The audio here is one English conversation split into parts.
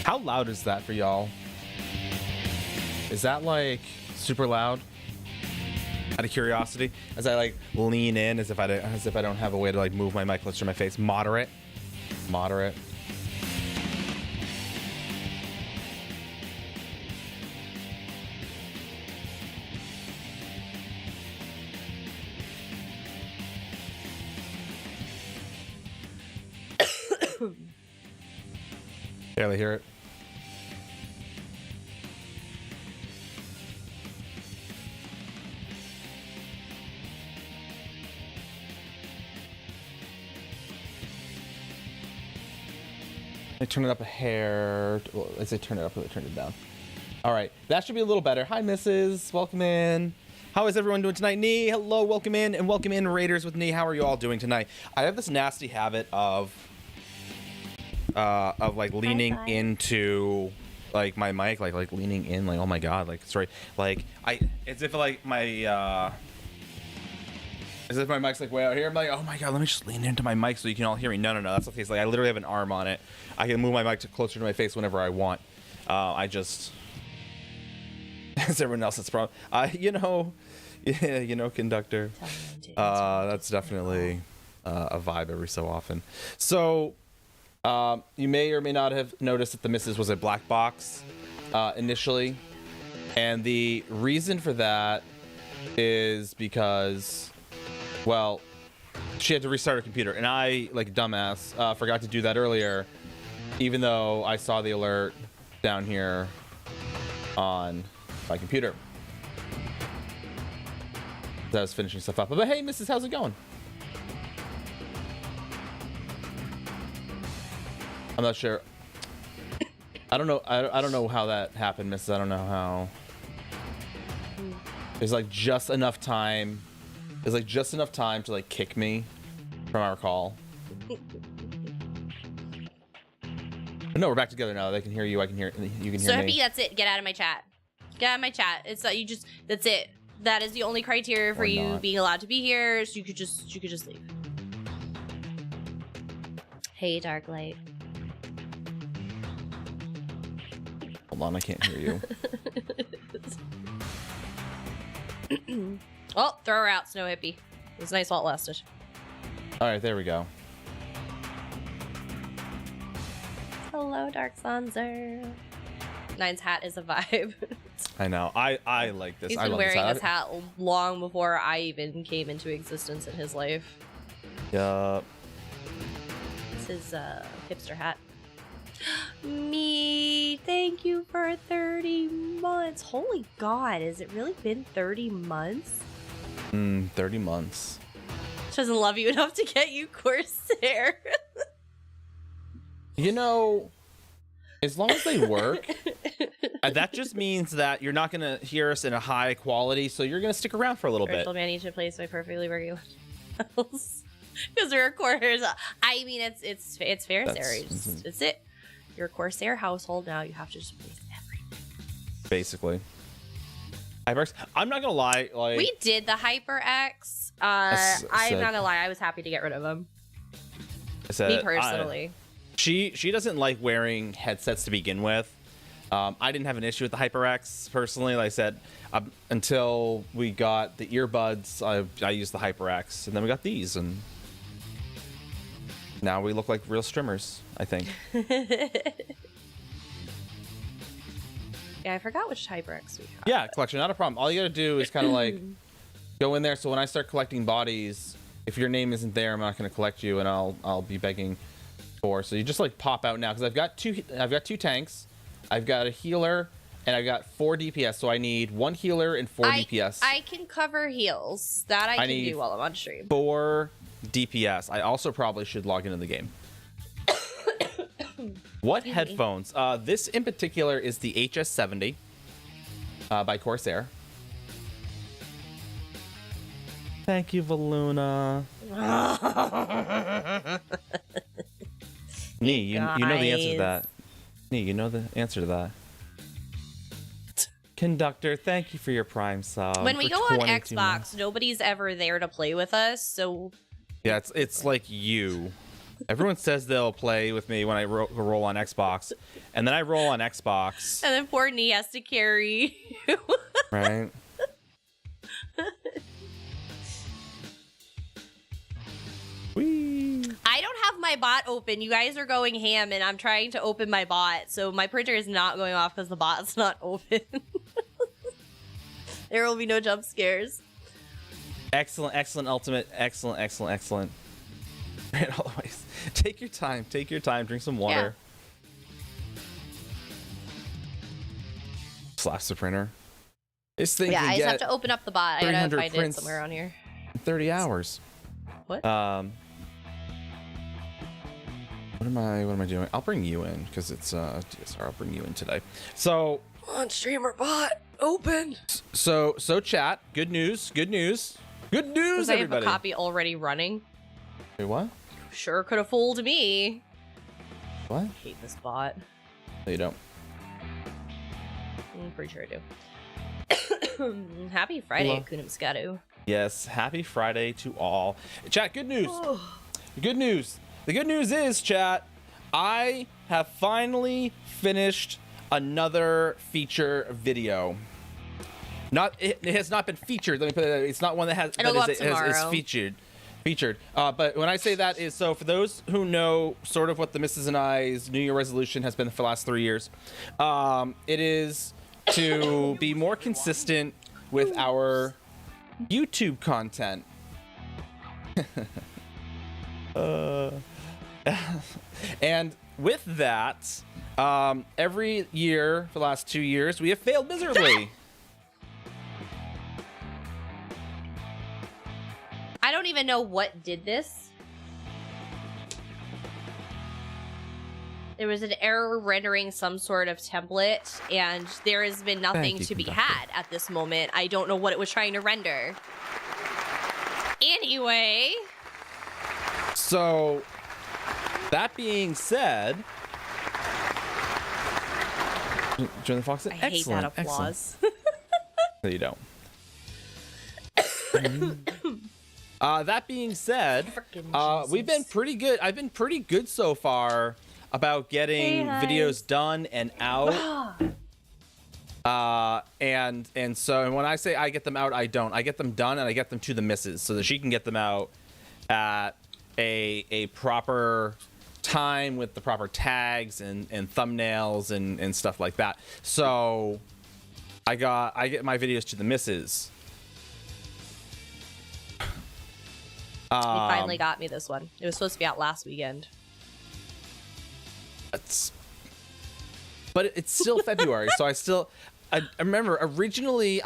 How loud is that for y'all? Is that like super loud? Out of curiosity, as I like lean in, as if I don't have a way to like move my mic closer to my face. Moderate. Barely hear it. I turn it up a hair. Well, I say turn it up, or turn it down. All right, that should be a little better. Hi, Mrs. Welcome in. How is everyone doing tonight? Nee, hello, welcome in, and welcome in, Raiders with Nee. How are you all doing tonight? I have this nasty habit of like leaning into like my mic, like leaning in, like oh my god, like sorry, like as if like my as if my mic's like way out here. I'm like, oh my god, let me just lean into my mic so you can all hear me. No, that's okay. It's like I literally have an arm on it. I can move my mic closer to my face whenever I want. I just, as everyone else, it's problem. Conductor. That's definitely a vibe every so often. So, you may or may not have noticed that the Missus was a black box initially, and the reason for that is because, well, she had to restart her computer, and I, like a dumbass, forgot to do that earlier, even though I saw the alert down here on my computer. I was finishing stuff up. But hey, Mrs., how's it going? I'm not sure. I don't know. I don't know how that happened, Mrs. I don't know how. There's like just enough time. There's like just enough time to like kick me from our call. No, we're back together now. They can hear you. I can hear you. Can hear me. So happy. That's it. Get out of my chat. Get out of my chat. It's that you just. That's it. That is the only criteria for you being allowed to be here. So you could just leave. Hey, dark light. Hold on, I can't hear you. Oh, throw her out, Snow Hippie. It was nice while it lasted. All right, there we go. Hello, Dark Sanser. Nine's hat is a vibe. I know. I like this. He's been wearing this hat long before I even came into existence in his life. Yup. It's his hipster hat. Me, thank you for 30 months. Holy God, has it really been 30 months? 30 months. She doesn't love you enough to get you Corsair. You know, as long as they work, that just means that you're not going to hear us in a high quality, so you're going to stick around for a little bit. Man, need to place my perfectly working because we're Corsairs. I mean, it's fair, Sarah. It's it. You're a Corsair household now. You have to just place everything. Basically. HyperX. I'm not gonna lie. Like we did the HyperX. I'm not gonna lie. I was happy to get rid of them. Me personally. She doesn't like wearing headsets to begin with. I didn't have an issue with the HyperX personally. Like I said, until we got the earbuds, I used the HyperX, and then we got these, and now we look like real streamers, I think. Yeah, I forgot which HyperX we have. Yeah, collection, not a problem. All you gotta do is kind of like go in there. So when I start collecting bodies, if your name isn't there, I'm not gonna collect you, and I'll be begging for. So you just like pop out now, because I've got two tanks, I've got a healer, and I've got 4 DPS. So I need 1 healer and 4 DPS. I can cover heals. That I can do while I'm on stream. 4 DPS. I also probably should log into the game. What headphones? This in particular is the HS70 by Corsair. Thank you, Valuna. Nee, you know the answer to that. Nee, you know the answer to that. Conductor, thank you for your Prime sub. When we go on Xbox, nobody's ever there to play with us, so... Yeah, it's like you. Everyone says they'll play with me when I roll on Xbox, and then I roll on Xbox. And then poor knee has to carry you. Right. Whee. I don't have my bot open. You guys are going ham, and I'm trying to open my bot, so my printer is not going off because the bot's not open. There will be no jump scares. Excellent, excellent, ultimate. Excellent, excellent, excellent. Right, always. Take your time. Take your time. Drink some water. Slash the printer. This thing can I just get have to open up the bot. I gotta find it prints somewhere on here. in 30 hours. What? What am I doing? I'll bring you in because it's DSR. I'll bring you in today. So on streamer bot open. So chat. Good news. Good news. Good news, I everybody. have a copy already running. Wait, what? Sure could have fooled me. What? I hate this bot. No, you don't. I'm pretty sure I do. Happy Friday, Kunimskadu. Yes, happy Friday to all. Chat, good news. Good news. The good news is, chat, I have finally finished another feature video. It has not been featured. Let me put it. It's not one that has. It'll go up is tomorrow. featured. But when I say that is so for those who know sort of what the Mrs. and I's New Year resolution has been for the last 3 years, it is to be more consistent with our YouTube content. And with that, every year for the last 2 years, we have failed miserably. I don't even know what did this. There was an error rendering some sort of template, and there has been nothing to be had at this moment. I don't know what it was trying to render. Anyway. So, that being said, join the Fox. I hate that applause. No, you don't. That being said, we've been pretty good. I've been pretty good so far about getting videos done and out. And when I say I get them out, I don't. I get them done and I get them to the missus so that she can get them out at a proper time with the proper tags and thumbnails and stuff like that. So I get my videos to the missus. He finally got me this one. It was supposed to be out last weekend. But it's still February, so I remember originally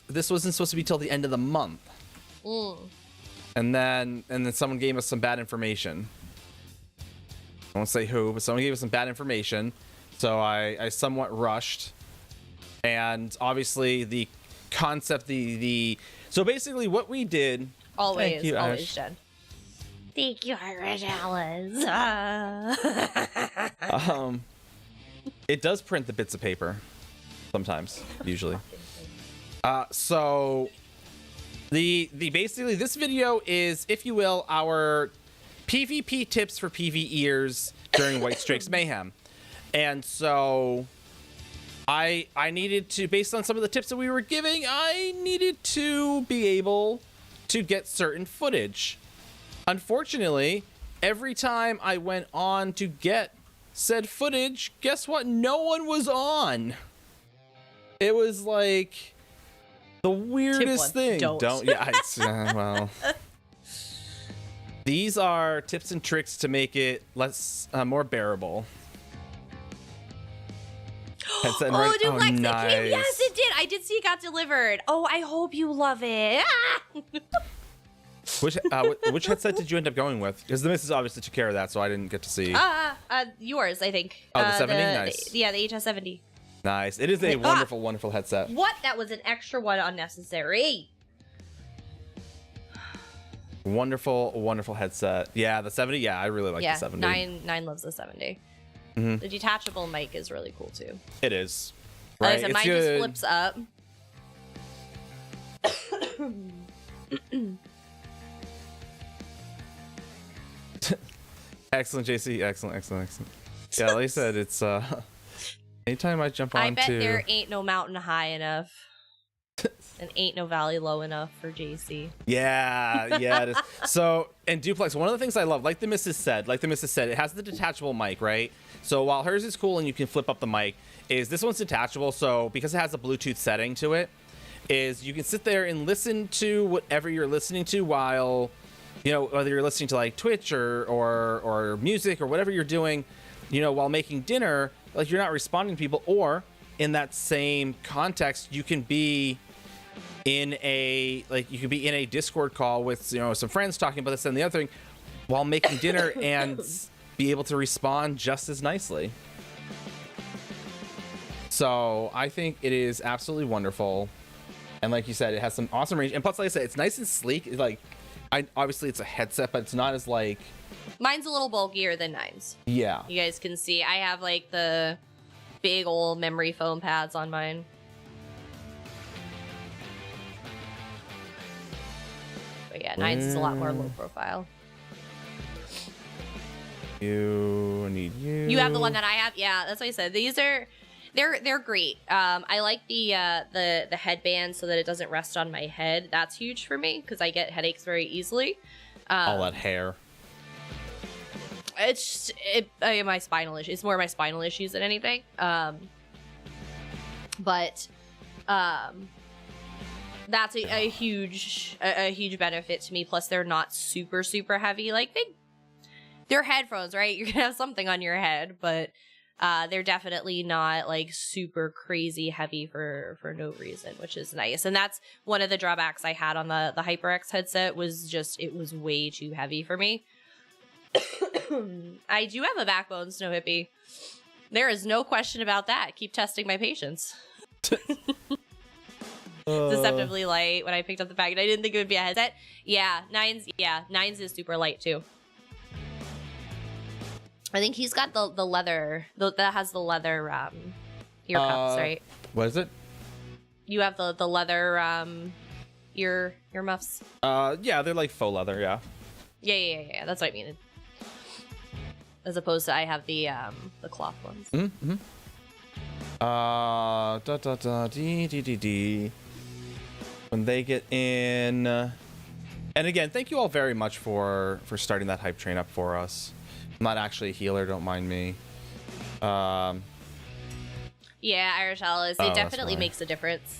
this wasn't supposed to be till the end of the month. And then someone gave us some bad information. I won't say who, but someone gave us some bad information. So I somewhat rushed. And obviously the concept, so basically what we did. Always done. Thank you, Irish Alice. It does print the bits of paper sometimes, usually. So the basically this video is, if you will, our PvP tips for PvEers during White Strikes Mayhem. And so I needed to, based on some of the tips that we were giving, I needed to be able to get certain footage. Unfortunately, every time I went on to get said footage, guess what? No one was on. It was like the weirdest thing. Don't yeah, it's, well. These are tips and tricks to make it more bearable. Oh, Duplex, nice. It came. Yes, it did. I did see it got delivered. Oh, I hope you love it. Which headset did you end up going with? Because the missus obviously took care of that, so I didn't get to see. Yours, I think. Oh, the 70? Nice. The HS70. Nice. It is a wonderful, wonderful headset. What? That was an extra one unnecessary. Wonderful, wonderful headset. Yeah, the 70. Yeah, I really like the 70. Nine loves the 70. Mm-hmm. The detachable mic is really cool too. It is. Right. Like I said, mine just flips up. Excellent, JC. Excellent. Yeah, like I said, it's anytime I jump on I bet there ain't no mountain high enough. And ain't no valley low enough for JC. Yeah, it is. So, and duplex, one of the things I love, like the missus said, it has the detachable mic, right? So while hers is cool and you can flip up the mic, is this one's detachable. So because it has a Bluetooth setting to it, is you can sit there and listen to whatever you're listening to while, you know, whether you're listening to like Twitch or music or whatever you're doing, you know, while making dinner, like you're not responding to people. Or in that same context, you can be in a Discord call with, you know, some friends talking about this and the other thing while making dinner and be able to respond just as nicely. So I think it is absolutely wonderful. And like you said, it has some awesome range. And plus, like I said, it's nice and sleek. It's like, obviously it's a headset, but it's not as like... Mine's a little bulkier than Nine's. Yeah. You guys can see I have like the big old memory foam pads on mine. But yeah, Nine's is a lot more low profile. You need you. You have the one that I have? Yeah, that's what I said. These are... They're great. I like the headband so that it doesn't rest on my head. That's huge for me because I get headaches very easily. All that hair. It's my spinal issue. It's more my spinal issues than anything. But that's a huge benefit to me. Plus, they're not super heavy. Like they're headphones, right? You're gonna have something on your head, but they're definitely not like super crazy heavy for no reason, which is nice. And that's one of the drawbacks I had on the HyperX headset was just it was way too heavy for me. I do have a backbone, Snow Hippie. There is no question about that. Keep testing my patience. Deceptively light when I picked up the package. I didn't think it would be a headset. Nine's is super light too. I think he's got the leather that has the leather ear cups, right? What is it? You have the leather ear muffs. Yeah, they're like faux leather. Yeah. Yeah. That's what I mean. As opposed to I have the cloth ones. Mm-hmm. When they get in, and again, thank you all very much for starting that hype train up for us. I'm not actually a healer, don't mind me. Yeah, Irish Alice, it definitely makes a difference.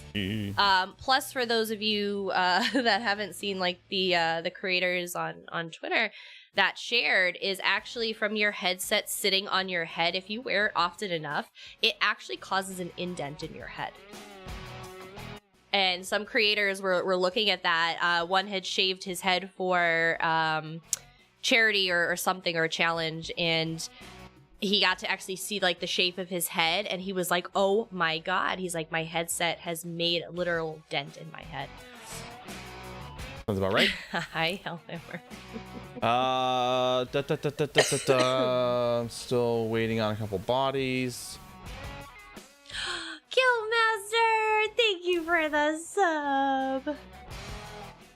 Plus, for those of you that haven't seen like the creators on Twitter that shared is actually from your headset sitting on your head. If you wear it often enough, it actually causes an indent in your head. And some creators were looking at that. One had shaved his head for charity or something, or a challenge, and he got to actually see like the shape of his head, and he was like, oh my god, he's like, my headset has made a literal dent in my head. Sounds about right. Hi, Hellhammer. I'm still waiting on a couple bodies. Killmaster, thank you for the sub.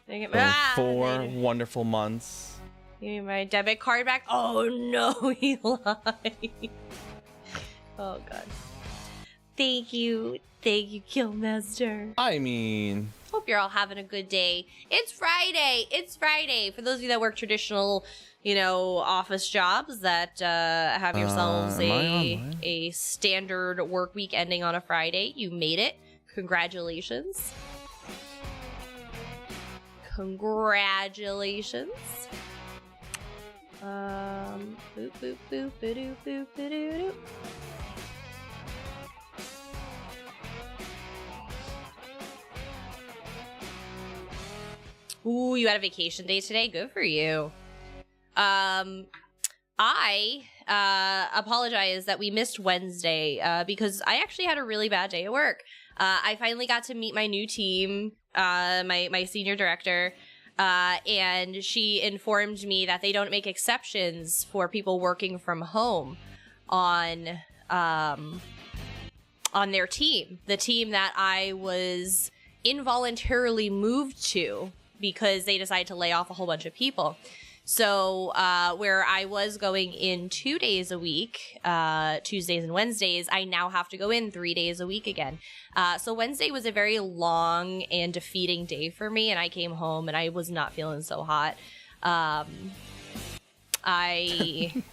For 4 wonderful months. Give me my debit card back. Oh no, he lied. Oh god. Thank you, Killmaster. I mean, hope you're all having a good day. It's Friday. For those of you that work traditional, office jobs that have yourselves a standard work week ending on a Friday, you made it. Congratulations. Boop, boop, boop, ba-doo, boop, ba-doo-doo. Ooh, you had a vacation day today? Good for you. I apologize that we missed Wednesday because I actually had a really bad day at work. I finally got to meet my new team, my senior director, and she informed me that they don't make exceptions for people working from home on their team, the team that I was involuntarily moved to because they decided to lay off a whole bunch of people. So where I was going in 2 days a week, Tuesdays and Wednesdays, I now have to go in 3 days a week again. So Wednesday was a very long and defeating day for me, and I came home and I was not feeling so hot. I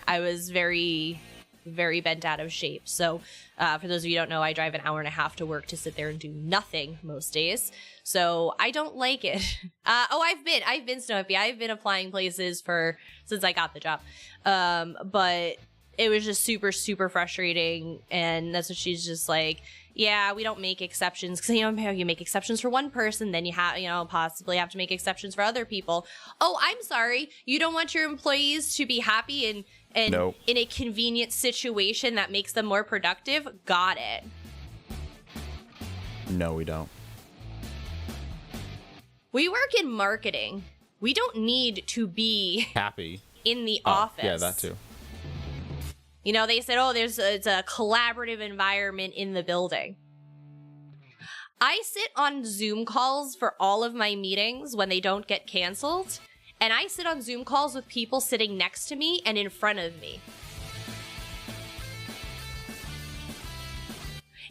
was very, very bent out of shape. So for those of you who don't know, I drive an hour and a half to work to sit there and do nothing most days. So I don't like it. I've been snow hippie. I've been applying places since I got the job. But it was just super, super frustrating. And that's what she's just like, yeah, we don't make exceptions. Because, you make exceptions for one person, then you have, possibly have to make exceptions for other people. Oh, I'm sorry. You don't want your employees to be happy and Nope. in a convenient situation that makes them more productive? Got it. No, we don't. We work in marketing. We don't need to be Happy. in the office. Yeah, that too. They said, it's a collaborative environment in the building. I sit on Zoom calls for all of my meetings when they don't get canceled, and I sit on Zoom calls with people sitting next to me and in front of me.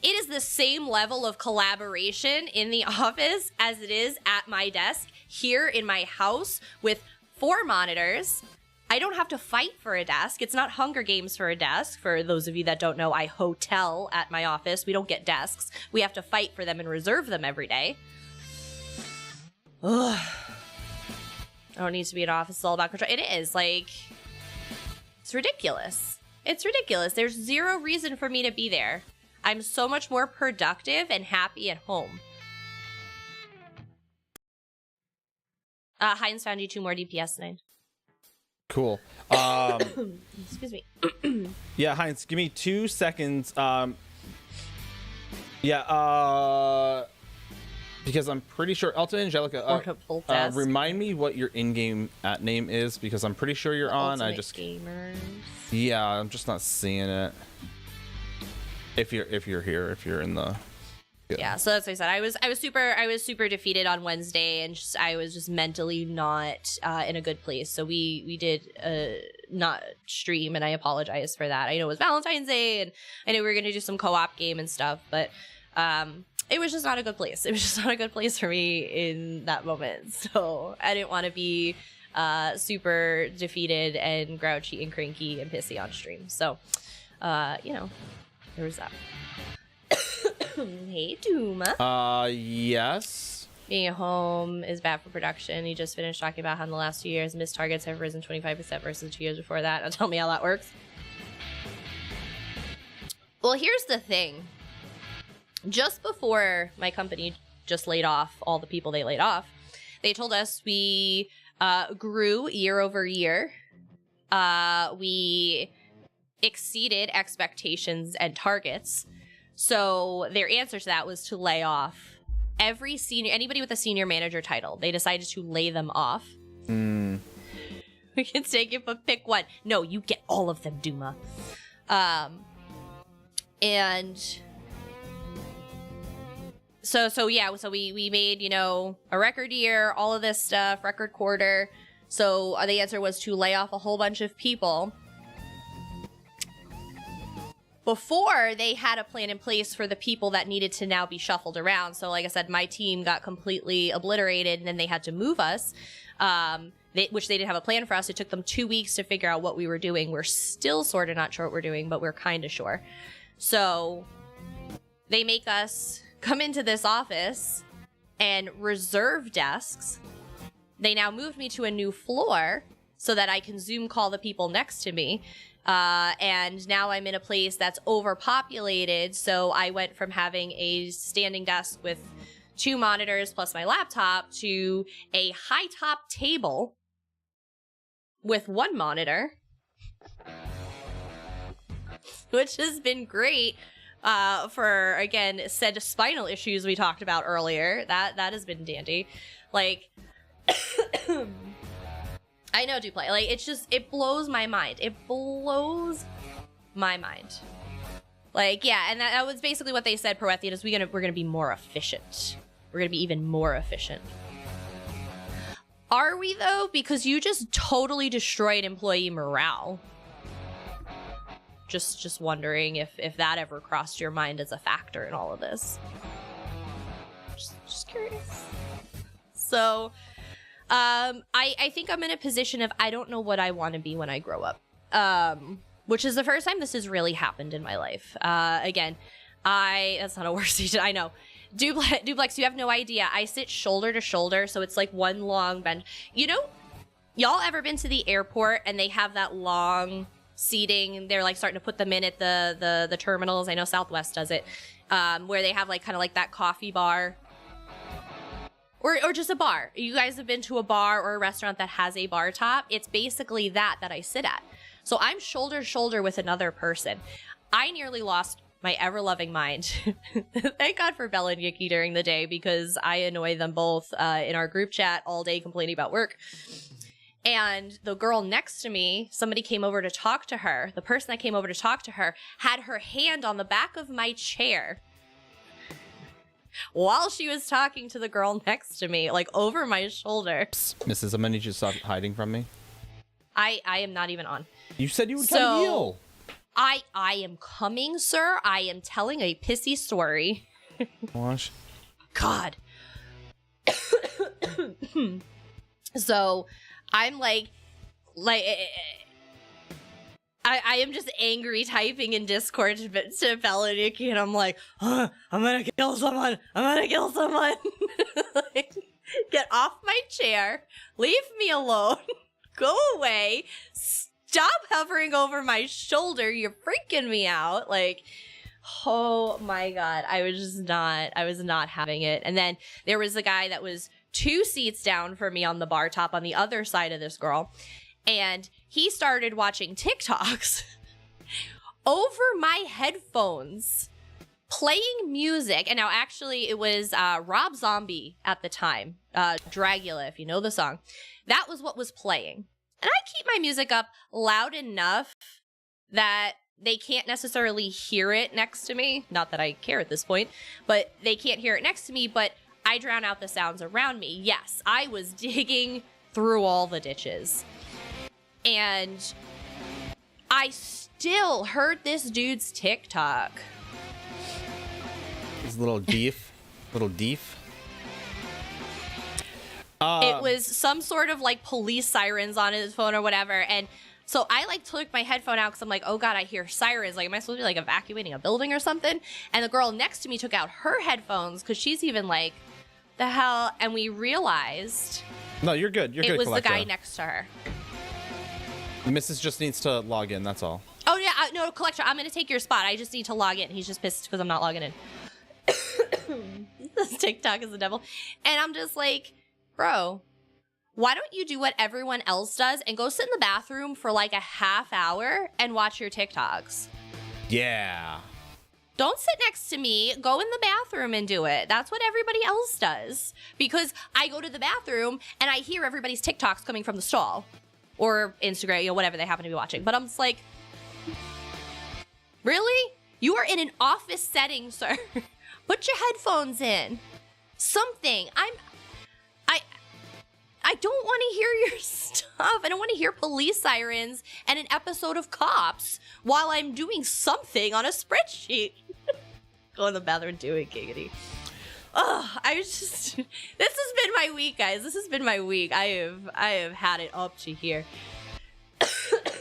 It is the same level of collaboration in the office as it is at my desk here in my house with 4 monitors. I don't have to fight for a desk. It's not Hunger Games for a desk. For those of you that don't know, I hotel at my office. We don't get desks. We have to fight for them and reserve them every day. Ugh. I don't need to be in an office. It's all about control. It is. It's ridiculous. It's ridiculous. There's zero reason for me to be there. I'm so much more productive and happy at home. Heinz found you 2 more DPS tonight. Cool. Excuse me. Yeah, Heinz, give me 2 seconds. Because I'm pretty sure Ultimate Angelica. Remind me what your in-game @name is, because I'm pretty sure you're on. Gamers. Yeah, I'm just not seeing it. If you're here, if you're in the. Yeah, so that's what I said. I was super defeated on Wednesday, and I was just mentally not in a good place. So we did not stream, and I apologize for that. I know it was Valentine's Day, and I knew we were gonna do some co-op game and stuff, but it was just not a good place. It was just not a good place for me in that moment. So I didn't want to be super defeated and grouchy and cranky and pissy on stream. So there was that. Hey, Duma. Yes. Being at home is bad for production. He just finished talking about how in the last 2 years, missed targets have risen 25% versus 2 years before that. Now tell me how that works. Well, here's the thing. Just before my company just laid off all the people they laid off, they told us we grew year over year. We exceeded expectations and targets. So their answer to that was to lay off anybody with a senior manager title. They decided to lay them off. We can take it, but pick one. No, you get all of them, Duma. And so we made, a record year, all of this stuff, record quarter. So the answer was to lay off a whole bunch of people. Before, they had a plan in place for the people that needed to now be shuffled around. So like I said, my team got completely obliterated, and then they had to move us, which they didn't have a plan for us. It took them 2 weeks to figure out what we were doing. We're still sort of not sure what we're doing, but we're kind of sure. So they make us come into this office and reserve desks. They now moved me to a new floor so that I can Zoom call the people next to me. And now I'm in a place that's overpopulated. So I went from having a standing desk with 2 monitors plus my laptop to a high top table with 1 monitor, which has been great for, again, said spinal issues we talked about earlier. That has been dandy. I know, Duplay. It blows my mind. It blows my mind. And that was basically what they said, Proethian, is we're gonna be more efficient. We're gonna be even more efficient. Are we, though? Because you just totally destroyed employee morale. Just wondering if that ever crossed your mind as a factor in all of this. Just curious. So, I think I'm in a position of I don't know what I want to be when I grow up. Which is the first time this has really happened in my life. Again, that's not a word, I know. Duplex, you have no idea. I sit shoulder to shoulder, so it's like one long bench. You know, y'all ever been to the airport and they have that long seating? They're like starting to put them in at the terminals. I know Southwest does it, where they have like kind of like that coffee bar. Or just a bar. You guys have been to a bar or a restaurant that has a bar top. It's basically that I sit at. So I'm shoulder to shoulder with another person. I nearly lost my ever-loving mind. Thank God for Bella and Yuki during the day, because I annoy them both in our group chat all day complaining about work. And the girl next to me, somebody came over to talk to her. The person that came over to talk to her had her hand on the back of my chair while she was talking to the girl next to me, like over my shoulder. Psst, Mrs. I'm gonna need you to stop hiding from me. I am not even on. You said you would come heal. I am coming, sir. I am telling a pissy story. Wash. God. So I'm like I am just angry typing in Discord to Bella and Nikki, and I'm like, I'm gonna kill someone. I'm gonna kill someone. Like, get off my chair. Leave me alone. Go away. Stop hovering over my shoulder. You're freaking me out. Like, oh my God. I was not having it. And then there was a guy that was 2 seats down from me on the bar top on the other side of this girl. And he started watching TikToks over my headphones, playing music. And now actually it was Rob Zombie at the time. Dragula, if you know the song. That was what was playing. And I keep my music up loud enough that they can't necessarily hear it next to me. Not that I care at this point, but they can't hear it next to me, but I drown out the sounds around me. Yes, I was digging through all the ditches. And I still heard this dude's TikTok. This little deef. It was some sort of like police sirens on his phone or whatever. And so I like took my headphone out because I'm like, oh God, I hear sirens. Like, am I supposed to be like evacuating a building or something? And the girl next to me took out her headphones because she's even like, the hell? And we realized. No, you're good. You're good. It was Collector. the guy next to her. Mrs. just needs to log in. That's all. Oh yeah, no, Collector, I'm gonna take your spot. I just need to log in. He's just pissed because I'm not logging in. This TikTok is the devil. And I'm just like, bro, why don't you do what everyone else does and go sit in the bathroom for like a half hour and watch your TikToks? Yeah. Don't sit next to me. Go in the bathroom and do it. That's what everybody else does. Because I go to the bathroom and I hear everybody's TikToks coming from the stall. Or Instagram, whatever they happen to be watching. But I'm just like, really? You are in an office setting, sir. Put your headphones in. Something. I don't want to hear your stuff. I don't want to hear police sirens and an episode of Cops while I'm doing something on a spreadsheet. Go in the bathroom and do it, giggity. Oh, this has been my week, guys. This has been my week. I have had it up to here.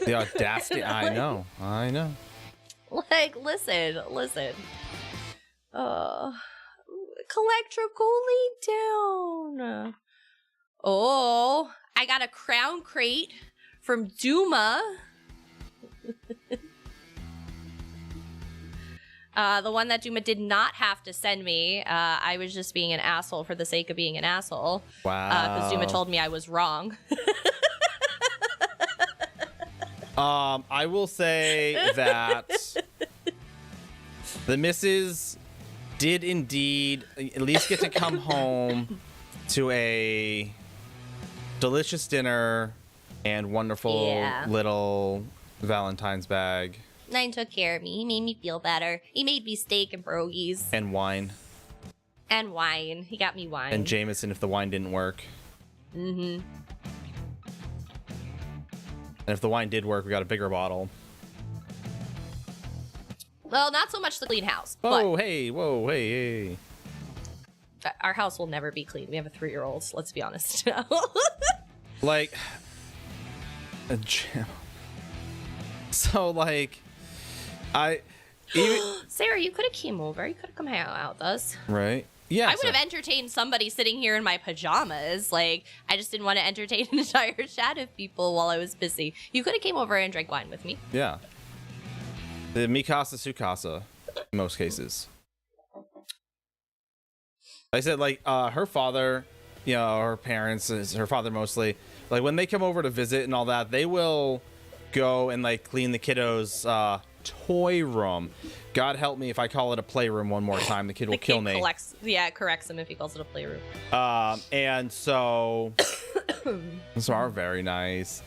The audacity. I know. Like, listen. Collector, go lay down. Oh, I got a crown crate from Duma. The one that Duma did not have to send me. I was just being an asshole for the sake of being an asshole. Wow. Because Duma told me I was wrong. I will say that the missus did indeed at least get to come home to a delicious dinner and wonderful little Valentine's bag. Nine took care of me. He made me feel better. He made me steak and pierogies. And wine. And wine. He got me wine. And Jameson if the wine didn't work. Mm-hmm. And if the wine did work, we got a bigger bottle. Well, not so much the clean house. Whoa, but hey, whoa, hey. our house will never be clean. We have a 3-year-old. Let's be honest. Like, a gym. So, like, Sarah, you could have came over. You could have come hang out with us. Right? Yeah. I would have entertained somebody sitting here in my pajamas. Like, I just didn't want to entertain an entire chat of people while I was busy. You could have came over and drank wine with me. Yeah. The Mikasa Sukasa, in most cases. I said, like, her father, you know, her parents, her father mostly, like, when they come over to visit and all that, they will go and, like, clean the kiddos' toy room. God help me if I call it a playroom one more time. The kid will kill me. It corrects him if he calls it a playroom. And so, so are very nice.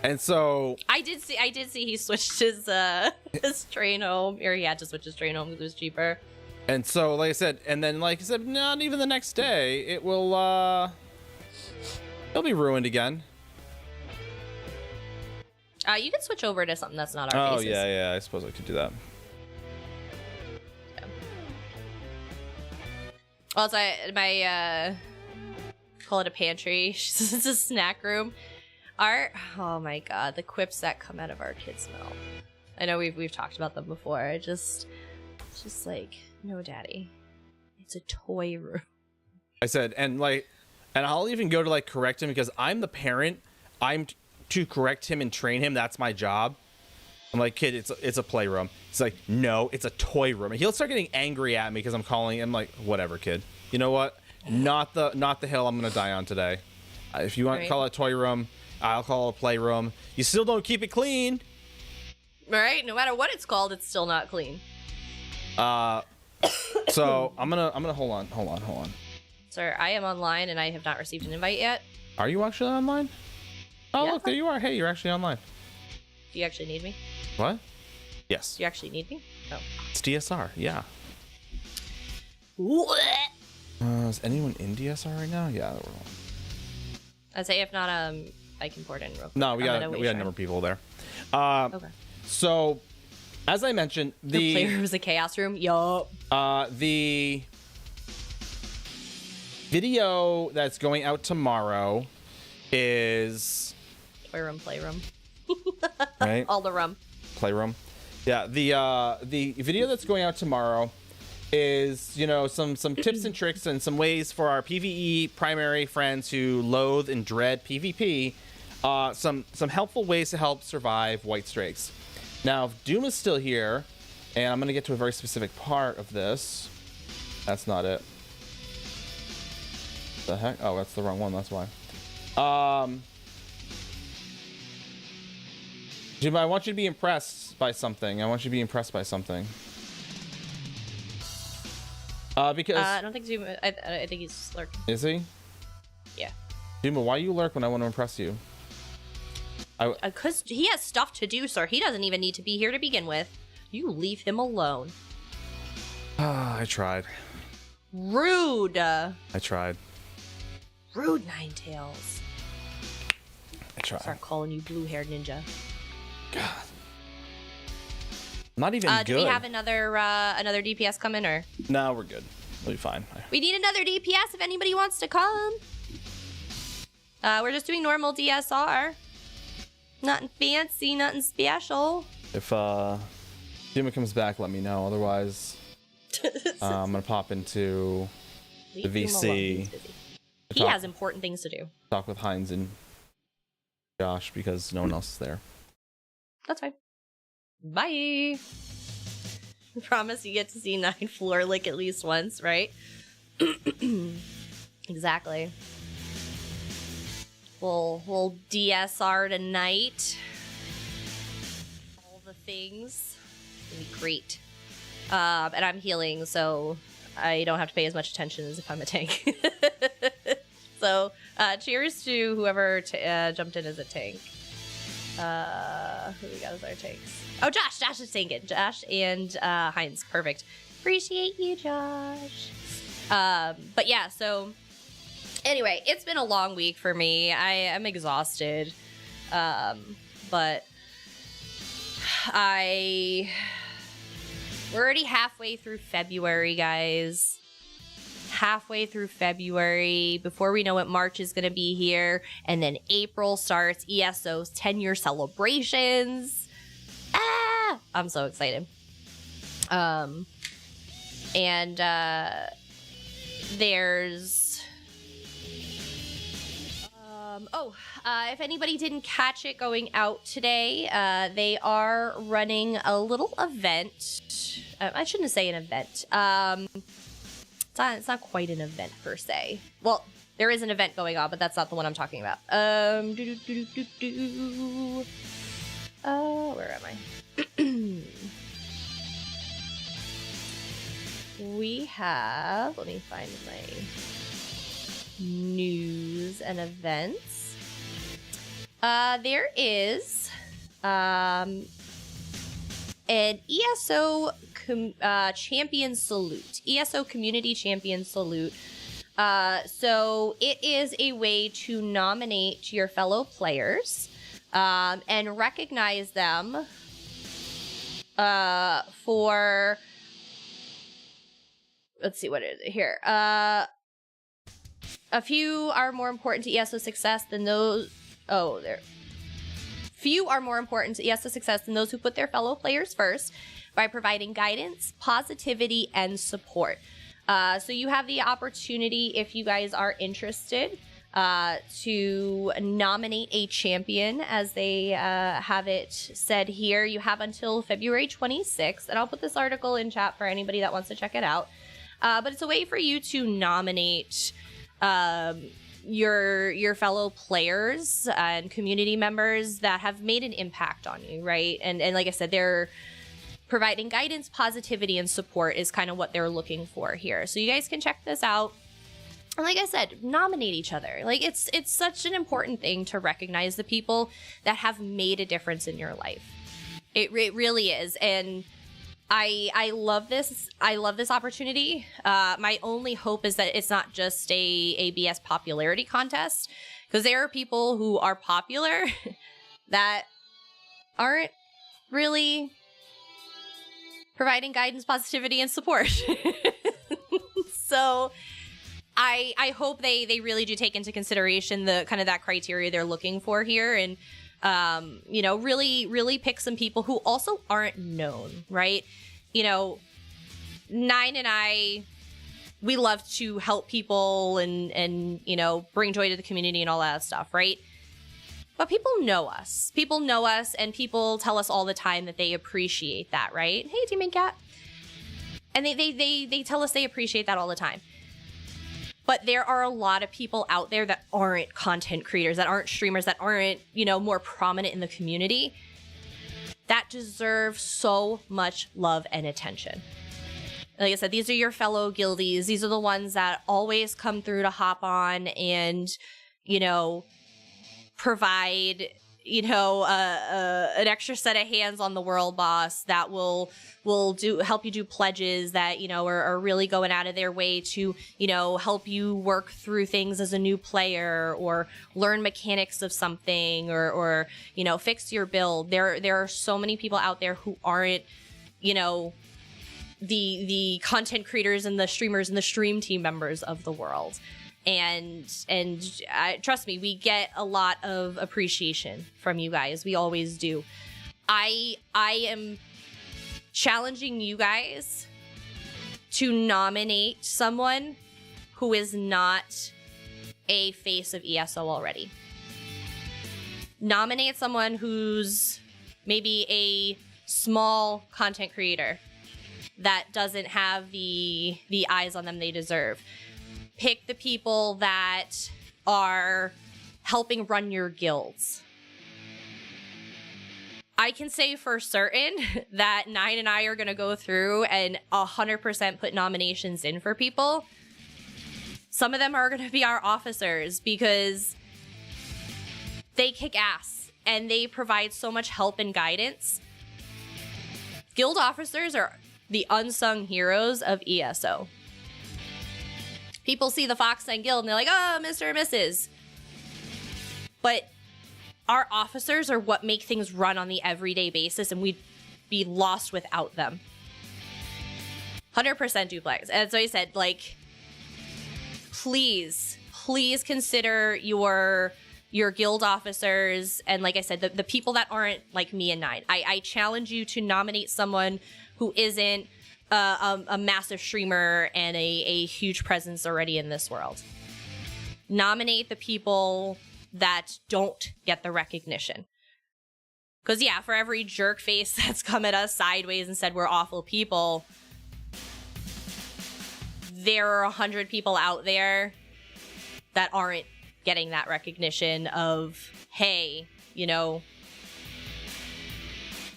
And so I did see he switched his train home, or he had to switch his train home because it was cheaper. And so, like I said, and then, like I said, not even the next day, it'll be ruined again. You can switch over to something that's not our bases. Yeah, I suppose I could do that. Yeah. Well, it's my call it a pantry. It's a snack room. Oh my god, the quips that come out of our kids' mouth. I know we've talked about them before. It's just like, no, daddy, it's a toy room. I said, and I'll even go to like correct him because I'm the parent. I'm to correct him and train him. That's my job. I'm like, kid, it's a playroom. He's like, no, it's a toy room. And he'll start getting angry at me because I'm calling him. Like, whatever, kid. You know what? Not the hill I'm gonna die on today. If you want to call it a toy room, I'll call it a playroom. You still don't keep it clean. All right, no matter what it's called, it's still not clean. So I'm gonna hold on. Sir, I am online and I have not received an invite yet. Are you actually online? Oh, Yeah. look, there you are. Hey, you're actually online. Do you actually need me? What? Yes. Do you actually need me? Oh. It's DSR. Yeah. Is anyone in DSR right now? Yeah. I'd say if not, I can port in real quick. No, we got a number of people there. Okay. So, as I mentioned, The playroom is a chaos room. Yup. The video that's going out tomorrow is Toy room, playroom. right. All the rum. Playroom. Yeah. The video that's going out tomorrow is, you know, some tips and tricks and some ways for our PvE primary friends who loathe and dread PvP. Some helpful ways to help survive white streaks. Now, if Doom is still here, and I'm gonna get to a very specific part of this. That's not it. The heck? Oh, that's the wrong one. That's why. Doom, I want you to be impressed by something. Because I don't think Zoom. I think he's lurking. Is he? Yeah. Duma, why you lurk when I want to impress you? Because he has stuff to do, sir. He doesn't even need to be here to begin with. You leave him alone. I tried. Rude. I tried. Rude, Ninetales. I tried. Start calling you blue-haired ninja. God. Not even good. Do we have another DPS coming, or? No, we're good. We'll be fine. We need another DPS if anybody wants to come. We're just doing normal DSR. Nothing fancy, nothing special. If Duma comes back, let me know. Otherwise, I'm gonna pop into the VC. He has important things to do. Talk with Heinz and Josh because no one else is there. That's fine. Bye. I promise you get to see 9th floor lick at least once, right? Exactly. We'll DSR tonight. All the things. It's gonna be great. And I'm healing, so I don't have to pay as much attention as if I'm a tank. So, cheers to whoever jumped in as a tank. Who we got as our tanks? Oh, Josh! Josh is tanking. Josh and Heinz. Perfect. Appreciate you, Josh. But yeah, so Anyway, it's been a long week for me. I am exhausted. But we're already halfway through February, guys. Halfway through February. Before we know it, March is going to be here. And then April starts ESO's 10-year celebrations. I'm so excited. There's... if anybody didn't catch it going out today, they are running a little event. I shouldn't say an event. It's not quite an event per se. Well, there is an event going on, but that's not the one I'm talking about. Where am I? We have, let me find my news and events. There is an ESO champion salute, ESO community champion salute. So it is a way to nominate your fellow players and recognize them for, let's see, what is it here? A few are more important to ESO success than those. Few are more important to ESO success than those who put their fellow players first by providing guidance, positivity, and support. So you have the opportunity, if you guys are interested, to nominate a champion, as they have it said here. You have until February 26th, and I'll put this article in chat for anybody that wants to check it out. But it's a way for you to nominate your fellow players and community members that have made an impact on you, right? And like I said, they're providing guidance, positivity, and support is kind of what they're looking for here. So you guys can check this out. And like I said, nominate each other. Like, it's such an important thing to recognize the people that have made a difference in your life. It really is. And I love this. I love this opportunity. My only hope is that it's not just a BS popularity contest, because there are people who are popular that aren't really providing guidance, positivity, and support. So I hope they really do take into consideration the kind of that criteria they're looking for here, and really pick some people who also aren't known, right? Nine and I, we love to help people and bring joy to the community and all that stuff, right? But people know us. People know us, and people tell us all the time that they appreciate that, right? Hey, teammate cat. And they tell us they appreciate that all the time. But there are a lot of people out there that aren't content creators, that aren't streamers, that aren't, more prominent in the community, that deserve so much love and attention. Like I said, these are your fellow guildies. These are the ones that always come through to hop on and, provide, an extra set of hands on the world boss that will help you do pledges that, are really going out of their way to, help you work through things as a new player, or learn mechanics of something, or fix your build. There are so many people out there who aren't, the content creators and the streamers and the stream team members of the world. And trust me, we get a lot of appreciation from you guys. We always do. I am challenging you guys to nominate someone who is not a face of ESO already. Nominate someone who's maybe a small content creator that doesn't have the eyes on them they deserve. Pick the people that are helping run your guilds. I can say for certain that Nine and I are going to go through and 100% put nominations in for people. Some of them are going to be our officers, because they kick ass and they provide so much help and guidance. Guild officers are the unsung heroes of ESO. People see the Fox 9 Guild and they're like, oh, Mr. and Mrs. But our officers are what make things run on the everyday basis, and we'd be lost without them. 100% duplex. And so I said, like, please consider your guild officers, and like I said, the people that aren't like me and Nine. I challenge you to nominate someone who isn't a massive streamer and a huge presence already in this world. Nominate the people that don't get the recognition. Because yeah, for every jerk face that's come at us sideways and said we're awful people, there are 100 people out there that aren't getting that recognition of, hey, you know,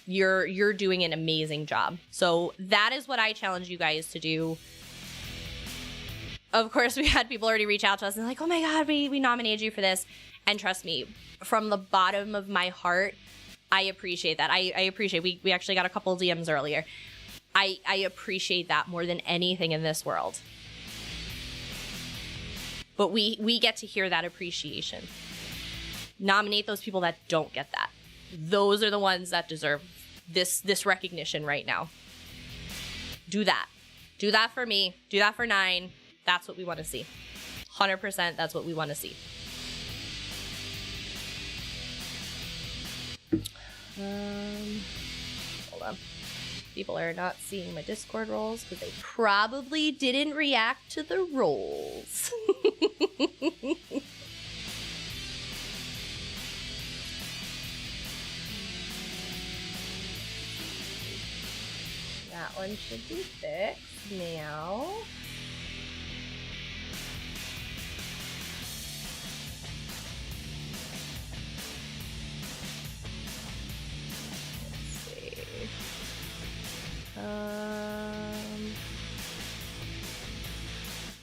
you're doing an amazing job. So that is what I challenge you guys to do. Of course, we had people already reach out to us and like, oh my God, we nominated you for this. And trust me, from the bottom of my heart, I appreciate that. I appreciate, we actually got a couple of DMs earlier. I appreciate that more than anything in this world. But we get to hear that appreciation. Nominate those people that don't get that. Those are the ones that deserve this recognition right now. Do that. Do that for me. Do that for Nine. That's what we want to see. 100%, that's what we want to see. Hold on. People are not seeing my Discord rolls because they probably didn't react to the rolls. That one should be fixed now.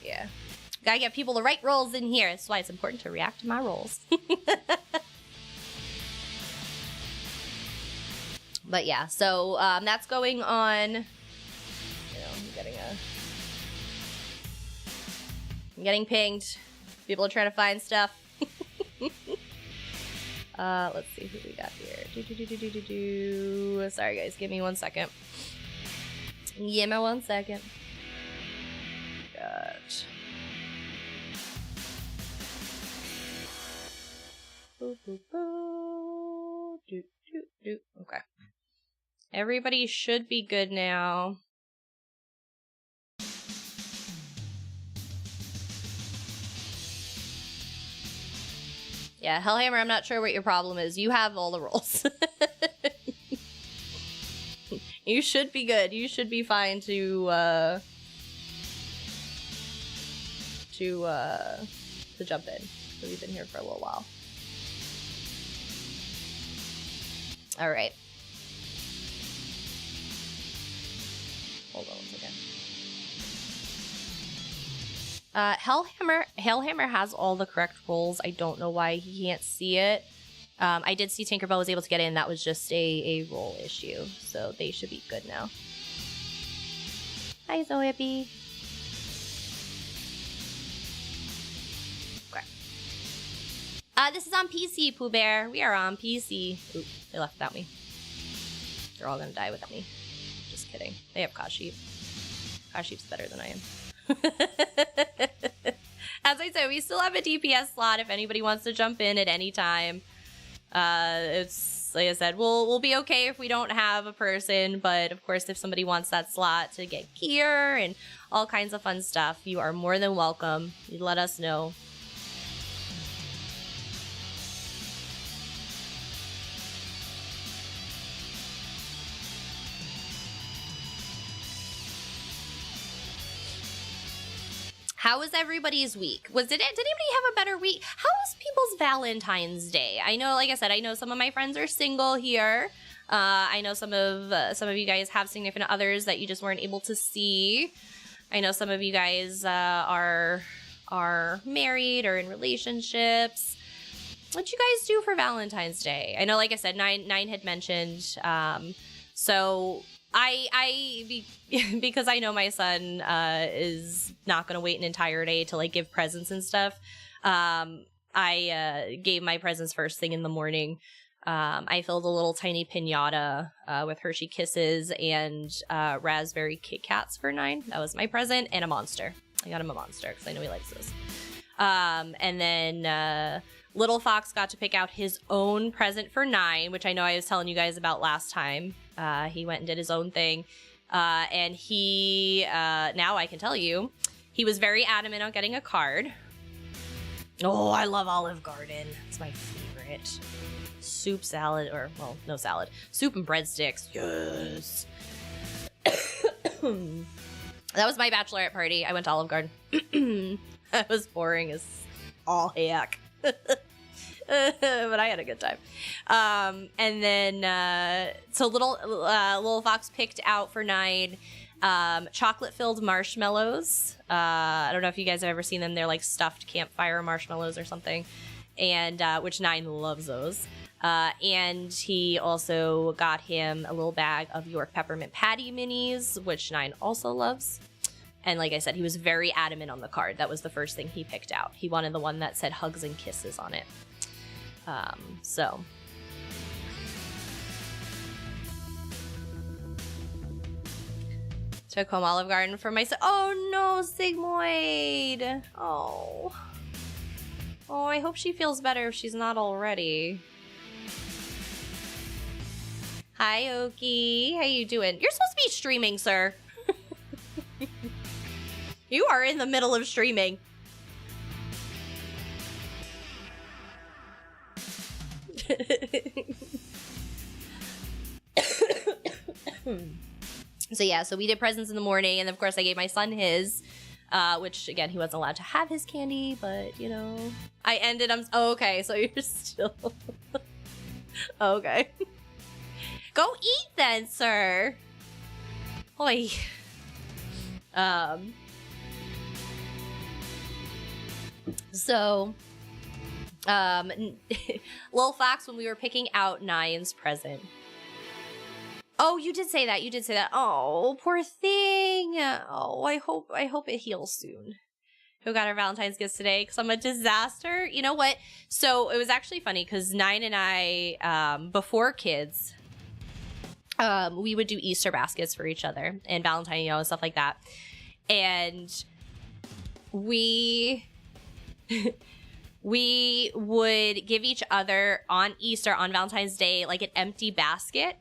Yeah. Gotta get people the right rolls in here. That's why it's important to react to my rolls. But yeah, so that's going on. I'm getting pinged. People are trying to find stuff. Let's see who we got here. Sorry guys, give me 1 second. Give me 1 second. Got. Boo, boo, boo. Okay. Everybody should be good now. Yeah, Hellhammer, I'm not sure what your problem is. You have all the rolls. You should be good. You should be fine to jump in. So we've been here for a little while. All right. Hold on 1 second. Hellhammer has all the correct rolls. I don't know why he can't see it. I did see Tinkerbell was able to get in. That was just a roll issue. So they should be good now. Hi, Zoe. Okay. This is on PC, Pooh Bear. We are on PC. Oop, they left without me. They're all gonna die without me. Just kidding. They have Kashyyyk. Kashyyyk's better than I am. As I said, we still have a DPS slot if anybody wants to jump in at any time. It's like I said, we'll be okay if we don't have a person, but of course if somebody wants that slot to get gear and all kinds of fun stuff, you are more than welcome. You let us know. How was everybody's week? Did anybody have a better week? How was people's Valentine's Day? I know, like I said, I know some of my friends are single here. I know some of you guys have significant others that you just weren't able to see. I know some of you guys are married or in relationships. What'd you guys do for Valentine's Day? I know, like I said, Nine had mentioned. So Because I know my son is not going to wait an entire day to like give presents and stuff. I gave my presents first thing in the morning. I filled a little tiny piñata with Hershey Kisses and raspberry Kit Kats for 9. That was my present, and a monster. I got him a monster because I know he likes those. And then Little Fox got to pick out his own present for 9, which I know I was telling you guys about last time. He went and did his own thing. And he, now I can tell you, he was very adamant on getting a card. Oh, I love Olive Garden. It's my favorite. Soup, salad, or, well, no salad. Soup and breadsticks. Yes. That was my bachelorette party. I went to Olive Garden. That was boring as all heck. But I had a good time. And then, so Little Fox picked out for 9 chocolate-filled marshmallows. I don't know if you guys have ever seen them. They're like stuffed campfire marshmallows or something. And which 9 loves those. And he also got him a little bag of York Peppermint Patty Minis, which 9 also loves. And like I said, he was very adamant on the card. That was the first thing he picked out. He wanted the one that said hugs and kisses on it. So. Took home Olive Garden for myself. Oh no, Sigmoid. Oh. Oh, I hope she feels better if she's not already. Hi, Oki. How you doing? You're supposed to be streaming, sir. You are in the middle of streaming. So yeah, so we did presents in the morning, and of course I gave my son his, which again, he wasn't allowed to have his candy, but you know, I ended, oh, okay, so you're still, okay. Go eat then, sir. Oi. So, Lil Fox, when we were picking out Nine's present. Oh, you did say that. You did say that. Oh, poor thing. Oh, I hope it heals soon. Who got our Valentine's gifts today? Because I'm a disaster. You know what? So it was actually funny because Nine and I, before kids, we would do Easter baskets for each other and Valentine, you know, and stuff like that. And we would give each other on Easter, on Valentine's Day, like an empty basket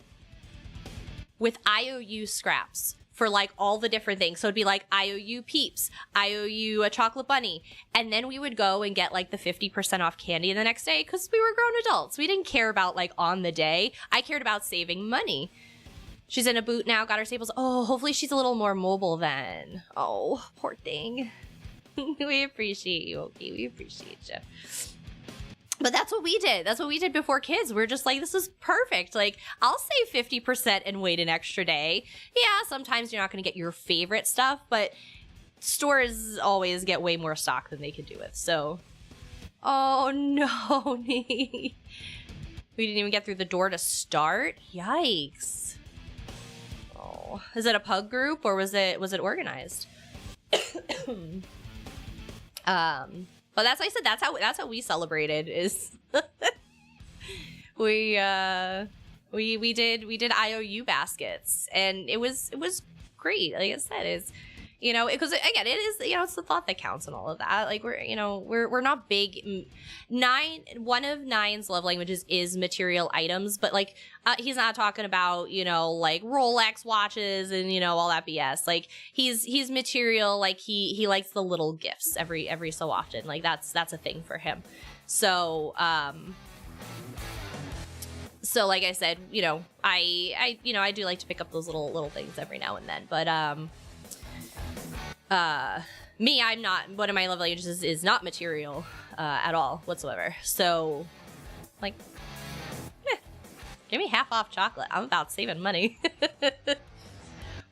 with IOU scraps for like all the different things. So it'd be like, I owe you Peeps, I owe you a chocolate bunny. And then we would go and get like the 50% off candy the next day because we were grown adults. We didn't care about like on the day. I cared about saving money. She's in a boot now, got her staples. Oh, hopefully she's a little more mobile then. Oh, poor thing. We appreciate you, Oki. We appreciate you. But that's what we did. That's what we did before kids. We're just like, this is perfect. Like, I'll save 50% and wait an extra day. Yeah, sometimes you're not going to get your favorite stuff, but stores always get way more stock than they can do with. So, oh no, we didn't even get through the door to start. Yikes. Oh, is it a pug group or was it organized? But that's, like I said, that's how we celebrated is we did IOU baskets, and it was great. Like I said, it's, you know, because again, it is, you know, it's the thought that counts and all of that. Like we're not big. One of Nine's love languages is material items, but like he's not talking about, you know, like Rolex watches and, you know, all that BS. Like he's material. Like he likes the little gifts every so often. Like that's a thing for him. So so like I said, you know, I do like to pick up those little things every now and then, but me, I'm not, one of my love languages is not material at all whatsoever. So, like, give me half off chocolate. I'm about saving money.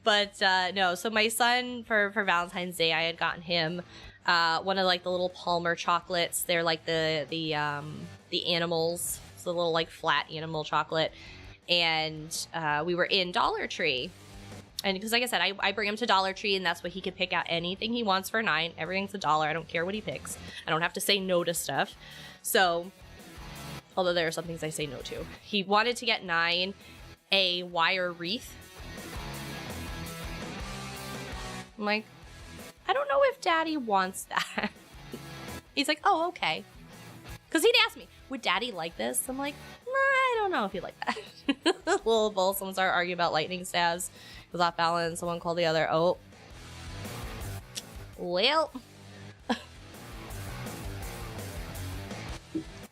But no, so my son, for Valentine's Day, I had gotten him one of like the little Palmer chocolates. They're like the animals. It's a little like flat animal chocolate. And we were in Dollar Tree. And because, like I said, I bring him to Dollar Tree, and that's what he could pick out anything he wants for $9. Everything's $1. I don't care what he picks. I don't have to say no to stuff. So, although there are some things I say no to. He wanted to get $9 a wire wreath. I'm like, I don't know if Daddy wants that. He's like, oh, okay. Because he'd ask me, would Daddy like this? I'm like, nah, I don't know if he'd like that. Little bull, someone started arguing about lightning stabs. It was off balance. Someone called the other. Oh. Well.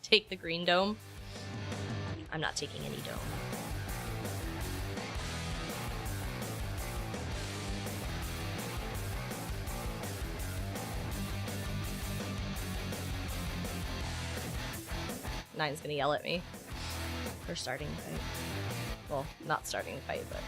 Take the green dome. I'm not taking any dome. Nine's gonna yell at me for starting the fight. Well, not starting the fight, but...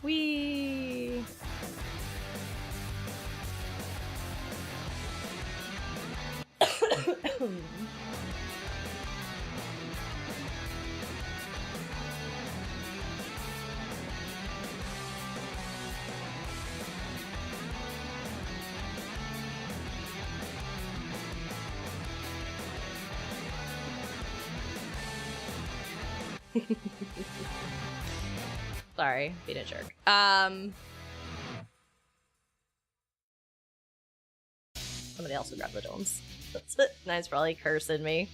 Whee! Sorry, being a jerk. Somebody else will grab the domes. That's it. Nine's probably cursing me.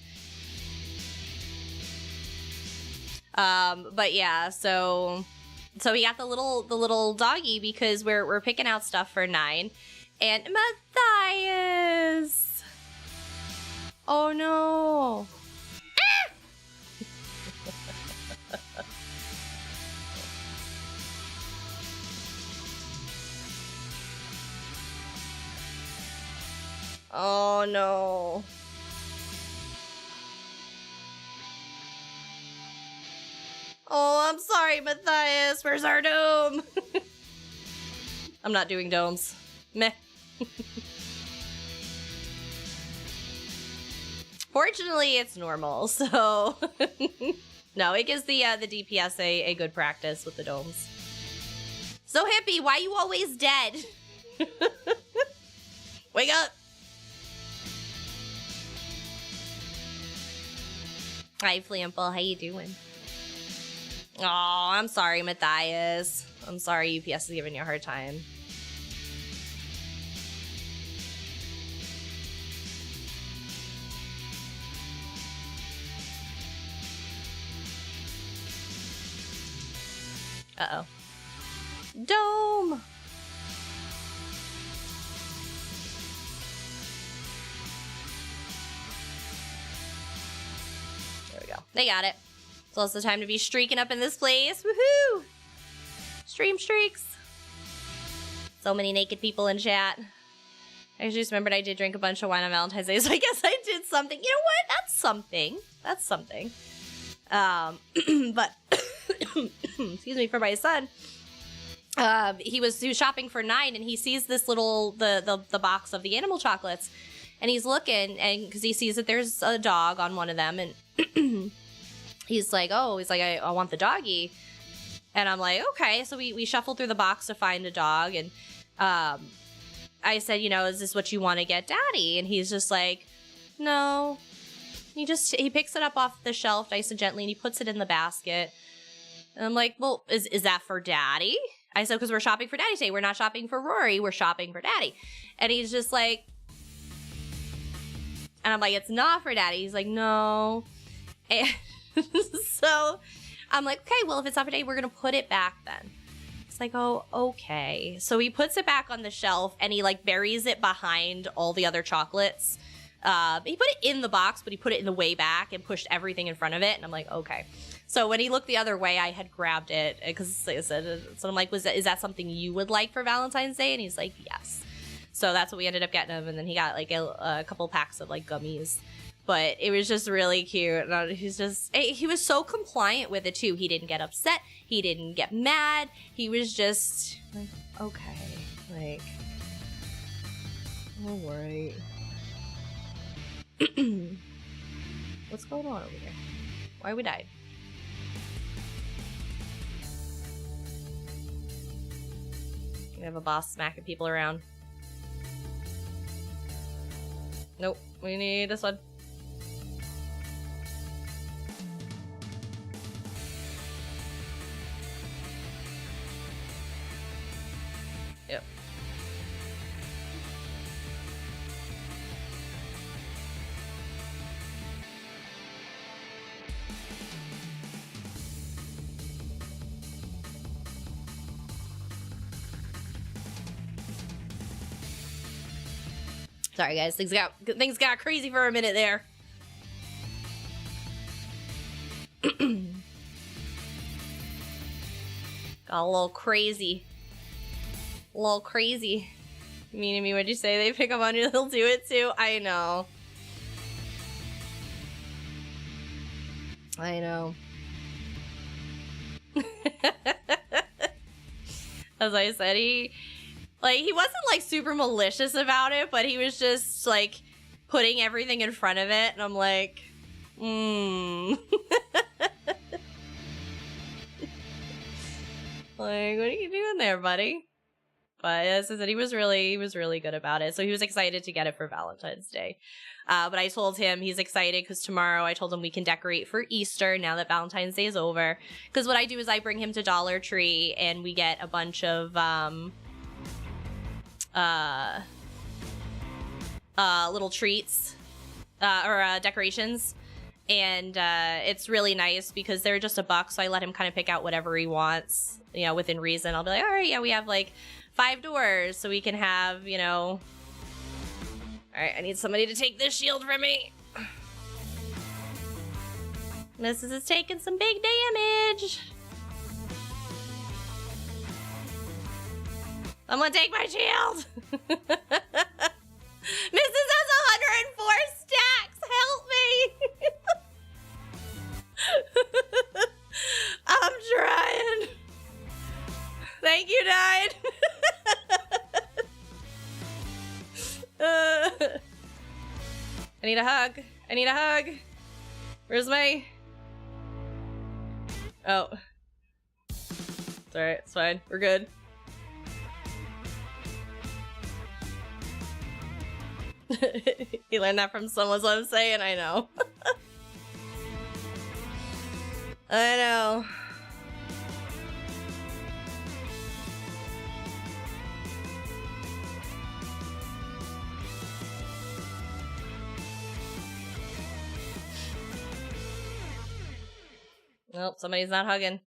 But yeah, so we got the little doggy because we're picking out stuff for 9, and Matthias. Oh no. Oh no. Oh, I'm sorry, Matthias. Where's our dome? I'm not doing domes. Meh. Fortunately, it's normal, so... No, it gives the DPS a good practice with the domes. So, Hippie, why you always dead? Wake up! Hi, Flample. How you doing? Oh, I'm sorry, Matthias. I'm sorry UPS is giving you a hard time. Uh-oh. Dome! There we go. They got it. It's also time to be streaking up in this place. Woohoo! Stream streaks. So many naked people in chat. I just remembered I did drink a bunch of wine on Valentine's Day, so I guess I did something. You know what? That's something. That's something. But excuse me, for my son. He was shopping for 9, and he sees this little the box of the animal chocolates, and he's looking, and because he sees that there's a dog on one of them, and he's like, I want the doggy. And I'm like, okay. So we shuffled through the box to find a dog, and I said, is this what you want to get Daddy? And he's just like, no. He picks it up off the shelf nice and gently, and he puts it in the basket. And I'm like, well, is that for Daddy? I said, because we're shopping for Daddy today. We're not shopping for Rory. We're shopping for Daddy. And he's just like, and I'm like, it's not for Daddy. He's like, no. And so I'm like, okay, well, if it's not for Daddy, we're going to put it back then. It's like, oh, okay. So he puts it back on the shelf, and he like buries it behind all the other chocolates. He put it in the box, but he put it in the way back and pushed everything in front of it. And I'm like, okay. So when he looked the other way, I had grabbed it because I said, so I'm like, is that something you would like for Valentine's Day? And he's like, yes. So that's what we ended up getting him. And then he got like a couple packs of like gummies, but it was just really cute. And he was so compliant with it too. He didn't get upset. He didn't get mad. He was just like, okay, like, Alright. What's going on over there? Why we died? We have a boss smacking people around. Nope, we need this one. Yep. Sorry guys, things got crazy for a minute there. Got a little crazy. A little crazy. You mean to me, what'd you say? They pick up on you, they'll do it too? I know. I know. As I said, he wasn't like super malicious about it, but he was just like putting everything in front of it, and I'm like, Like, what are you doing there, buddy? But as I said, he was really good about it. So he was excited to get it for Valentine's Day. But I told him he's excited because tomorrow I told him we can decorate for Easter now that Valentine's Day is over. Because what I do is I bring him to Dollar Tree and we get a bunch of little treats or decorations. And it's really nice because they're just $1, so I let him kind of pick out whatever he wants, you know, within reason. I'll be like, all right, yeah, we have like 5 doors, so we can have, you know. All right, I need somebody to take this shield from me. Mrs. is taking some big damage. Someone take my shield. Mrs. has 104 stacks. Help me. I'm trying. Thank you, Died. I need a hug. I need a hug. Where's my... Oh. It's alright. It's fine. We're good. He learned that from someone, so I'm saying. I know. I know. Nope, somebody's not hugging.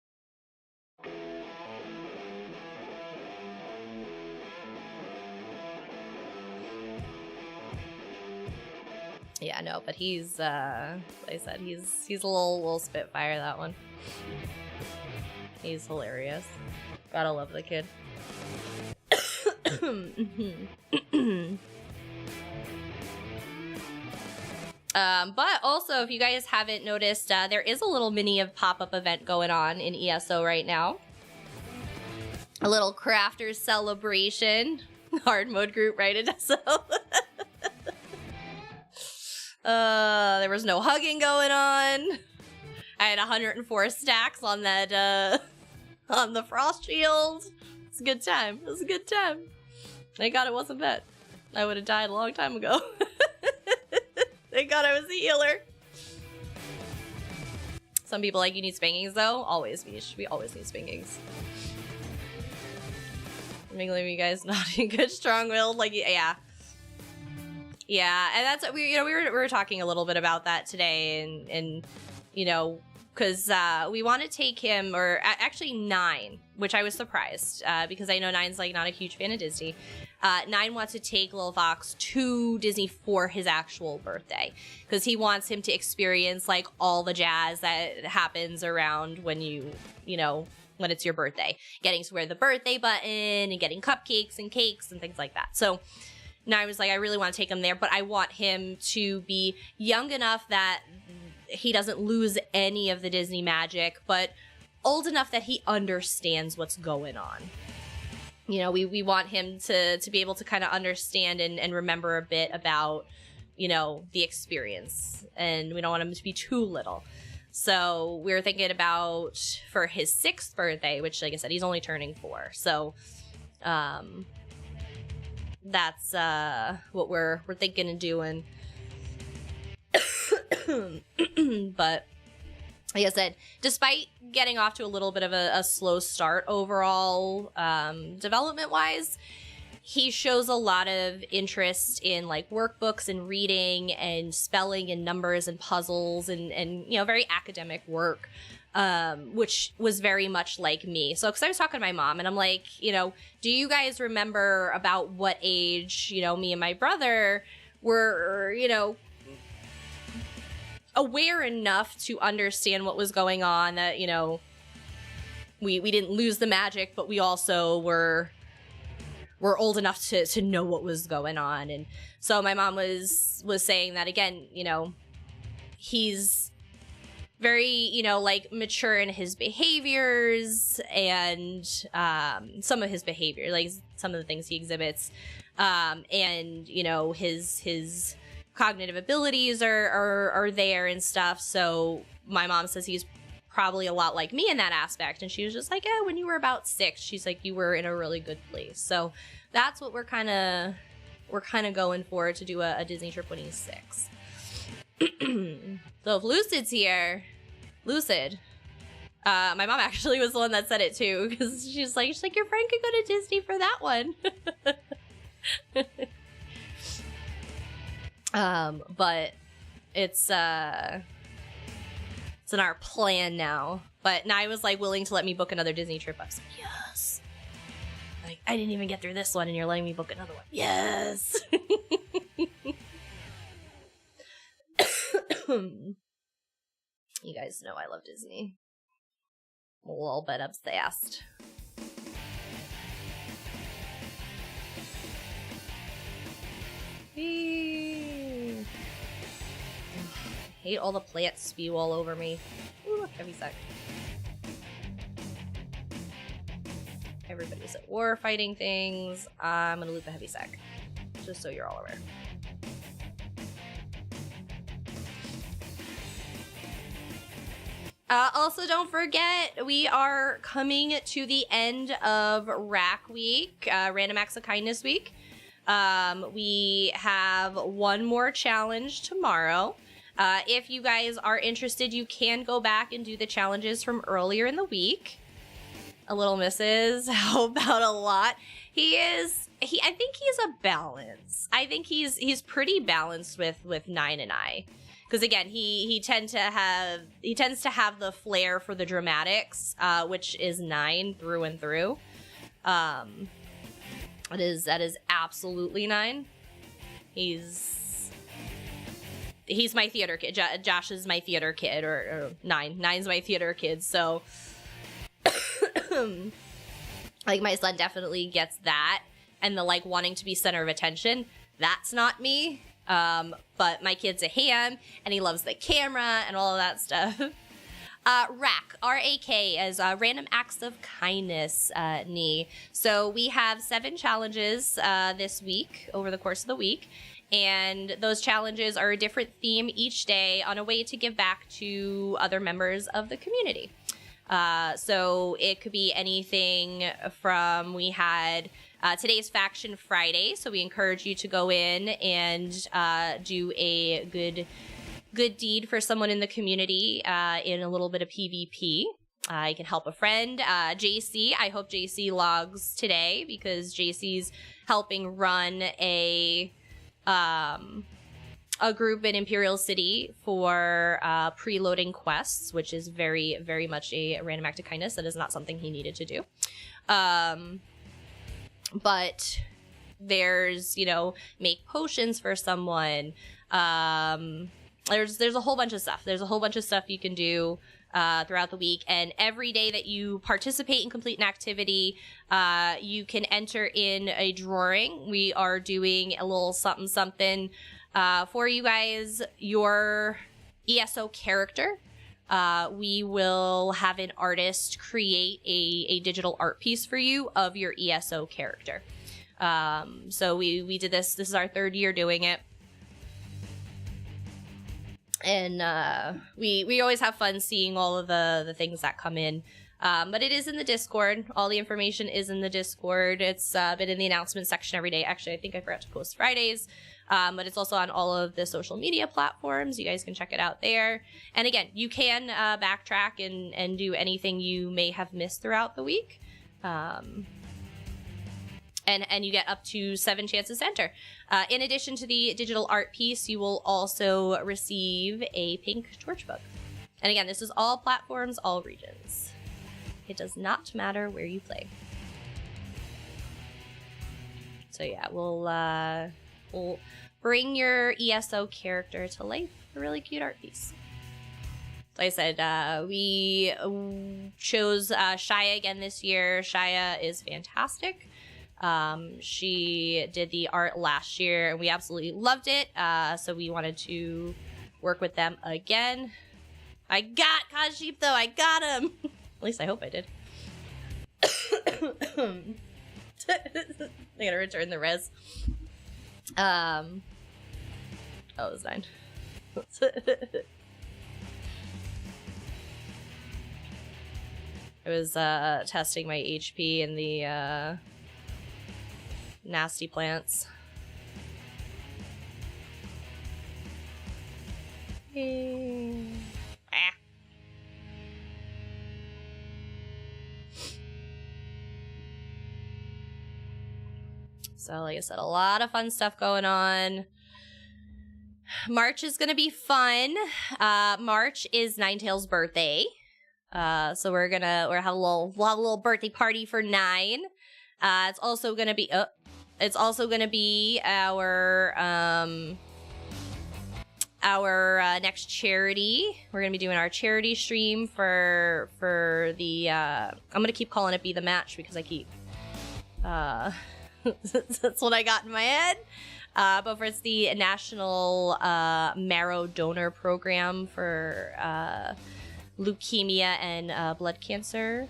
Yeah, no, but he's, like I said, he's a little spitfire, that one. He's hilarious. Gotta love the kid. But also, if you guys haven't noticed, there is a little mini pop-up event going on in ESO right now. A little crafters celebration. Hard mode group, right, Adesso? There was no hugging going on. I had 104 stacks on that, on the frost shield. It's a good time. It was a good time. Thank God it wasn't that. I would have died a long time ago. Thank God I was a healer. Some people like, you need spankings though. Always, Mish. We always need spankings. Mingling you guys not in good strong-willed, like, yeah. Yeah, and that's, we were talking a little bit about that today, and you know, because we want to take him, or actually 9, which I was surprised, because I know 9's like not a huge fan of Disney. 9 wants to take Lil Fox to Disney for his actual birthday, because he wants him to experience like all the jazz that happens around when you know, when it's your birthday. Getting to wear the birthday button and getting cupcakes and cakes and things like that. So now I was like, I really want to take him there, but I want him to be young enough that he doesn't lose any of the Disney magic, but old enough that he understands what's going on. you know, we want him to be able to kind of understand and remember a bit about, you know, the experience, and we don't want him to be too little. So we were thinking about for his 6th birthday, which, like I said, he's only turning 4. So that's what we're thinking of doing. But like I said, despite getting off to a little bit of a slow start overall, development-wise, he shows a lot of interest in like workbooks and reading and spelling and numbers and puzzles and you know, very academic work, which was very much like me. So, because I was talking to my mom and I'm like, you know, do you guys remember about what age, you know, me and my brother were, you know, aware enough to understand what was going on, that, you know, we didn't lose the magic, but we also were old enough to know what was going on. And so my mom was saying that, again, you know, he's very, you know, like mature in his behaviors and some of his behavior, like some of the things he exhibits, and, you know, his cognitive abilities are there and stuff. So my mom says he's probably a lot like me in that aspect. And she was just like, yeah, when you were about 6, she's like, you were in a really good place. So that's what we're kind of going for, to do a Disney trip when he's 6. So if Lucid's here, Lucid, my mom actually was the one that said it too, because she's like, your friend could go to Disney for that one. But it's in our plan now. But Nye was like willing to let me book another Disney trip. I was like, yes. Like, I didn't even get through this one and you're letting me book another one. Yes. You guys know I love Disney. We'll all bet obsessed. I hate all the plants spew all over me. Ooh, look, heavy sec. Everybody's at war fighting things. I'm gonna loot the heavy sec, just so you're all aware. Also, don't forget, we are coming to the end of Rack Week, Random Acts of Kindness Week. We have one more challenge tomorrow. If you guys are interested, you can go back and do the challenges from earlier in the week. A little misses. How about a lot? I think he's a balance. I think he's pretty balanced with 9 and I. Because again, he tends to have the flair for the dramatics, which is 9 through and through. That is absolutely 9. He's my theater kid. Josh is my theater kid, or 9. 9's my theater kid. So, like, my son definitely gets that, and the like wanting to be center of attention. That's not me. But my kid's a ham, and he loves the camera and all of that stuff. RAK, R-A-K, as Random Acts of Kindness, Nee. So we have 7 challenges this week, over the course of the week. And those challenges are a different theme each day on a way to give back to other members of the community. So it could be anything from, we had today's Faction Friday, so we encourage you to go in and do a good deed for someone in the community in a little bit of PvP. You can help a friend. JC, I hope JC logs today, because JC's helping run a group in Imperial City for preloading quests, which is very, very much a random act of kindness. That is not something he needed to do. But there's, make potions for someone. There's a whole bunch of stuff. There's a whole bunch of stuff you can do throughout the week. And every day that you participate and complete an activity, you can enter in a drawing. We are doing a little something for you guys. Your ESO character we will have an artist create a digital art piece for you of your ESO character. So we did this. This is our 3rd year doing it. And we always have fun seeing all of the things that come in. But it is in the Discord. All the information is in the Discord. It's been in the announcement section every day. Actually, I think I forgot to post Fridays. But it's also on all of the social media platforms. You guys can check it out there. And again, you can backtrack and do anything you may have missed throughout the week. And you get up to 7 chances to enter. In addition to the digital art piece, you will also receive a pink torch book. And again, this is all platforms, all regions. It does not matter where you play. So yeah, we'll bring your ESO character to life. A really cute art piece. Like I said, we chose Shia again this year. Shia is fantastic. She did the art last year and we absolutely loved it. So we wanted to work with them again. I got Kajip though. I got him. At least I hope I did. I gotta return the res. Oh, it was 9. I was testing my HP in the nasty plants. So like I said, a lot of fun stuff going on. March is gonna be fun. March is Ninetales' birthday. So we're have a little birthday party for 9. It's also gonna be our next charity. We're gonna be doing our charity stream for the I'm gonna keep calling it Be the Match because I keep that's what I got in my head. But for it's the National Marrow Donor Program for leukemia and blood cancer.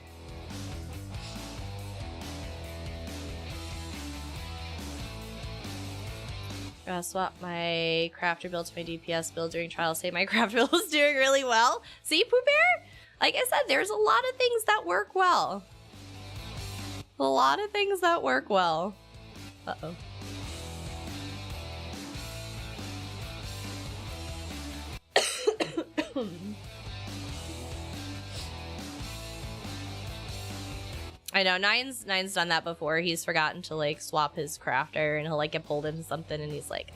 Swap my crafter build to my DPS build during trial. Say my crafter build is doing really well. See, Pooh Bear? Like I said, there's a lot of things that work well. A lot of things that work well. Uh-oh. I know, Nine's done that before. He's forgotten to like swap his crafter and he'll like get pulled into something and he's like,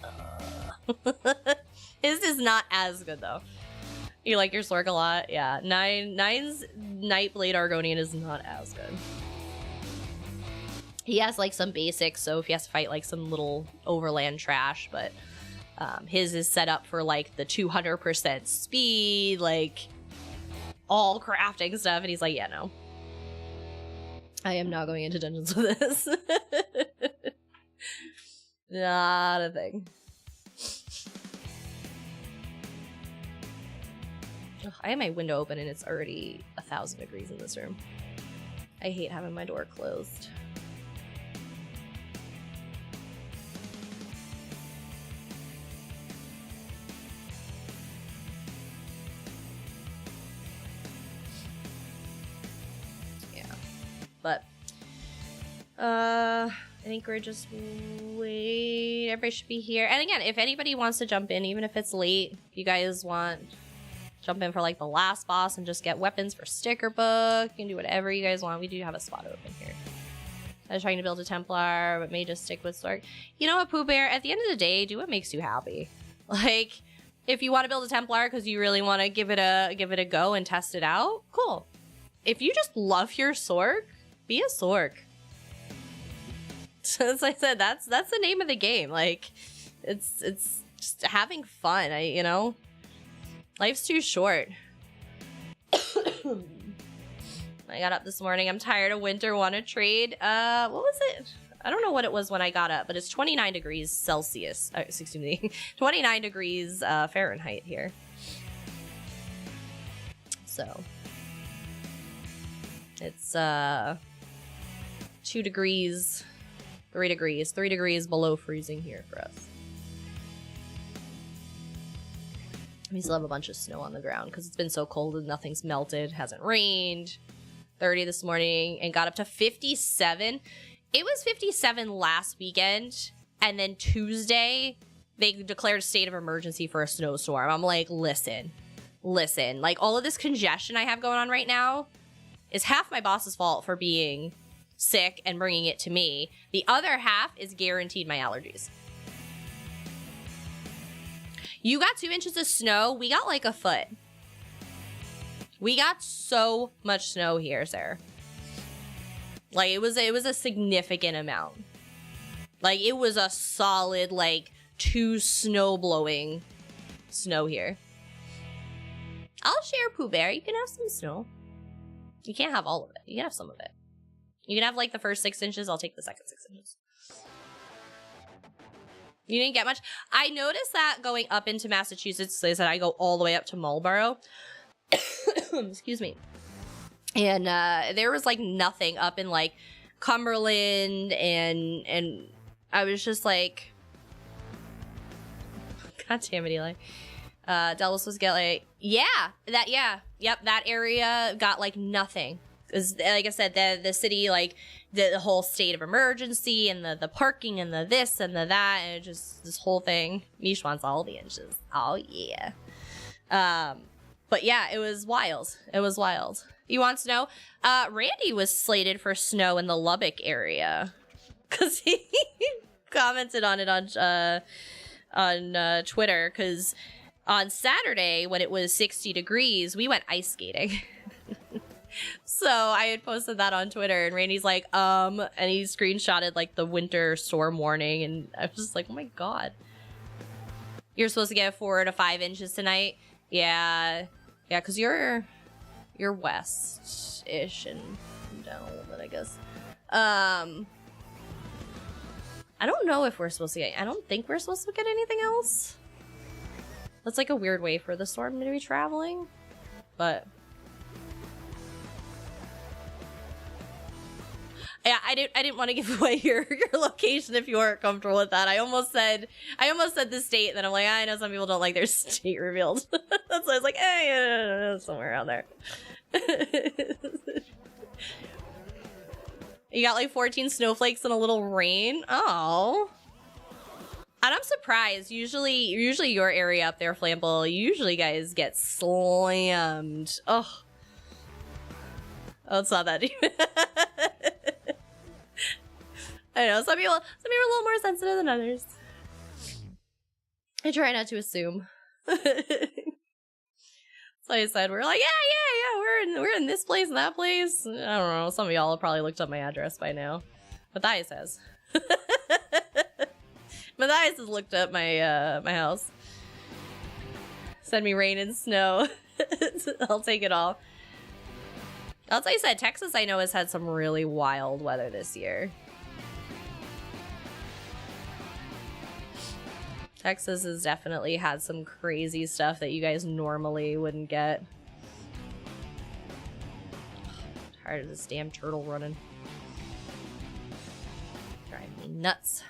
His is not as good though. You like your Sork a lot? Yeah. Nine's Nightblade Argonian is not as good. He has like some basics, so if he has to fight like some little overland trash, but his is set up for like the 200% speed, like all crafting stuff, and he's like, yeah, no. I am not going into dungeons with this. Not a thing. Ugh, I have my window open and it's already 1,000 degrees in this room. I hate having my door closed. But I think we're just wait. Everybody should be here. And again, if anybody wants to jump in, even if it's late, if you guys want jump in for like the last boss and just get weapons for sticker book, you can do whatever you guys want. We do have a spot open here. I was trying to build a Templar, but may just stick with Sork. You know what, Pooh Bear? At the end of the day, do what makes you happy. Like, if you want to build a Templar because you really want to give it a go and test it out, cool. If you just love your Sork, be a Sork. So as I said, that's the name of the game. Like, it's just having fun. Life's too short. I got up this morning. I'm tired of winter. Want to trade? What was it? I don't know what it was when I got up, but it's 29 degrees Celsius. Excuse me, 29 degrees Fahrenheit here. So it's 2 degrees, 3 degrees below freezing here for us. We still have a bunch of snow on the ground because it's been so cold and nothing's melted. Hasn't rained. 30 this morning and got up to 57. It was 57 last weekend, and then Tuesday they declared a state of emergency for a snowstorm. I'm like, listen, like all of this congestion I have going on right now is half my boss's fault for being sick and bringing it to me. The other half is guaranteed my allergies. You got 2 inches of snow. We got like a foot. We got so much snow here, sir. Like, it was a significant amount. Like, it was a solid, like, 2 snow blowing snow here. I'll share, Pooh Bear. You can have some snow. You can't have all of it. You can have some of it. You can have, like, the first 6 inches. I'll take the second 6 inches. You didn't get much. I noticed that going up into Massachusetts, they said I go all the way up to Marlborough. Excuse me. And there was like nothing up in like Cumberland, and I was just like, God damn it, Eli. Dallas was getting like, that area got like nothing. Because like I said, the city, like the whole state of emergency and the parking and the this and the that, and it just this whole thing. Mish wants all the inches. Oh yeah. But yeah, it was wild. It was wild. You want snow? Randy was slated for snow in the Lubbock area because he commented on it on Twitter. Because on Saturday when it was 60 degrees, we went ice skating. So I had posted that on Twitter, and Randy's like, and he screenshotted like the winter storm warning, and I was just like, oh my god. You're supposed to get 4 to 5 inches tonight. Yeah, because you're west-ish and down a little bit, I guess. I don't know if we're supposed to get... I don't think we're supposed to get anything else. That's like a weird way for the storm to be traveling. But... yeah, I didn't want to give away your location if you weren't comfortable with that. I almost said the state, and then I'm like, I know some people don't like their state revealed. So I was like, yeah, somewhere around there. You got like 14 snowflakes and a little rain. Oh. And I'm surprised. Usually your area up there, Flample, usually guys get slammed. Oh, it's not that deep. I know, some people are a little more sensitive than others. I try not to assume. So I said, we're like, yeah, we're in this place and that place. I don't know, some of y'all have probably looked up my address by now. Matthias has. Matthias has looked up my my house. Send me rain and snow. I'll take it all. I'll tell you, Texas I know has had some really wild weather this year. Texas has definitely had some crazy stuff that you guys normally wouldn't get. I'm tired of this damn turtle running. Driving me nuts.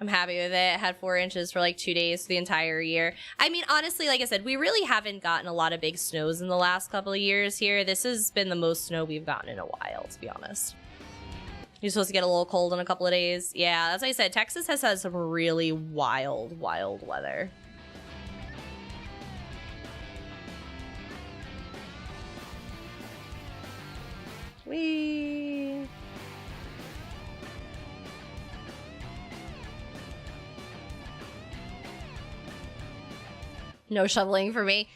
I'm happy with it. It had 4 inches for like 2 days the entire year. I mean, honestly, like I said, we really haven't gotten a lot of big snows in the last couple of years here. This has been the most snow we've gotten in a while, to be honest. You're supposed to get a little cold in a couple of days. Yeah, as I said, Texas has had some really wild weather. Whee! No shoveling for me.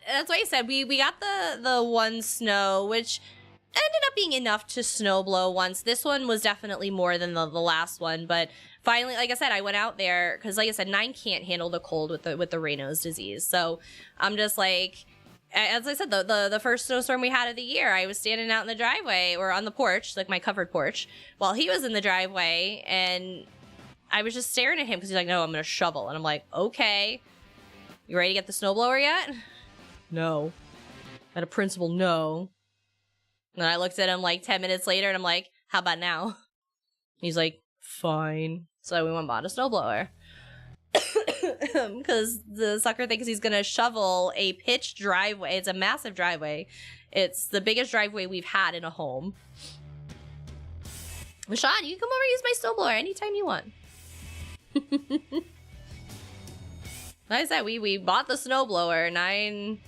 That's why I said we got the one snow, which ended up being enough to snow blow once. This one was definitely more than the last one, but finally, like I said, I went out there because, like I said, 9 can't handle the cold with the Raynaud's disease. So I'm just like, as I said, the first snowstorm we had of the year, I was standing out in the driveway or on the porch, like my covered porch, while he was in the driveway, and I was just staring at him because he's like, "No, I'm gonna shovel," and I'm like, "Okay, you ready to get the snowblower yet?" No. And a principal no. And I looked at him like 10 minutes later and I'm like, how about now? He's like, fine. So we went and bought a snowblower. Because the sucker thinks he's gonna shovel a pitched driveway. It's a massive driveway. It's the biggest driveway we've had in a home. Sean, you can come over and use my snowblower anytime you want. Like I said, we bought the snowblower. 9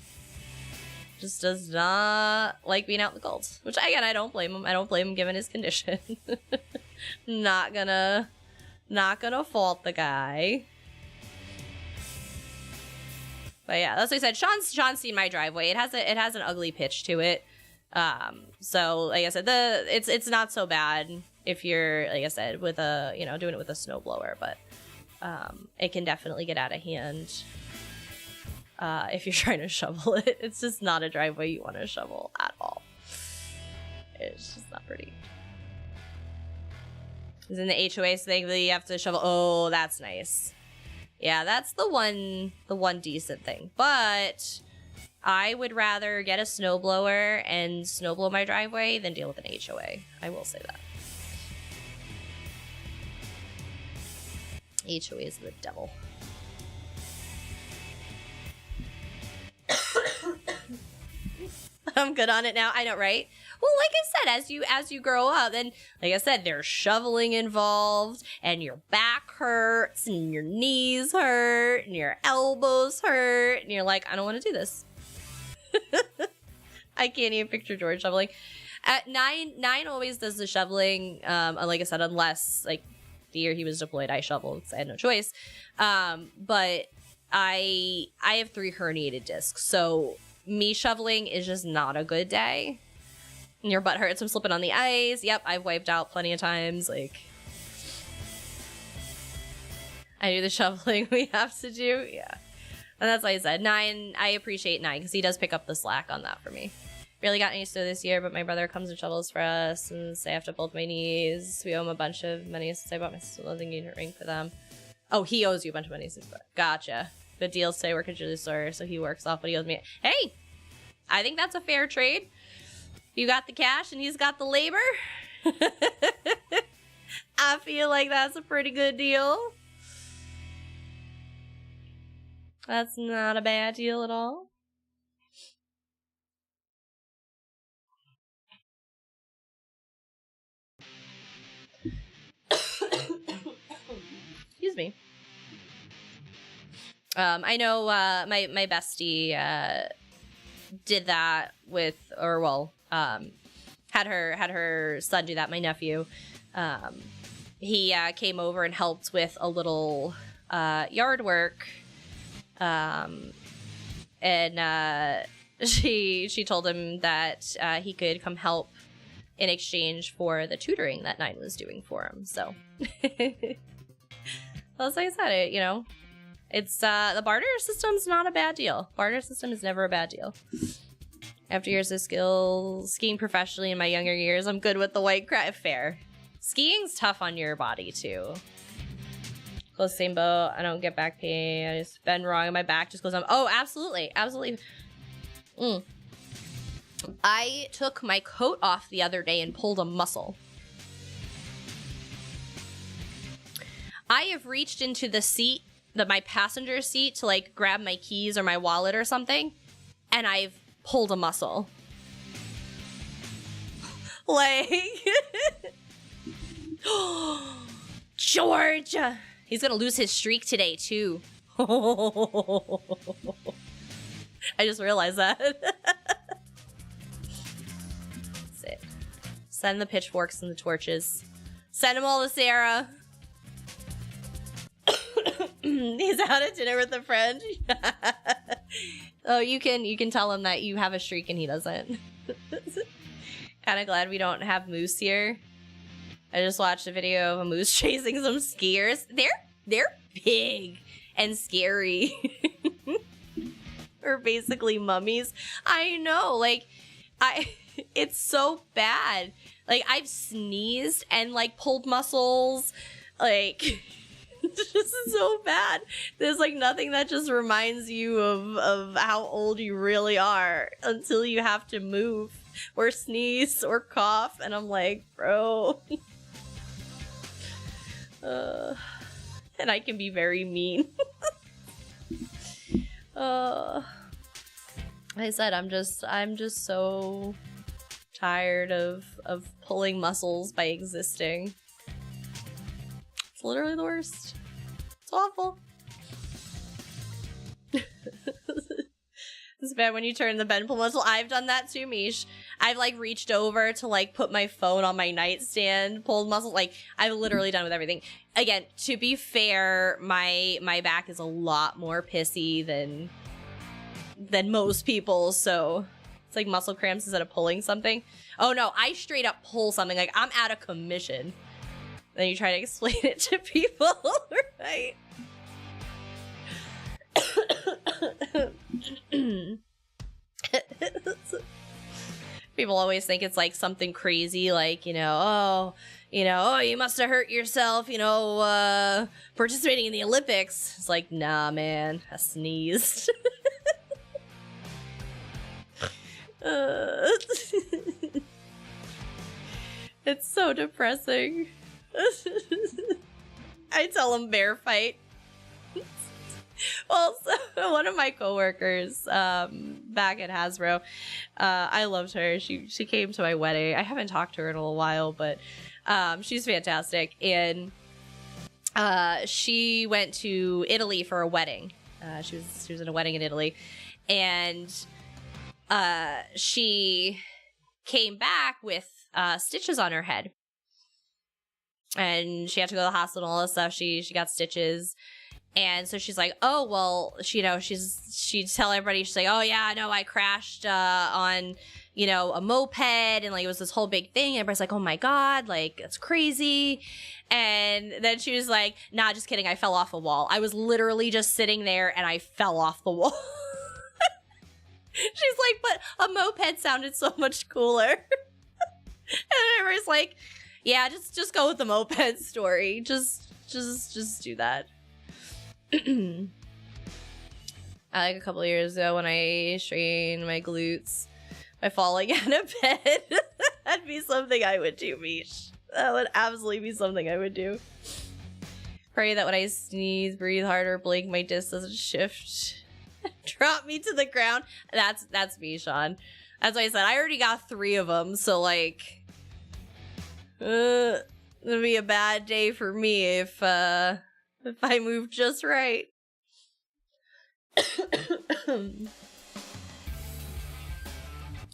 just does not like being out in the cold. Which, again, I don't blame him. I don't blame him given his condition. Not gonna fault the guy. But yeah, that's what I said. Sean's seen my driveway. It has an ugly pitch to it. So like I said, it's not so bad if you're, like I said, with a, you know, doing it with a snowblower, but it can definitely get out of hand if you're trying to shovel it. It's just not a driveway you want to shovel at all. It's just not pretty. Is in the HOA thing that you have to shovel. Oh, that's nice. Yeah, that's the one decent thing. But I would rather get a snowblower and snowblow my driveway than deal with an HOA. I will say that. HOA is the devil. I'm good on it now. I know, right? Well, like I said, as you grow up, and like I said, there's shoveling involved, and your back hurts, and your knees hurt, and your elbows hurt, and you're like, I don't want to do this. I can't even picture George shoveling. At 9 always does the shoveling. Like I said, unless like the year he was deployed, I shoveled because I had no choice. But I have 3 herniated discs, so me shoveling is just not a good day. And your butt hurts from slipping on the ice. Yep, I've wiped out plenty of times. Like, I do the shoveling we have to do. Yeah. And that's why I said 9. I appreciate 9 because he does pick up the slack on that for me. Really got any snow this year, but my brother comes and shovels for us and I have to both my knees. We owe him a bunch of money since I bought my clothing unit ring for them. Oh, he owes you a bunch of money since. Gotcha. Good deals today. Work at Julie store, so he works off what he owes me. Hey, I think that's a fair trade. You got the cash and he's got the labor. I feel like that's a pretty good deal. That's not a bad deal at all. Excuse me. I know my bestie did that with, or well, had her son do that. My nephew, he came over and helped with a little yard work, and she told him that he could come help in exchange for the tutoring that 9 was doing for him. So, well, like I said, you know, it's the barter system's not a bad deal. Barter system is never a bad deal. After years of skiing professionally in my younger years, I'm good with the white crab. Fair. Skiing's tough on your body too. Close same boat. I don't get back pain. I just bend wrong and my back just goes on. Oh, absolutely, absolutely. I took my coat off the other day and pulled a muscle. I have reached into the seat, my passenger seat, to like grab my keys or my wallet or something, and I've pulled a muscle. Like, George, he's gonna lose his streak today too. I just realized that. That's it. Send the pitchforks and the torches. Send them all to Sarah. He's out at dinner with a friend. Oh, you can tell him that you have a streak and he doesn't. Kind of glad we don't have moose here. I just watched a video of a moose chasing some skiers. They're big and scary. Or basically mummies. I know, like, it's so bad. Like, I've sneezed and like pulled muscles, like. This is so bad. There's like nothing that just reminds you of how old you really are until you have to move or sneeze or cough, and I'm like, bro. And I can be very mean. Like I said, I'm just so tired of pulling muscles by existing. It's literally the worst. It's awful. It's bad when you turn the bed and pull muscle. I've done that too, Mish. I've like reached over to like put my phone on my nightstand, pulled muscle. Like I've literally done with everything. Again, to be fair, my back is a lot more pissy than most people, so it's like muscle cramps instead of pulling something. Oh no, I straight up pull something, like I'm out of commission. Then you try to explain it to people, right? People always think it's like something crazy, like, you must have hurt yourself, participating in the Olympics. It's like, nah, man, I sneezed. It's so depressing. I tell them bear fight. Well, so one of my coworkers back at Hasbro, I loved her. She came to my wedding. I haven't talked to her in a little while, but she's fantastic. And she went to Italy for a wedding. She was in a wedding in Italy, and she came back with stitches on her head, and she had to go to the hospital and all this stuff. She got stitches. And so she's like, oh, well, she'd tell everybody, she's like, oh yeah, no, I crashed on, a moped, and like it was this whole big thing. Everybody's like, oh my God, like that's crazy. And then she was like, nah, just kidding, I fell off a wall. I was literally just sitting there and I fell off the wall. She's like, but a moped sounded so much cooler. And everybody's like, yeah, just go with the moped story. Just do that. Like a couple of years ago when I strained my glutes by falling out of bed. That'd be something I would do, Mish. That would absolutely be something I would do. Pray that when I sneeze, breathe harder, blink, my disc doesn't shift. Drop me to the ground. That's me, Sean. That's why I said I already got 3 of them, so like it'll be a bad day for me if I move just right.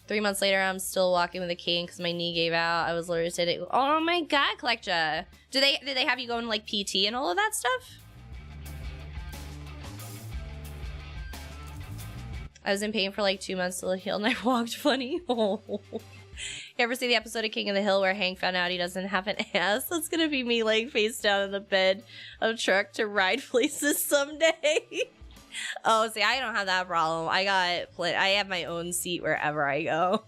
3 months later, I'm still walking with a cane because my knee gave out. I was literally sitting. Oh my God, Collectia. Did they have you go into like PT and all of that stuff? I was in pain for like 2 months till it healed and I walked funny. Oh. You ever see the episode of King of the Hill where Hank found out he doesn't have an ass? That's gonna be me laying face down in the bed of truck to ride places someday. Oh, see, I don't have that problem. I have my own seat wherever I go.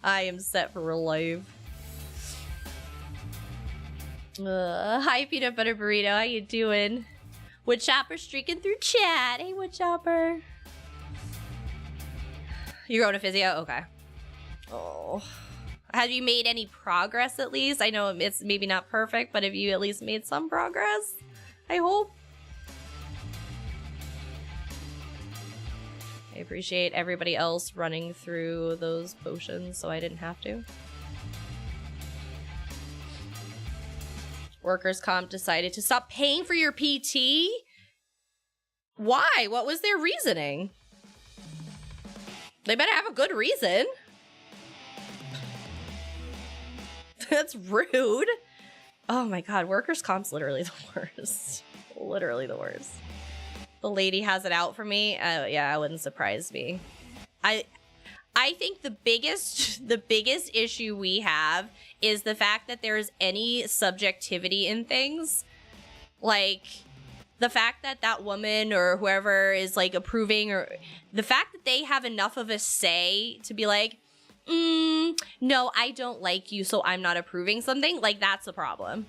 I am set for real life. Hi, Peanut Butter Burrito. How you doing? Woodchopper streaking through chat. Hey, Woodchopper. You're going to physio? Okay. Oh. Have you made any progress at least? I know it's maybe not perfect, but have you at least made some progress? I hope. I appreciate everybody else running through those potions so I didn't have to. Workers' comp decided to stop paying for your PT? Why? What was their reasoning? They better have a good reason. That's rude. Oh my God, workers' comp's literally the worst. Literally the worst. The lady has it out for me. Yeah, it wouldn't surprise me. I think the biggest issue we have is the fact that there is any subjectivity in things. Like the fact that that woman or whoever is like approving, or the fact that they have enough of a say to be like, no, I don't like you, so I'm not approving something. Like, that's a problem.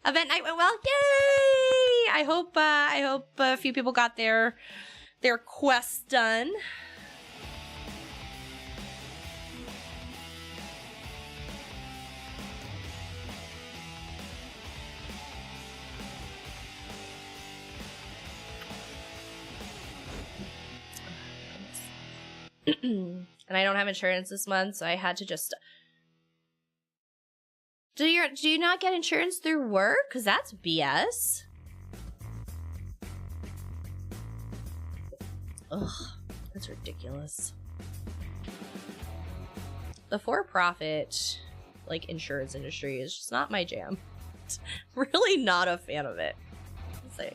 Event night went well. Yay! I hope a few people got their quests done. And I don't have insurance this month, so I had to just... Do you not get insurance through work? Because that's BS. Ugh, that's ridiculous. The for-profit, like, insurance industry is just not my jam. Really not a fan of it. Let's say.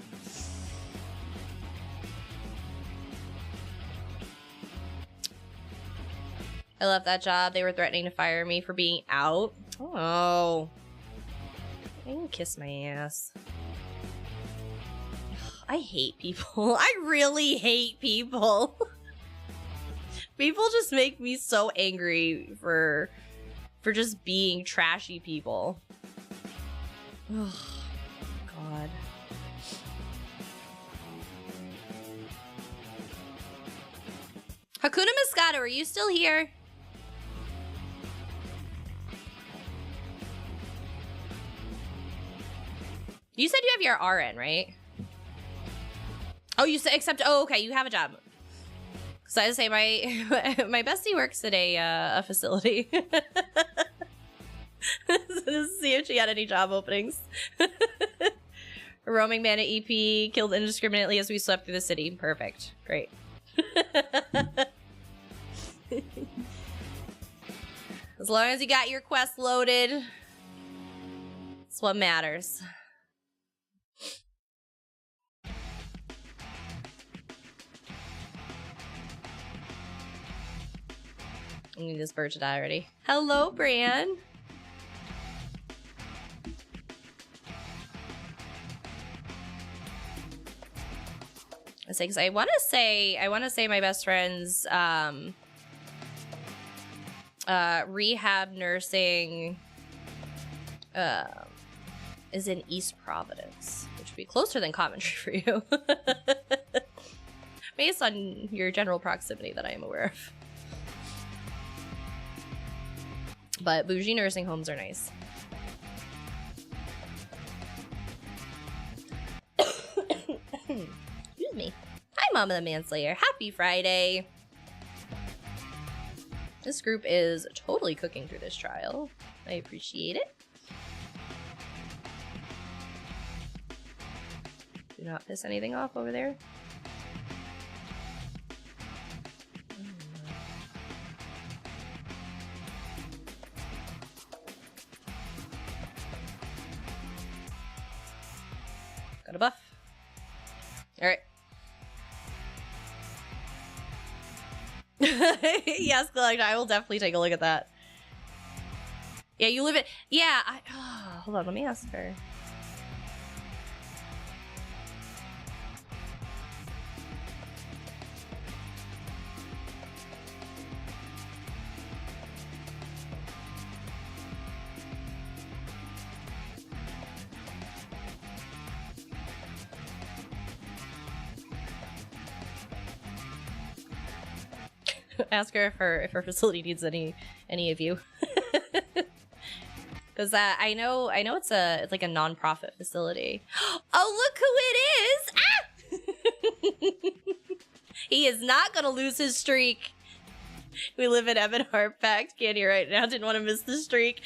I left that job. They were threatening to fire me for being out. Oh. I can kiss my ass. I hate people. I really hate people. People just make me so angry for just being trashy people. Oh, God. Hakuna Matata, are you still here? You said you have your RN, right? Oh, you said, except, oh, okay, you have a job. Because I say my bestie works at a facility. So to see if she had any job openings. A roaming bandit EP killed indiscriminately as we swept through the city. Perfect. Great. As long as you got your quest loaded, that's what matters. I need this bird to die already. Hello, Bran. I say, because I want to say my best friend's rehab nursing is in East Providence, which would be closer than Coventry for you, based on your general proximity that I am aware of. But bougie nursing homes are nice. Excuse me. Hi, Mama the Manslayer. Happy Friday. This group is totally cooking through this trial. I appreciate it. Do not piss anything off over there. Got a buff. Alright. Yes, Collector, I will definitely take a look at that. Yeah, you live it. Yeah, hold on, let me ask her. Ask her if her facility needs any of you, because I know it's like a non-profit facility. Oh, look who it is! Ah! He is not gonna lose his streak. We live in Evan Hart Pact Candy right now. Didn't want to miss the streak.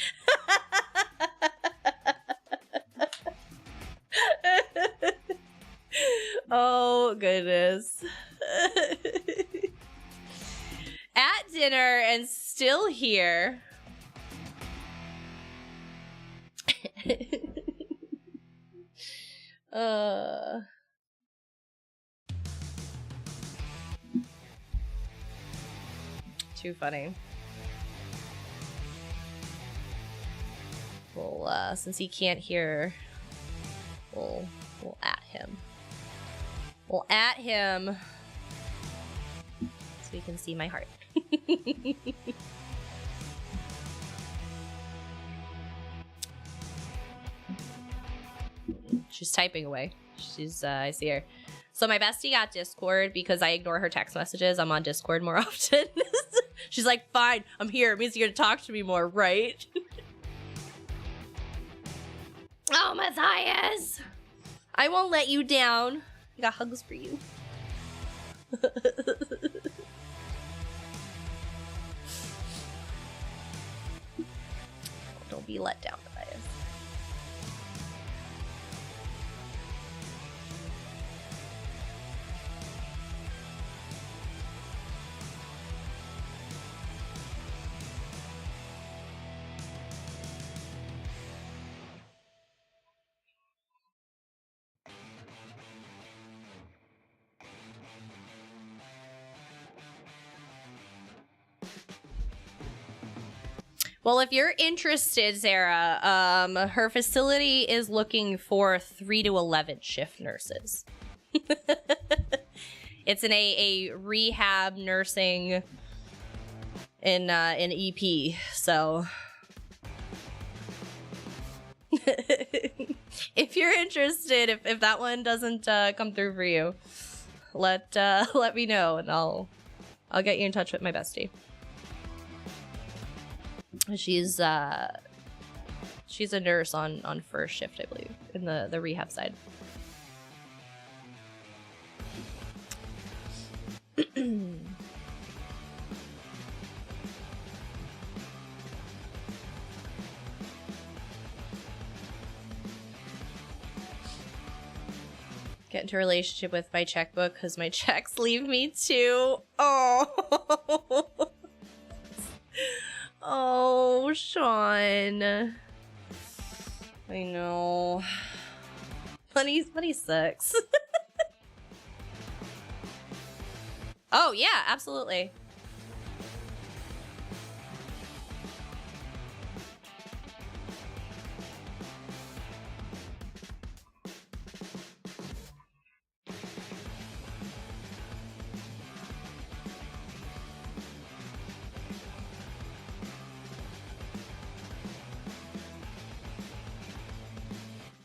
Oh goodness. At dinner and still here. Too funny. Well, since he can't hear, we'll at him. We'll at him so he can see my heart. She's typing away. She's I see her. So my bestie got Discord because I ignore her text messages. I'm on Discord more often. She's like, fine, I'm here. It means you're gonna talk to me more, right? Oh, Matthias! I won't let you down. I got hugs for you. Don't be let down, Matthias. Well, if you're interested, Sarah, her facility is looking for 3 to 11 shift nurses. It's in a rehab nursing in EP, so if you're interested, if that one doesn't come through for you, let me know and I'll get you in touch with my bestie. She's a nurse on first shift, I believe, in the rehab side. Get into a relationship with my checkbook because my checks leave me too. Oh. Oh, Sean. I know. Money sucks. Oh, yeah, absolutely.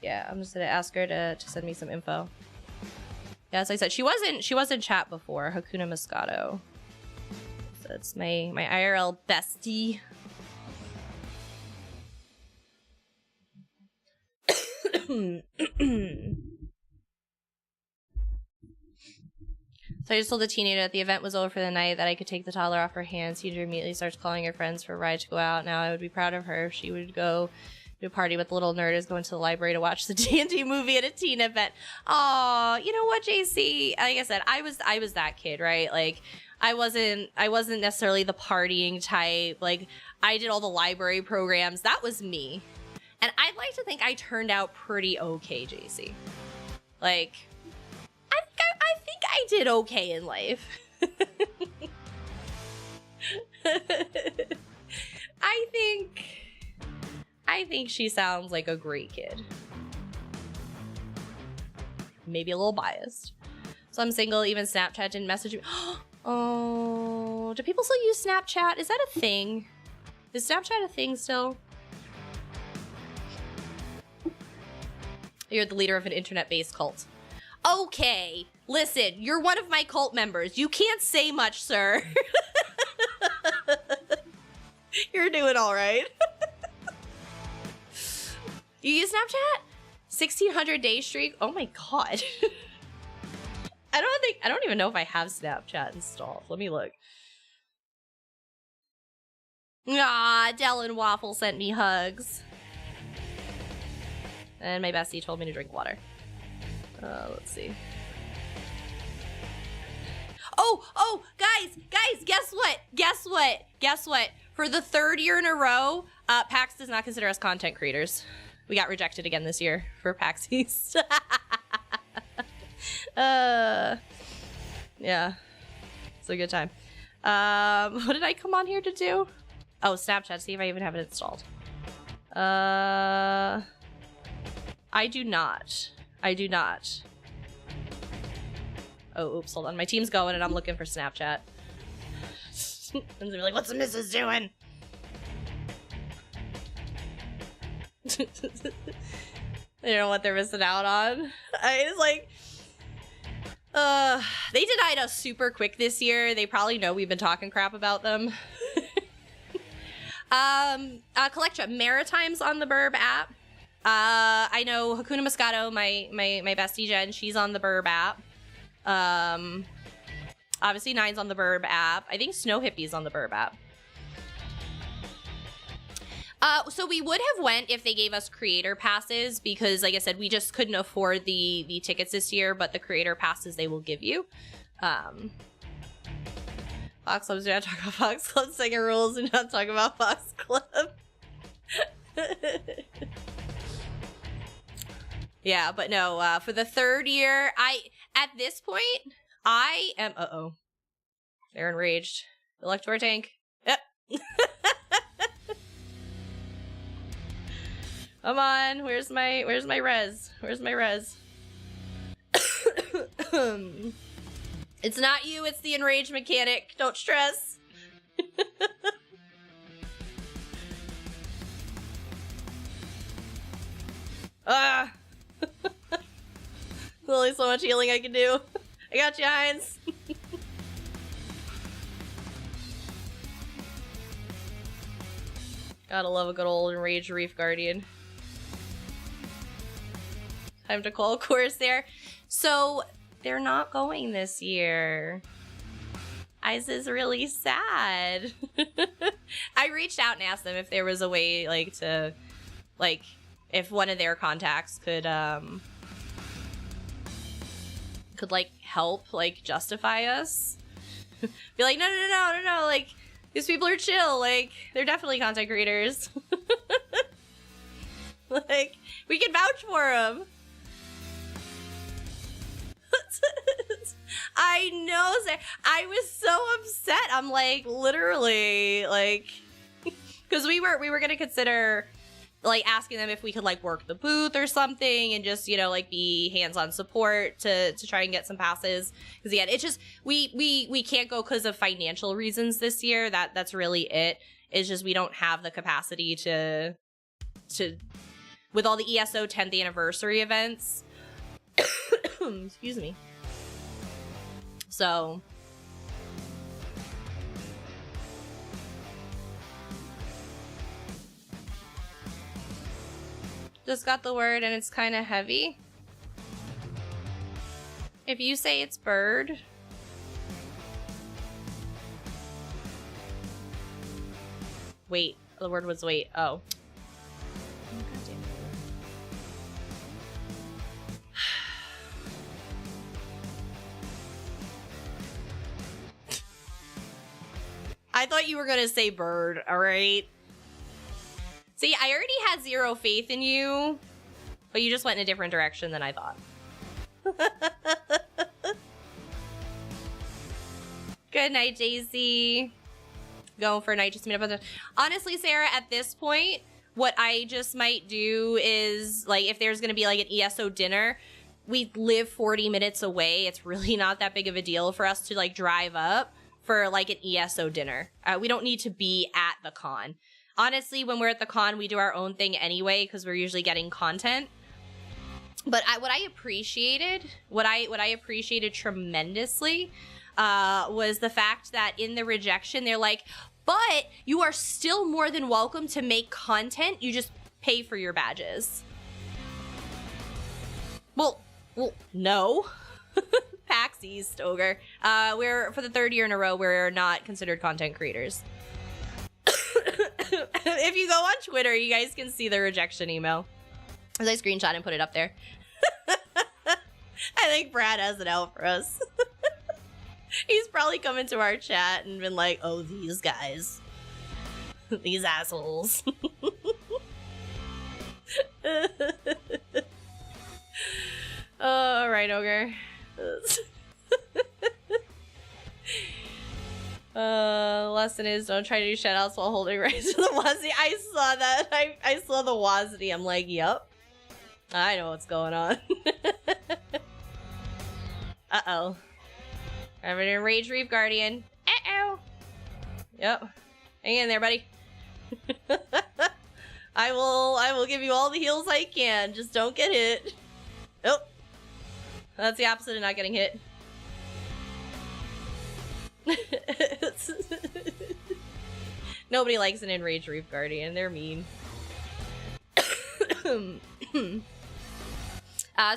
Yeah, I'm just gonna ask her to send me some info. Yeah, as I said, she was in chat before. Hakuna Moscato. So it's my IRL bestie. So I just told the teenager that the event was over for the night, that I could take the toddler off her hands. Teenager immediately starts calling her friends for a ride to go out. Now I would be proud of her if she would go to a party, but the little nerd is going to the library to watch the D&D movie at a teen event. Aw, you know what, JC? Like I said, I was that kid, right? Like, I wasn't necessarily the partying type. Like, I did all the library programs. That was me. And I'd like to think I turned out pretty okay, JC. Like, I think I did okay in life. I think she sounds like a great kid. Maybe a little biased. So I'm single, even Snapchat didn't message me. Oh, do people still use Snapchat? Is that a thing? Is Snapchat a thing still? You're the leader of an internet-based cult. Okay, listen, you're one of my cult members. You can't say much, sir. You're doing all right. You use Snapchat? 1600 day streak? Oh my god. I don't even know if I have Snapchat installed. Let me look. Ah, Dell and Waffle sent me hugs. And my bestie told me to drink water. Let's see. Oh, guys, guess what? For the 3rd year in a row, PAX does not consider us content creators. We got rejected again this year for PAX East. Yeah. It's a good time. What did I come on here to do? Oh, Snapchat, see if I even have it installed. I do not. Oh, oops, hold on. My team's going and I'm looking for Snapchat. And they're like, what's the missus doing? They don't know what they're missing out on. It's like, they denied us super quick this year. They probably know we've been talking crap about them. Collectra Maritime's on the Burb app. I know Hakuna Moscato, my bestie Jen, she's on the Burb app. Obviously Nine's on the Burb app. I think Snow Hippie's on the Burb app. So we would have went if they gave us creator passes because, like I said, we just couldn't afford the tickets this year, but the creator passes they will give you. Fox Clubs, do not talk about Fox Club second rules, do not talk about Fox Club. Yeah, but no, for the third year, at this point, I am, they're enraged. Elector tank. Yep. Come on, where's my res? Where's my res? It's not you, it's the enraged mechanic. Don't stress. Ah. There's only so much healing I can do. I got you, Heinz. Gotta love a good old enraged Reef Guardian. Time to call Corsair. So, they're not going this year. Ice is really sad. I reached out and asked them if there was a way, like, to, like, if one of their contacts could like, help, like, justify us. Be like, no, like, these people are chill, like, they're definitely content creators. Like, we can vouch for them. I know, I was so upset. I'm like, literally, like, because we were gonna consider, like, asking them if we could, like, work the booth or something and just, you know, like, be hands-on support to try and get some passes. Because, yeah, it's just, we can't go because of financial reasons this year. That's really it. It's just we don't have the capacity to with all the ESO 10th anniversary events. Excuse me. So... Just got the word and it's kind of heavy. If you say it's bird. Wait, the word was wait. Oh. I thought you were gonna say bird, alright? See, I already had zero faith in you, but you just went in a different direction than I thought. Good night, Daisy. Going for a night just to meet up with her. Honestly, Sarah, at this point, what I just might do is, like, if there's gonna be, like, an ESO dinner, we live 40 minutes away. It's really not that big of a deal for us to, like, drive up for, like, an ESO dinner. We don't need to be at the con. Honestly, when we're at the con, we do our own thing anyway because we're usually getting content. But what I appreciated tremendously was the fact that in the rejection, they're like, but you are still more than welcome to make content. You just pay for your badges. Well, no. PAX East, Ogre. We're, for the third year in a row, we're not considered content creators. If you go on Twitter, you guys can see the rejection email. As I screenshot and put it up there. I think Brad has it out for us. He's probably come into our chat and been like, oh, these guys. These assholes. All right, Ogre. Lesson is don't try to do shoutouts while holding right to the WASD. I saw that. I saw the WASD. I'm like, yep. I know what's going on. Uh-oh. I have an enraged Reef Guardian. Uh-oh. Yep. Hang in there, buddy. I will give you all the heals I can. Just don't get hit. Oh. That's the opposite of not getting hit. Nobody likes an enraged Reef Guardian. They're mean. So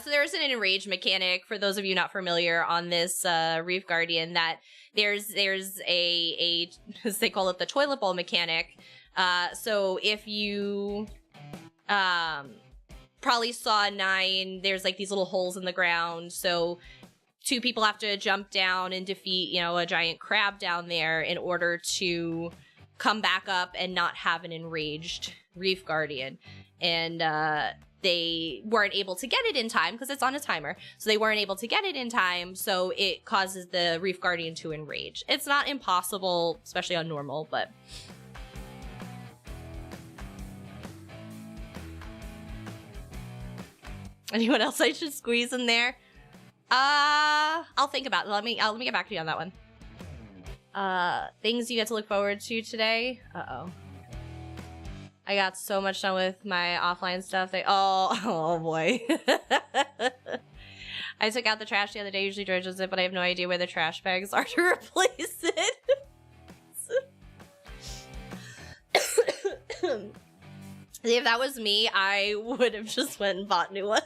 there's an enraged mechanic, for those of you not familiar on this Reef Guardian, that there's a as they call it, the toilet bowl mechanic. So if you probably saw 9, there's like these little holes in the ground, so 2 people have to jump down and defeat, you know, a giant crab down there in order to come back up and not have an enraged Reef Guardian. And they weren't able to get it in time because it's on a timer. So they weren't able to get it in time, so it causes the Reef Guardian to enrage. It's not impossible, especially on normal, but... Anyone else I should squeeze in there? I'll think about it. Let me get back to you on that one. Things you get to look forward to today. Uh-oh. I got so much done with my offline stuff. Oh boy. I took out the trash the other day. Usually George does it, but I have no idea where the trash bags are to replace it. If that was me, I would have just went and bought new ones.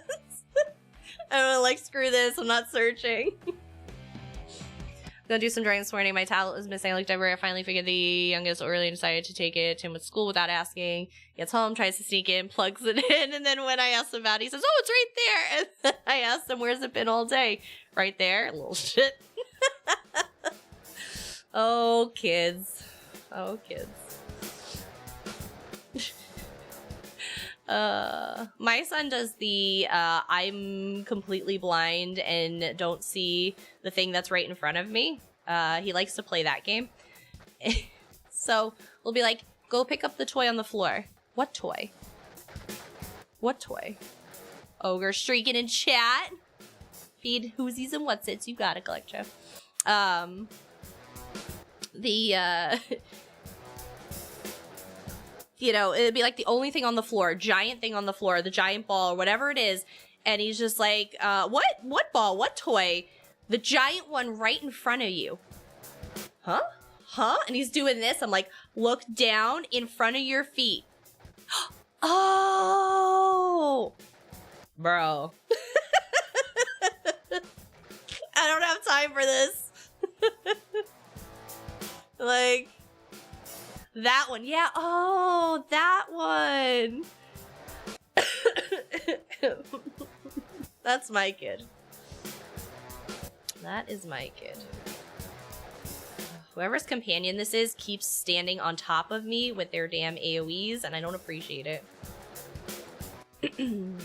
I would like, screw this, I'm not searching. Gonna do some drawing this morning. My tablet was missing. I looked everywhere. I finally figured the youngest early and decided to take it to him at school without asking. Gets home, tries to sneak in, plugs it in, and then when I asked him about it, he says, "Oh, it's right there." And then I asked him, "Where's it been all day?" Right there, little shit. Oh, kids. Oh, kids. My son does the I'm completely blind and don't see the thing that's right in front of me. He likes to play that game. So we'll be like, go pick up the toy on the floor. What toy? What toy? Ogre streaking in chat. Feed whoosies and whatsits. You got it, Collectra. You know, it'd be like the only thing on the floor, giant thing on the floor, the giant ball or whatever it is. And he's just like, what ball? What toy? The giant one right in front of you. Huh? Huh? And he's doing this. I'm like, look down in front of your feet. Oh, bro. I don't have time for this. Like, that one. Yeah. Oh, that one. That's my kid. That is my kid. Whoever's companion this is keeps standing on top of me with their damn AoEs, and I don't appreciate it. These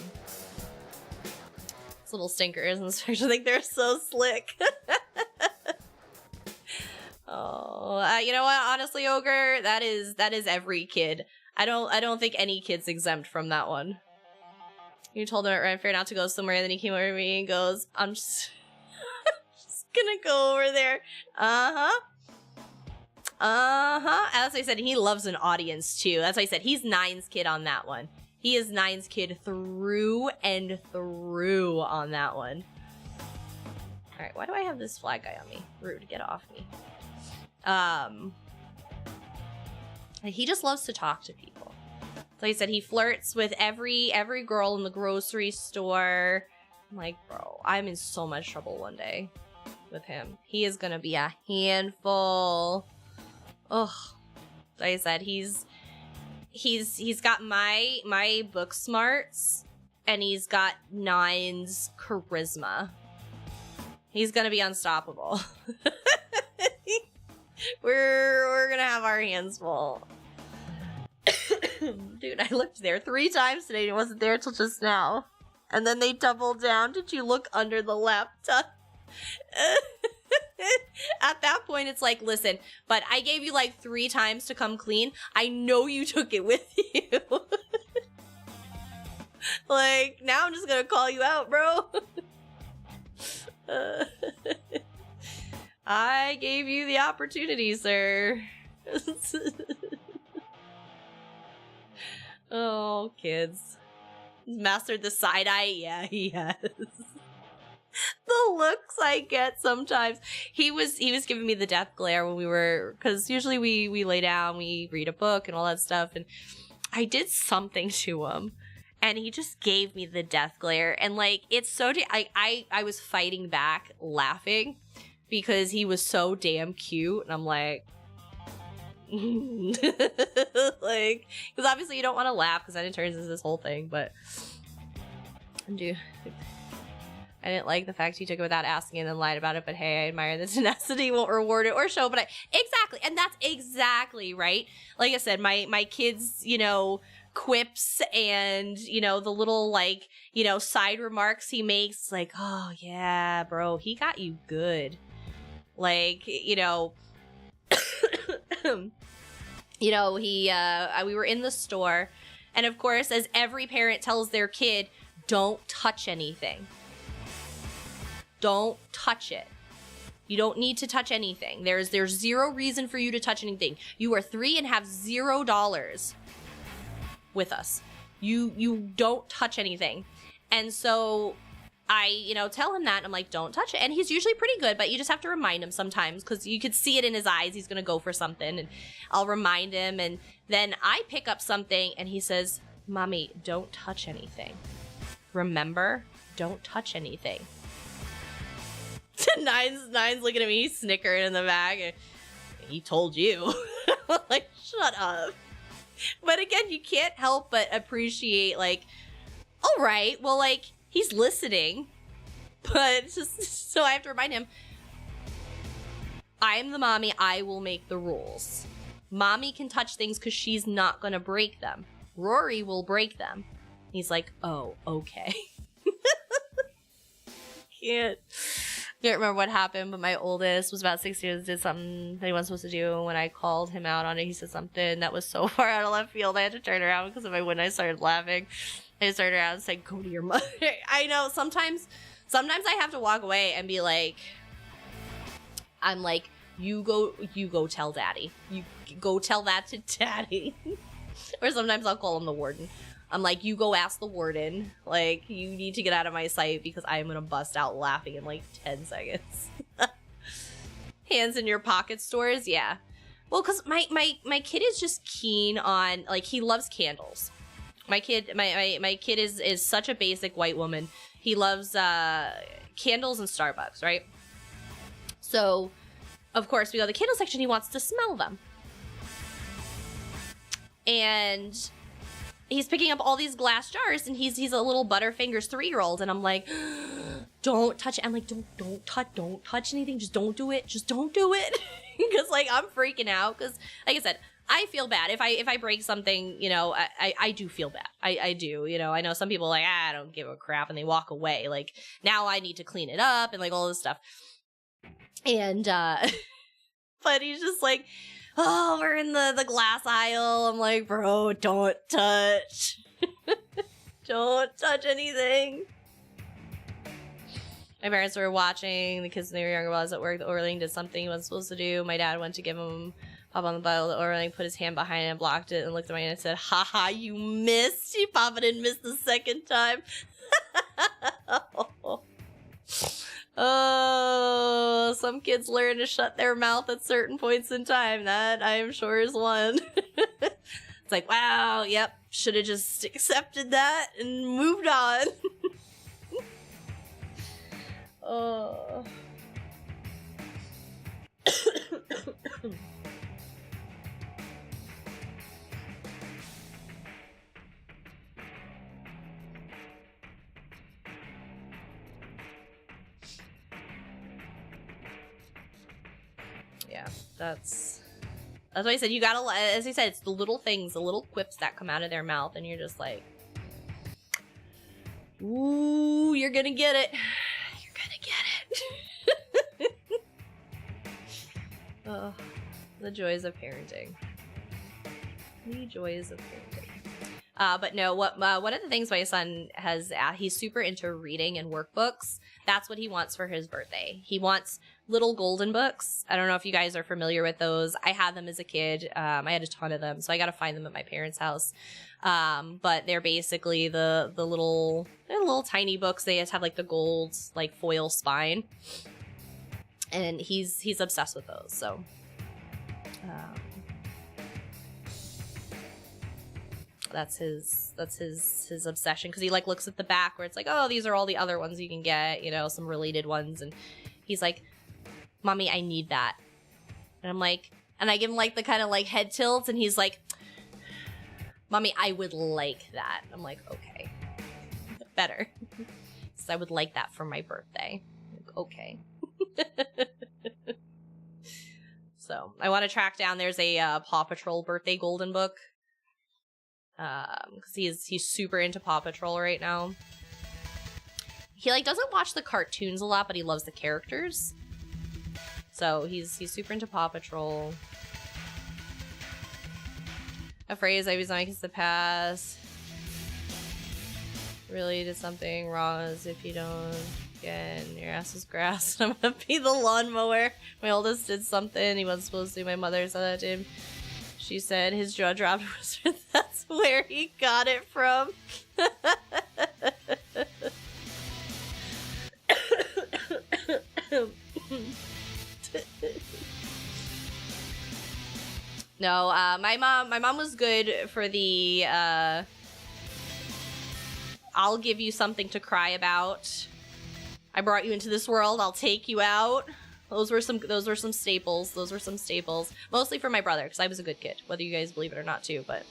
little stinkers, and I think they're so slick. Oh, you know what? Honestly, Ogre, that is every kid. I don't think any kid's exempt from that one. You told him at Ren Fair not to go somewhere, and then he came over to me and goes, "I'm just, just gonna go over there." As I said, he loves an audience too. That's why I said he's Nine's kid on that one. He is Nine's kid through and through on that one. All right, why do I have this flag guy on me? Rude, get off me. He just loves to talk to people. Like I said, he flirts with every girl in the grocery store. I'm like, bro, I'm in so much trouble one day with him. He is gonna be a handful. Ugh. Like I said, he's got my book smarts, and he's got Nine's charisma. He's gonna be unstoppable. We're gonna have our hands full. Dude, I looked there 3 times today and it wasn't there till just now. And then they doubled down. Did you look under the laptop? At that point, it's like, listen, but I gave you like 3 times to come clean. I know you took it with you. Like, now I'm just gonna call you out, bro. I gave you the opportunity, sir. Oh, kids. He's mastered the side eye? Yeah, he has. The looks I get sometimes. He was giving me the death glare when we were, because usually we lay down, we read a book and all that stuff, and I did something to him, and he just gave me the death glare, and like, it's so, I was fighting back laughing because he was so damn cute, and I'm like, like, because obviously you don't want to laugh because then it turns into this whole thing, but I didn't like the fact he took it without asking and then lied about it, but hey, I admire the tenacity, won't reward it or show, but exactly, and that's exactly right. Like I said, my kids, you know, quips and, you know, the little, like, you know, side remarks he makes, like, oh yeah, bro, he got you good. Like, you know, you know, we were in the store, and of course, as every parent tells their kid, don't touch anything. Don't touch it. You don't need to touch anything. There's zero reason for you to touch anything. You are 3 and have $0 with us. You don't touch anything. And so I, you know, tell him that, and I'm like, don't touch it. And he's usually pretty good, but you just have to remind him sometimes, because you could see it in his eyes. He's going to go for something, and I'll remind him. And then I pick up something, and he says, Mommy, don't touch anything. Remember? Don't touch anything. Nine's looking at me, snickering in the back. And, he told you. I'm like, shut up. But again, you can't help but appreciate, like, all right, well, like, he's listening. But it's just, so I have to remind him, I'm the mommy, I will make the rules. Mommy can touch things because she's not going to break them. Rory will break them. He's like, oh, okay. Can't remember what happened, but my oldest was about 6 years, did something that he wasn't supposed to do, and when I called him out on it, he said something that was so far out of left field, I had to turn around because if I wouldn't, I started laughing. I just turned around and said, go to your mother. I know, sometimes I have to walk away and be like, I'm like, you go tell daddy. You go tell that to daddy. Or sometimes I'll call him the warden. I'm like, you go ask the warden. Like, you need to get out of my sight because I'm gonna bust out laughing in like 10 seconds. Hands in your pocket stores, yeah. Well, because my kid is just keen on, like, he loves candles. My kid is such a basic white woman. He loves candles and Starbucks, right? So, of course, we go to the candle section. He wants to smell them. And he's picking up all these glass jars, and he's a little Butterfingers 3-year-old, and I'm like, don't touch it. I'm like, don't touch anything. Just don't do it. Just don't do it. Because, like, I'm freaking out. Because, like I said, I feel bad. If I break something, you know, I do feel bad. I do. You know, I know some people are like, I don't give a crap, and they walk away. Like, now I need to clean it up and, like, all this stuff. And, but he's just like, oh, we're in the glass aisle. I'm like, bro, don't touch. Don't touch anything. My parents were watching the kids when they were younger while I was at work. The Orling did something he wasn't supposed to do. My dad went to give him pop on the bottle. The Orling put his hand behind it and blocked it and looked at me and said, haha, you missed. Papa didn't miss the second time. Oh, some kids learn to shut their mouth at certain points in time. That, I am sure, is one. It's like, wow, yep, should have just accepted that and moved on. Oh. Yeah, that's why I said you gotta, as I said, it's the little things, the little quips that come out of their mouth, and you're just like, ooh, you're gonna get it. You're gonna get it. Oh, the joys of parenting. The joys of parenting. But no, one of the things my son has, he's super into reading and workbooks. That's what he wants for his birthday. He wants little golden books. I don't know if you guys are familiar with those. I had them as a kid. I had a ton of them, so I got to find them at my parents' house. But they're basically they're little tiny books. They just have like the gold like foil spine, and he's obsessed with those. So, that's his obsession, because he like looks at the back where it's like, oh, these are all the other ones you can get, you know, some related ones, and he's like, Mommy, I need that. And I'm like, and I give him like the kind of like head tilts, and he's like, Mommy, I would like that. I'm like, okay, better. So I would like that for my birthday. Like, okay. So I want to track down. There's a Paw Patrol birthday golden book. Because he's super into Paw Patrol right now. He like doesn't watch the cartoons a lot, but he loves the characters. So he's super into Paw Patrol. A phrase I use on my kids the past. Really did something wrong, as if you don't get your ass is grass. I'm gonna be the lawnmower. My oldest did something he wasn't supposed to. My mother said that to him. She said his jaw dropped. That's where he got it from. No, my mom was good for the I'll give you something to cry about. I brought you into this world, I'll take you out. Those were some staples. Those were some staples. Mostly for my brother, because I was a good kid, whether you guys believe it or not too, but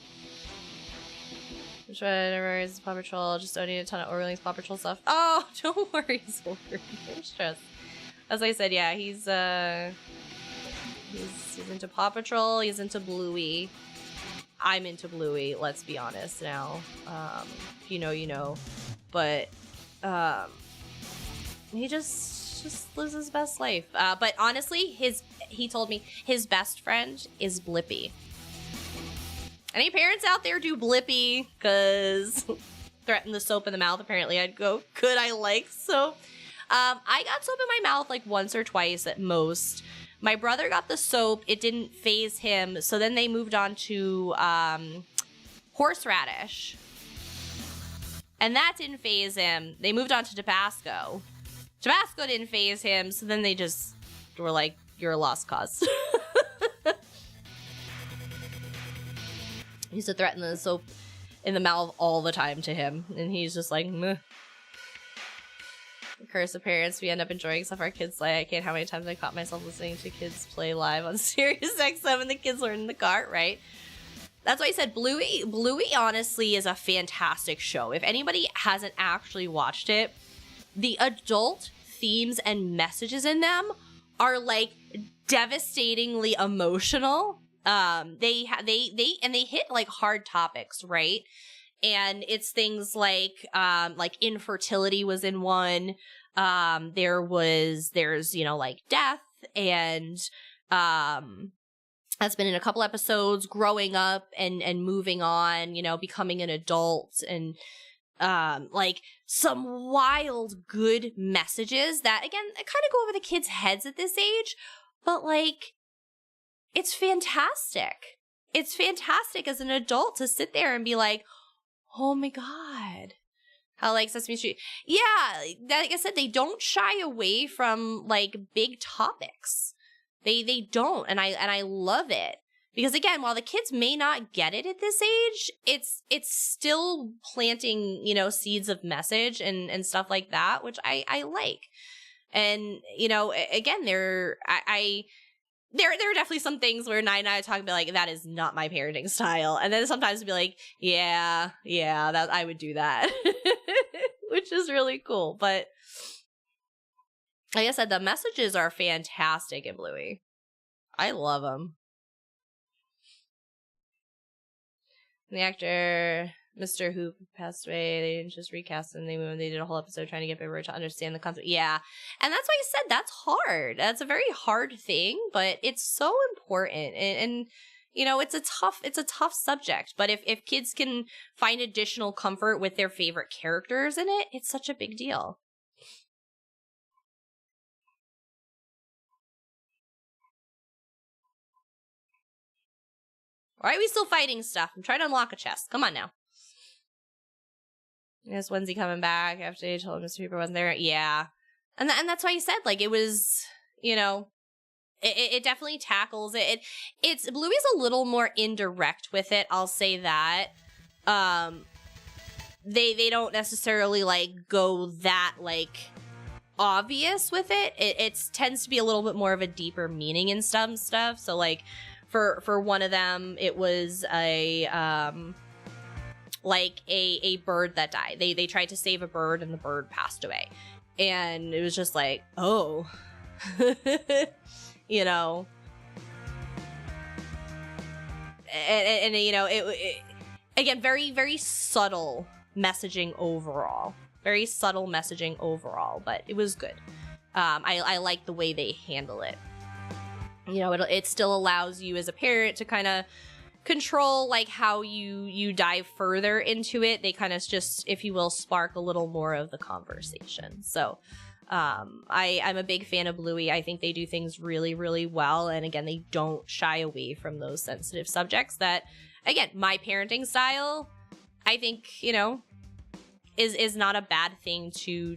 whatever is Paw Patrol, just don't need a ton of Orleans Paw Patrol stuff. Oh, don't worry, Sword. No stress. As I said, yeah, he's into Paw Patrol, he's into Bluey. I'm into Bluey, let's be honest now. If you know, you know. But he just lives his best life. But honestly, he told me his best friend is Blippi. Any parents out there do Blippi? Because threaten the soap in the mouth, apparently. I'd go, could I like soap? I got soap in my mouth like once or twice at most. My brother got the soap. It didn't faze him. So then they moved on to horseradish. And that didn't faze him. They moved on to Tabasco. Tabasco didn't faze him. So then they just were like, you're a lost cause. He used to threaten the soap in the mouth all the time to him. And he's just like, meh. Curse of parents, we end up enjoying stuff our kids play. I can't how many times I caught myself listening to kids play live on Sirius XM and the kids were in the car, right? That's why I said Bluey honestly is a fantastic show. If anybody hasn't actually watched it, the adult themes and messages in them are like devastatingly emotional. They hit like hard topics, right? And it's things like infertility was in one. There's, you know, like death, and that's been in a couple episodes, growing up and moving on, you know, becoming an adult, and like some wild good messages that, again, kind of go over the kids' heads at this age, but like, it's fantastic. It's fantastic as an adult to sit there and be like, oh my God. How like Sesame Street. Yeah, like I said, they don't shy away from like big topics. They don't, and I love it. Because again, while the kids may not get it at this age, it's still planting, you know, seeds of message and stuff like that, which I like. And, you know, again, there are definitely some things where Nai and I talk about like, that is not my parenting style. And then sometimes be like, yeah, that I would do that. Which is really cool. But like I said, the messages are fantastic in Bluey. I love them. The actor, Mr. Who passed away, they didn't just recast him, they did a whole episode trying to get everyone to understand the concept. Yeah. And that's why I said that's hard. That's a very hard thing, but it's so important. And you know, it's a tough subject. But if kids can find additional comfort with their favorite characters in it, it's such a big deal. Why are we still fighting stuff? I'm trying to unlock a chest. Come on now. Is Wednesday coming back after they told Mr. Hooper wasn't there? Yeah. And that's why he said, like, it was, you know, it definitely tackles it. It's Bluey's a little more indirect with it, I'll say that. They don't necessarily, like, go that, like, obvious with it. It tends to be a little bit more of a deeper meaning in some stuff. So, like, for one of them, it was a bird that died. They tried to save a bird and the bird passed away. And it was just like, oh, you know, and you know, it again, very, very subtle messaging overall. Very subtle messaging overall, but it was good. I like the way they handle it. You know, it still allows you as a parent to kind of control, like, how you dive further into it. They kind of just, if you will, spark a little more of the conversation. So I'm a big fan of Bluey. I think they do things really, really well. And again, they don't shy away from those sensitive subjects that, again, my parenting style, I think, you know, is not a bad thing to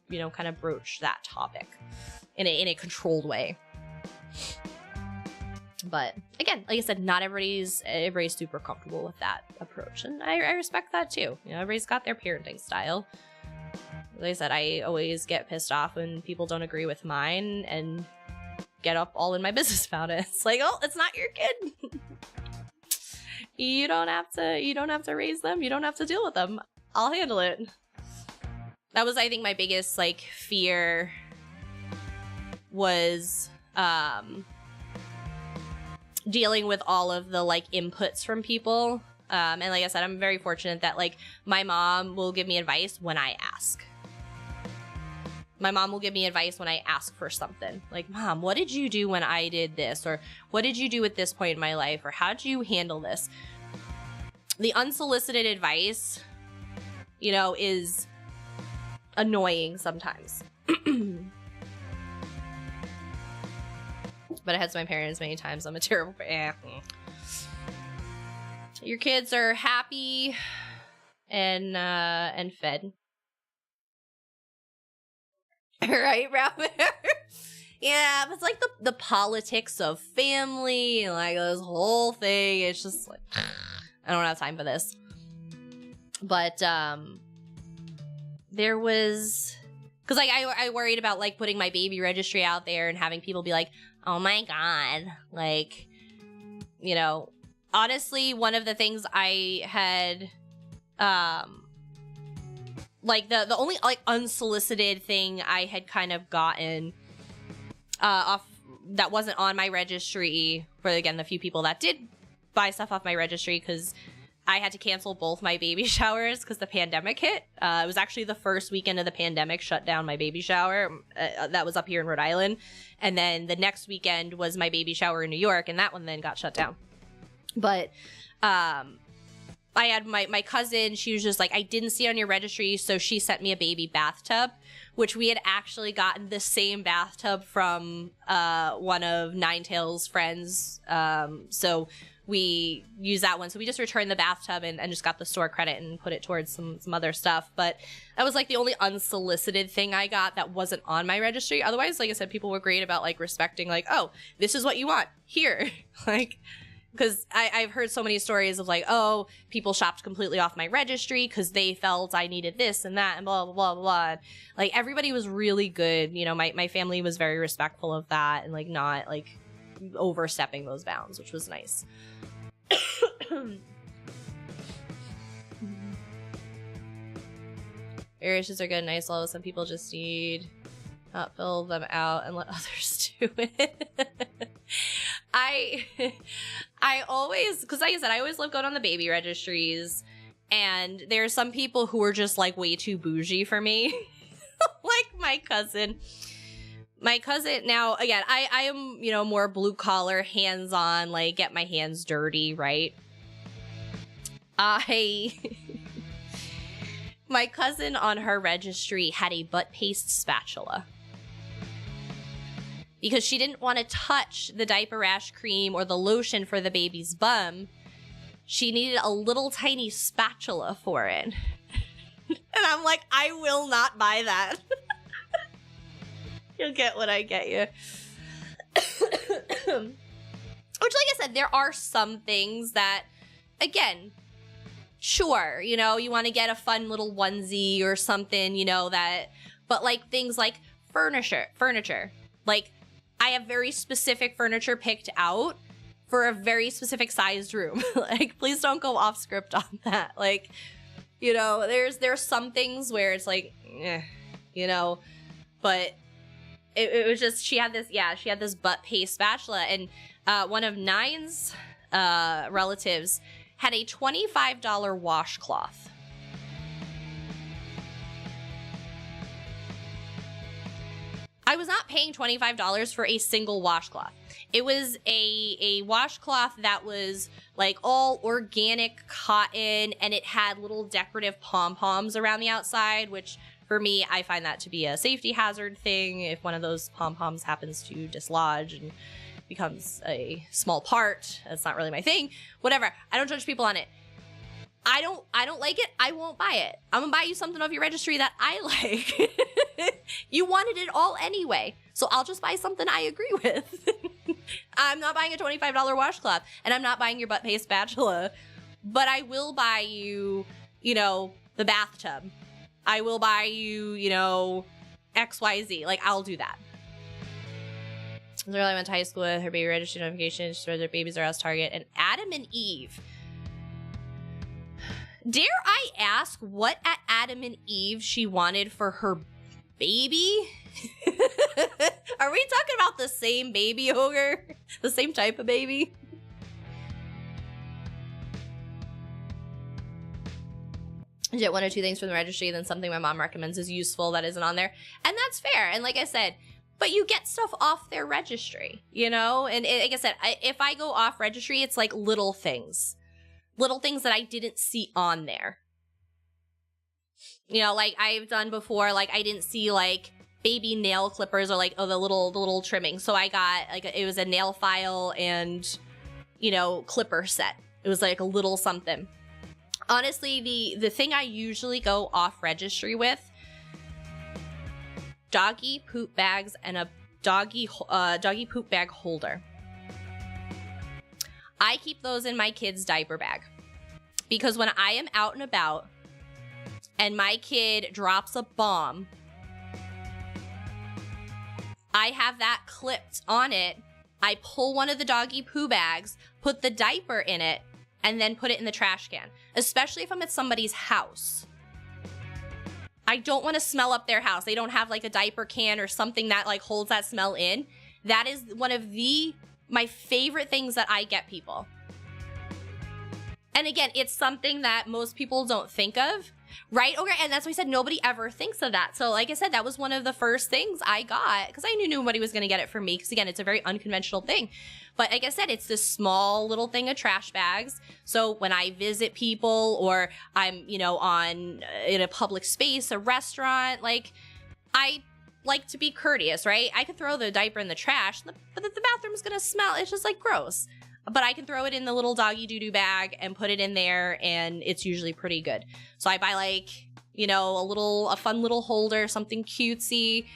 you know, kind of broach that topic in a controlled way. But again, like I said, not everybody's super comfortable with that approach, and I respect that too. You know, everybody's got their parenting style. Like I said, I always get pissed off when people don't agree with mine and get up all in my business about it. It's like, oh, it's not your kid. You don't have to raise them. You don't have to deal with them. I'll handle it. That was, I think, my biggest, like, fear was dealing with all of the, like, inputs from people. And like I said, I'm very fortunate that, like, my mom will give me advice when I ask. My mom will give me advice when I ask for something. Like, Mom, what did you do when I did this? Or what did you do at this point in my life? Or how did you handle this? The unsolicited advice, you know, is annoying sometimes. But I had to my parents many times. I'm a terrible parent. Your kids are happy and fed. Right, Rabbit? Yeah, it's like the politics of family, like this whole thing. It's just like, I don't have time for this. But there was, because like I worried about, like, putting my baby registry out there and having people be like, oh my god, like, you know, honestly, one of the things I had, like, the only, like, unsolicited thing I had kind of gotten off that wasn't on my registry, for, again, the few people that did buy stuff off my registry, because I had to cancel both my baby showers because the pandemic hit. It was actually the first weekend of the pandemic shut down my baby shower. That was up here in Rhode Island. And then the next weekend was my baby shower in New York, and that one then got shut down. But I had my cousin, she was just like, I didn't see it on your registry, so she sent me a baby bathtub, which we had actually gotten the same bathtub from one of Ninetail's friends. So we used that one. So we just returned the bathtub and just got the store credit and put it towards some other stuff. But that was, like, the only unsolicited thing I got that wasn't on my registry. Otherwise, like I said, people were great about, like, respecting, like, oh, this is what you want here. Like, because I've heard so many stories of, like, oh, people shopped completely off my registry because they felt I needed this and that and blah, blah, blah, blah, blah. And, like, everybody was really good. You know, my family was very respectful of that and, like, not, like, overstepping those bounds, which was nice. Irritations are good and nice, although some people just need not fill them out and let others do it. I always, because like I said, I always love going on the baby registries, and there are some people who are just, like, way too bougie for me. Like my cousin. Now, again, I am, you know, more blue collar, hands on, like, get my hands dirty, right? My cousin on her registry had a butt paste spatula because she didn't want to touch the diaper rash cream or the lotion for the baby's bum she needed a little tiny spatula for it. And I'm like, I will not buy that. You'll get what I get you. Which, like I said, there are some things that, again, sure, you know, you want to get a fun little onesie or something, you know, that, but like things like furniture, like I have very specific furniture picked out for a very specific sized room. Like, please don't go off script on that. Like, you know, there's some things where it's like, you know, but it was just, she had this butt paste spatula, and one of Nine's relatives had a $25 washcloth. I was not paying $25 for a single washcloth. It was a washcloth that was like all organic cotton, and it had little decorative pom-poms around the outside, which for me, I find that to be a safety hazard thing. If one of those pom-poms happens to dislodge and becomes a small part, that's not really my thing. Whatever. I don't judge people on it. I don't like it. I won't buy it. I'm gonna buy you something off your registry that I like. You wanted it all anyway, so I'll just buy something I agree with. I'm not buying a $25 washcloth, and I'm not buying your butt paste spatula, but I will buy you, you know, the bathtub. I will buy you, you know, XYZ. Like, I'll do that. The girl I went to high school with, her baby registry notification, she spread their babies are house target, and Adam and Eve. Dare I ask what at Adam and Eve she wanted for her baby? Are we talking about the same baby ogre? The same type of baby? I get one or two things from the registry, then something my mom recommends is useful that isn't on there. And that's fair. And like I said, but you get stuff off their registry, you know? And like I said, if I go off registry, it's like little things that I didn't see on there. You know, like I've done before, like I didn't see like baby nail clippers or like, oh, the little trimming. So I got like, it was a nail file and, you know, clipper set. It was like a little something. Honestly, the thing I usually go off registry with, doggy poop bags and a doggy poop bag holder. I keep those in my kid's diaper bag because when I am out and about and my kid drops a bomb, I have that clipped on it. I pull one of the doggy poo bags, put the diaper in it, and then put it in the trash can, especially if I'm at somebody's house. I don't want to smell up their house. They don't have like a diaper can or something that like holds that smell in. That is one of my favorite things that I get people. And again, it's something that most people don't think of, right? Okay, and that's why I said nobody ever thinks of that. So like I said, that was one of the first things I got because I knew nobody was going to get it for me because again, it's a very unconventional thing. But like I said, it's this small little thing of trash bags. So when I visit people or I'm, you know, in a public space, a restaurant, like I like to be courteous, right? I could throw the diaper in the trash, but the bathroom's gonna smell. It's just like gross. But I can throw it in the little doggy doo-doo bag and put it in there, and it's usually pretty good. So I buy like, you know, a fun little holder, something cutesy,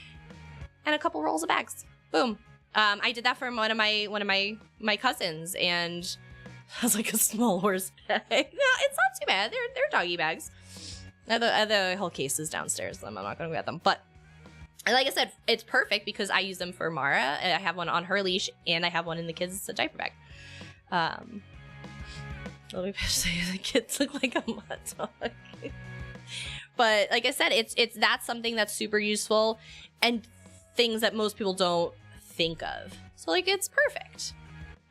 and a couple rolls of bags. Boom. I did that for one of my cousins, and it was like a small horse bag. No, it's not too bad. They're doggy bags. I have the whole cases downstairs. I'm not gonna get them, but. And like I said, it's perfect because I use them for Mara. I have one on her leash, and I have one in the kids' diaper bag. Let me say the kids look like a mud dog. But like I said, that's something that's super useful and things that most people don't think of. So like it's perfect.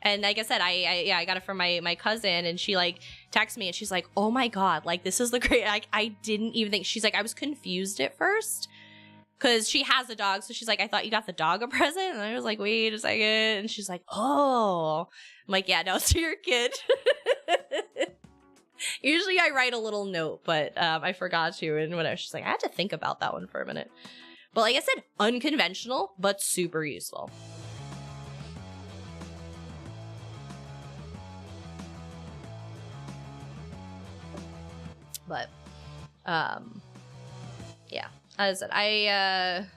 And like I said, I got it from my cousin, and she like texted me and she's like, "Oh my god, like this is the great." Like I didn't even think. She's like, I was confused at first. Because she has a dog, so she's like, I thought you got the dog a present? And I was like, wait a second. And she's like, oh. I'm like, yeah, no, it's to your kid. Usually I write a little note, but I forgot to. And whatever. She's like, I had to think about that one for a minute. But like I said, unconventional, but super useful. But, yeah. As I said,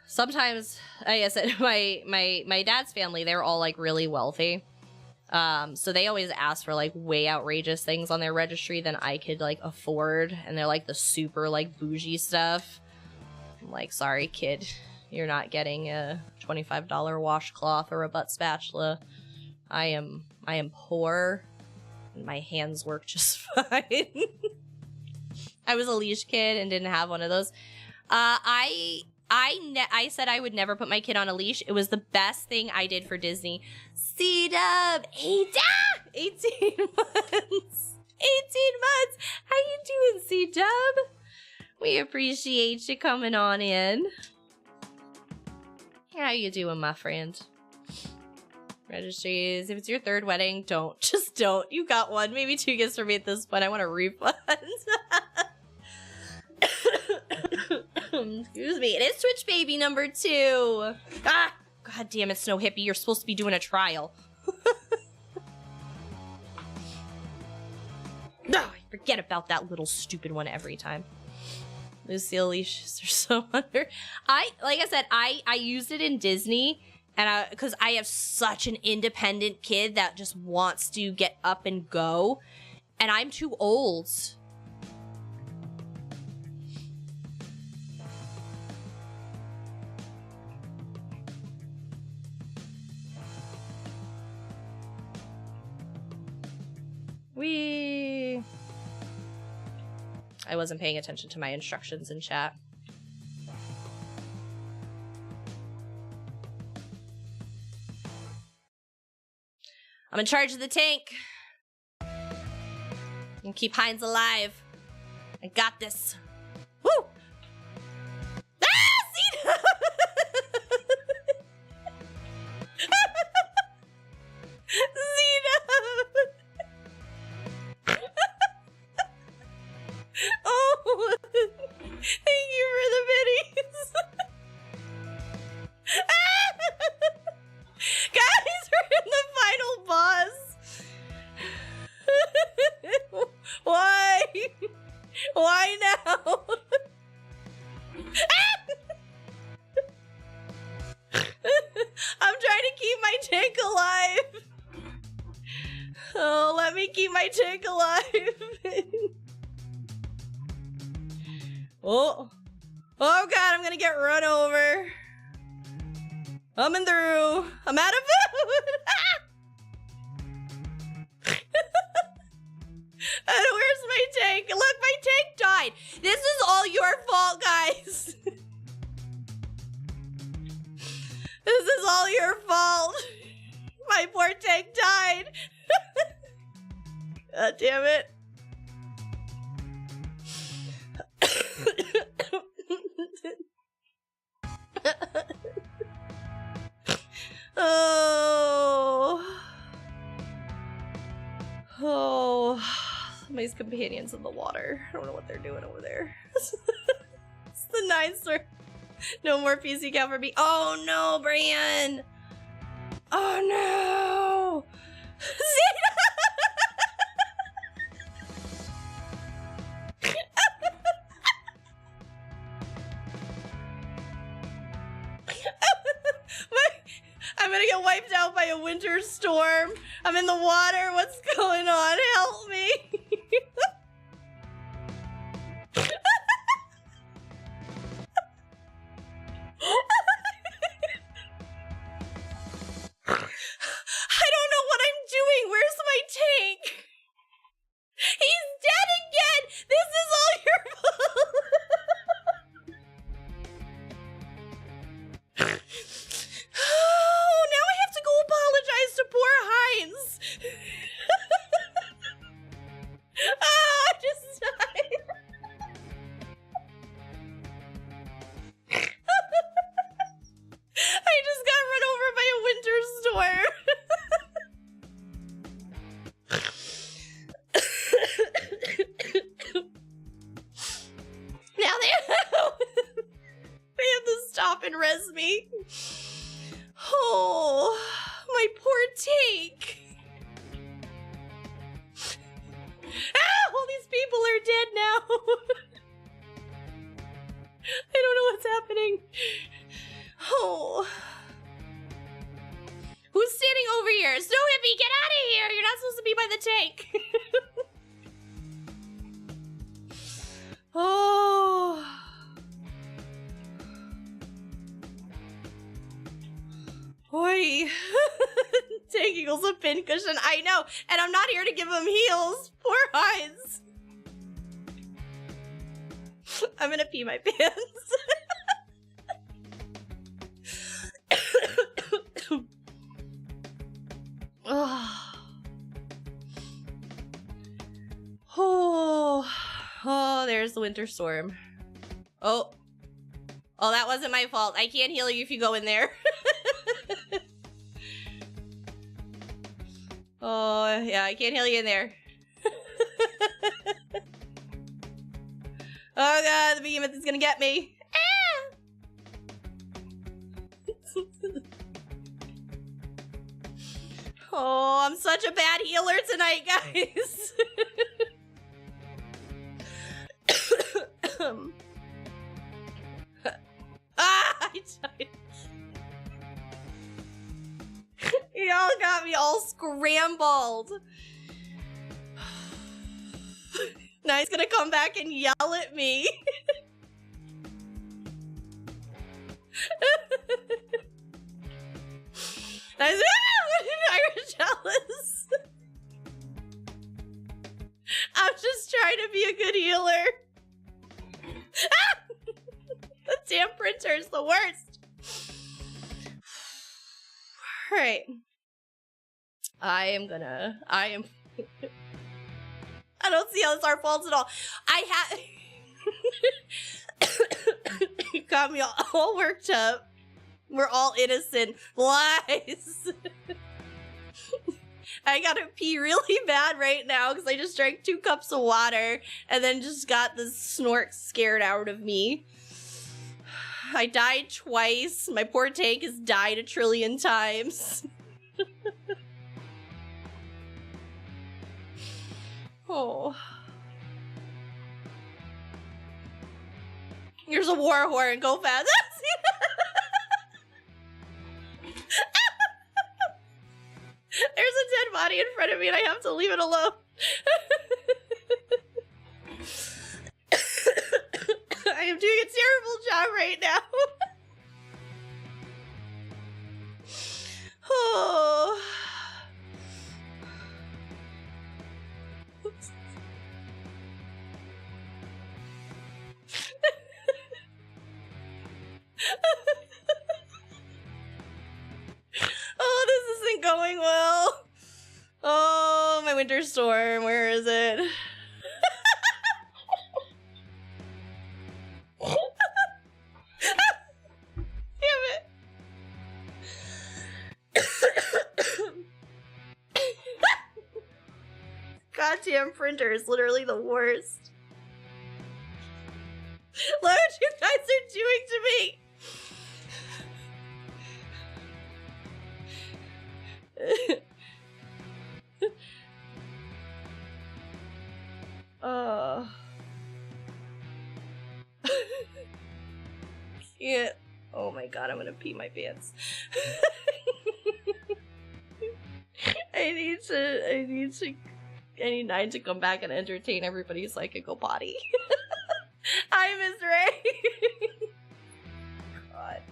sometimes, like I said, my dad's family, they're all, like, really wealthy. So they always ask for, like, way outrageous things on their registry than I could, like, afford. And they're, like, the super, like, bougie stuff. I'm like, sorry, kid. You're not getting a $25 washcloth or a butt spatula. I am poor. And my hands work just fine. I was a leash kid and didn't have one of those. I said I would never put my kid on a leash. It was the best thing I did for Disney. C-Dub! 18 months! 18 months! How you doing, C-Dub? We appreciate you coming on in. How you doing, my friend? Registries. If it's your third wedding, don't. Just don't. You got one. Maybe 2 gifts for me at this point. I want a refund. Excuse me. It is Twitch Baby number 2. Ah! God damn it, Snow Hippie. You're supposed to be doing a trial. No, I forget about that little stupid one every time. Lucille leashes are so under. Like I said, I used it in Disney, and because I have such an independent kid that just wants to get up and go, and I'm too old. I wasn't paying attention to my instructions in chat. I'm in charge of the tank. And keep Heinz alive. I got this. Woo! Ah! See? Oh, thank you for the biddies. Guys, we're in the final boss. Why? Why now? I'm trying to keep my tank alive. Oh, let me keep my tank alive. Oh God, I'm gonna get run over. Coming through. I'm out of food. And where's my tank? Look, my tank died. This is all your fault, guys. This is all your fault. My poor tank died. God damn it. Oh, somebody's companion's in the water. I don't know what they're doing over there. It's the 9th store. No more PC count for me. Oh no, Brian. Oh no. I'm gonna get wiped out by a winter storm. I'm in the water. What's going on? Help me. I don't know what I'm doing. Where's my tank? He's dead again. This is all your fault. Oh, now I have to go apologize to poor Heinz. Oh, I just died. I just got run over by a winter storm. Now they have to stop and res me. Oh, my poor tank. All these people are dead now. I don't know what's happening. Oh. Who's standing over here? Snow Hippie, get out of here! You're not supposed to be by the tank. Oh. Boy. Tank equals a pincushion. I know. And I'm not here to give him heals. Poor Heinz. I'm gonna pee my pants. Oh, there's the winter storm. Oh, that wasn't my fault. I can't heal you if you go in there. Oh, yeah, I can't heal you in there. Oh god, the behemoth is gonna get me. Oh, I'm such a bad healer tonight, guys. I died. Y'all got me all scrambled. Now he's gonna come back and yell at me. I said, Irish jealous. I'm just trying to be a good healer. The damn printer is the worst. Alright. I don't see how it's our fault at all. You got me all worked up. We're all innocent. Lies. I gotta pee really bad right now because I just drank 2 cups of water and then just got this snort scared out of me. I died twice. My poor tank has died a trillion times. Oh. Here's a war horn. Go fast. There's a dead body in front of me and I have to leave it alone. I am doing a terrible job right now. Oh. Oh, this isn't going well. Oh, my winter storm. Where is it? Damn it. Goddamn printer is literally the worst. Look what you guys are doing to me. Can't. Oh my god, I'm gonna pee my pants. I need Nine to come back and entertain everybody's psychical body. I miss Ray. God.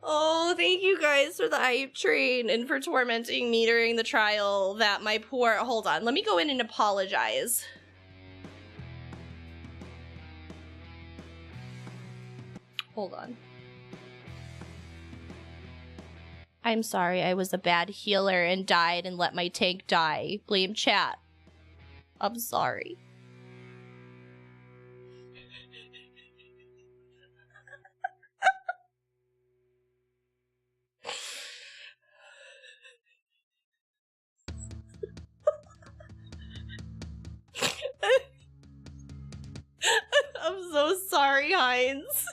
Oh, thank you guys for the hype train and for tormenting me during the trial that my poor... Hold on, let me go in and apologize. Hold on. I'm sorry, I was a bad healer and died and let my tank die. Blame chat. I'm sorry. I'm so sorry, Heinz.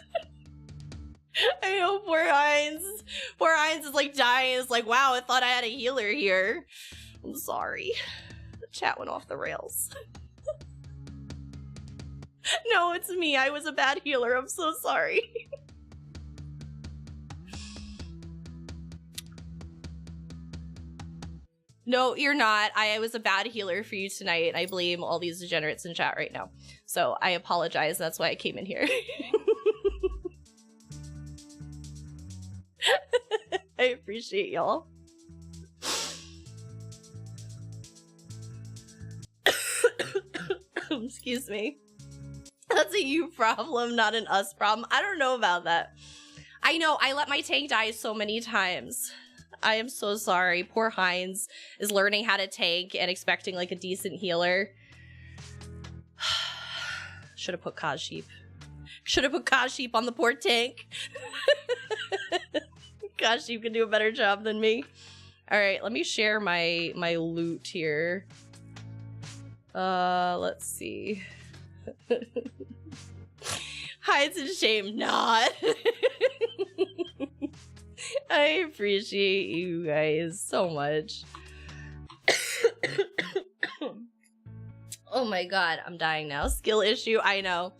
I know poor Heinz. Poor Heinz is like dying. It's like, wow, I thought I had a healer here. I'm sorry. The chat went off the rails. No, it's me. I was a bad healer. I'm so sorry. No, you're not. I was a bad healer for you tonight. I blame all these degenerates in chat right now. So I apologize. That's why I came in here. I appreciate y'all. Excuse me. That's a you problem, not an us problem. I don't know about that. I know, I let my tank die so many times. I am so sorry. Poor Heinz is learning how to tank and expecting like a decent healer. Should have put Kaz Sheep. Should have put Kaz Sheep on the poor tank. Kaz Sheep can do a better job than me. All right, let me share my loot here. Let's see. Hides in shame not. I appreciate you guys so much. Oh my god, I'm dying now. Skill issue, I know.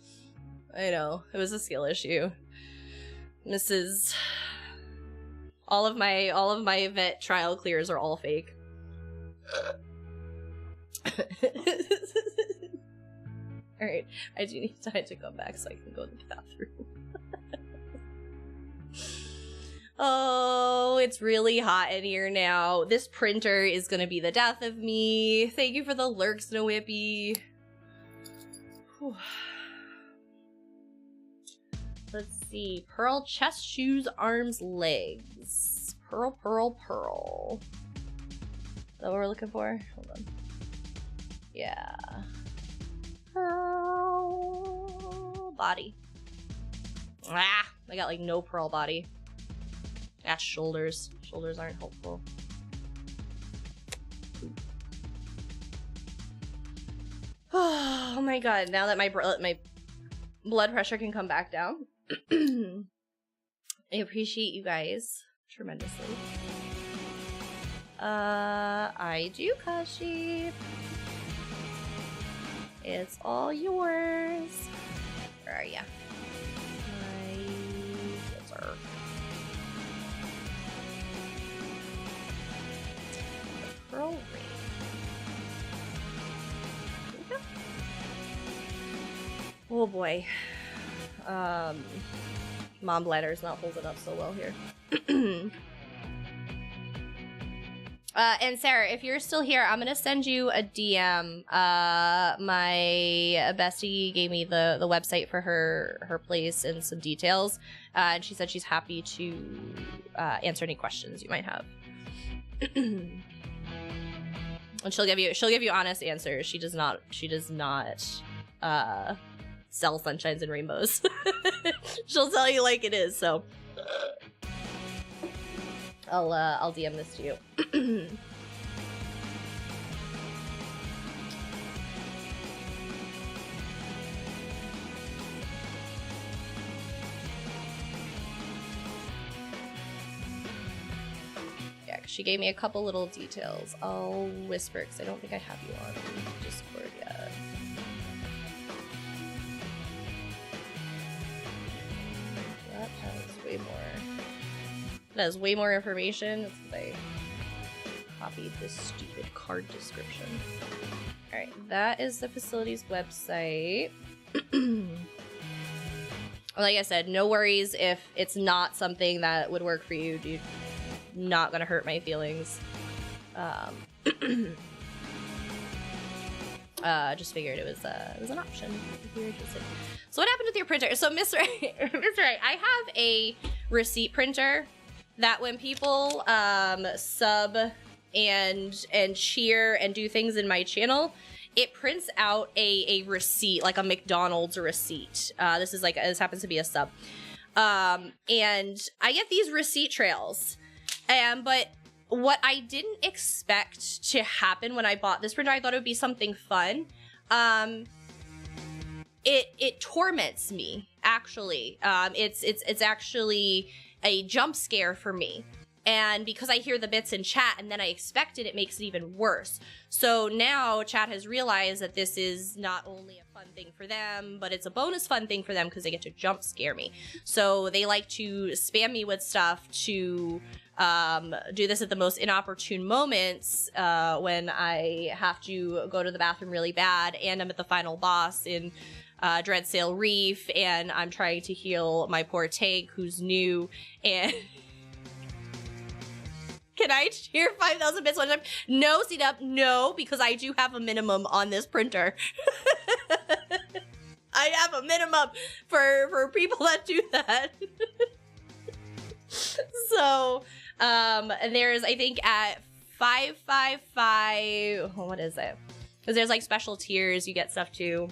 I know, it was a skill issue. Mrs. All of my event trial clears are all fake. Alright, I do need time to come back so I can go to the bathroom. Oh, it's really hot in here now. This printer is gonna be the death of me. Thank you for the lurks, No Whippy. Let's see. Pearl, chest, shoes, arms, legs. Pearl, pearl, pearl. Is that what we're looking for? Hold on. Yeah. Pearl body. Ah, I got like no pearl body. Ah, shoulders. Shoulders aren't helpful. Oh my god, now that my blood pressure can come back down. I appreciate you guys tremendously. I do, Kashi. It's all yours. Where are ya? My filter. The pearl ring. Here we go. Oh boy. Mom bladder is not holding up so well here. And Sarah, if you're still here, I'm gonna send you a DM. My bestie gave me the website for her place and some details, and she said she's happy to answer any questions you might have. And she'll give you honest answers. She does not sell sunshines and rainbows. She'll tell you like it is. So I'll DM this to you. Yeah, 'cause she gave me a couple little details. I'll whisper because I don't think I have you on Discord yet. That has way more. It has way more information. It's because I copied this stupid card description. Alright, that is the facility's website. Like I said, no worries if it's not something that would work for you. Dude, not gonna hurt my feelings. Just figured it was an option if you're interested. So what happened with your printer? So Miss Ray, Miss Ray, I have a receipt printer that when people sub and cheer and do things in my channel, it prints out a receipt, like a McDonald's receipt. This happens to be a sub. And I get these receipt trails. But what I didn't expect to happen when I bought this printer, I thought it would be something fun. It torments me, actually. It's actually a jump scare for me. And because I hear the bits in chat and then I expect it, it makes it even worse. So now chat has realized that this is not only a fun thing for them, but it's a bonus fun thing for them because they get to jump scare me. So they like to spam me with stuff to do this at the most inopportune moments when I have to go to the bathroom really bad and I'm at the final boss in Dreadsail Reef and I'm trying to heal my poor tank who's new and... Can I cheer 5,000 bits one time? No, C-Dub, no, because I do have a minimum on this printer. I have a minimum for people that do that. So, there's, I think, at 555, what is it? Because there's, like, special tiers, you get stuff too.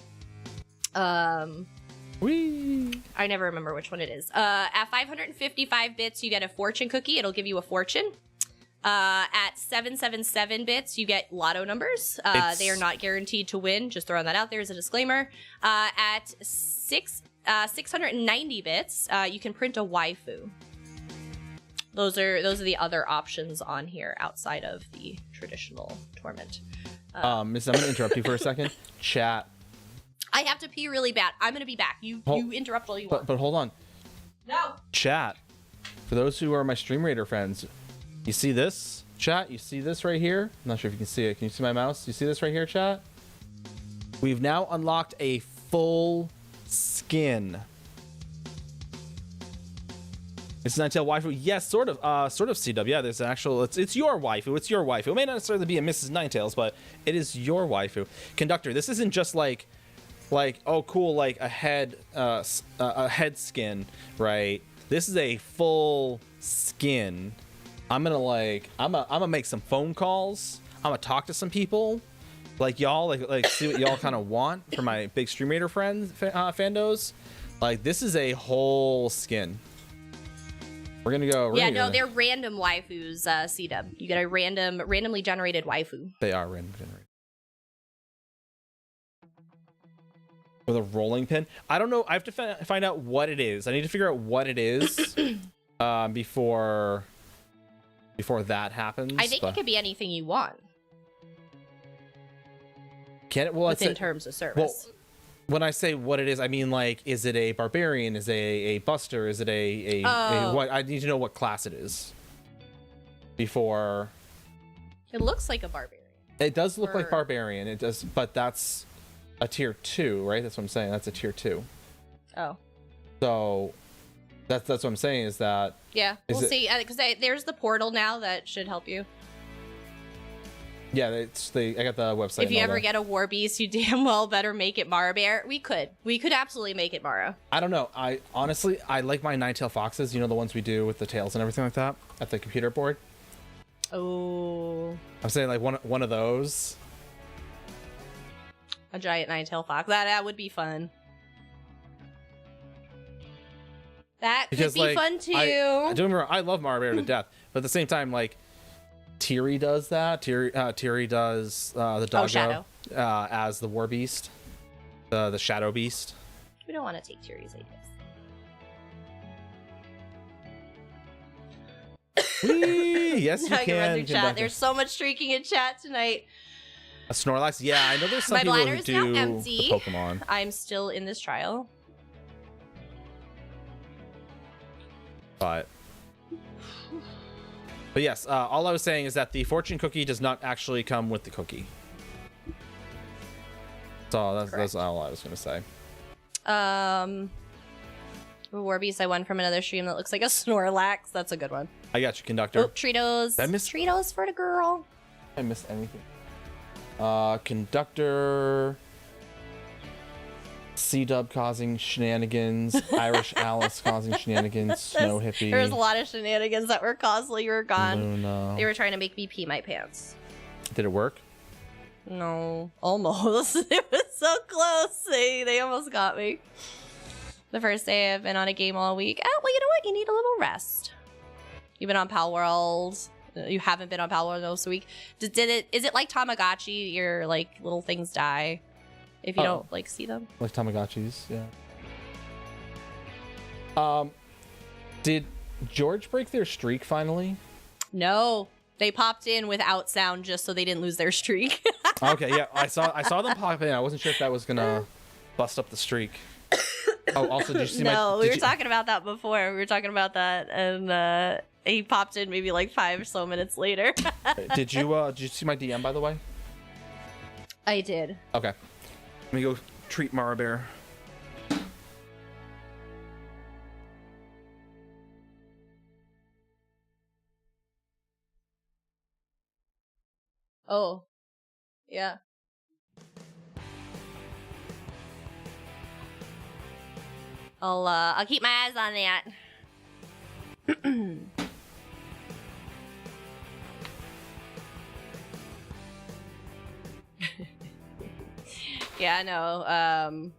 Whee! I never remember which one it is. At 555 bits, you get a fortune cookie. It'll give you a fortune. At 777 bits, you get lotto numbers. They are not guaranteed to win. Just throwing that out there as a disclaimer. At 690 bits, you can print a waifu. Those are the other options on here outside of the traditional torment. Miss, I'm gonna interrupt you for a second. Chat. I have to pee really bad. I'm gonna be back. You interrupt all you want. But hold on. No. Chat. For those who are my Stream Raider friends. You see this, chat? You see this right here? I'm not sure if you can see it. Can you see my mouse? You see this right here, chat? We've now unlocked a full skin. It's Ninetale waifu. Yes, sort of CW. Yeah, there's an actual. It's your waifu. It's your waifu. It may not necessarily be a Mrs. Ninetales, but it is your waifu. Conductor. This isn't just like oh cool, like a head skin, right? This is a full skin. I'm gonna make some phone calls. I'm gonna talk to some people, like y'all, like see what y'all kind of want for my big Stream Raider friends, fandos. Like this is a whole skin. We're gonna go. Yeah, no, they're random waifus. C-Dub, you get a randomly generated waifu. They are randomly generated. With a rolling pin. I don't know. I have to find out what it is. I need to figure out what it is before that happens. I think it could be anything you want. Can it? Well, within terms of service. Well, when I say what it is, I mean like, is it a barbarian? Is it a buster? Is it a what? I need to know what class it is before. It looks like a barbarian. It does look like barbarian. It does, but that's a tier 2, right? That's what I'm saying. That's a tier 2. Oh. So. That's what I'm saying is that... Yeah, we'll see. Because there's the portal now that should help you. Yeah, I got the website. If you ever get a war beast, you damn well better make it Mara Bear. We could absolutely make it Mara. I don't know. I honestly like my Ninetale foxes. You know, the ones we do with the tails and everything like that at the computer board. Oh. I'm saying like one of those. A giant Ninetale fox. That would be fun. That could be fun too. I don't remember. I love Mara Bear to death, but at the same time, like Tiri does that. Tiri does the doggo as the war beast, the shadow beast. We don't want to take Tiri's ideas. Yes, you can. Chat. There's so much streaking in chat tonight. A Snorlax. Yeah, I know there's some people who do now empty. The Pokemon. I'm still in this trial. But yes, all I was saying is that the fortune cookie does not actually come with the cookie. So that's all I was going to say. Warbeast, I won from another stream that looks like a Snorlax. That's a good one. I got you, Conductor. Oh, Tritos. I missed Tritos for the girl. I missed anything. Conductor. C-Dub causing shenanigans, Irish Alice causing shenanigans, Snow Hippie. There was a lot of shenanigans that were caused while you were gone. Luna. They were trying to make me pee my pants. Did it work? No, almost. It was so close. They almost got me. The first day I've been on a game all week. Oh, well, you know what? You need a little rest. You've been on Pal World. You haven't been on Pal World most of the week. Is it like Tamagotchi? Your like little things die if you don't like see them. Like Tamagotchis, yeah. Did George break their streak finally? No, they popped in without sound just so they didn't lose their streak. Okay, yeah, I saw them pop in. I wasn't sure if that was gonna bust up the streak. Oh, also, did you see no, we were talking about that before. We were talking about that, and he popped in maybe like 5 or so minutes later. Did you see my DM, by the way? I did. Okay. Let me go treat Mara Bear. Oh, yeah. I'll keep my eyes on that. Yeah, I know.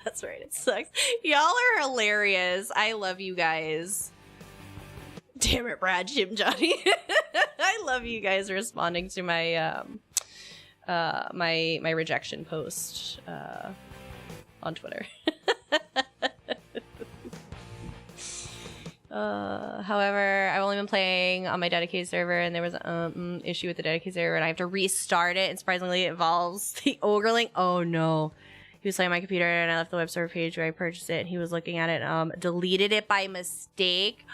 That's right, it sucks. Y'all are hilarious. I love you guys. Damn it, Brad, Jim, Johnny. I love you guys responding to my my rejection post on Twitter. However, I've only been playing on my dedicated server, and there was an issue with the dedicated server, and I have to restart it, and surprisingly it involves the Ogrelink. Oh no. He was playing on my computer, and I left the web server page where I purchased it, and he was looking at it, deleted it by mistake.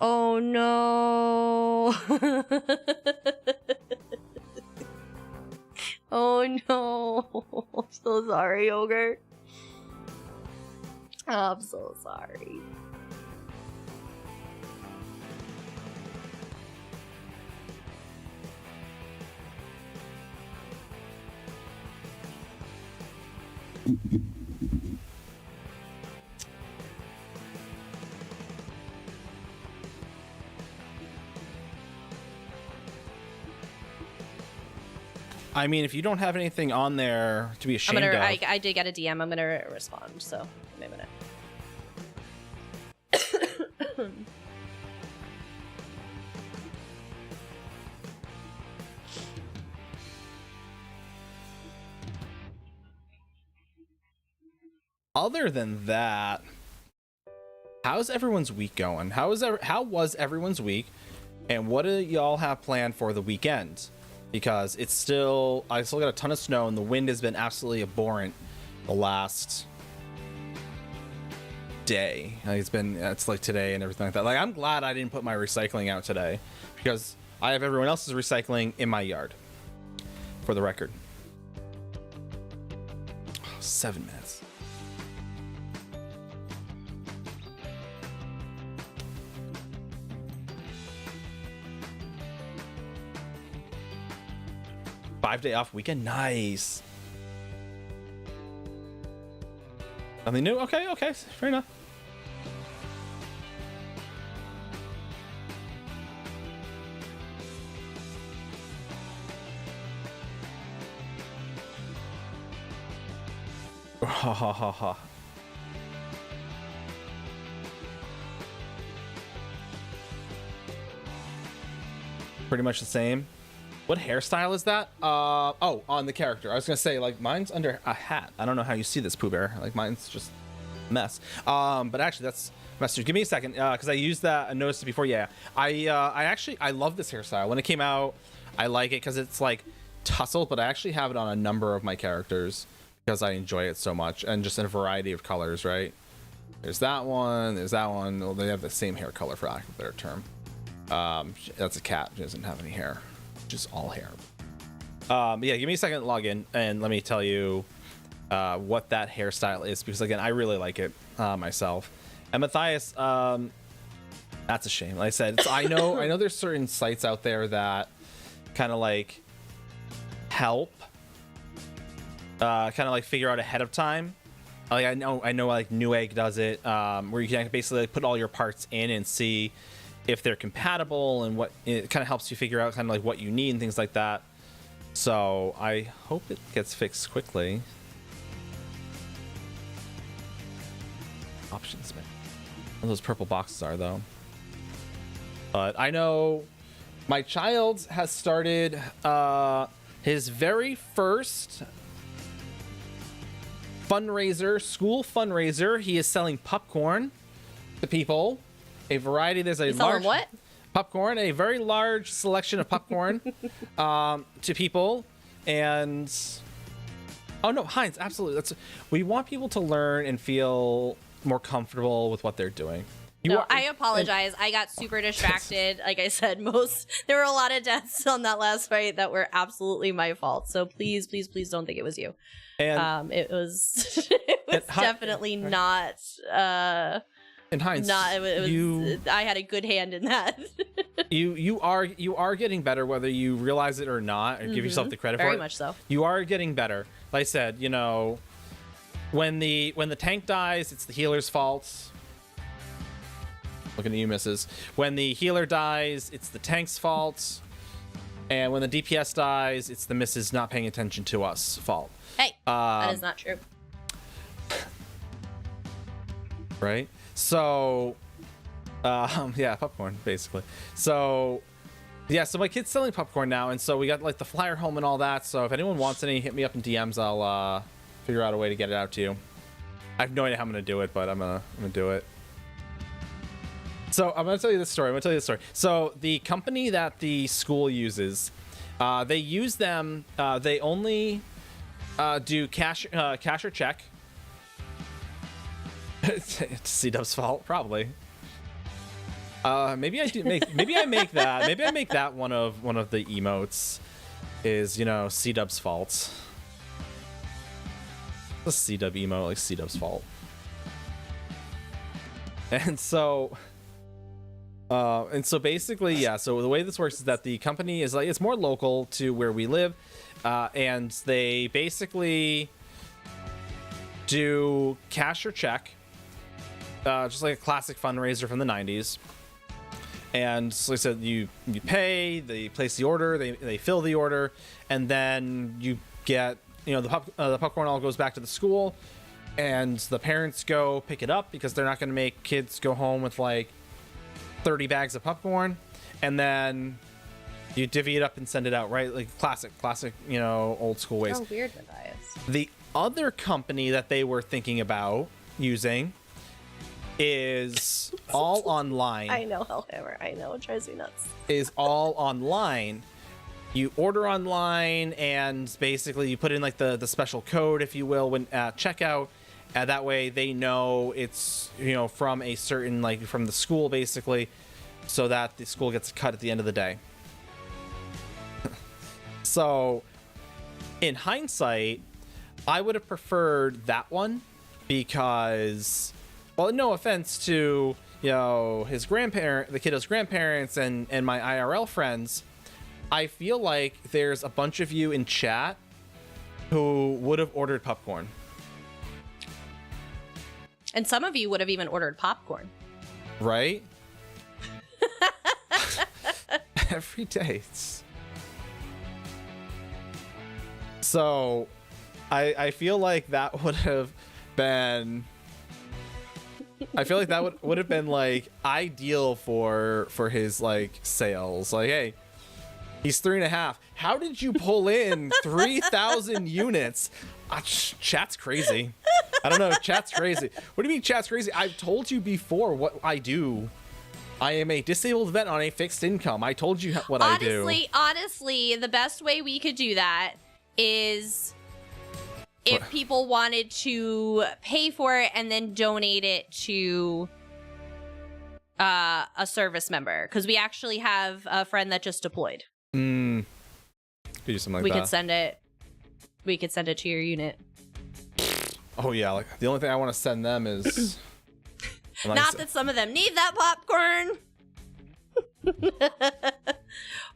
Oh no. Oh no. I'm so sorry, Ogre. I'm so sorry. I mean, if you don't have anything on there to be ashamed of. I did get a DM. I'm gonna respond. So wait a minute. Other than that, how's everyone's week going? How was everyone's week, and what do y'all have planned for the weekend? Because I still got a ton of snow, and the wind has been absolutely abhorrent the last day. Like it's like today and everything like that. Like, I'm glad I didn't put my recycling out today, because I have everyone else's recycling in my yard, for the record. 7 minutes. Five-day off weekend. Nice. Nothing new? Okay, fair enough. Ha ha ha ha. Pretty much the same. What hairstyle is that? Oh, on the character. I was gonna say, like, mine's under a hat. I don't know how you see this, Pooh Bear. Like, mine's just a mess. But actually, that's message. Give me a second, because I used that. I noticed it before. Yeah, I love this hairstyle. When it came out, I like it because it's like tussle, but I actually have it on a number of my characters because I enjoy it so much, and just in a variety of colors. Right? There's that one. There's that one. Well, they have the same hair color, for lack of a better term. That's a cat. She doesn't have any hair. Just all hair. But yeah, give me a second to log in and let me tell you what that hairstyle is, because again, I really like it myself. And Matthias, that's a shame. Like I said, I know there's certain sites out there that kind of like help kind of like figure out ahead of time. Like I know like Newegg does it, where you can basically like put all your parts in and see if they're compatible, and what it kind of helps you figure out kind of like what you need and things like that. So I hope it gets fixed quickly. Options, man. What those purple boxes are, though. But I know my child has started his very first fundraiser, school fundraiser. He is selling popcorn to people. A variety. There's a large what? popcorn, a very large selection of popcorn to people. And oh no, Heinz, absolutely. We want people to learn and feel more comfortable with what they're doing. I apologize. I got super distracted. Like I said, there were a lot of deaths on that last fight that were absolutely my fault. So please, please, please don't think it was you. And it was definitely not. In Heinz, I had a good hand in that. you are getting better, whether you realize it or not, or give yourself the credit for it. Very much so. You are getting better. Like I said, when the tank dies, it's the healer's fault. Looking at you, misses. When the healer dies, it's the tank's fault. And when the DPS dies, it's the misses not paying attention to us fault. Hey, that is not true. Right? So, yeah, popcorn, basically. So, yeah, so my kid's selling popcorn now, and so we got, like, the flyer home and all that. So if anyone wants any, hit me up in DMs. I'll figure out a way to get it out to you. I have no idea how I'm going to do it, but I'm gonna do it. So I'm going to tell you this story. So the company that the school uses, they use them. They only do cash or check. It's C-Dub's fault, probably. Maybe I make that. Maybe I make that one of the emotes. Is C-Dub's fault. The C-Dub emote, like C-Dub's fault. And so basically, yeah. So the way this works is that the company is it's more local to where we live, and they basically do cash or check, just like a classic fundraiser from the 90s. And so like I said, you pay, they place the order, they fill the order, and then you get the popcorn all goes back to the school, and the parents go pick it up because they're not going to make kids go home with like 30 bags of popcorn, and then you divvy it up and send it out, right? Like classic, old school ways. Oh, weird, Matthias. The other company that they were thinking about using is all online. I know, Hellhammer. I know, it drives me nuts. Is all online. You order online, and basically you put in like the special code, if you will, when at checkout. That way they know it's from a certain, like, from the school, basically, so that the school gets a cut at the end of the day. So in hindsight, I would have preferred that one because, well, no offense to his the kiddo's grandparents and my IRL friends, I feel like there's a bunch of you in chat who would have ordered popcorn. And some of you would have even ordered popcorn. Right? Every day. So, I feel like that would have been... I feel like that would have been, like, ideal for his, like, sales. Like, hey, he's 3.5. How did you pull in 3,000 units? Chat's crazy. I don't know. Chat's crazy. What do you mean chat's crazy? I've told you before what I do. I am a disabled vet on a fixed income. I told you what I do. Honestly, the best way we could do that is if people wanted to pay for it and then donate it to a service member. Because we actually have a friend that just deployed. Could do something like that. We could send it to your unit. Oh yeah, like the only thing I want to send them is not that some of them need that popcorn.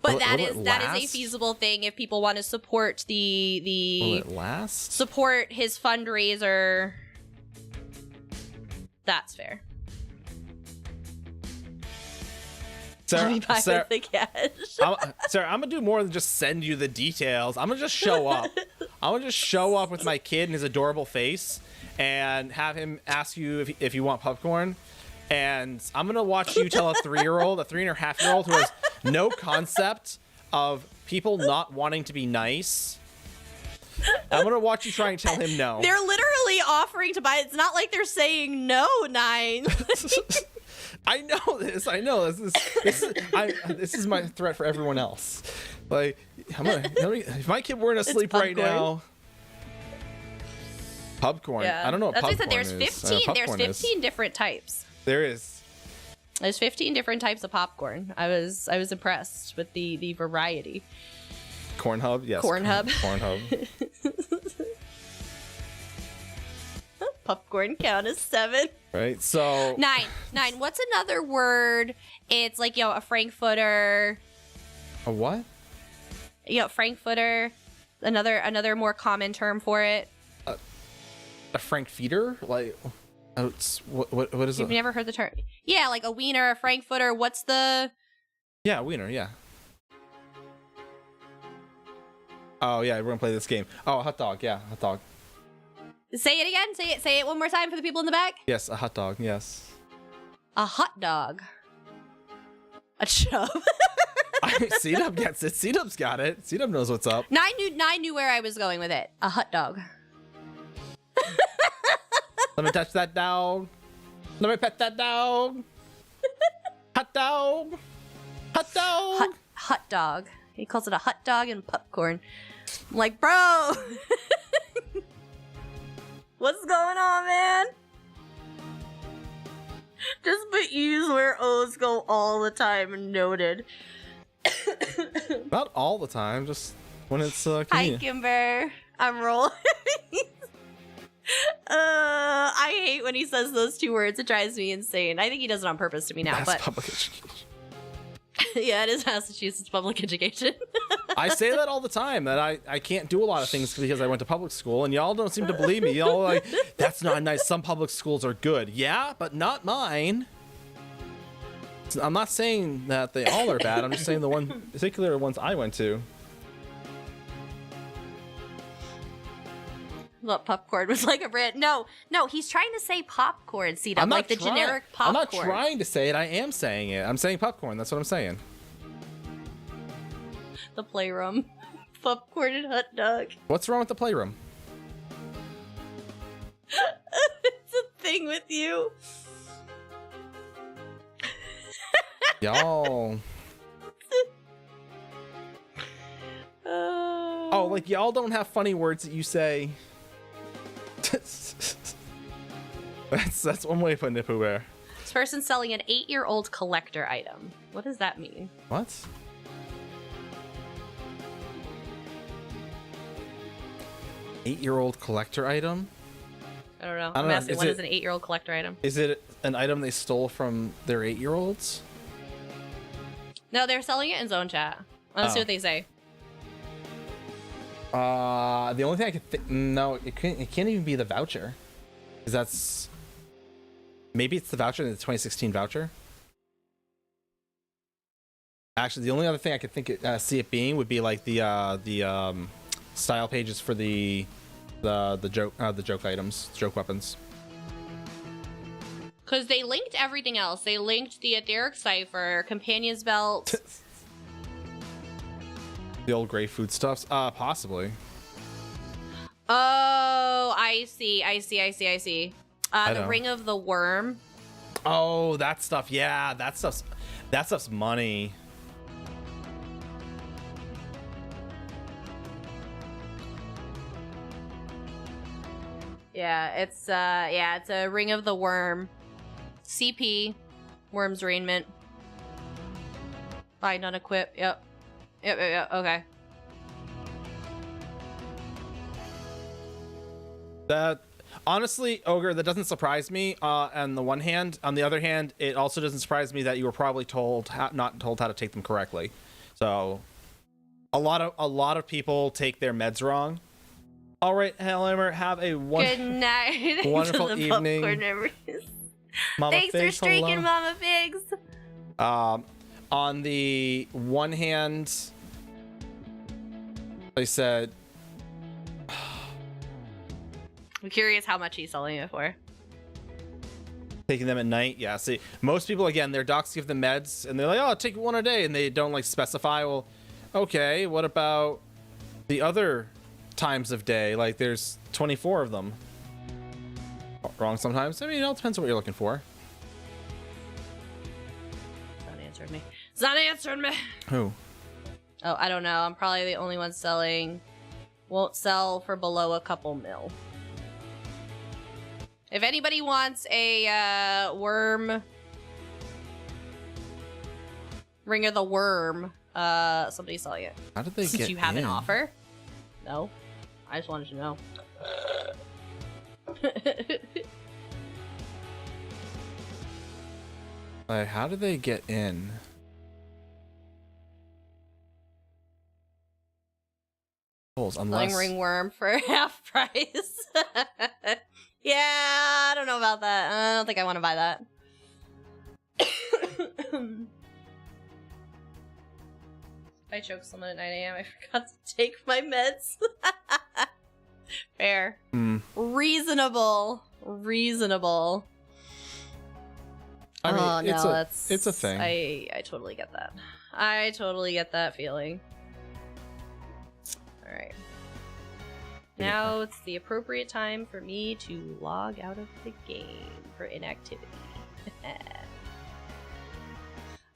But that is a feasible thing if people want to support the Will it last? Support his fundraiser. That's fair. Sarah, the cash. Sarah, I'm gonna do more than just send you the details. I'm gonna just show up. I'm gonna just show up with my kid and his adorable face and have him ask you if you want popcorn. And I'm gonna watch you tell a 3.5-year-old who has no concept of people not wanting to be nice, I'm gonna watch you try and tell him no. They're literally offering to buy. It's not like they're saying no, Nine. I know this. This is my threat for everyone else. Like, if my kid weren't asleep right now. Pubcorn. Yeah. I don't know what That's pubcorn what I said. There's 15 different types. There is. There's 15 different types of popcorn. I was impressed with the variety. Corn hub, yes. Corn hub. Corn hub. Popcorn count is 7. Right. So 9. What's another word? It's like, a frankfurter. A what? Frankfurter. Another more common term for it. A frankfurter? Like, what is it? You've never heard the term? Yeah, like a wiener, a frankfurter. What's the? Yeah, wiener. Yeah. Oh yeah, we're gonna play this game. Oh, a hot dog. Yeah, hot dog. Say it again. Say it one more time for the people in the back. Yes, a hot dog. Yes. A hot dog. A chub. C-Dub gets it. C-Dub's got it. C-Dub knows what's up. Nine knew where I was going with it. A hot dog. Let me touch that dog. Let me pet that dog. Hot dog. Hot dog. Hot dog. He calls it a hot dog and popcorn. I'm like, bro. What's going on, man? Just put U's where O's go all the time. Noted. Not all the time, just when it's Hi, convenient. Kimber. I'm rolling. I hate when he says those 2 words. It drives me insane. I think he does it on purpose to me now. That's but public education. yeah, it is Massachusetts public education. I say that all the time, that I can't do a lot of things because I went to public school, and y'all don't seem to believe me. Y'all are like, that's not nice. Some public schools are good. Yeah, but not mine. I'm not saying that they all are bad. I'm just saying the particular ones I went to. Look, popcorn was like a brand. No, he's trying to say popcorn, C-Dub, like the generic popcorn. I'm not trying to say it. I am saying it. I'm saying popcorn. That's what I'm saying. The playroom. Popcorn and hot dog. What's wrong with the playroom? It's a thing with you. Y'all. Oh, like y'all don't have funny words that you say. That's one way for Nippu Bear. This person's selling an 8-year-old collector item. What does that mean? What? 8-year-old collector item? I don't know. I don't I'm know. asking, what is an 8-year-old collector item? Is it an item they stole from their 8-year-olds? No, they're selling it in Zone Chat. Let's see what they say. The only thing I could think, no, it can't even be the voucher, because that's, maybe it's the voucher, the 2016 voucher. Actually, the only other thing I could think see it being would be like the style pages for the joke items, joke weapons. Because they linked everything else. They linked the etheric cipher, companion's belt. The old gray foodstuffs? Possibly. Oh, I see. The ring of the worm. Oh, that stuff. Yeah, that stuff's money. Yeah, it's a ring of the worm. CP, worm's raiment. Buy, not equip. Yep. Okay. That honestly, Ogre, that doesn't surprise me. On the one hand, on the other hand, it also doesn't surprise me that you were probably not told how to take them correctly. So, a lot of people take their meds wrong. All right, Hellhammer, have a good night. Wonderful evening. Mama Thanks Figs, for streaking, hello. Mama Figs. On the one hand, I said, I'm curious how much he's selling it for. Taking them at night, yeah. See, most people, again, their docs give them meds, and they're like, "Oh, take one a day," and they don't like specify. Well, okay, what about the other times of day. Like there's 24 of them. Wrong sometimes. I mean, it all depends on what you're looking for. It's not answering me. It's not answering me. Who? Oh, I don't know. I'm probably the only one selling. Won't sell for below a couple mil. If anybody wants a worm, Ring of the Worm, somebody sell it. How did they Since get you have in? an offer? No, I just wanted to know. Like, how did they get in? Selling ringworm for half price. Yeah, I don't know about that. I don't think I want to buy that. I choked someone at 9 a.m. I forgot to take my meds. Fair. Reasonable. Reasonable. I mean, oh, it's no, it's a thing. I totally get that. I totally get that feeling. Alright. Now it's the appropriate time for me to log out of the game for inactivity.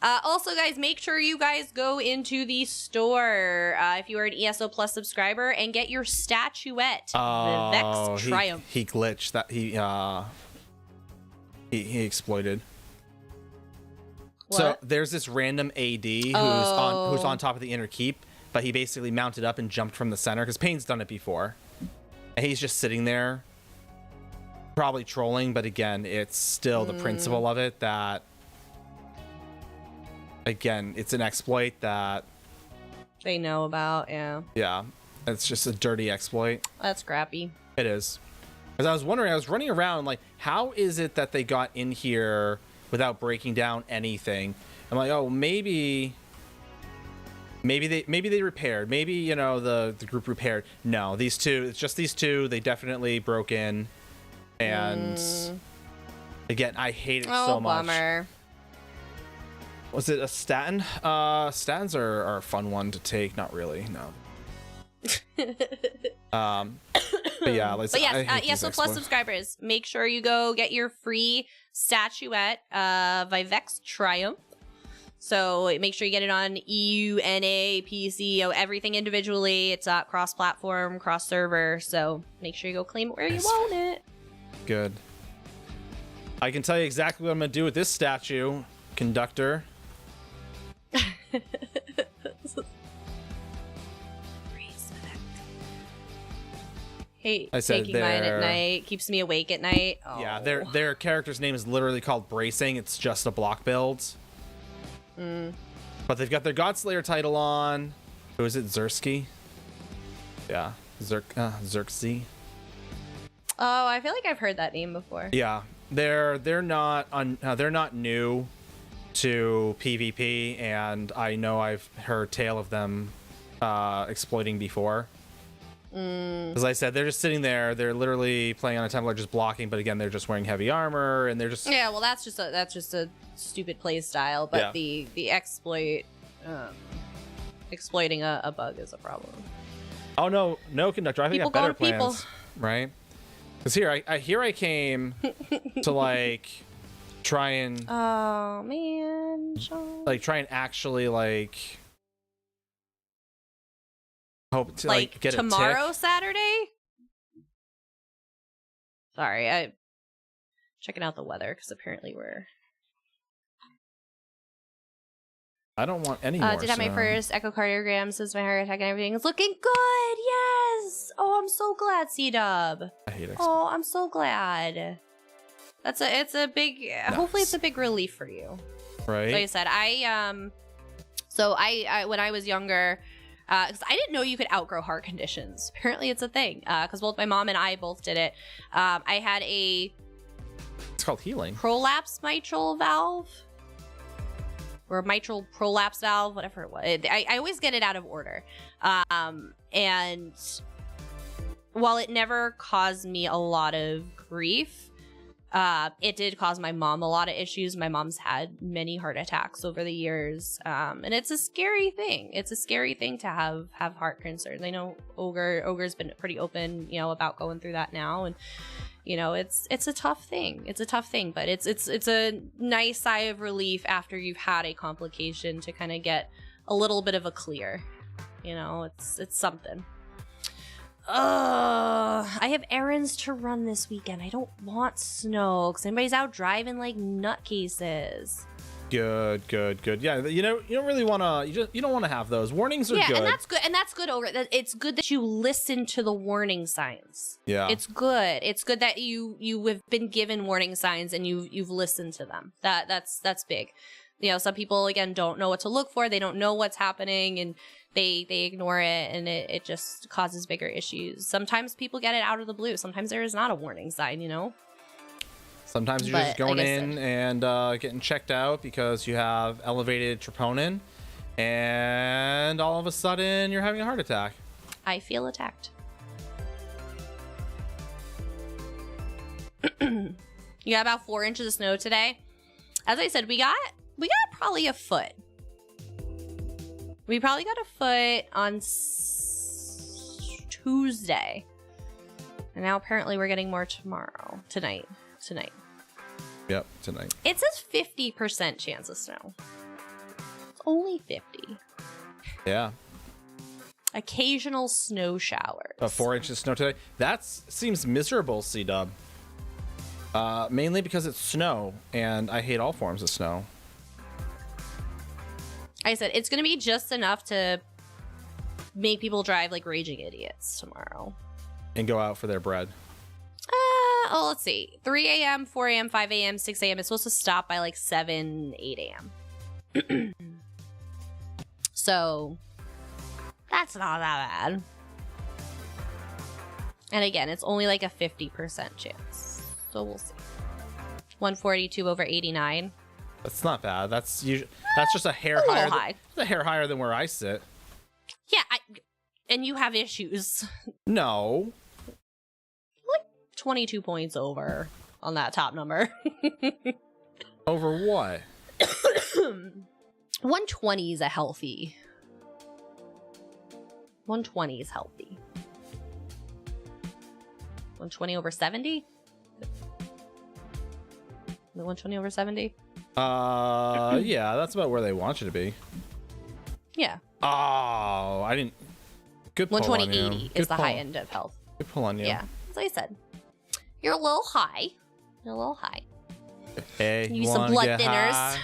Also, guys, make sure you guys go into the store if you are an ESO Plus subscriber and get your statuette, the Vex Triumph. He glitched that. He exploited. What? So there's this random AD who's on top of the inner keep, but he basically mounted up and jumped from the center because Payne's done it before, and he's just sitting there, probably trolling. But again, it's still the principle of it that. Again, it's an exploit that They know about, yeah, it's just a dirty exploit. That's crappy. It is. Because I was wondering, I was running around like, how is it that they got in here without breaking down anything? I'm like, oh, maybe they repaired. Maybe, you know, the group repaired. No, these two, it's just these two. They definitely broke in. And again, I hate it so much. Bummer. Was it a statin? Statins are a fun one to take. Not really, no. But yeah, like, but yes, I hate ESO these Plus exploits. subscribers, make sure you go get your free statuette, Vex Triumph. So make sure you get it on EU, NA, PC, everything individually. It's cross-platform, cross-server. So make sure you go claim it where you want it. Good. I can tell you exactly what I'm gonna do with this statue, conductor. Hey, I said taking mine at they're- night keeps me awake at night. Oh. Yeah, their character's name is literally called Bracing. It's just a block build. But they've got their Godslayer title on. Who is it? Zersky? Yeah, Xerxes. Oh, I feel like I've heard that name before. Yeah, they're not new to PvP, and I know I've heard tale of them exploiting before. As I said, they're just sitting there. They're literally playing on a Templar, just blocking. But again, they're just wearing heavy armor, and they're just Yeah, well, that's just a stupid play style. But Yeah. the exploit, exploiting a bug is a problem. Oh no, conductor. I think I People got better go to people. plans, right? Because here I came to like try and Oh man, Sean. try and actually hope to Like get tomorrow, a tick. Saturday. Sorry, I checking out the weather because apparently we're. I don't want any more. Did have my so- first echocardiogram since my heart attack and everything is looking good. Yes. Oh, I'm so glad, C-Dub. I hate it. Oh, I'm so glad. It's a big. Hopefully, it's a big relief for you. Right. Like I said, so I when I was younger, because I didn't know you could outgrow heart conditions. Apparently, it's a thing. Because both my mom and I both did it. I had a It's called healing. prolapse mitral valve. Or a mitral prolapse valve, whatever it was. I always get it out of order. And while it never caused me a lot of grief, It did cause my mom a lot of issues. My mom's had many heart attacks over the years. And it's a scary thing. It's a scary thing to have heart concerns. I know Ogre's been pretty open, about going through that now. And, it's a tough thing. It's a tough thing, but it's a nice sigh of relief after you've had a complication to kind of get a little bit of a clear. It's something. I have errands to run this weekend. I don't want snow because everybody's out driving like nutcases. Good. Yeah, you don't really want to. You don't want to have those. Warnings are good. Yeah, and that's good. And that's good. It's good that you listen to the warning signs. Yeah, it's good. It's good that you have been given warning signs and you've listened to them. That's big. Some people again don't know what to look for. They don't know what's happening and they ignore it, and it just causes bigger issues. Sometimes people get it out of the blue. Sometimes there is not a warning sign, Sometimes you're just going in and getting checked out because you have elevated troponin, and all of a sudden you're having a heart attack. I feel attacked. You got about 4 inches of snow today. As I said, we got probably a foot. We probably got a foot on Tuesday. And now apparently we're getting more tonight. Yep, tonight. It says 50% chance of snow. It's only 50. Yeah. Occasional snow showers. 4 inches of snow today. That seems miserable, C-Dub. Mainly because it's snow, and I hate all forms of snow. I said it's going to be just enough to make people drive like raging idiots tomorrow. And go out for their bread. Let's see. 3 a.m., 4 a.m., 5 a.m., 6 a.m. It's supposed to stop by like 7, 8 a.m. So that's not that bad. And again, it's only like a 50% chance. So we'll see. 142 over 89. That's not bad. That's just a hair higher. It's a hair higher than where I sit. Yeah, and you have issues. No. Like 22 points over on that top number. Over what? 120 is a healthy. 120 is healthy. 120 over 70? 120 over 70? Yeah, that's about where they want you to be. Yeah. Oh, I didn't. Good pull 120, on you. 80 is the high end of health. Good pull on you. Yeah, as I said. You're a little high. Hey, use some blood thinners. High?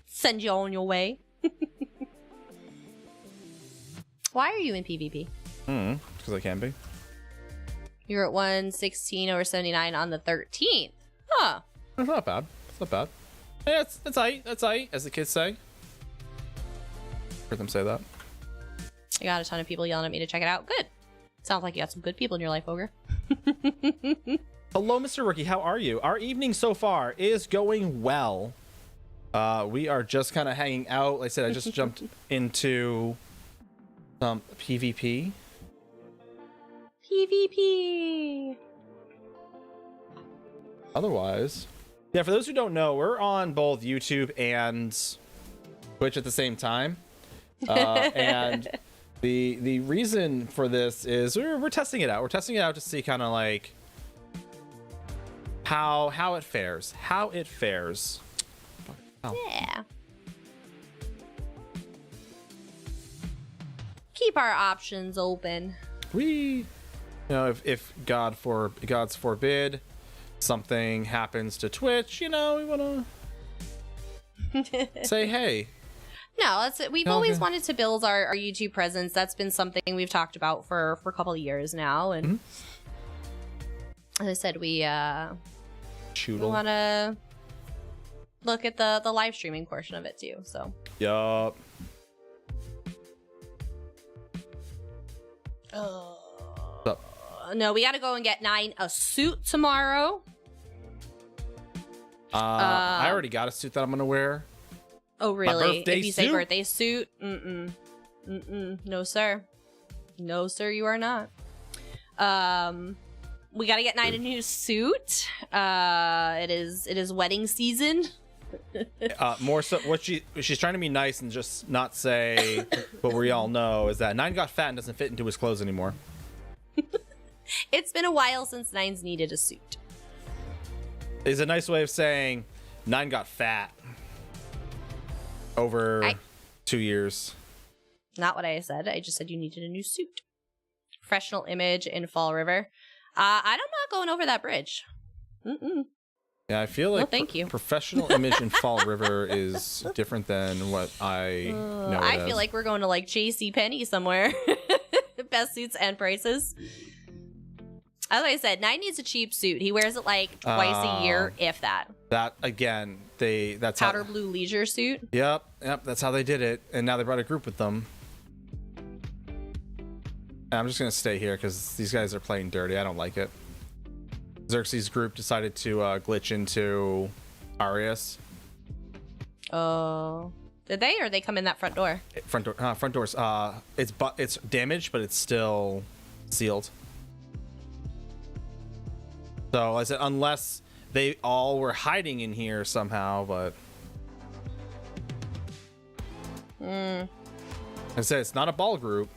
Send you on your way. Why are you in PvP? Because I can be. You're at 116 over 79 on the 13th. Huh. It's not bad. Yeah, it's aight. That's aight, as the kids say. Heard them say that. I got a ton of people yelling at me to check it out. Good. Sounds like you got some good people in your life, Ogre. Hello, Mr. Rookie. How are you? Our evening so far is going well. We are just kind of hanging out. Like I said, I just jumped into some PvP. Otherwise, yeah, for those who don't know, we're on both YouTube and Twitch at the same time. And the reason for this is we're testing it out. We're testing it out to see kind of like how it fares. Oh. Yeah. Keep our options open. If God's forbid something happens to Twitch, we want to say hey. No, that's it. We've always wanted to build our YouTube presence. That's been something we've talked about for a couple of years now. And as I said, we want to look at the live streaming portion of it too. So. Yup. No, we got to go and get 9 a suit tomorrow. I already got a suit that I'm gonna wear. Oh, really? If you say birthday suit, no sir, you are not. 1 we got to get Nine a new suit. It is wedding season. More so, she's trying to be nice and just not say what we all know is that Nine got fat and doesn't fit into his clothes anymore. It's been a while since Nine's needed a suit. Is a nice way of saying Nine got fat over 2 years. Not what I said. I just said you needed a new suit. Professional image in Fall River. I'm not going over that bridge. Mm-mm. Yeah, I feel like thank you. Professional image in Fall River is different than what I know. I feel like we're going to like JCPenney somewhere. Best suits and prices. As I said, Nine needs a cheap suit. He wears it like twice a year, if that. That again, that's powder blue leisure suit. Yep, that's how they did it, and now they brought a group with them. And I'm just gonna stay here because these guys are playing dirty. I don't like it. Xerxes' group decided to glitch into Arius. Oh, did they, or they come in that front door? Front doors. It's damaged, but it's still sealed. So I said, unless they all were hiding in here somehow, but I said it's not a ball group,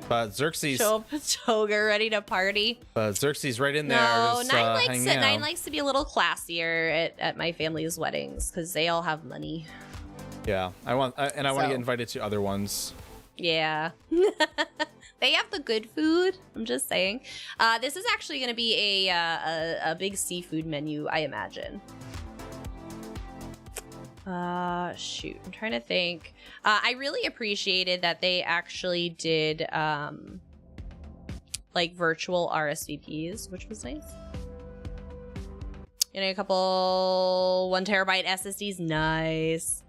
but Xerxes. Show up a toga ready to party. Xerxes right in there. No, just, Nine likes to be a little classier at my family's weddings because they all have money. Yeah, I want to get invited to other ones. Yeah. They have the good food. I'm just saying. This is actually going to be a big seafood menu, I imagine. Shoot. I'm trying to think. I really appreciated that they actually did like virtual RSVPs, which was nice. And a couple 1 terabyte SSDs. Nice.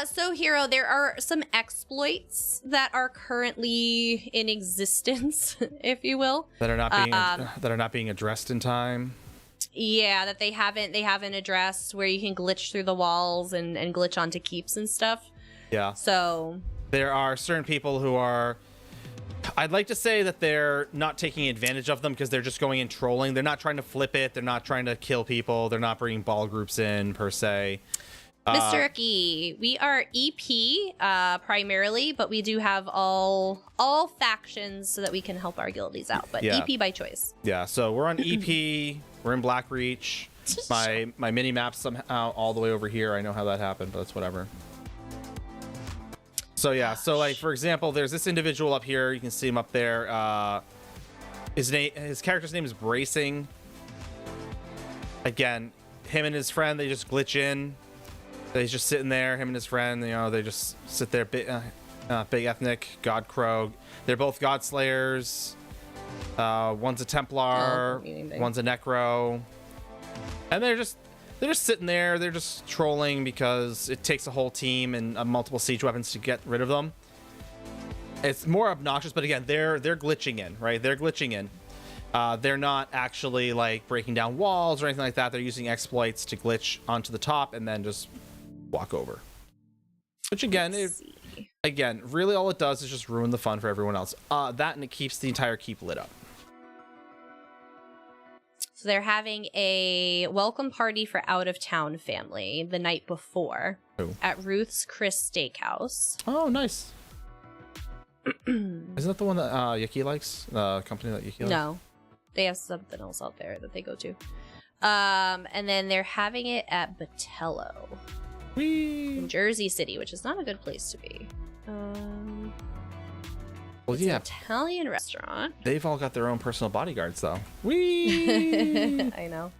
So Hero, there are some exploits that are currently in existence, if you will, that are not being addressed in time. Yeah, that they haven't addressed, where you can glitch through the walls and glitch onto keeps and stuff. Yeah. So there are certain people who are, I'd like to say that they're not taking advantage of them because they're just going and trolling. They're not trying to flip it. They're not trying to kill people. They're not bringing ball groups in per se. Mr. Rookie, we are EP primarily, but we do have all factions so that we can help our guildies out. But yeah. EP by choice. Yeah, so we're on EP. We're in Blackreach. My mini map somehow all the way over here. I know how that happened, but that's whatever. So yeah, so like for example, there's this individual up here. You can see him up there. His character's name is Bracing. Again, him and his friend, they just glitch in. He's just sitting there, him and his friend, they just sit there, big ethnic, God Crow. They're both God Slayers. One's a Templar, one's a Necro. And they're just sitting there, they're just trolling because it takes a whole team and multiple siege weapons to get rid of them. It's more obnoxious, but again, they're glitching in, right? They're glitching in. They're not actually like breaking down walls or anything like that. They're using exploits to glitch onto the top and then just walk over, which again really all it does is just ruin the fun for everyone else. That and it keeps the entire keep lit up. So they're having a welcome party for out of town family the night before at Ruth's Chris Steakhouse. Oh, nice. Isn't that the one that Yaki likes? The company that Yaki likes? No, they have something else out there that they go to. And then they're having it at Batello. In Jersey City, which is not a good place to be. Well, yeah, an Italian restaurant. They've all got their own personal bodyguards, though. Whee! I know.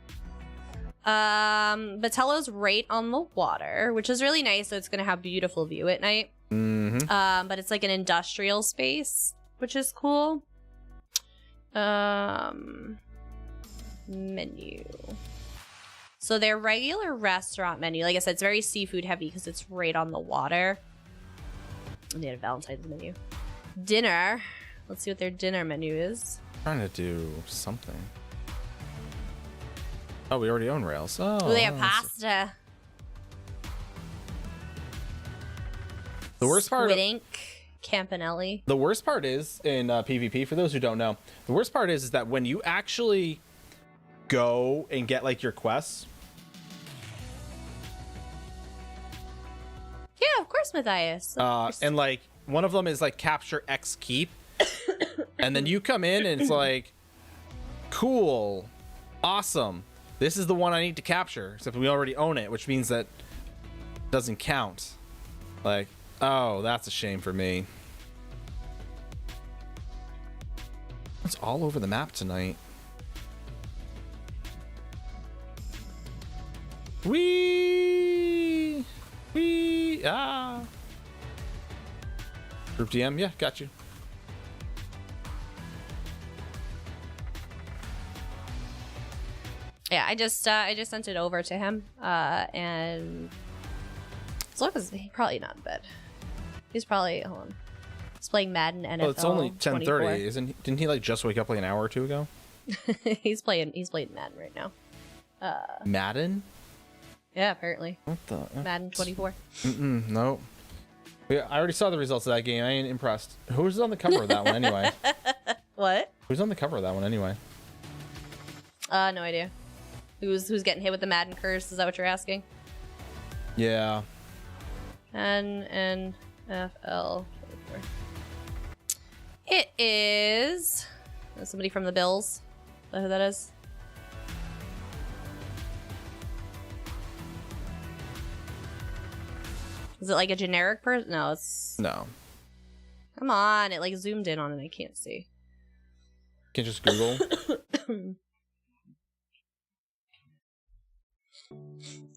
Batello's right on the water, which is really nice. So it's gonna have beautiful view at night. Mm-hmm. But it's like an industrial space, which is cool. Menu. So their regular restaurant menu, like I said, it's very seafood heavy because it's right on the water. And they had a Valentine's menu. Dinner. Let's see what their dinner menu is. Trying to do something. Oh, we already own Rails. Oh, they have pasta. The worst part. Squid ink, Campanelli. The worst part is in PvP, for those who don't know, the worst part is that when you actually go and get like your quests. Yeah, of course, Matthias. And like one of them is like capture X keep. And then you come in and it's like, cool, awesome. This is the one I need to capture, except we already own it, which means that it doesn't count. Like, oh, that's a shame for me. It's all over the map tonight. Wee! Ah! Group DM, yeah, got you. Yeah, I just sent it over to him, and as long as he's probably not in bed. He's probably he's playing Madden NFL. Well, it's only 10:30, 24. didn't he like just wake up like an hour or two ago? he's playing Madden right now. Madden? Yeah, apparently. What the? Madden 24. No. Yeah, I already saw the results of that game. I ain't impressed. Who's on the cover of that one anyway? What? Who's on the cover of that one anyway? No idea. Who's getting hit with the Madden curse? Is that what you're asking? Yeah. NFL 24. It is somebody from the Bills. Is that who that is? Is it like a generic person? No, it's... No. Come on, it like zoomed in on it. I can't see. Can't just Google.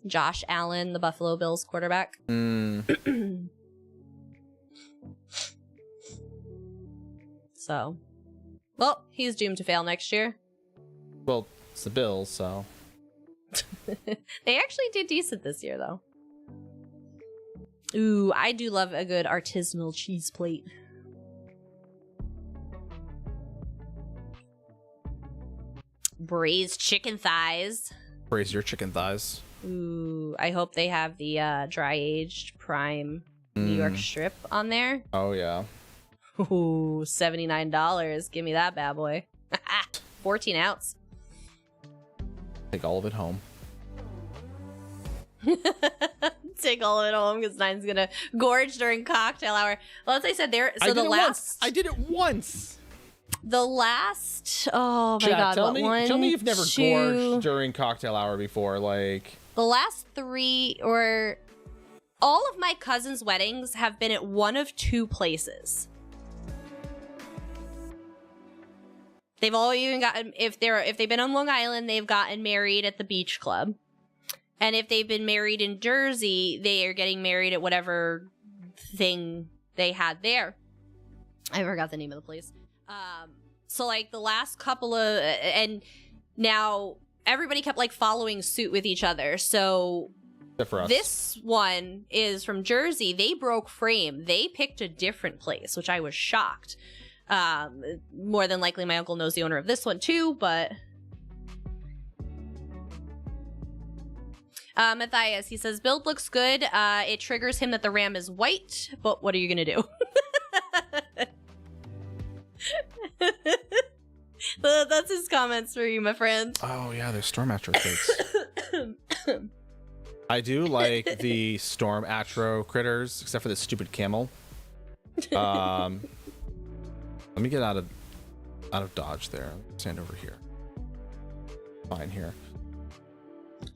Josh Allen, the Buffalo Bills quarterback. So, well, he's doomed to fail next year. Well, it's the Bills, so. They actually did decent this year, though. Ooh, I do love a good artisanal cheese plate. Braised chicken thighs. Braise your chicken thighs. Ooh, I hope they have the dry-aged prime New York strip on there. Oh, yeah. Ooh, $79. Give me that bad boy. 14 ounce. Take all of it home. Take all of it home because Nine's gonna gorge during cocktail hour. Well, as I said, I did it once. The last, oh my Chat, god, tell what, me you've never gorged during cocktail hour before, like. The last three, or all of my cousins' weddings have been at one of two places. They've all even gotten, if they've been on Long Island, they've gotten married at the beach club. And if they've been married in Jersey, they are getting married at whatever thing they had there. I forgot the name of the place. So like the last couple of, and now everybody kept like following suit with each other. So for us. This one is from Jersey. They broke frame. They picked a different place, which I was shocked. More than likely my uncle knows the owner of this one too, but Matthias, he says build looks good. It triggers him that the RAM is white, but what are you gonna do? That's his comments for you, my friend. Oh yeah, there's Storm Atro cakes. I do like the Storm Atro critters, except for the stupid camel. Let me get out of dodge there. Stand over here. Fine here.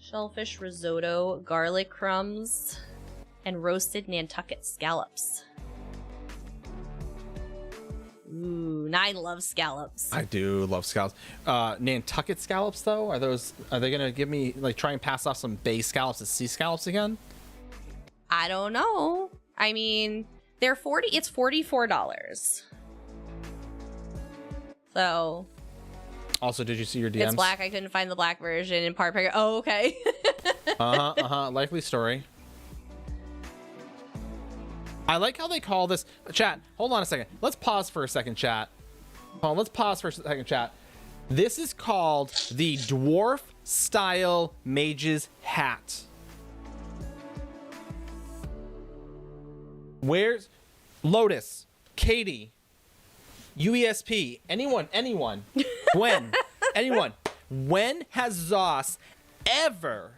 Shellfish risotto, garlic crumbs, and roasted Nantucket scallops. Ooh, Nine loves scallops. I do love scallops. Nantucket scallops, though, are they gonna give me like try and pass off some bay scallops as sea scallops again? I don't know. I mean, they're it's $44. So. Also, did you see your DMs? It's black. I couldn't find the black version in part. Oh, okay. Likely story. I like how they call this chat. Hold on a second. Let's pause for a second, chat. Hold on, let's pause for a second, chat. This is called the dwarf style mage's hat. Where's Lotus? Katie, UESP, anyone, Gwen, anyone, when has Zoss ever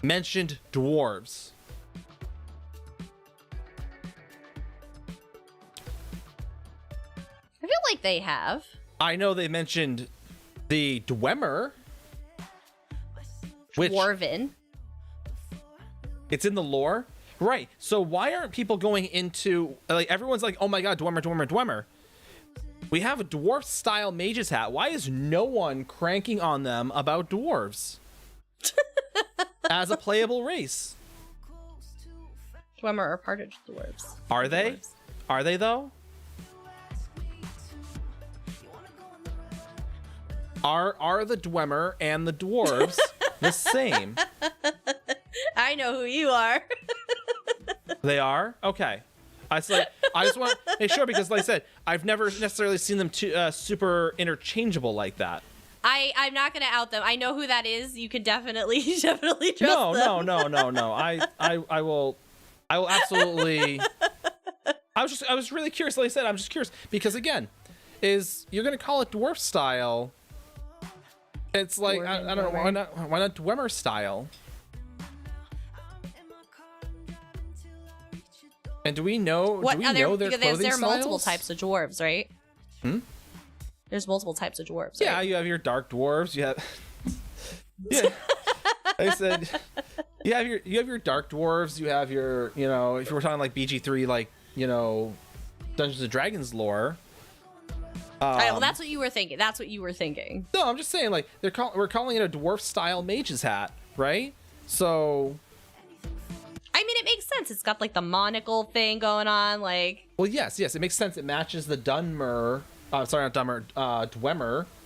mentioned dwarves? I feel like they have. I know they mentioned the Dwemer, which Dwarven. it's in the lore, right? So why aren't people going into, like, everyone's like, oh my god, Dwemer. We have a dwarf style mage's hat. Why is no one cranking on them about dwarves as a playable race? Dwemer are part of dwarves. Are they? Dwarves. Are they though? Are the Dwemer and the dwarves the same? I know who you are. They are? Okay. I just want to make sure, because like I said, I've never necessarily seen them super interchangeable like that. I'm not gonna out them. I know who that is. You can definitely trust them. No. I will absolutely. I was really curious. Like I said, I'm just curious because again, you're gonna call it dwarf style? It's like I don't know, why not Dwemer style? And do we know their clothing there are multiple styles? types of dwarves, right? There's multiple types of dwarves. Yeah, right? you have your dark dwarves. You have yeah. I said you have your dark dwarves. You have your, if you were talking like BG3, like, Dungeons and Dragons lore. Well, that's what you were thinking. No, I'm just saying, like, we're calling it a dwarf style mage's hat, right? So I mean, it makes sense. It's got like the monocle thing going on, like. Well, yes, it makes sense. It matches the Dwemer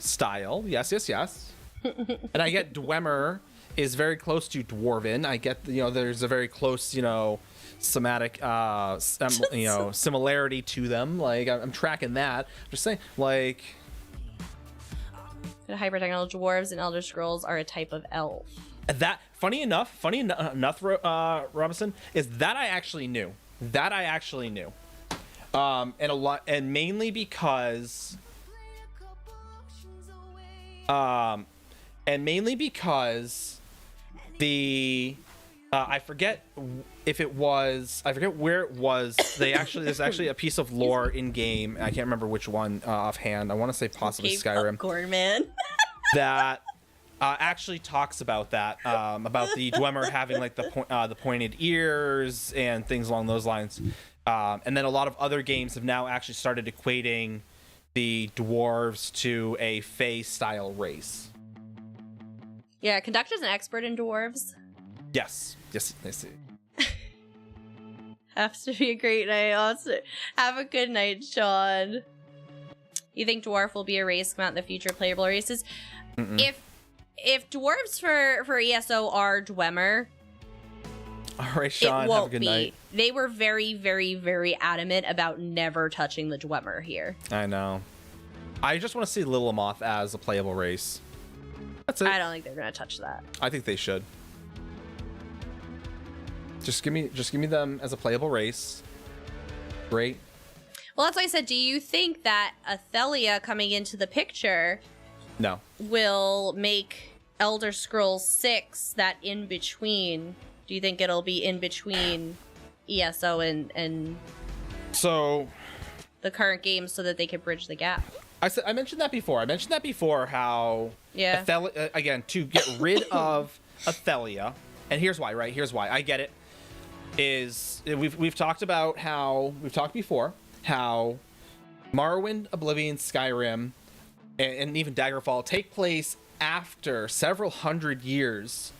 style. Yes. And I get Dwemer is very close to Dwarven. I get, there's a very close, somatic, similarity to them. Like, I'm tracking that. I'm just saying, like. Hyper-technical dwarves and Elder Scrolls are a type of elf. That funny enough, Robinson, is that I actually knew. And mainly because the I forget where it was. There's actually a piece of lore in game. I can't remember which one offhand. I want to say possibly Skyrim. Popcorn man. That actually talks about that, about the Dwemer having like the pointed ears and things along those lines. And then a lot of other games have now actually started equating the dwarves to a Fey style race. Yeah, Conductor's an expert in dwarves. Yes, I see. Has to be a great night. Also, have a good night, Sean. You think dwarf will be a race come out in the future playable races? Mm-mm. If dwarves for ESO are Dwemer, all right, Sean, have a good night. They were very, very, very adamant about never touching the Dwemer here. I know. I just want to see Lilimoth as a playable race. That's it. I don't think they're gonna touch that. I think they should. Just give me them as a playable race. Great. Well, that's why I said, do you think that Athelia coming into the picture will make Elder Scrolls 6 that in between? Do you think it'll be in between ESO and so the current game so that they can bridge the gap? I mentioned that before. How Athelia, again, to get rid of Athelia, and here's why. Right? Here's why. I get it. We've talked about how how Morrowind, Oblivion, Skyrim, and even Daggerfall take place after several hundred years,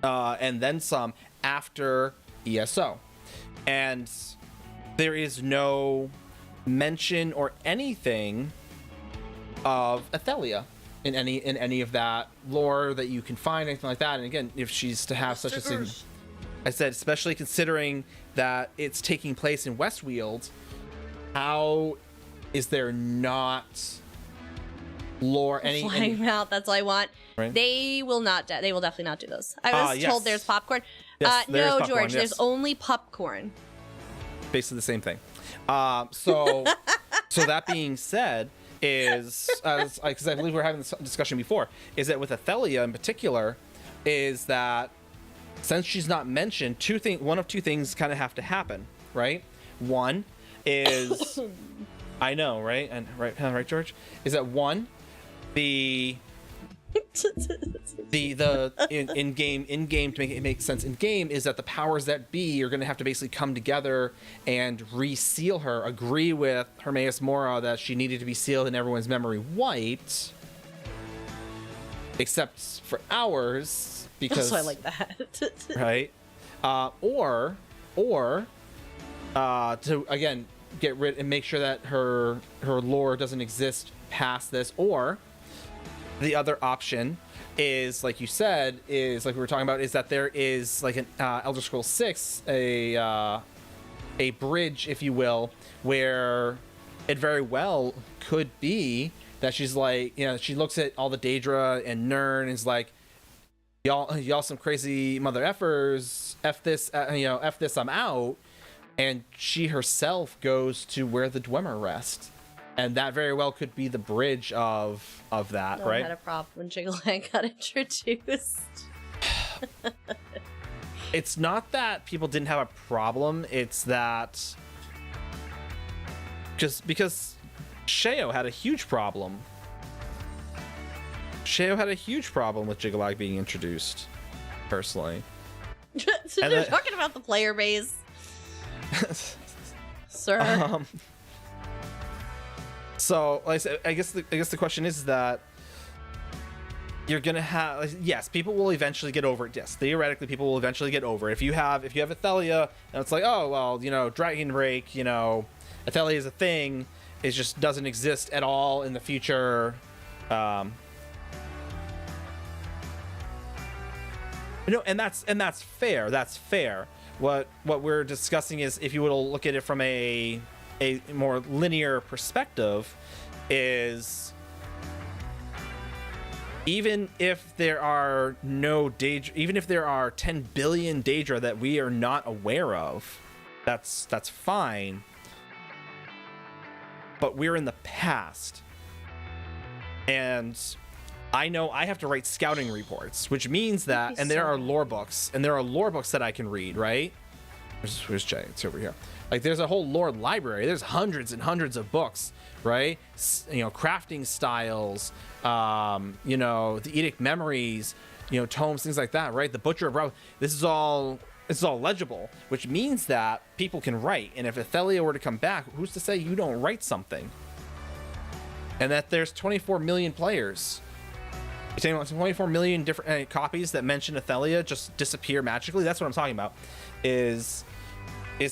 and then some after ESO, and there is no mention or anything of Athelia in any of that lore that you can find, anything like that. And again, if she's to have such a I said, especially considering that it's taking place in Westweald, how is there not lore flying mouth? That's all I want. Right? They will definitely not do those. I was told there's popcorn. Yes, no, popcorn, George, yes. there's only popcorn. basically the same thing. So that being said, is because I believe we were having this discussion before, is that with Athelia in particular, is that since she's not mentioned, one of two things kind of have to happen, right? One is, I know, right? And right, George, is that one, the in game to make it make sense in game is that the powers that be are going to have to basically come together and reseal her, agree with Hermaeus Mora that she needed to be sealed in everyone's memory white, except for ours, because so I like that. right, or to again get rid and make sure that her lore doesn't exist past this, or the other option is, like you said, is like we were talking about, is that there is like an Elder Scrolls 6, a bridge, if you will, where it very well could be that she's like, you know, she looks at all the Daedra and Nirn and is like, y'all some crazy mother effers, F this, F this, I'm out. And she herself goes to where the Dwemer rest. And that very well could be the bridge of that, No right? one had a problem when Jiggle got introduced. It's not that people didn't have a problem. It's that just because Sheo had a huge problem. Sheo had a huge problem with Jiggle being introduced, personally. So you're talking about the player base, sir. So, like I said, I guess the question is that you're gonna have, yes, people will eventually get over it. Yes, theoretically, people will eventually get over it. If you have Athelia, and it's like, oh well, Dragon Break, Athelia is a thing. It just doesn't exist at all in the future. And that's fair. That's fair. What we're discussing is, if you will look at it from a more linear perspective, is even if there are no Daedra, even if there are 10 billion Daedra that we are not aware of, that's fine. But we're in the past, and I know I have to write scouting reports, which means that, and there are lore books, that I can read, right? Where's Jay? It's over here. Like, there's a whole lore library. There's hundreds and hundreds of books, right? Crafting styles, the Edict memories, tomes, things like that, right? The Butcher of Rob. This is all legible, which means that people can write. And if Athelia were to come back, who's to say you don't write something? And that there's 24 million players. You're saying 24 million different copies that mention Athelia just disappear magically? That's what I'm talking about. Is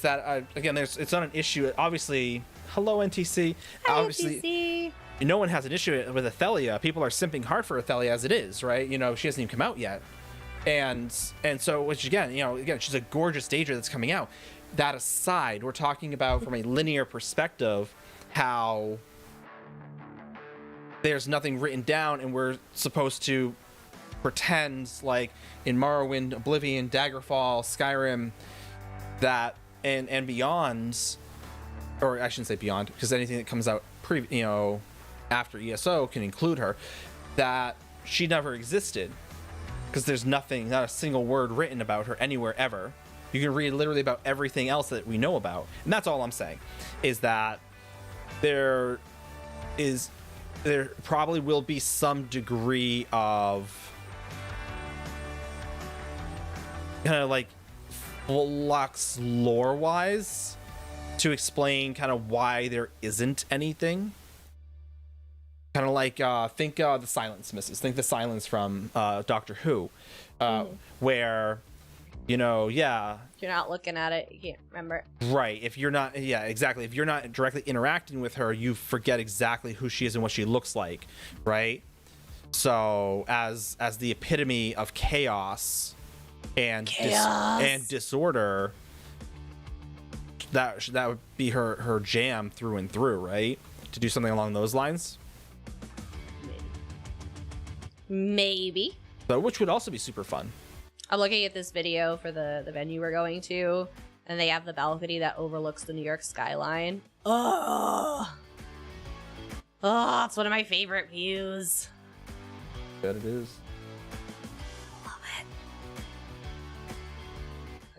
that again? It's not an issue. Obviously, hello NTC. Hi, obviously, NTC. No one has an issue with Athelia. People are simping hard for Athelia as it is, right? She hasn't even come out yet, and so, which again, she's a gorgeous Daedra that's coming out. That aside, we're talking about from a linear perspective how there's nothing written down, and we're supposed to pretend like in Morrowind, Oblivion, Daggerfall, Skyrim, that and beyond, or I shouldn't say beyond, because anything that comes out after ESO can include her, that she never existed, because there's not a single word written about her anywhere ever. You can read literally about everything else that we know about, and that's all I'm saying, is that there probably will be some degree of kind of like flux lore wise to explain kind of why there isn't anything. Kind of like think the silence misses. Think the silence from Doctor Who, where you're not looking at it, you can't remember. Right. If you're not, exactly. If you're not directly interacting with her, you forget exactly who she is and what she looks like, right? So as the epitome of chaos and disorder, that would be her jam through and through, right? To do something along those lines. Maybe. So, which would also be super fun. I'm looking at this video for the venue we're going to, and they have the balcony that overlooks the New York skyline. Oh, it's one of my favorite views. Bet it is.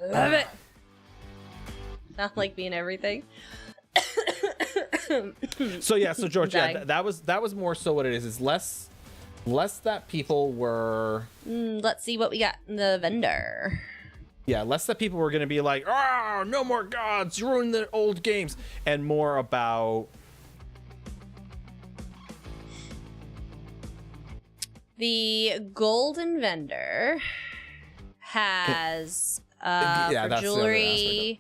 Love it. Not like being everything. So George, that was more so what it is. It's less that people were. Let's see what we got in the vendor. Yeah, less that people were going to be like, "Oh, no more gods! You ruined the old games," and more about the golden vendor has for jewelry.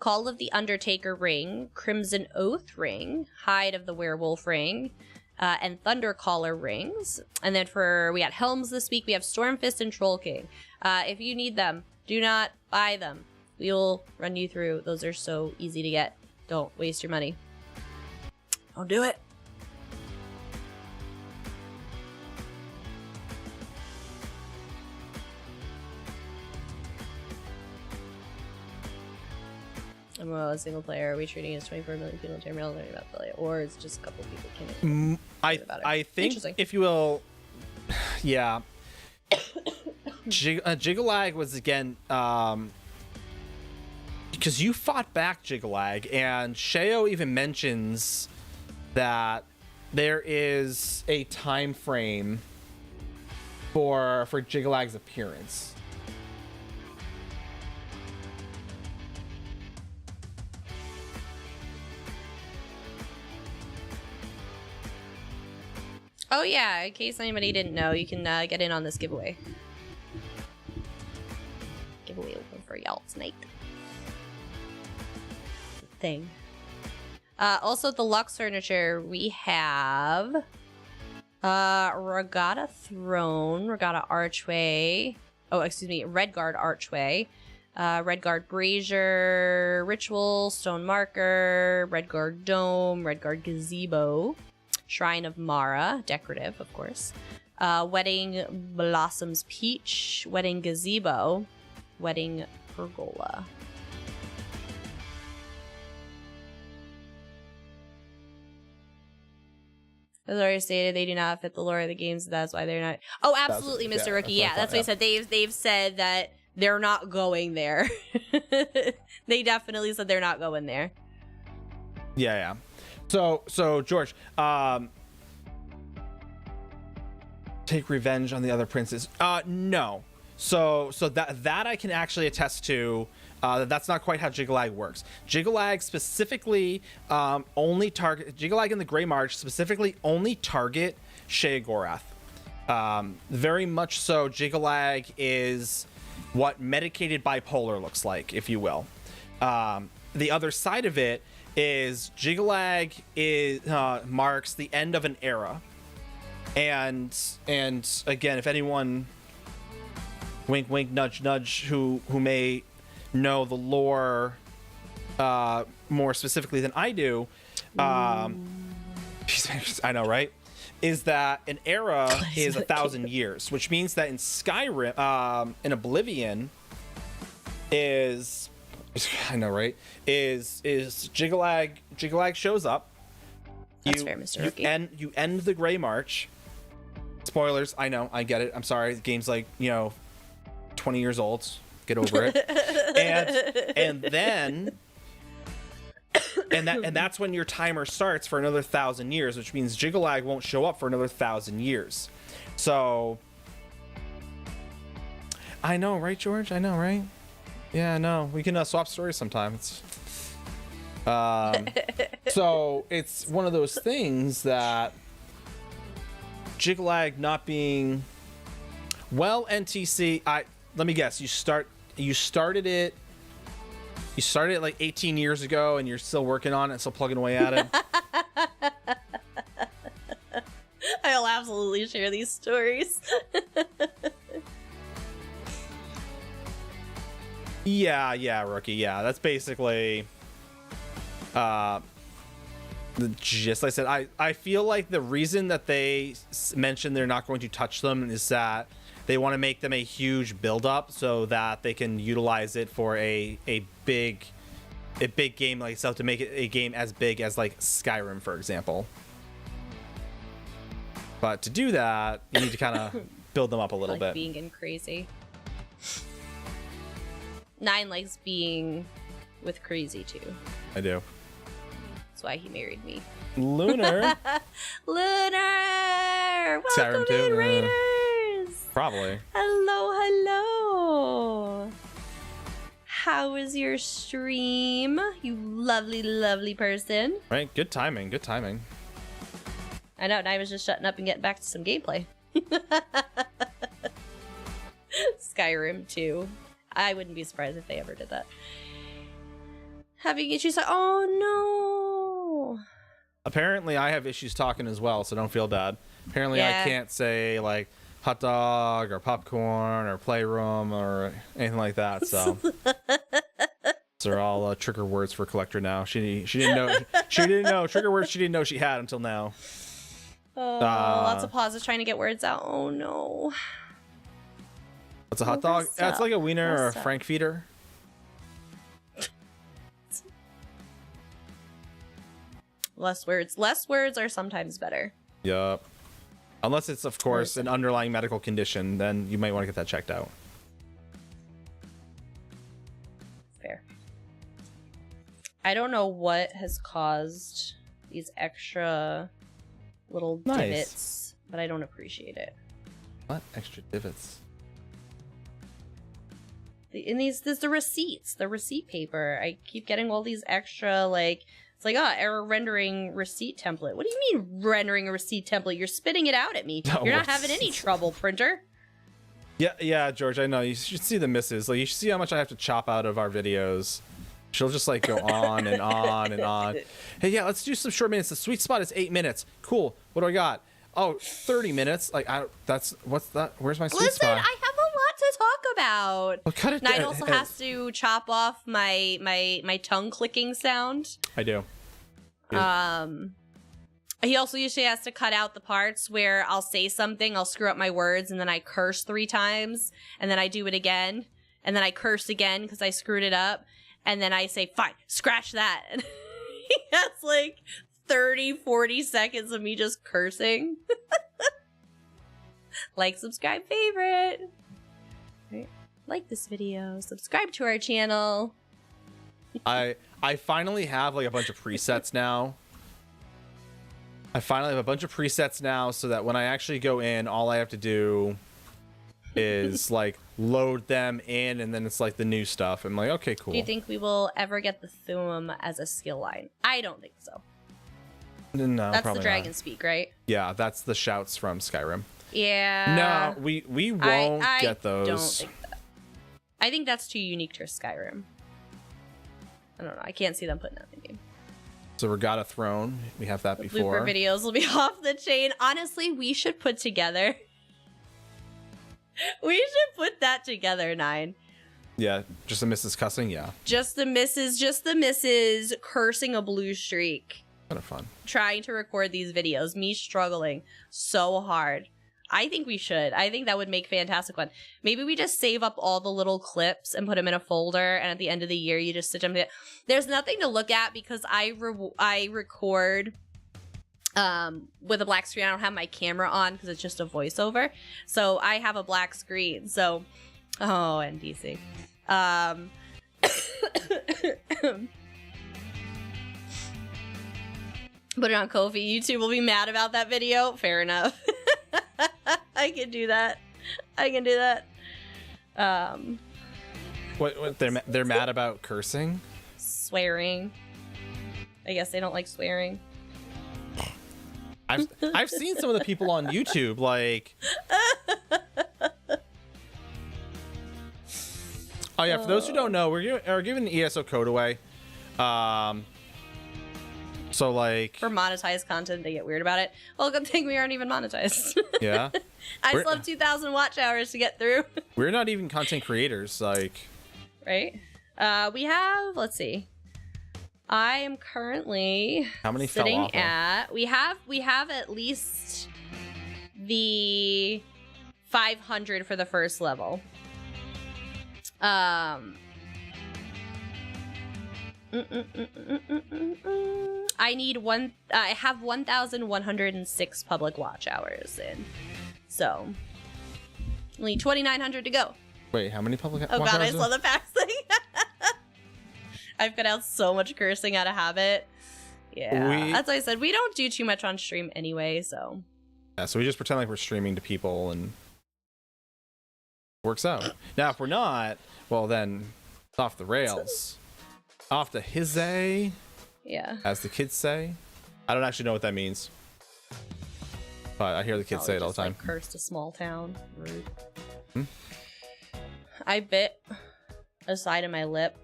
Call of the Undertaker ring, Crimson Oath ring, Hide of the Werewolf ring, and Thundercaller rings. And then we got helms this week. We have Stormfist and Troll King. If you need them, do not buy them. We will run you through. Those are so easy to get. Don't waste your money. Don't do it. I'm a single player. Are we treating it as 24 million people in terminal learning about the play, or it's just a couple people can I think, if you will, yeah. Jigalag was again because you fought back Jigalag, and Sheo even mentions that there is a time frame for Jigalag's appearance. Oh yeah, in case anybody didn't know, you can get in on this giveaway. Giveaway open for y'all tonight. Thing. Also, the Lux furniture, we have Regatta Throne, Regatta Archway. Oh, excuse me, Redguard Archway. Redguard Brazier, Ritual, Stone Marker, Redguard Dome, Redguard Gazebo. Shrine of Mara, decorative, of course. Wedding Blossoms Peach, Wedding Gazebo, Wedding Pergola. As already stated, they do not fit the lore of the games. That's why they're not. Oh, absolutely, Mr. Rookie. Yeah, that's what I said. They've said that they're not going there. They definitely said they're not going there. Yeah. So George, take revenge on the other princes. No. So that I can actually attest to. That's not quite how Jigalag works. Jigalag specifically only target Jigalag in the Grey March specifically only target Sheogorath. Very much so. Jigalag is what medicated bipolar looks like, if you will. The other side of it is Jigalag marks the end of an era, and again, if anyone, wink wink nudge nudge, who may know the lore more specifically than I do, I know, right? Is that an era is 1,000 years, which means that in Skyrim, in Oblivion, I know, right? Is Jigalag shows up. That's fair, Mr. Rookie. You end the Grey March. Spoilers, I know, I get it. I'm sorry. The game's 20 years old. Get over it. and that's when your timer starts for another 1,000 years, which means Jigalag won't show up for another 1,000 years. So I know, right, George? I know, right? Yeah, no, we can swap stories sometimes. So it's one of those things that Jigalag not being NTC. Let me guess. You started it like 18 years ago, and you're still working on it, still plugging away at it. I'll absolutely share these stories. Yeah, Rookie. Yeah, that's basically the gist. Like I said, I feel like the reason that they mentioned they're not going to touch them is that they want to make them a huge build-up so that they can utilize it for a big game like itself to make it a game as big as like Skyrim, for example. But to do that, you need to kind of build them up a little bit. Being crazy. 9 likes being with crazy too. I do. That's why he married me. Lunar. Lunar. Skyrim Welcome in, too. Raiders. Probably. Hello, hello. How was your stream, you lovely, lovely person? Right. Good timing. Good timing. I know. Now I was just shutting up and getting back to some gameplay. Skyrim 2. I wouldn't be surprised if they ever did that. Having issues. Oh no. Apparently, I have issues talking as well, so don't feel bad. Apparently, Yeah. I can't say like hot dog or popcorn or playroom or anything like that. So those are all trigger words for Collector now. She didn't know trigger words. She didn't know she had until now. Oh, lots of pauses trying to get words out. Oh no. What's a hot dog? Yeah, it's like a wiener or a frankfurter. Less words. Less words are sometimes better. Yup. Unless it's, of course, an underlying medical condition, then you might want to get that checked out. Fair. I don't know what has caused these extra little divots, but I don't appreciate it. What? Extra divots? There's the receipts, the receipt paper. I keep getting all these extra, like, it's like, error rendering receipt template. What do you mean rendering a receipt template? You're spitting it out at me. Oh, You're not having any trouble, printer. Yeah, George, I know. You should see the misses. Like, you should see how much I have to chop out of our videos. She'll just, like, go on and on and on. Hey, yeah, let's do some short minutes. The sweet spot is 8 minutes. Cool. What do I got? Oh, 30 minutes. Like, what's that? Where's my sweet spot? Listen, I have a lot to talk about. Well, cut it Nine down. also has to chop off my tongue clicking sound. I do. He also usually has to cut out the parts where I'll say something, I'll screw up my words, and then I curse 3 times, and then I do it again, and then I curse again because I screwed it up, and then I say, fine, scratch that. And he has like 30, 40 seconds of me just cursing. Like, subscribe, favorite. Right. Like this video, subscribe to our channel. I finally have like a bunch of presets now. So that when I actually go in, all I have to do is like load them in, and then it's like the new stuff. I'm like, okay, cool. Do you think we will ever get the Thuum as a skill line? I don't think so. No, that's probably the dragon not. speak, right? Yeah, that's the shouts from Skyrim. Yeah. No, we won't get those. I don't think that. I think that's too unique to Skyrim. I don't know. I can't see them putting that in the game. So Regatta Throne, we have that before. Blooper videos will be off the chain. Honestly, we should put together. We should put that together, 9. Yeah, just the Mrs. Cussing, yeah. Just the misses cursing a blue streak. Kind of fun. Trying to record these videos. Me struggling so hard. I think we should. I think that would make fantastic one. Maybe we just save up all the little clips and put them in a folder, and at the end of the year, you just sit them there. There's nothing to look at because I record with a black screen. I don't have my camera on because it's just a voiceover. So I have a black screen. So, NDC. Put it on Kofi. YouTube will be mad about that video. Fair enough. I can do that. What they're mad about cursing? Swearing. I guess they don't like swearing. I've seen some of the people on YouTube like. Oh yeah, for those who don't know, we're giving the ESO code away. So like For monetized content, they get weird about it. Well, good thing we aren't even monetized. Yeah. I still have 2,000 watch hours to get through. We're not even content creators, like. Right? We have, let's see. I am currently How many fell sitting off of? at we have at least the 500 for the first level. I have 1,106 public watch hours in. So, only 2,900 to go. Wait, how many public Oh watch god, I hours saw the facts thing. I've cut out so much cursing out of habit. Yeah, that's why I said we don't do too much on stream anyway, so. Yeah, so we just pretend like we're streaming to people and works out. Now, if we're not, well then, it's off the rails. Off the hizzy. Yeah. As the kids say. I don't actually know what that means. But I hear the kids say it all the time. Like, cursed a small town. Rude. Hmm? I bit a side of my lip.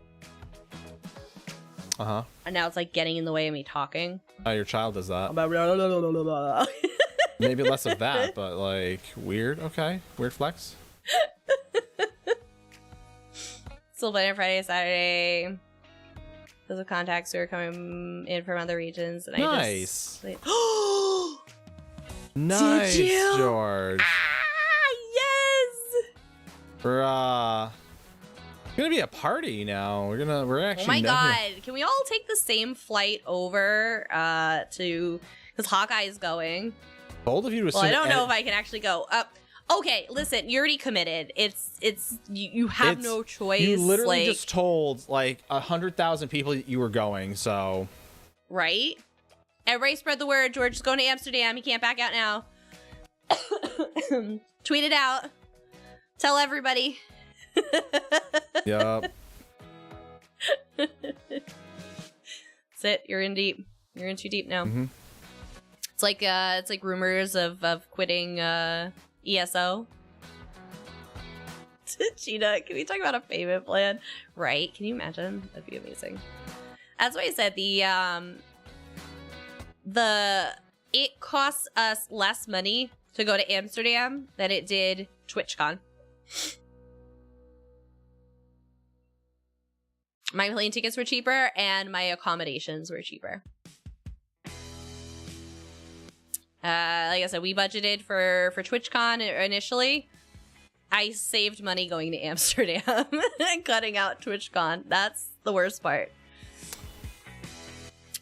Uh-huh. And now it's like getting in the way of me talking. Oh, your child does that. Maybe less of that, but like weird. Okay. Weird flex. Still playing Friday, Saturday. Those are contacts who are coming in from other regions. And Nice. I just... Nice, Did you? George. Yes! We're gonna be a party now. We're actually. Oh my god! Can we all take the same flight over to? Because Hawkeye is going. Bold of you to assume. Well, I don't know if I can actually go. Okay, listen, you're already committed. It's you have no choice. You literally like, just told like 100,000 people you were going. So. Right. Everybody spread the word. George is going to Amsterdam. He can't back out now. Tweet it out. Tell everybody. Yup. That's it. You're in deep. You're in too deep now. Mm-hmm. It's like rumors of quitting ESO. Cheetah, can we talk about a payment plan? Right? Can you imagine? That'd be amazing. That's why I said it costs us less money to go to Amsterdam than it did TwitchCon. My plane tickets were cheaper and my accommodations were cheaper. Like I said, we budgeted for TwitchCon initially. I saved money going to Amsterdam and cutting out TwitchCon. That's the worst part.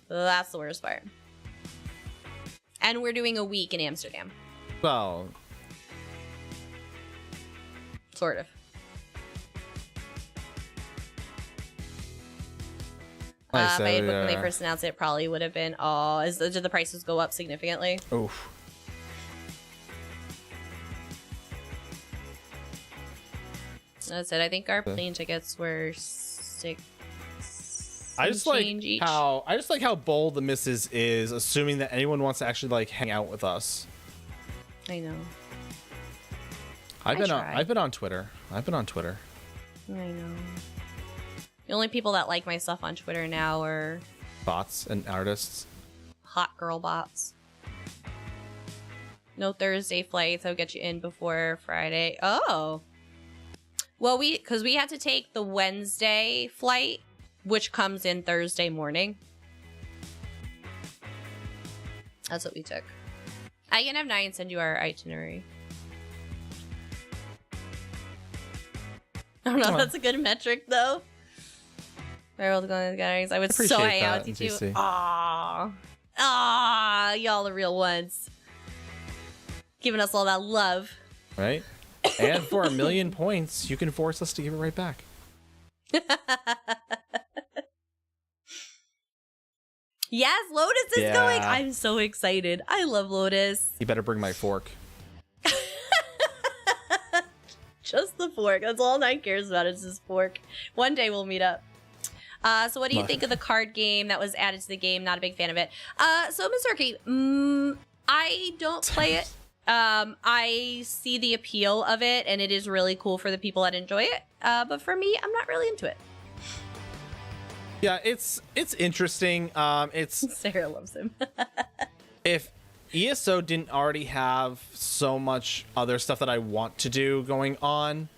That's the worst part. And we're doing a week in Amsterdam. Well. Sort of. If I had booked when they first announced it, it probably would have been, did the prices go up significantly? Oof. That's it. I think our plane tickets were $6. I just like how bold the missus is, assuming that anyone wants to actually like hang out with us. I know. I've been on Twitter. I know. The only people that like my stuff on Twitter now are bots and artists. Hot girl bots. No Thursday flights. I'll get you in before Friday. Oh. Well, because we had to take the Wednesday flight, which comes in Thursday morning. That's what we took. I can have Nine send you our itinerary. I don't know. That's a good metric, though. We're going to the gatherings. I would so hang out with you too. Aww, y'all the real ones, giving us all that love. Right. And for 1 million points, you can force us to give it right back. Yes, Lotus is going. I'm so excited. I love Lotus. You better bring my fork. Just the fork. That's all Nine cares about is his fork. One day we'll meet up. So what do you think of the card game that was added to the game? Not a big fan of it. So Ms. Turkey, I don't play it. I see the appeal of it, and it is really cool for the people that enjoy it. But for me, I'm not really into it. Yeah, it's interesting. It's Sarah loves him. If ESO didn't already have so much other stuff that I want to do going on,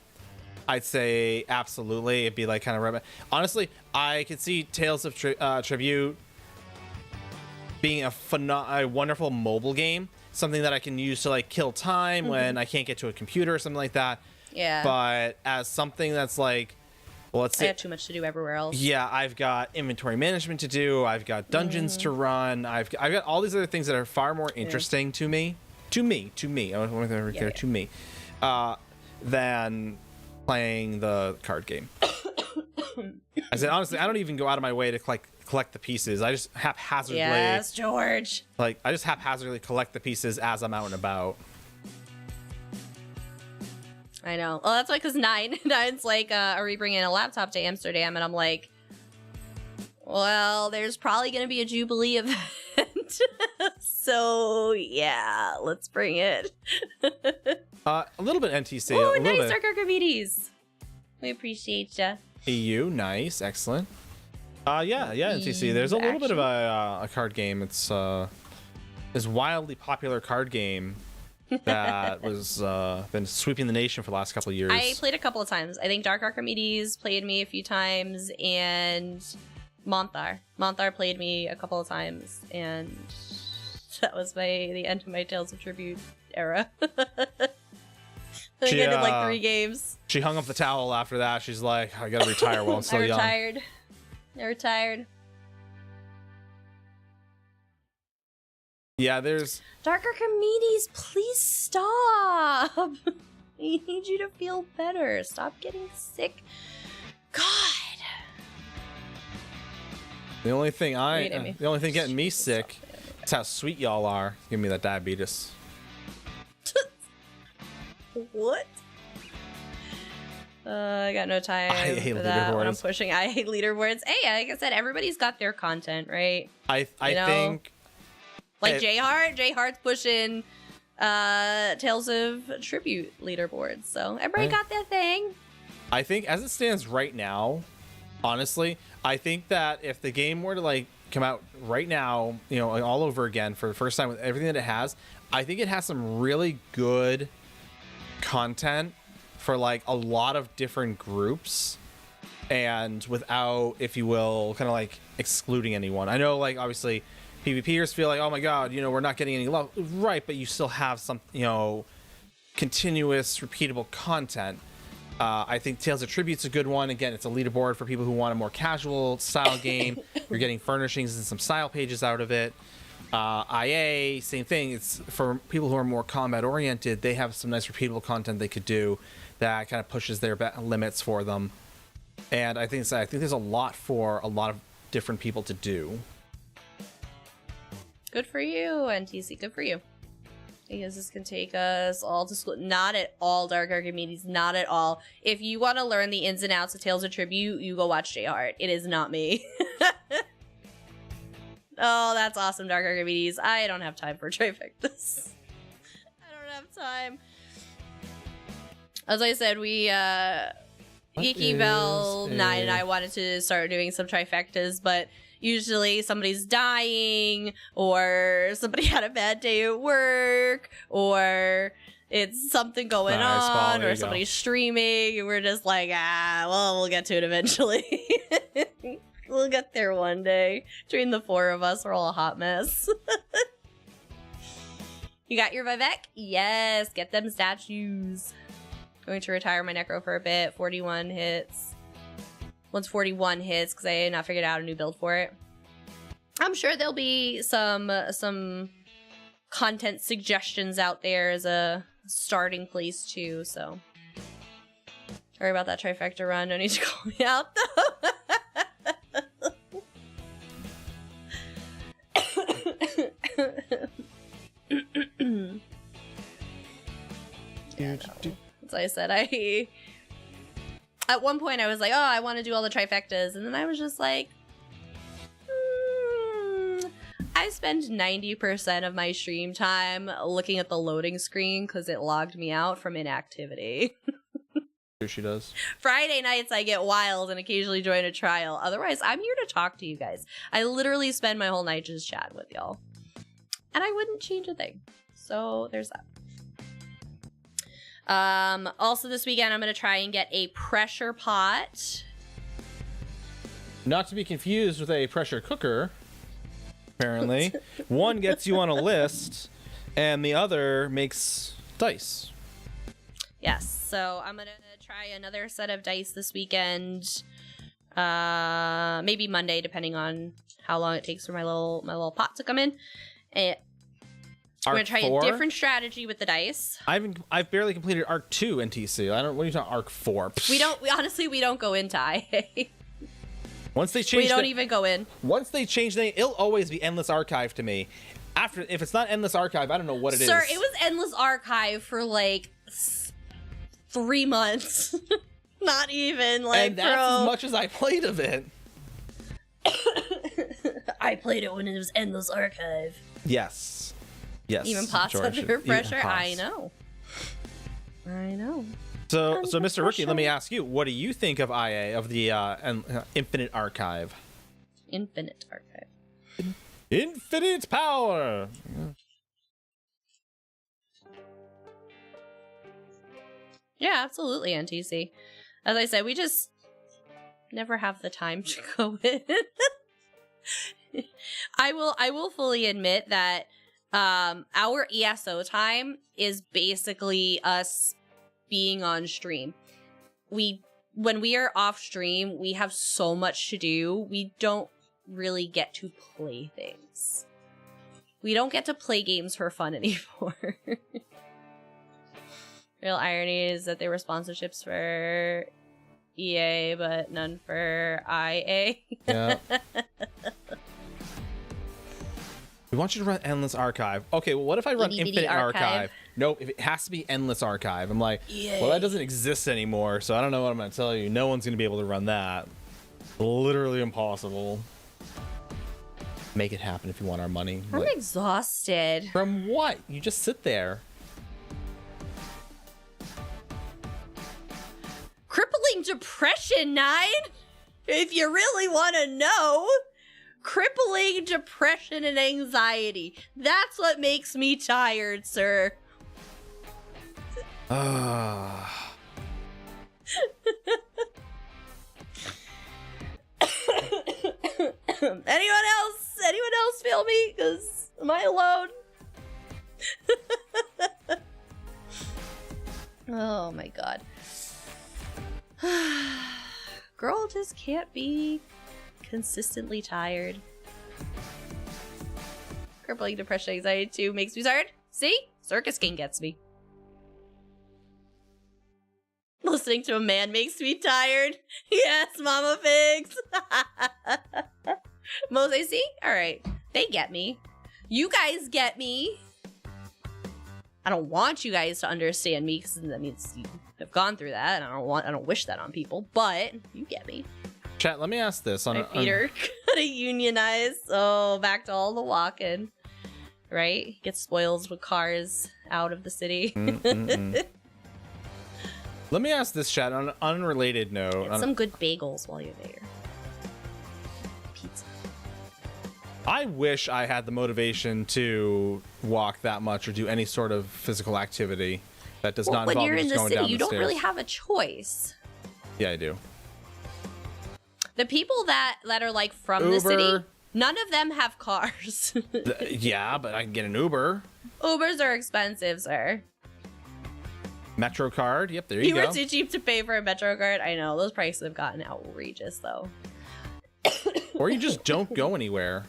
I'd say absolutely. It'd be like kind of right. Honestly, I could see Tales of Tribute being a wonderful mobile game, something that I can use to like kill time when I can't get to a computer or something like that. Yeah. But as something that's like Well, let's I see. have too much to do everywhere else. Yeah, I've got inventory management to do. I've got dungeons to run. I've got all these other things that are far more interesting to me. To me. I want to be clear, to me, than playing the card game. I said honestly, I don't even go out of my way to collect the pieces. I just haphazardly. Yes, George. I just haphazardly collect the pieces as I'm out and about. I know. Well, that's why, because Nine's like, are we bringing a laptop to Amsterdam? And I'm like, well, there's probably going to be a Jubilee event. So, yeah, let's bring it. A little bit NTC. Oh, nice, Dark Archimedes. We appreciate ya. EU, nice, excellent. Yeah, NTC. There's a little bit of a card game. It's this wildly popular card game that was been sweeping the nation for the last couple of years. I played a couple of times. I think Dark Archimedes played me a few times, and Monthar played me a couple of times, and that was the end of my Tales of Tribute era. I think I did like 3 games. She hung up the towel after that. She's like, I gotta retire while I'm still young. I retired. Yeah, there's... Dark Archimedes, please stop. I need you to feel better. Stop getting sick. God. The only thing getting me sick is how sweet y'all are. Give me that diabetes. What? I got no time I hate for that when I'm leaderboards. pushing. I hate leaderboards. Hey, like I said, everybody's got their content, right? I think... Like J-Heart's pushing Tales of Tribute leaderboards. So everybody got their thing. I think as it stands right now, honestly, I think that if the game were to come out right now, all over again for the first time with everything that it has, I think it has some really good content for a lot of different groups, and without, if you will, kind of excluding anyone. I know obviously PvPers feel like, oh my god, we're not getting any love, right? But you still have some, continuous, repeatable content. I think Tales of Tribute's a good one. Again, it's a leaderboard for people who want a more casual style game. You're getting furnishings and some style pages out of it. IA, same thing. It's for people who are more combat oriented. They have some nice repeatable content they could do that kind of pushes their limits for them. And I think there's a lot for a lot of different people to do. Good for you, NTC. Good for you. I guess this can take us all to school. Not at all, Dark Archimedes. Not at all. If you want to learn the ins and outs of Tales of Tribute, you go watch J-Heart. It is not me. Oh, that's awesome, Dark Archimedes. I don't have time for trifectas. I don't have time. As I said, Geeky Bell 9 and I wanted to start doing some trifectas, but usually somebody's dying, or somebody had a bad day at work, or it's something going on, or somebody's streaming, and we're just like, well, we'll get to it eventually. We'll get there one day. Between the 4 of us, we're all a hot mess. You got your Vivek? Yes, get them statues. Going to retire my Necro for a bit. 41 hits. Once 41 hits, because I had not figured out a new build for it. I'm sure there'll be some content suggestions out there as a starting place too, so. Sorry about that trifecta run. Don't need to call me out though. Yeah, no. As I said, at one point I was like, oh, I want to do all the trifectas, and then I was just like, I spend 90% of my stream time looking at the loading screen because it logged me out from inactivity. Sure she does. Friday nights I get wild and occasionally join a trial. Otherwise, I'm here to talk to you guys. I literally spend my whole night just chatting with y'all. And I wouldn't change a thing. So there's that. Also this weekend I'm going to try and get a pressure pot. Not to be confused with a pressure cooker, apparently. One gets you on a list, and the other makes dice. Yes, so I'm going to try another set of dice this weekend. Maybe Monday, depending on how long it takes for my little pot to come in. And we're gonna try a different strategy with the dice. I've barely completed Arc 2 NTC. What are you talking Arc 4? We don't go into IA. Once they change, we don't even go in. Once they change the name, it'll always be Endless Archive to me. If it's not Endless Archive, I don't know what it is. Sir, it was Endless Archive for like 3 months. Not even like. And that's as much as I played of it. I played it when it was Endless Archive. Yes. Even Pot's on the refresher. I know. So Mr. Rookie, let me ask you, what do you think of IA, of the Infinite Archive? Infinite Archive. Infinite power! Yeah, absolutely, NTC. As I said, we just never have the time to go in. I will fully admit that our ESO time is basically us being on stream. When we are off stream, we have so much to do. We don't really get to play things. We don't get to play games for fun anymore. Real irony is that there were sponsorships for EA, but none for IA. Yeah. We want you to run Endless Archive. Okay, well, what if I run Infinite Archive? Nope, if it has to be Endless Archive. I'm like, well, that doesn't exist anymore, so I don't know what I'm going to tell you. No one's going to be able to run that. Literally impossible. Make it happen if you want our money. I'm exhausted. From what? You just sit there. Crippling depression, 9? If you really want to know. Crippling depression and anxiety. That's what makes me tired, sir. Anyone else feel me? Because am I alone? Oh my god. Girl just can't be consistently tired. Crippling depression, anxiety too makes me tired. See? Circus King gets me. Listening to a man makes me tired. Yes, Mama Figs. Mose, see? Alright. They get me. You guys get me. I don't want you guys to understand me because that means you have gone through that, and I don't wish that on people, but you get me. Chat, let me ask this. My feet are gonna unionize. Oh, back to all the walking. Right? Get spoils with cars out of the city. Let me ask this, chat, on an unrelated note. Get some good bagels while you're there. Pizza. I wish I had the motivation to walk that much or do any sort of physical activity that does not involve me just going down the stairs. When you're in the city, you don't really have a choice. Yeah, I do. The people that are like from Uber. the city, none of them have cars. Yeah, but I can get an Uber. Ubers are expensive, sir. Metro card. Yep, there you go. You were too cheap to pay for a Metro card. I know. Those prices have gotten outrageous, though. Or you just don't go anywhere.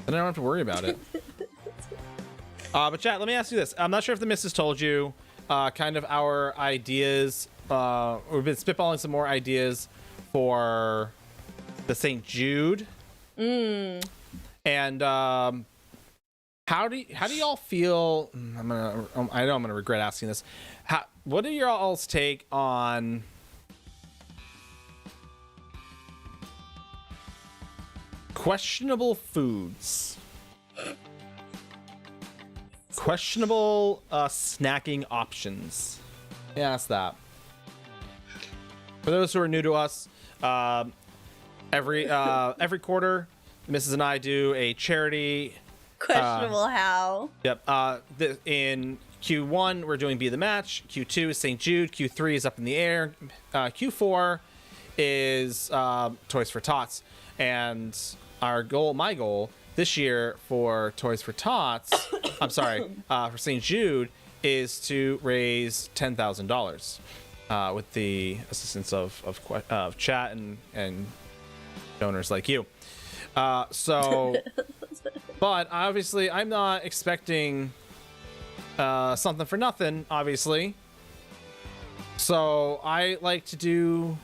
Then I don't have to worry about it. But chat, let me ask you this. I'm not sure if the missus told you kind of our ideas. We've been spitballing some more ideas for the St. Jude. And how do y'all feel? I know I'm gonna regret asking this. What are y'all's take on questionable foods? Questionable snacking options. Let me ask that. For those who are new to us, every quarter, Mrs. and I do a charity. Questionable how. Yep. In Q1, we're doing Be the Match. Q2 is St. Jude. Q3 is Up in the Air. Q4 is Toys for Tots. And my goal this year for Toys for Tots, for St. Jude, is to raise $10,000. with the assistance of chat and donors like you. So, but obviously, I'm not expecting something for nothing, obviously. So I like to do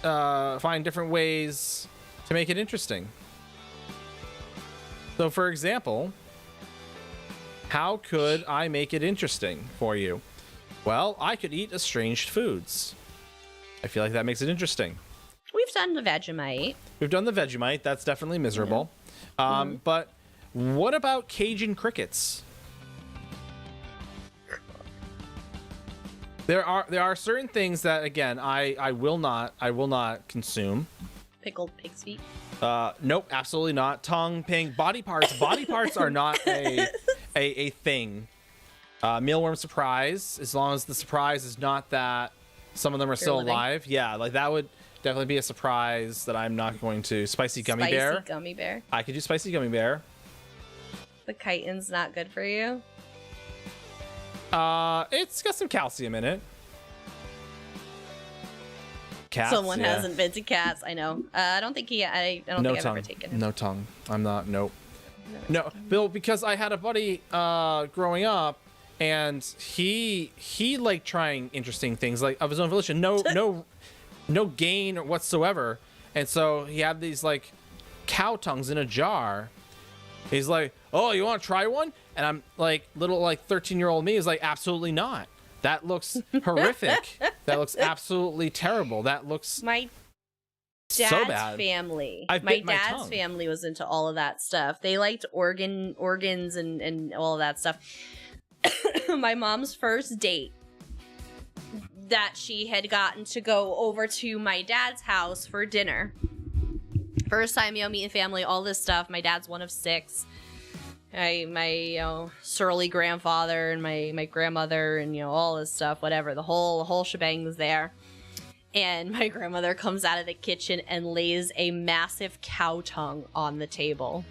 find different ways to make it interesting. So, for example, how could I make it interesting for you? Well, I could eat estranged foods. I feel like that makes it interesting. We've done the Vegemite. We've done the Vegemite. That's definitely miserable. Yeah. But what about Cajun crickets? There are certain things that, again, I will not consume. Pickled pig's feet. Nope, absolutely not. Tongue, pink, body parts. Body parts are not a thing. Mealworm surprise, as long as the surprise is not that some of them are still alive. Yeah, like that would definitely be a surprise that I'm not going to. Spicy gummy bear. Spicy gummy bear. I could do spicy gummy bear. The chitin's not good for you? It's got some calcium in it. Cats, Someone hasn't been to cats. I know. I don't think I don't think I've ever taken him. No tongue. I'm not. Nope. No, Bill, because I had a buddy growing up, and he liked trying interesting things like of his own volition. No gain whatsoever. And so he had these like cow tongues in a jar. He's like, "Oh, you want to try one?" And I'm like, little like 13-year-old me is like, "Absolutely not. That looks horrific. That looks absolutely terrible. That looks my so dad's bad." family. My dad's tongue. family was into all of that stuff. They liked organs and all of that stuff. My mom's first date that she had gotten to go over to my dad's house for dinner. First time, meeting family, all this stuff. My dad's one of 6. My surly grandfather and my grandmother and all this stuff, whatever. The whole shebang was there. And my grandmother comes out of the kitchen and lays a massive cow tongue on the table.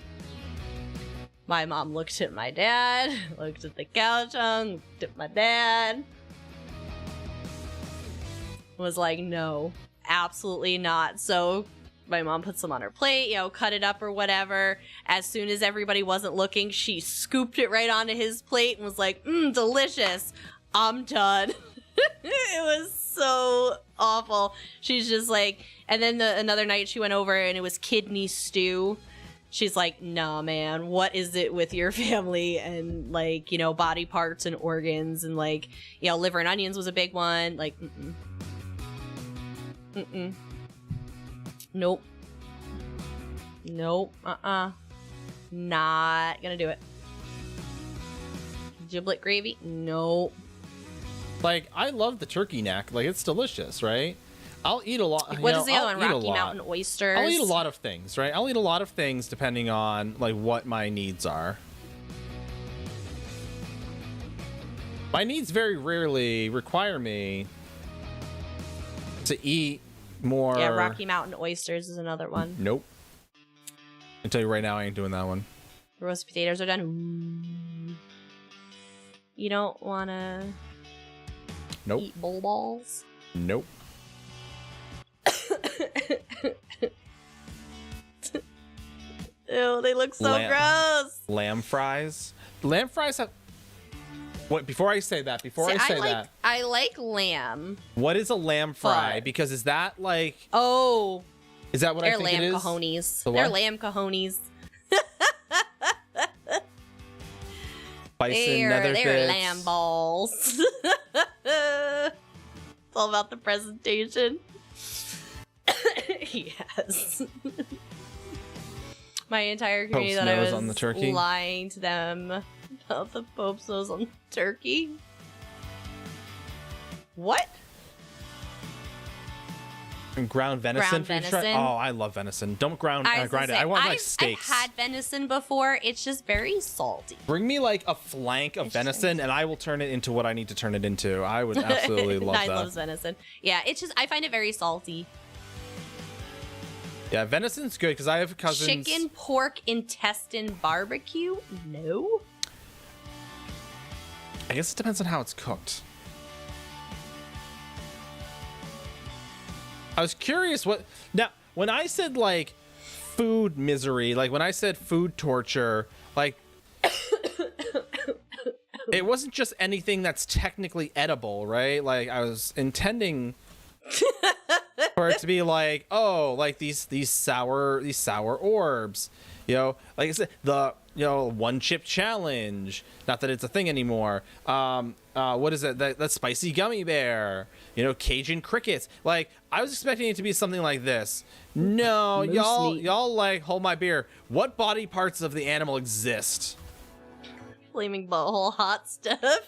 My mom looked at my dad, looked at the cow tongue, looked at my dad. Was like, no, absolutely not. So my mom put some on her plate, cut it up or whatever. As soon as everybody wasn't looking, she scooped it right onto his plate and was like, delicious. I'm done. It was so awful. She's just like, and then another night she went over and it was kidney stew. She's like, nah, man, what is it with your family and like, body parts and organs and like, liver and onions was a big one. Like, Nope. Not gonna do it. Giblet gravy? Nope. Like, I love the turkey neck. Like, it's delicious, right? I'll eat a lot. What is the other one? Rocky Mountain oysters? I'll eat a lot of things, right? I'll eat a lot of things depending on, like, what my needs are. My needs very rarely require me to eat more. Yeah, Rocky Mountain oysters is another one. Nope. I can tell you right now, I ain't doing that one. Roast potatoes are done. Ooh. You don't want to eat bull balls? Nope. Ew, they look so gross. Lamb fries? Lamb fries have... What? Before I say that, I like lamb. What is a lamb fry? Because is that like... Oh. Is that what I think it is? They're lamb cojones. They're lamb cojones. Bison, nether bits. They're lamb balls. It's all about the presentation. Yes. My entire community Pope's that I nose was on the turkey. lying to them about the Pope's nose on the turkey. What? And ground venison. Oh, I love venison. Don't grind it. I want like steaks. I've had venison before. It's just very salty. Bring me like a flank of venison, and I will turn it into what I need to turn it into. I would absolutely love that. I love venison. Yeah, it's just I find it very salty. Yeah, venison's good because I have cousins. Chicken, pork, intestine, barbecue? No. I guess it depends on how it's cooked. I was curious what now when I said like food misery, like when I said food torture, like it wasn't just anything that's technically edible, right? Like I was intending for it to be like, oh, like these sour orbs, you know, like I said, the one chip challenge. Not that it's a thing anymore. What is it? That spicy gummy bear. You know, Cajun crickets. Like I was expecting it to be something like this. No, y'all like hold my beer. What body parts of the animal exist? Flaming butthole hot stuff.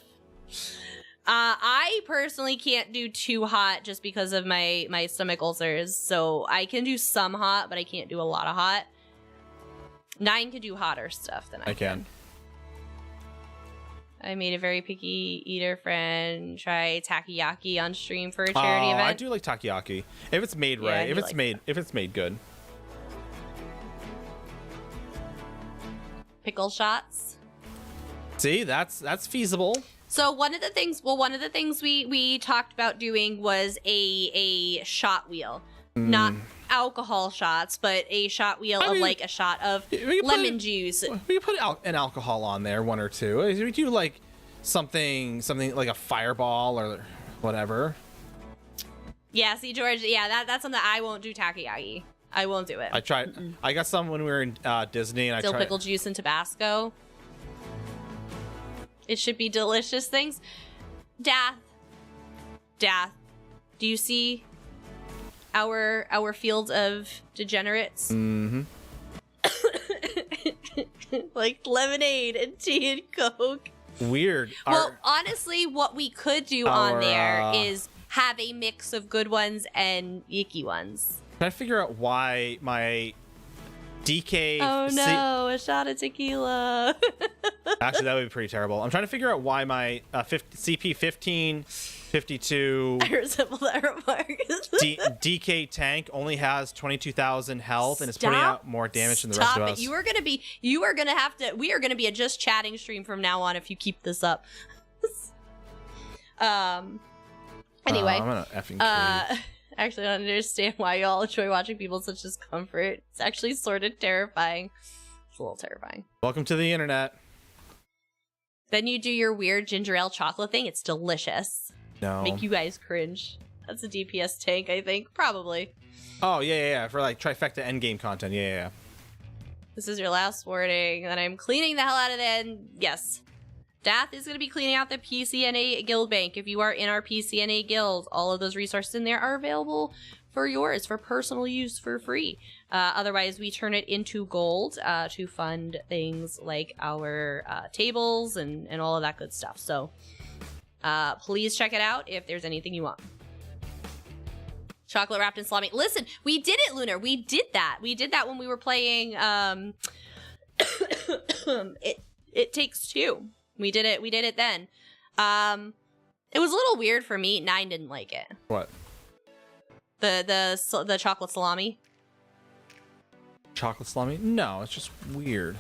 I personally can't do too hot just because of my stomach ulcers. So I can do some hot, but I can't do a lot of hot. 9 can do hotter stuff than I can. I made a very picky eater friend try takoyaki on stream for a charity event. I do like takoyaki if it's made right. If it's made good. Pickle shots. See, that's feasible. So one of the things we talked about doing was a shot wheel. Not alcohol shots, but a shot wheel of like a shot of lemon juice. We can put an alcohol on there, 1 or 2. We do like something like a fireball or whatever. Yeah, see, George, yeah, that's something I won't do takoyaki. I won't do it. I tried. I got some when we were in Disney, and Dill pickle juice and Tabasco. It should be delicious things. Dath, do you see our field of degenerates? Mm-hmm. Like lemonade and tea and Coke. Weird. Well, honestly, what we could do on there is have a mix of good ones and icky ones. Can I figure out why my DK... Oh no, a shot of tequila. Actually, that would be pretty terrible. I'm trying to figure out why my CP 15, 52... I resemble that remark. DK tank only has 22,000 health and it's putting out more damage than the rest of us. We are going to be a just chatting stream from now on if you keep this up. Anyway. I'm gonna effing actually, I don't understand why y'all enjoy watching people in such discomfort. It's actually sort of terrifying. It's a little terrifying. Welcome to the internet. Then you do your weird ginger ale chocolate thing. It's delicious. No. Make you guys cringe. That's a DPS tank, I think. Probably. Oh, yeah. For like trifecta endgame content. Yeah. This is your last warning. And I'm cleaning the hell out of it. And yes. Dath is going to be cleaning out the PCNA guild bank. If you are in our PCNA guild, all of those resources in there are available for yours for personal use for free. Otherwise, we turn it into gold to fund things like our tables and all of that good stuff. So please check it out if there's anything you want. Chocolate wrapped in salami. Listen, we did it, Lunar. We did that. We did that when we were playing It Takes Two. We did it then. It was a little weird for me. 9 didn't like it. What? The chocolate salami. Chocolate salami? No, it's just weird.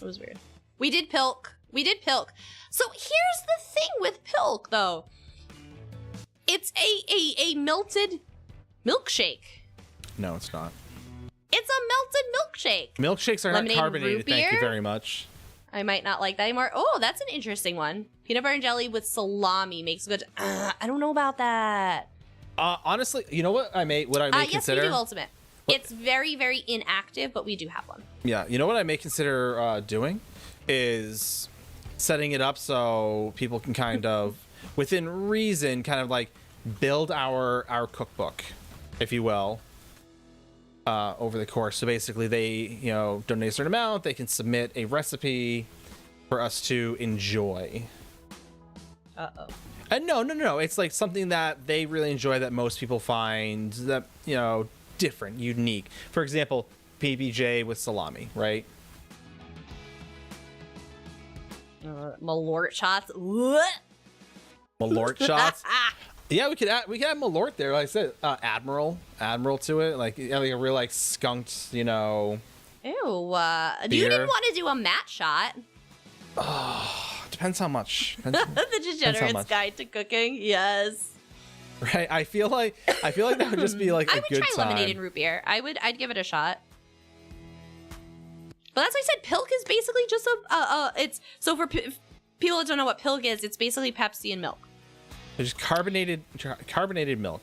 It was weird. We did pilk. So here's the thing with pilk, though. It's a melted milkshake. No, it's not. It's a melted milkshake. Milkshakes are not carbonated, thank you very much. I might not like that anymore. Oh, that's an interesting one. Peanut butter and jelly with salami makes good. I don't know about that. Honestly, you know what I may yes, consider? Yes, we do ultimate. It's very, very inactive, but we do have one. Yeah, you know what I may consider doing is setting it up so people can kind of, within reason, kind of like build our cookbook, if you will, over the course. So basically they, donate a certain amount, they can submit a recipe for us to enjoy. Uh-oh. And no. It's like something that they really enjoy that most people find that, different, unique. For example, PBJ with salami, right? Malort shots. What? Malort shots. Yeah, we could add Malort there. Like I said, Admiral to it. Like a real like skunked, Ew. You didn't want to do a matte shot. Depends how much. The Degenerate's Guide to Cooking. Yes. Right? I feel like that would just be like a good I would try time. lemonade and root beer. I'd give it a shot. But that's why I said Pilk is basically just it's so for people that don't know what Pilk is, it's basically Pepsi and milk. It's just carbonated milk.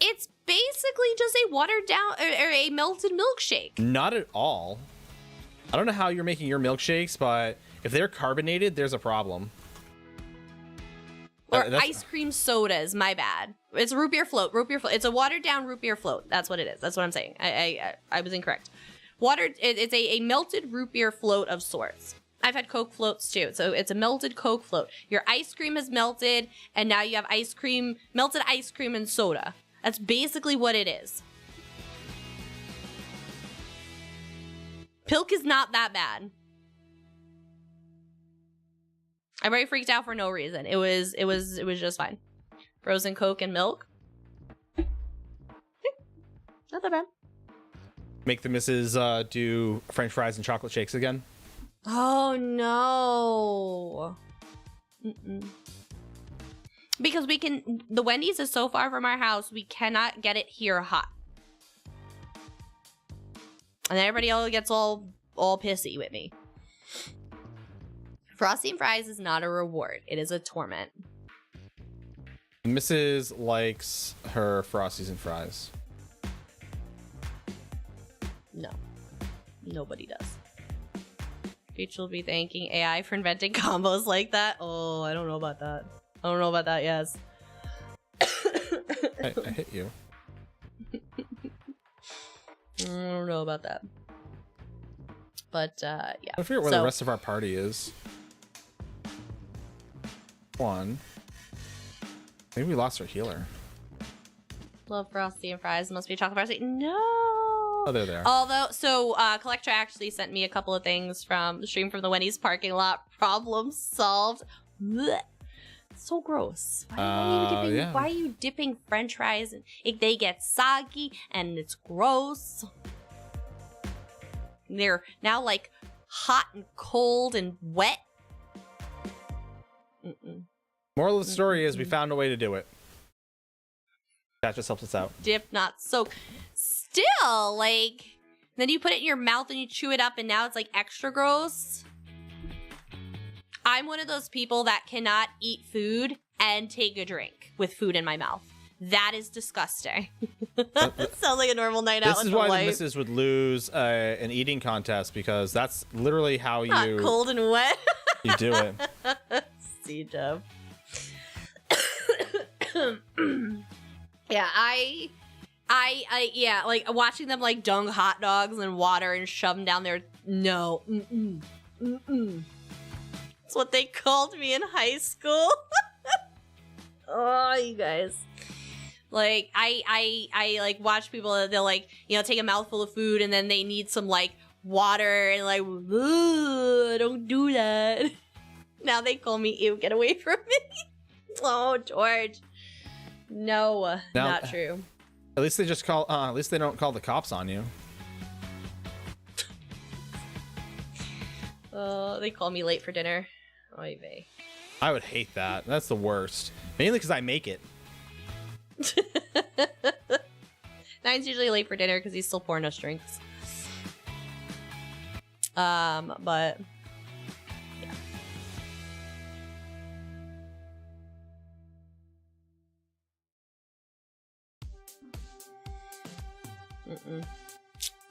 It's basically just a watered down or a melted milkshake. Not at all. I don't know how you're making your milkshakes, but if they're carbonated, there's a problem. Or ice cream sodas, my bad. It's root beer float. It's a watered down root beer float. That's what it is. That's what I'm saying. I was incorrect. It's a melted root beer float of sorts. I've had Coke floats too. So it's a melted Coke float. Your ice cream is melted, and now you have melted ice cream and soda. That's basically what it is. Pilk is not that bad. I already freaked out for no reason. It was just fine. Frozen Coke and milk. Not that bad. Make the missus do French fries and chocolate shakes again. Oh no. Mm-mm. Because the Wendy's is so far from our house, we cannot get it here hot. And then everybody else gets all pissy with me. Frosty and fries is not a reward. It is a torment. Mrs. likes her Frosties and fries. No. Nobody does. Rachel will be thanking AI for inventing combos like that. Oh, I don't know about that. I don't know about that, yes. I hit you. I don't know about that. But, yeah. I forget where the rest of our party is. One. Maybe we lost our healer. Love Frosty and fries. Must be chocolate Frosty. No. Oh, they're there. Although, Collectra actually sent me a couple of things from the stream from the Wendy's parking lot. Problem solved. Blech. So gross. Why are you dipping French fries and they get soggy and it's gross? They're now like hot and cold and wet. Moral of the story is we found a way to do it. That just helps us out. Dip, not soak. Still, like, then you put it in your mouth and you chew it up and now it's like extra gross. I'm one of those people that cannot eat food and take a drink with food in my mouth. That is disgusting. Sounds like a normal night out. This is why the missus would lose an eating contest, because that's literally how you... cold and wet. You do it. C-dub. Yeah, yeah, like watching them like dunk hot dogs in water and shove them down there. No. That's what they called me in high school. Oh, you guys. Like, I like watch people, they'll like, you know, take a mouthful of food and then they need some like water and like, don't do that. Now they call me, ew, get away from me. Oh, George. No, not true. At least they just call, at least they don't call the cops on you. They call me late for dinner. Oy vey. I would hate that. That's the worst. Mainly because I make it. Nine's usually late for dinner because he's still pouring us drinks. But yeah.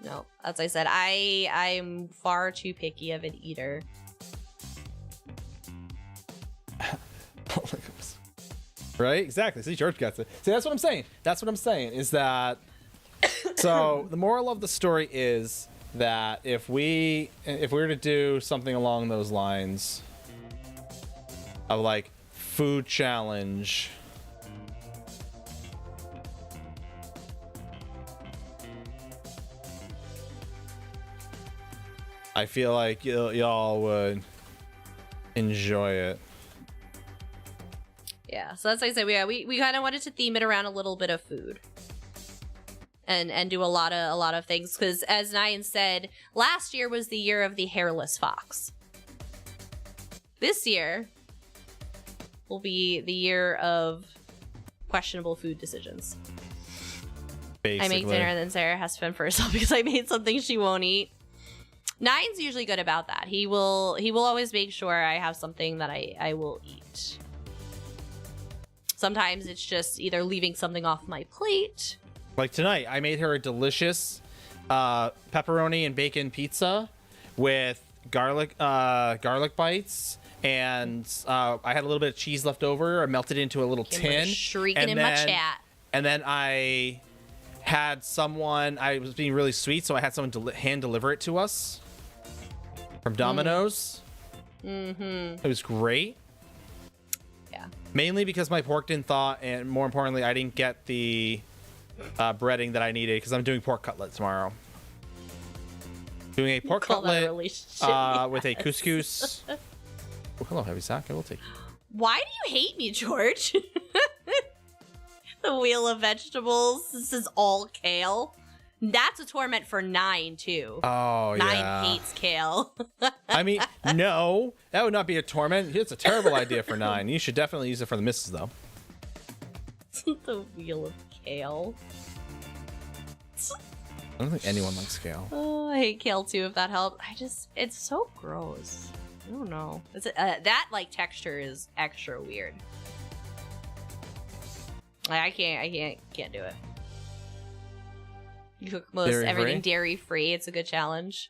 No, as I said, I'm far too picky of an eater. Right? Exactly. See, George gets it. See, that's what I'm saying. That's what I'm saying is that. So the moral of the story is that if we were to do something along those lines of like food challenge, I feel like y'all would enjoy it. Yeah, so that's like I said, we kind of wanted to theme it around a little bit of food, and do a lot of things, because as Nyan said, last year was the year of the hairless fox. This year will be the year of questionable food decisions. Basically. I make dinner and then Sarah has to fend for herself because I made something she won't eat. Nine's usually good about that. He will always make sure I have something that I will eat. Sometimes it's just either leaving something off my plate. Like tonight, I made her a delicious pepperoni and bacon pizza with garlic bites, and I had a little bit of cheese left over. I melted it into a little tin. Shrieking in my chat. And then I had someone. I was being really sweet, so I had someone hand deliver it to us from Domino's. It was great. Yeah. Mainly because my pork didn't thaw, and more importantly, I didn't get the breading that I needed because I'm doing pork cutlet tomorrow. Doing a pork cutlet with a couscous. Oh, hello, Heavy Sack. I will take. Why do you hate me, George? The wheel of vegetables. This is all kale. That's a torment for 9 too. Oh, yeah. 9 hates kale. I mean, no, that would not be a torment. It's a terrible idea for 9. You should definitely use it for the missus, though. The wheel of kale. I don't think anyone likes kale. Oh, I hate kale too, if that helps. It's so gross. I don't know. That like texture is extra weird. I can't do it. You cook most everything dairy free. It's a good challenge.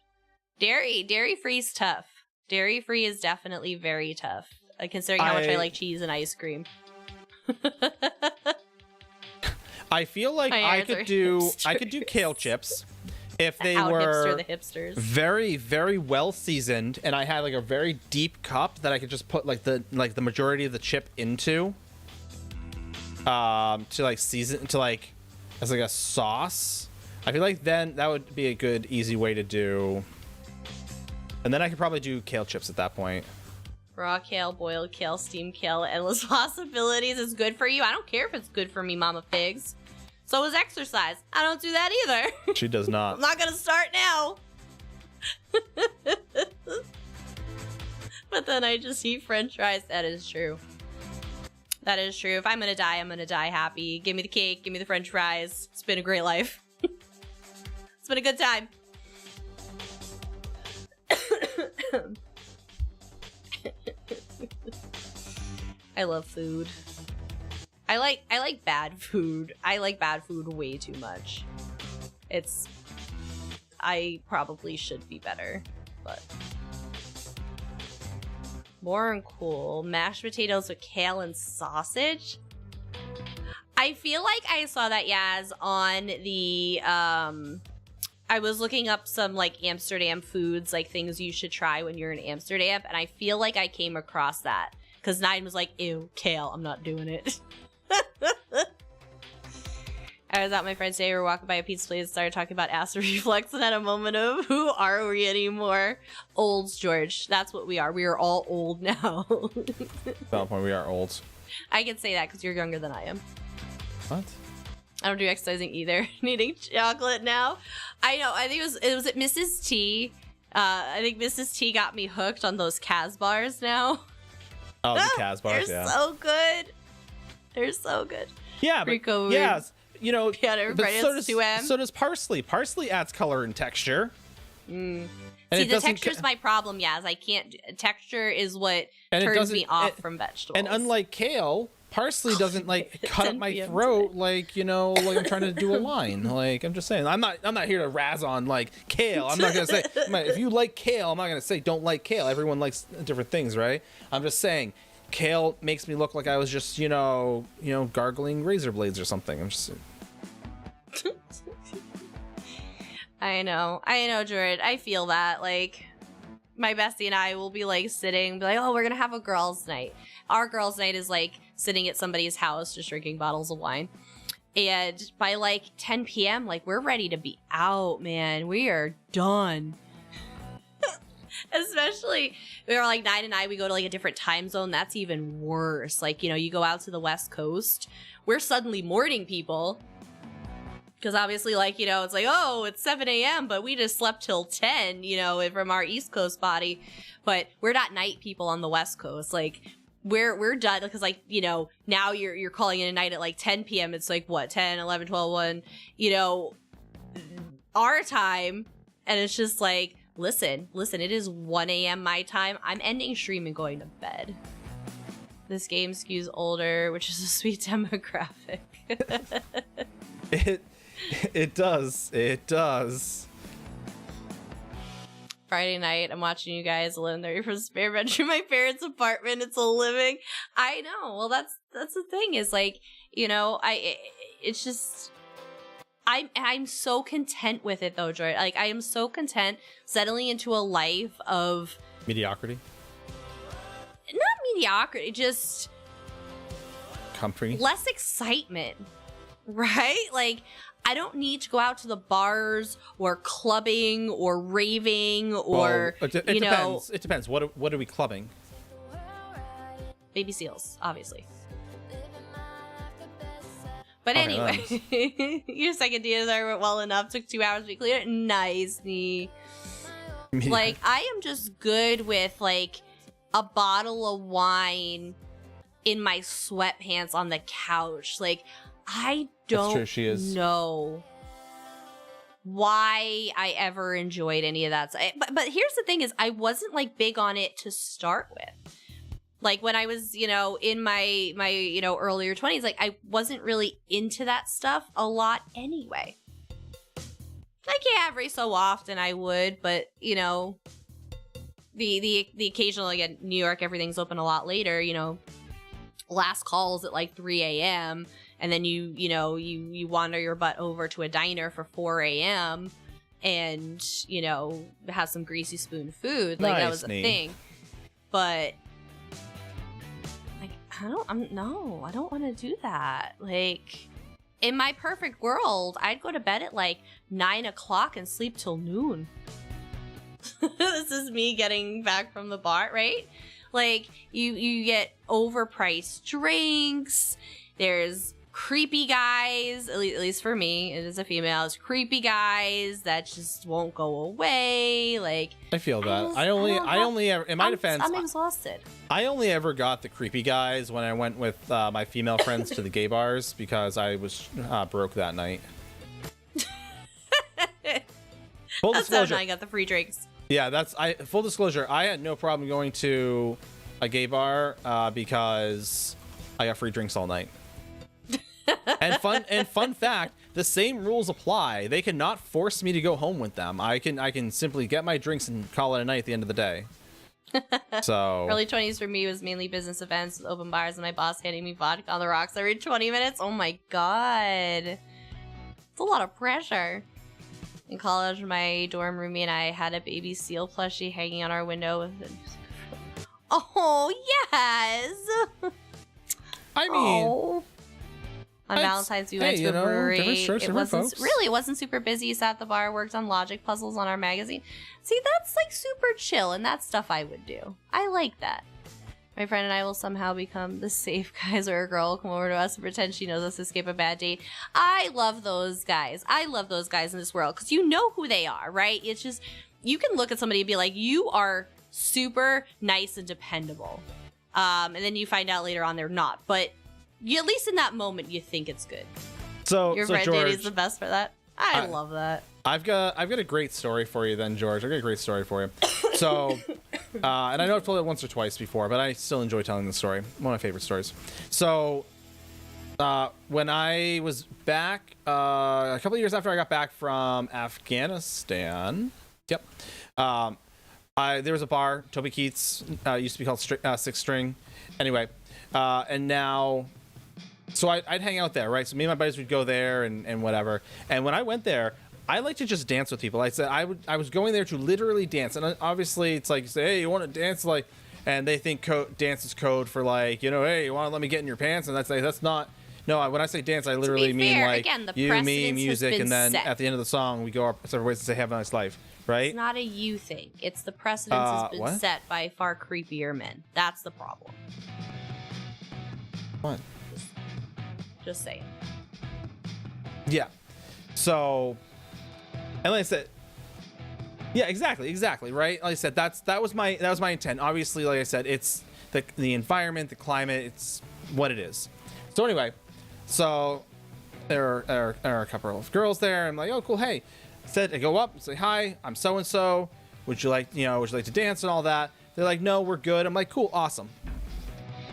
Dairy free is tough. Dairy free is definitely very tough, considering how much I like cheese and ice cream. I feel like I could do kale chips if they were the hipsters. Very, very well seasoned, and I had like a very deep cup that I could just put like the majority of the chip into, to like season to like as like a sauce. I feel like then that would be a good easy way to do, and then I could probably do kale chips at that point. Raw kale, boiled kale, steamed kale, endless possibilities. It's good for you. I don't care if it's good for me, Mama Pigs. So is exercise. I don't do that either. She does not. I'm not gonna start now. But then I just eat French fries. That is true. That is true. If I'm gonna die happy. Give me the cake. Give me the French fries. It's been a great life. It's been a good time. I love food. I like bad food. I like bad food way too much. I probably should be better, but more and cool. Mashed potatoes with kale and sausage. I feel like I saw that, Yaz, on the I was looking up some like Amsterdam foods, like things you should try when you're in Amsterdam, and I feel like I came across that because 9 was like, ew, kale, I'm not doing it. I was at my friend's day, we were walking by a pizza place and started talking about acid reflux and had a moment of, who are we anymore? Olds, George. That's what we are. We are all old now. At that point, we are old. I can say that because you're younger than I am. What? I don't do exercising either. Eating chocolate now. I know. I think it was at Mrs. T. I think Mrs. T got me hooked on those Kaz bars now. Oh, the Kaz bars, They're so good. They're so good. Yeah, but yeah, you know, so does parsley. Parsley adds color and texture. And see, the texture's my problem, Yaz. I can't. Texture is what turns me off from vegetables. And unlike kale, parsley doesn't like cut up my throat like, you know, like I'm trying to do a line. Like, I'm just saying, I'm not here to razz on like kale. I'm not gonna say if you like kale, I'm not gonna say don't like kale. Everyone likes different things, right? I'm just saying kale makes me look like I was just, you know, gargling razor blades or something. I'm just I know, Jared. I feel that. Like, my bestie and I will be like sitting, be like, oh, we're gonna have a girls' night. Our girls' night is like sitting at somebody's house, just drinking bottles of wine. And by like 10 p.m., like we're ready to be out, man. We are done. Especially, we were like 9 and I, we go to like a different time zone. That's even worse. Like, you know, you go out to the West Coast. We're suddenly morning people. Because obviously, like, you know, it's like, oh, it's 7 a.m., but we just slept till 10, you know, from our East Coast body. But we're not night people on the West Coast. Like, we're done, because like, you know, now you're calling it a night at like 10 p.m. It's like what, 10, 11, 12, 1, you know, our time, and it's just like, listen, it is 1 a.m. my time. I'm ending stream and going to bed. This game skews older, which is a sweet demographic. It does. Friday night, I'm watching you guys alone there from spare bedroom, my parents' apartment. It's a living. I know. Well, that's the thing, is like, you know, it's just, I'm so content with it though, Joy. Like, I am so content settling into a life of Mediocrity. Not mediocrity, just Comfy. less excitement, right? Like, I don't need to go out to the bars or clubbing or raving or, well, it you know. depends. It depends. What are we clubbing? Baby seals, obviously. But Okay, anyway, your second DSR went well enough. Took 2 hours to be cleared. Nice, knee. Like, I am just good with, like, a bottle of wine in my sweatpants on the couch. Like, I don't know why I ever enjoyed any of that. But here's the thing, is I wasn't like big on it to start with. Like, when I was, you know, in my you know, earlier 20s, like, I wasn't really into that stuff a lot anyway. Like, yeah, every so often I would, but, you know, the occasional, again, New York, everything's open a lot later, you know, last calls at like 3 a.m. and then you wander your butt over to a diner for 4 a.m. and, you know, have some greasy spoon food. Like, that was a thing. But like, I don't want to do that. Like, in my perfect world, I'd go to bed at like 9 o'clock and sleep till noon. This is me getting back from the bar, right? Like, you get overpriced drinks. There's creepy guys, at least for me, it is a female. It's creepy guys that just won't go away. Like, I feel that. I only ever, in my defense, I'm exhausted. I only ever got the creepy guys when I went with my female friends to the gay bars because I was broke that night. Full disclosure, I got the free drinks. Yeah, full disclosure, I had no problem going to a gay bar because I got free drinks all night. and fun fact, the same rules apply. They cannot force me to go home with them. I can simply get my drinks and call it a night at the end of the day. So early 20s for me was mainly business events with open bars and my boss handing me vodka on the rocks every 20 minutes. Oh my god. It's a lot of pressure. In college, my dorm roomie and I had a baby seal plushie hanging on our window. Oh, yes! I mean... Oh. On Valentine's, we went to a brewery. It wasn't super busy. Sat at the bar, worked on logic puzzles on our magazine. See, that's like super chill, and that's stuff I would do. I like that. My friend and I will somehow become the safe guys, or a girl will come over to us and pretend she knows us to escape a bad date. I love those guys. I love those guys in this world because you know who they are, right? It's just, you can look at somebody and be like, you are super nice and dependable. And then you find out later on they're not. But at least in that moment, you think it's good. Your friend George, Danny's the best for that. I love that. I've got a great story for you then, George. I've got a great story for you. So, and I know I've told it once or twice before, but I still enjoy telling the story. One of my favorite stories. So, when I was back, a couple of years after I got back from Afghanistan, there was a bar, Toby Keith's, used to be called Six String. Anyway, and now... So I'd hang out there, right? So me and my buddies would go there and whatever. And when I went there, I like to just dance with people. I said I was going there to literally dance. And obviously it's like, say, hey, you want to dance? Like, and they think dance is code for like, you know, hey, you want to let me get in your pants? And that's not. No, when I say dance, I literally mean like again, you, me, music, and then at the end of the song, we go our separate ways and say, have a nice life, right? It's not a you thing. It's the precedence has been set by far creepier men. That's the problem. What? Just saying. Yeah. So, and like I said, yeah, exactly, right. Like I said, that was my intent. Obviously, like I said, the environment, the climate, it's what it is. So anyway, so there are a couple of girls there. I'm like, oh, cool. Hey, I go up and say, hi, I'm so-and-so. Would you like to dance and all that? They're like, no, we're good. I'm like, cool, awesome.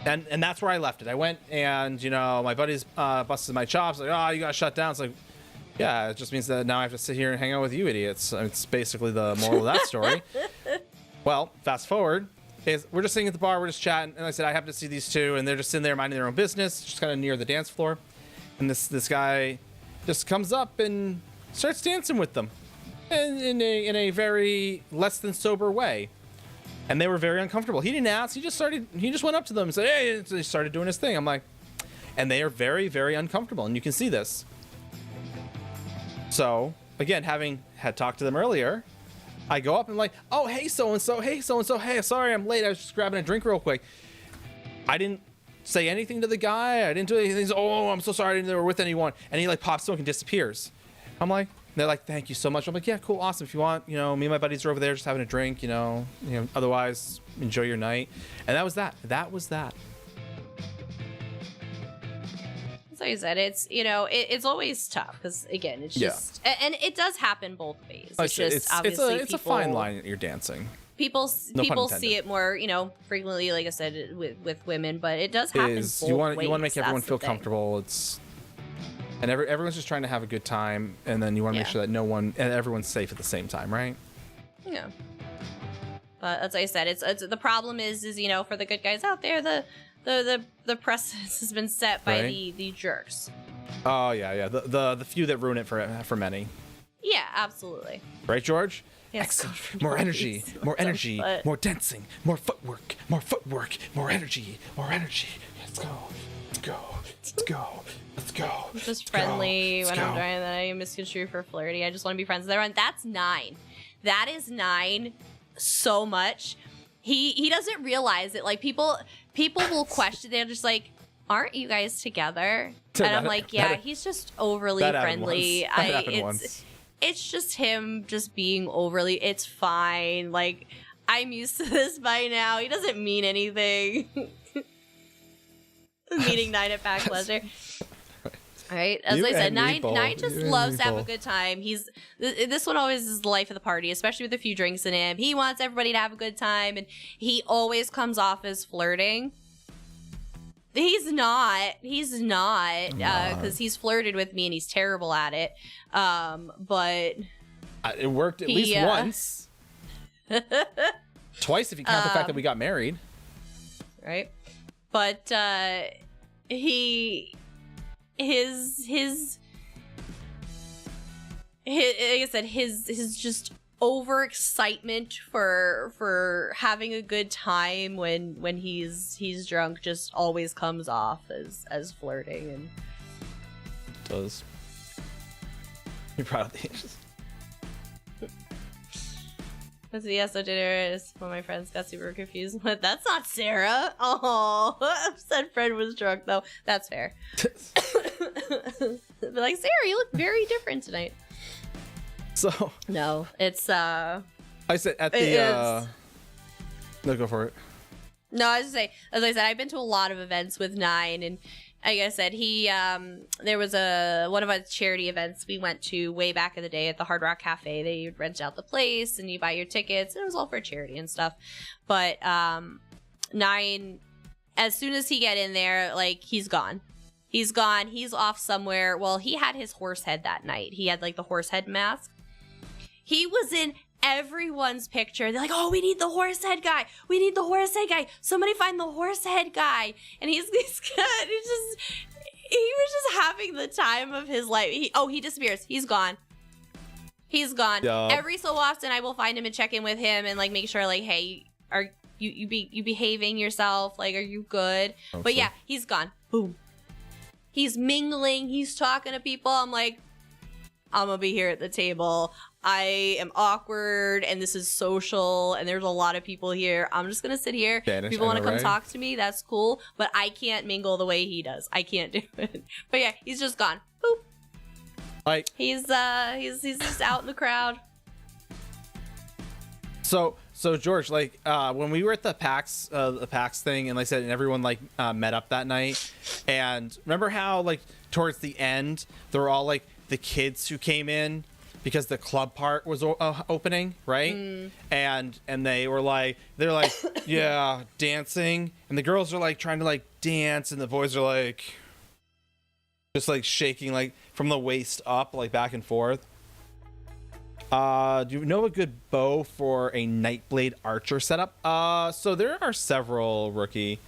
And that's where I left it. I went and, my buddies busted my chops. Like, oh, you got shut down. It's like, yeah, it just means that now I have to sit here and hang out with you idiots. It's basically the moral of that story. Well, fast forward. We're just sitting at the bar, we're just chatting, and I said I happen to see these two, and they're just sitting there minding their own business, just kind of near the dance floor. And this guy just comes up and starts dancing with them, in a very less than sober way. And they were very uncomfortable. He didn't ask. He just went up to them and said, hey, and he started doing his thing. I'm like, and they are very, very uncomfortable, and you can see this. So again, having had talked to them earlier, I go up and I'm like, oh, hey, so-and-so, hey, so-and-so, hey, sorry, I'm late. I was just grabbing a drink real quick. I didn't say anything to the guy. I didn't do anything. He's, oh, I'm so sorry. I didn't know they were with anyone. And he like pops smoke and disappears. I'm like, they're like, thank you so much. I'm like, yeah, cool, awesome. If you want, me and my buddies are over there just having a drink, otherwise enjoy your night. And that was that. That was that. Like I said, it's it's always tough because again, it's just and it does happen both ways. It's just obviously it's a fine line that you're dancing. People see it more frequently, like I said, with women, but it does happen both ways. You want to make everyone feel comfortable. And everyone's just trying to have a good time, and then you want to make sure that everyone's safe at the same time, right? Yeah. But as I said, it's the problem is for the good guys out there, the precedence has been set by the jerks. Oh yeah. The few that ruin it for many. Yeah, absolutely. Right, George? Yes. Excellent. More energy, more dancing, more footwork, more energy. Let's go. It's just friendly when I'm trying that I misconstrue for flirty. I just want to be friends with everyone. That's 9. That is 9 so much. He doesn't realize it. Like people will question. They're just like, "Aren't you guys together?" And I'm like, "Yeah, he's just overly friendly." It's just him just being overly. It's fine. Like I'm used to this by now. He doesn't mean anything. Meeting 9 at Pack Pleasure. Right, as I said, nine just loves to have a good time. This one always is the life of the party, especially with a few drinks in him. He wants everybody to have a good time, and he always comes off as flirting. He's not, because he's flirted with me and he's terrible at it. But it worked at least once, twice if you count the fact that we got married. Right, but his like I said, his just overexcitement for having a good time when he's drunk just always comes off as flirting. And it does. You're proud of the ages. So dinner is when my friends got super confused. But that's not Sarah. Oh, said Fred was drunk though. That's fair. But like, Sarah, you look very different tonight. So no, it's I said at the no, go for it. No, as I said, I've been to a lot of events with 9, and like I said, he there was one of our charity events we went to way back in the day at the Hard Rock Cafe. They rent out the place and you buy your tickets, and it was all for charity and stuff. But 9, as soon as he get in there, like he's gone. He's off somewhere. Well, he had his horse head that night. He had like the horse head mask. He was in everyone's picture. They're like, oh, we need the horse head guy. Somebody find the horse head guy. And he was just having the time of his life. He disappears. He's gone. Yup. Every so often I will find him and check in with him and like make sure like, hey, are you behaving yourself? Like, are you good? But yeah, he's gone. Boom. He's mingling. He's talking to people. I'm like, I'm gonna be here at the table. I am awkward, and this is social, and there's a lot of people here. I'm just gonna sit here. Spanish, people want to come talk to me. That's cool, but I can't mingle the way he does. I can't do it. But yeah, he's just gone. Boop. Like he's just out in the crowd. So So George, like when we were at the PAX thing, and like I said, and everyone like met up that night, and remember how like towards the end there were all like the kids who came in because the club part was opening, right? And they're like yeah, dancing, and the girls are like trying to like dance, and the boys are like just like shaking like from the waist up, like back and forth. Do you know a good bow for a Nightblade Archer setup? So there are several, Rookie.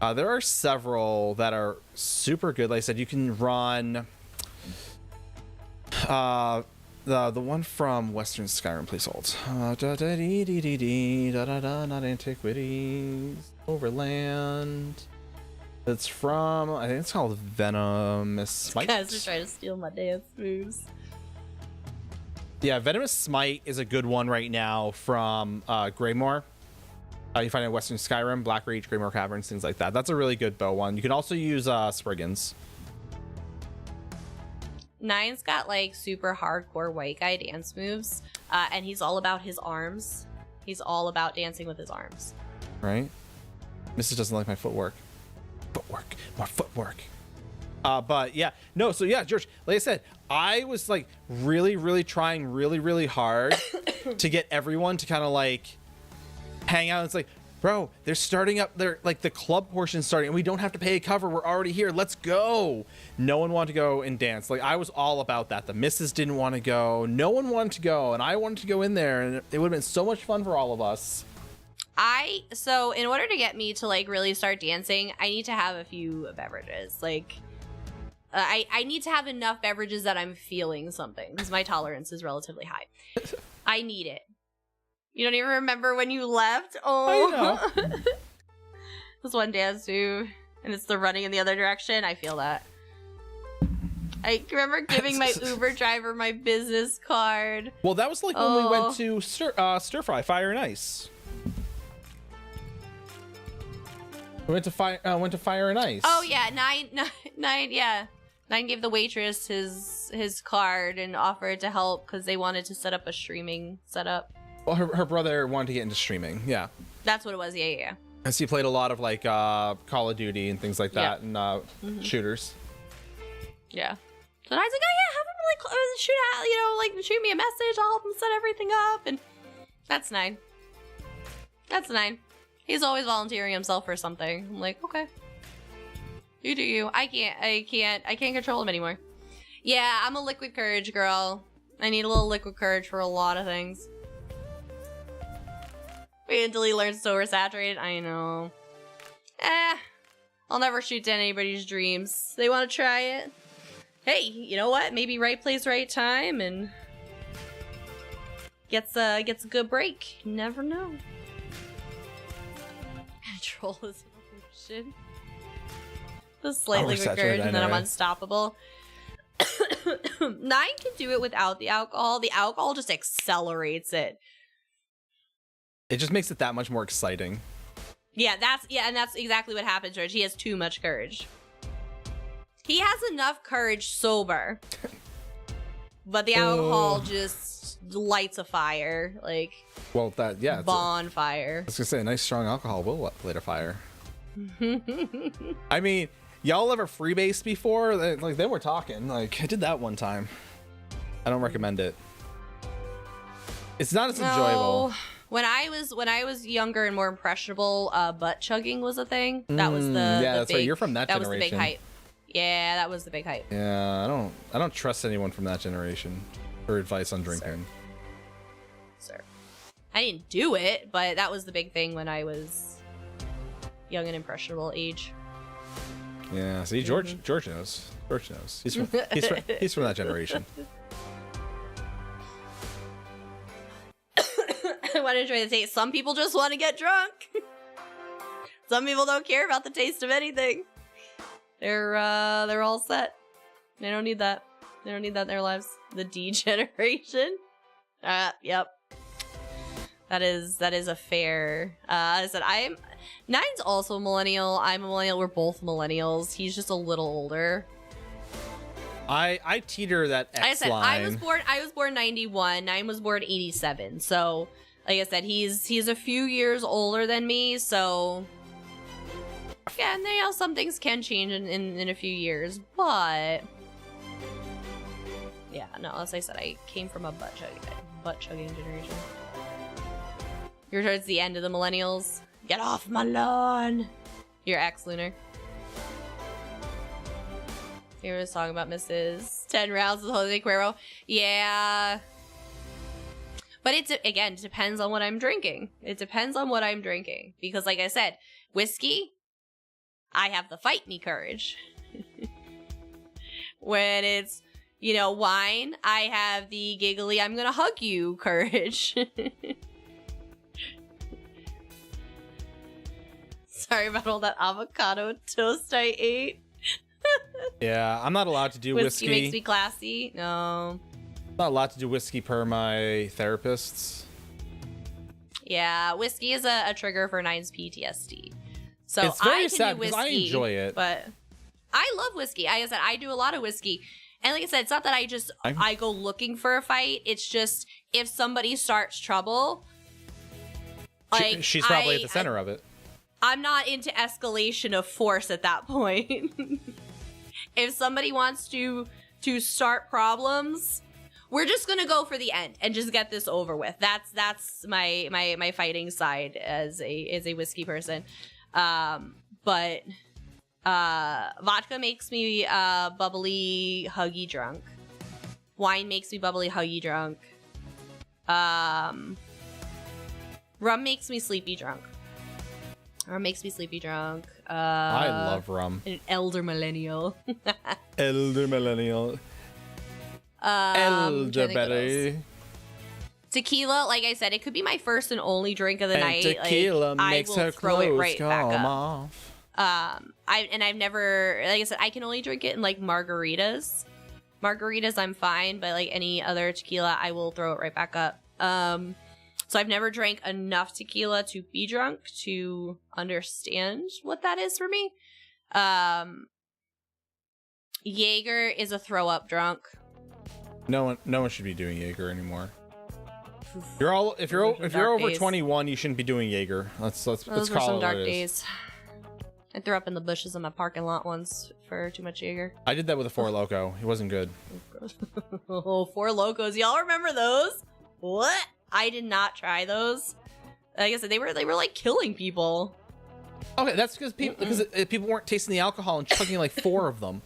There are several that are super good. Like I said, you can run the one from Western Skyrim. Please hold. Not Antiquities. Overland. It's from, I think it's called Venomous Smite. Guys are trying to steal my dance moves. Yeah, Venomous Smite is a good one right now from Greymoor. You find it in Western Skyrim, Black Reach, Greymoor Caverns, things like that. That's a really good bow one. You can also use Spriggans. Nine's got like super hardcore white guy dance moves, and he's all about his arms. He's all about dancing with his arms. Right? Mrs. doesn't like my footwork. More footwork. But yeah, no, so yeah, George, like I said, I was like really trying really hard to get everyone to kind of like hang out. It's like, bro, they're starting up, they're like the club portion's starting and we don't have to pay a cover. We're already here. Let's go. No one wanted to go and dance. Like I was all about that. The missus didn't want to go. No one wanted to go. And I wanted to go in there, and it would have been so much fun for all of us. So in order to get me to like really start dancing, I need to have a few beverages. Like I need to have enough beverages that I'm feeling something, because my tolerance is relatively high. I need it. You don't even remember when you left? Oh, I know. This one dance too, and it's the running in the other direction. I feel that. I remember giving my Uber driver my business card. Well, that was like when we went to Stir Fry, Fire and Ice. We went to Fire and Ice. Oh yeah, nine. Yeah, Nine gave the waitress his card and offered to help because they wanted to set up a streaming setup. Well, her brother wanted to get into streaming. Yeah, that's what it was. Yeah. And so he played a lot of like Call of Duty and things like that, and shooters. Yeah. So I was like, oh yeah, have him like shoot out, like shoot me a message. I'll help him set everything up, and that's Nine. That's Nine. He's always volunteering himself for something. I'm like, okay, you do you. I can't control him anymore. Yeah, I'm a liquid courage girl. I need a little liquid courage for a lot of things. Wait until he learns so oversaturated. I know. I'll never shoot down anybody's dreams. They want to try it. Hey, you know what? Maybe right place, right time, and gets a good break. You never know. Control is an illusion. Just slightly liquid courage, and then I'm unstoppable. 9 can do it without the alcohol. The alcohol just accelerates it. It just makes it that much more exciting. Yeah, and that's exactly what happens, George. He has too much courage. He has enough courage sober, but the alcohol just lights a fire, like. Well, it's bonfire. I was gonna say, a nice strong alcohol will light a fire. I mean, y'all ever freebase before? Like, then we're talking. Like, I did that one time. I don't recommend it. It's not as enjoyable. When I was younger and more impressionable, butt chugging was a thing. That was that's right. You're from that generation. That was the big hype. Yeah, that was the big hype. Yeah, I don't trust anyone from that generation for advice on drinking. Sir. I didn't do it, but that was the big thing when I was young and impressionable age. Yeah, see, George knows. George knows. He's from that generation. I want to enjoy the taste. Some people just want to get drunk. Some people don't care about the taste of anything. They're all set. They don't need that. They don't need that in their lives. The D generation. Yep. That is a fair. I said Nine's also a millennial. I'm a millennial. We're both millennials. He's just a little older. I teeter that X line. I was born 91. Nine was born 87. So like I said, he's a few years older than me, so yeah, and you know, some things can change in a few years, but yeah, no, as I said, I came from a butt chugging generation. You're towards the end of the millennials. Get off my lawn. Your ex, Lunar. You were just talking about Mrs. 10 rounds with Jose Cuervo. Yeah. But again, it depends on what I'm drinking. It depends on what I'm drinking. Because like I said, whiskey, I have the fight me courage. When it's, you know, wine, I have the giggly I'm gonna hug you courage. Sorry about all that avocado toast I ate. Yeah, I'm not allowed to do whiskey. Whiskey makes me classy. No. I'm not allowed to do whiskey per my therapists. Yeah, whiskey is a trigger for Nine's PTSD. So It's very I can sad do because whiskey, I enjoy it. But I love whiskey. Like I said, I do a lot of whiskey. And like I said, it's not that I go looking for a fight. It's just if somebody starts trouble, like She's probably at the center of it. I'm not into escalation of force at that point. If somebody wants to start problems, we're just gonna go for the end and just get this over with. That's my fighting side as a whiskey person. But vodka makes me bubbly, huggy drunk. Wine makes me bubbly, huggy drunk. Rum makes me sleepy drunk. Rum makes me sleepy drunk. I love rum. An elder millennial. Elder millennial. Elderberry. Tequila, like I said, it could be my first and only drink of the And night. tequila Like, makes I will her throw it clothes right back come up. off. I've never, like I said, I can only drink it in like margaritas. Margaritas, I'm fine, but like any other tequila, I will throw it right back up. So I've never drank enough tequila to be drunk to understand what that is for me. Jaeger is a throw up drunk. No one should be doing Jaeger anymore. If you're over 21, you shouldn't be doing Jaeger. Let's Those call were some it dark what it is. days. I threw up in the bushes in my parking lot once for too much Jaeger. I did that with a Four Loko. It wasn't good. Oh, Four Locos. Y'all remember those? What? I did not try those. Like I said, they were like killing people. Okay, that's because people weren't tasting the alcohol and chugging like 4 of them.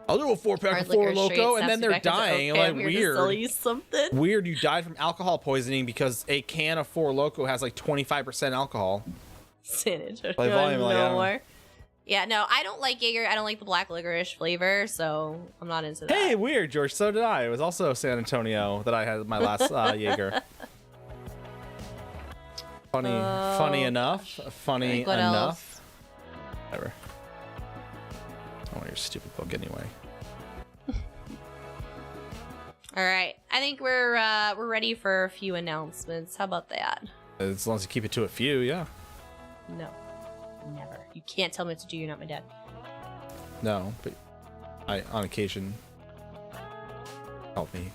I'll do a 4-pack of Four Loko, and then they're dying. Okay, like I'm here to sell you something. Weird, you died from alcohol poisoning because a can of Four Loko has like 25% alcohol. Sanitary. Like volume, like, I don't know. more. Yeah, no, I don't like Jaeger. I don't like the black licorice flavor, so I'm not into that. Hey, weird, George. So did I. It was also San Antonio that I had my last Jaeger. Funny enough. Funny Like what enough. else? Whatever. I want your stupid book anyway. All right, I think we're ready for a few announcements. How about that? As long as you keep it to a few, yeah. No, never. You can't tell me what to do. You're not my dad. No, but I, on occasion, help me.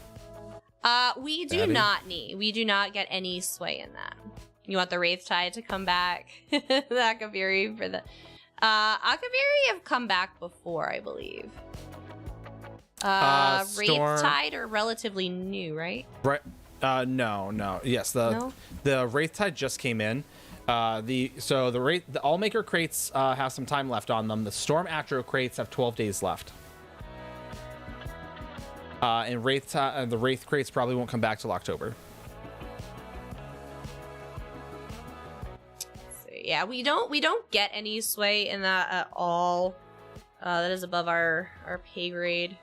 We do Daddy? we do not get any sway in that. You want the Wraith Tide to come back? The Akaviri for the Akaviri have come back before, I believe. Wraith Tide are relatively new, right? Right. No. Yes, the Wraith Tide just came in. The Allmaker crates have some time left on them. The Storm Atro crates have 12 days left. And the Wraith crates probably won't come back till October. So, yeah, we don't get any sway in that at all. That is above our pay grade.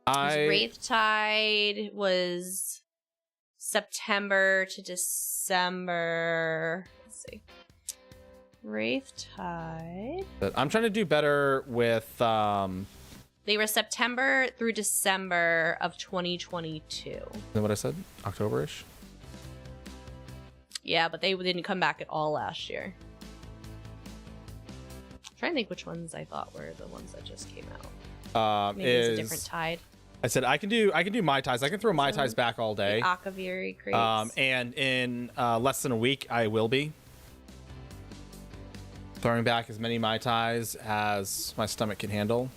Wraith Tide was September to December. Let's see. Wraith Tide. But I'm trying to do better with. They were September through December of 2022. Is that what I said? October-ish? Yeah, but they didn't come back at all last year. I'm trying to think which ones I thought were the ones that just came out. Maybe it's a different tide. I said I can do Mai Tais. I can throw Mai Tais back all day. Akaviri crates. And in less than a week, I will be throwing back as many Mai Tais as my stomach can handle,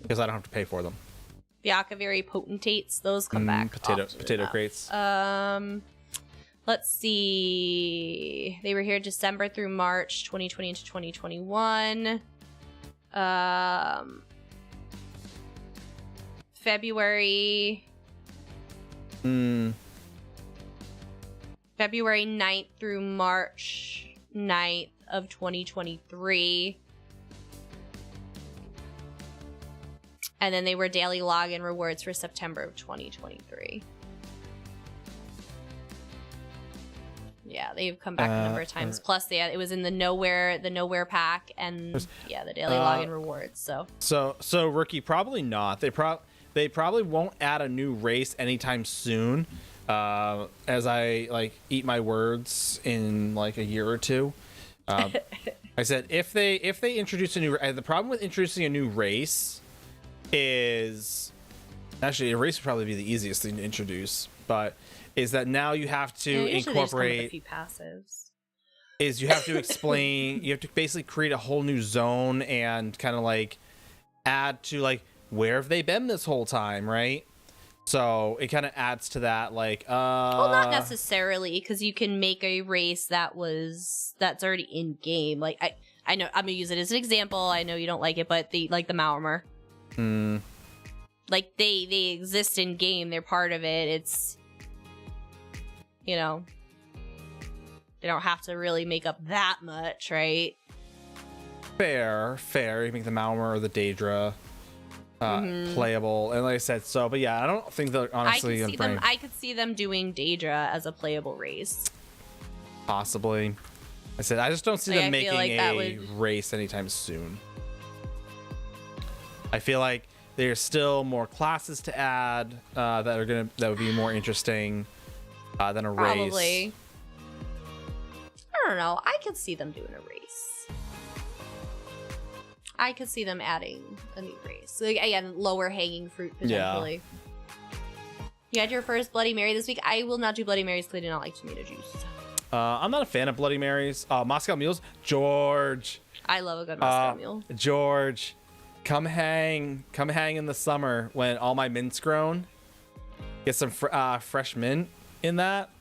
because I don't have to pay for them. The Akaviri potentates, those come back. Potato crates. Let's see. They were here December through March 2020 to 2021. February 9th through March 9th of 2023. And then they were daily login rewards for September of 2023. Yeah, they've come back a number of times. Plus, it was in the nowhere pack, and the daily login rewards. So Rookie, probably not. They probably won't add a new race anytime soon. As I eat my words in a year or two. I said if they introduce a new, the problem with introducing a new race is, actually a race would probably be the easiest thing to introduce, but is that now you have to incorporate a few passives. Is you have to explain, you have to basically create a whole new zone and kind of add to where have they been this whole time, right? So it kind of adds to that, well, not necessarily, because you can make a race that's already in game. I know I'm gonna use it as an example. I know you don't like it, but the Maormer. They exist in game. They're part of it. It's, they don't have to really make up that much, right? Fair. You make the Maormer or the Daedra playable, and like I said, but yeah, I don't think they're honestly. I could see them doing Daedra as a playable race. Possibly. I said I just don't see them making a race anytime soon. I feel like there's still more classes to add that would be more interesting than a race. Probably. I don't know. I could see them doing a race. I could see them adding a new race. Again, lower hanging fruit potentially. Yeah. You had your first Bloody Mary this week. I will not do Bloody Marys because I do not like tomato juice. I'm not a fan of Bloody Marys. Moscow Mules. George. I love a good Moscow Mule. George, come hang in the summer when all my mint's grown. Get some fresh mint in that.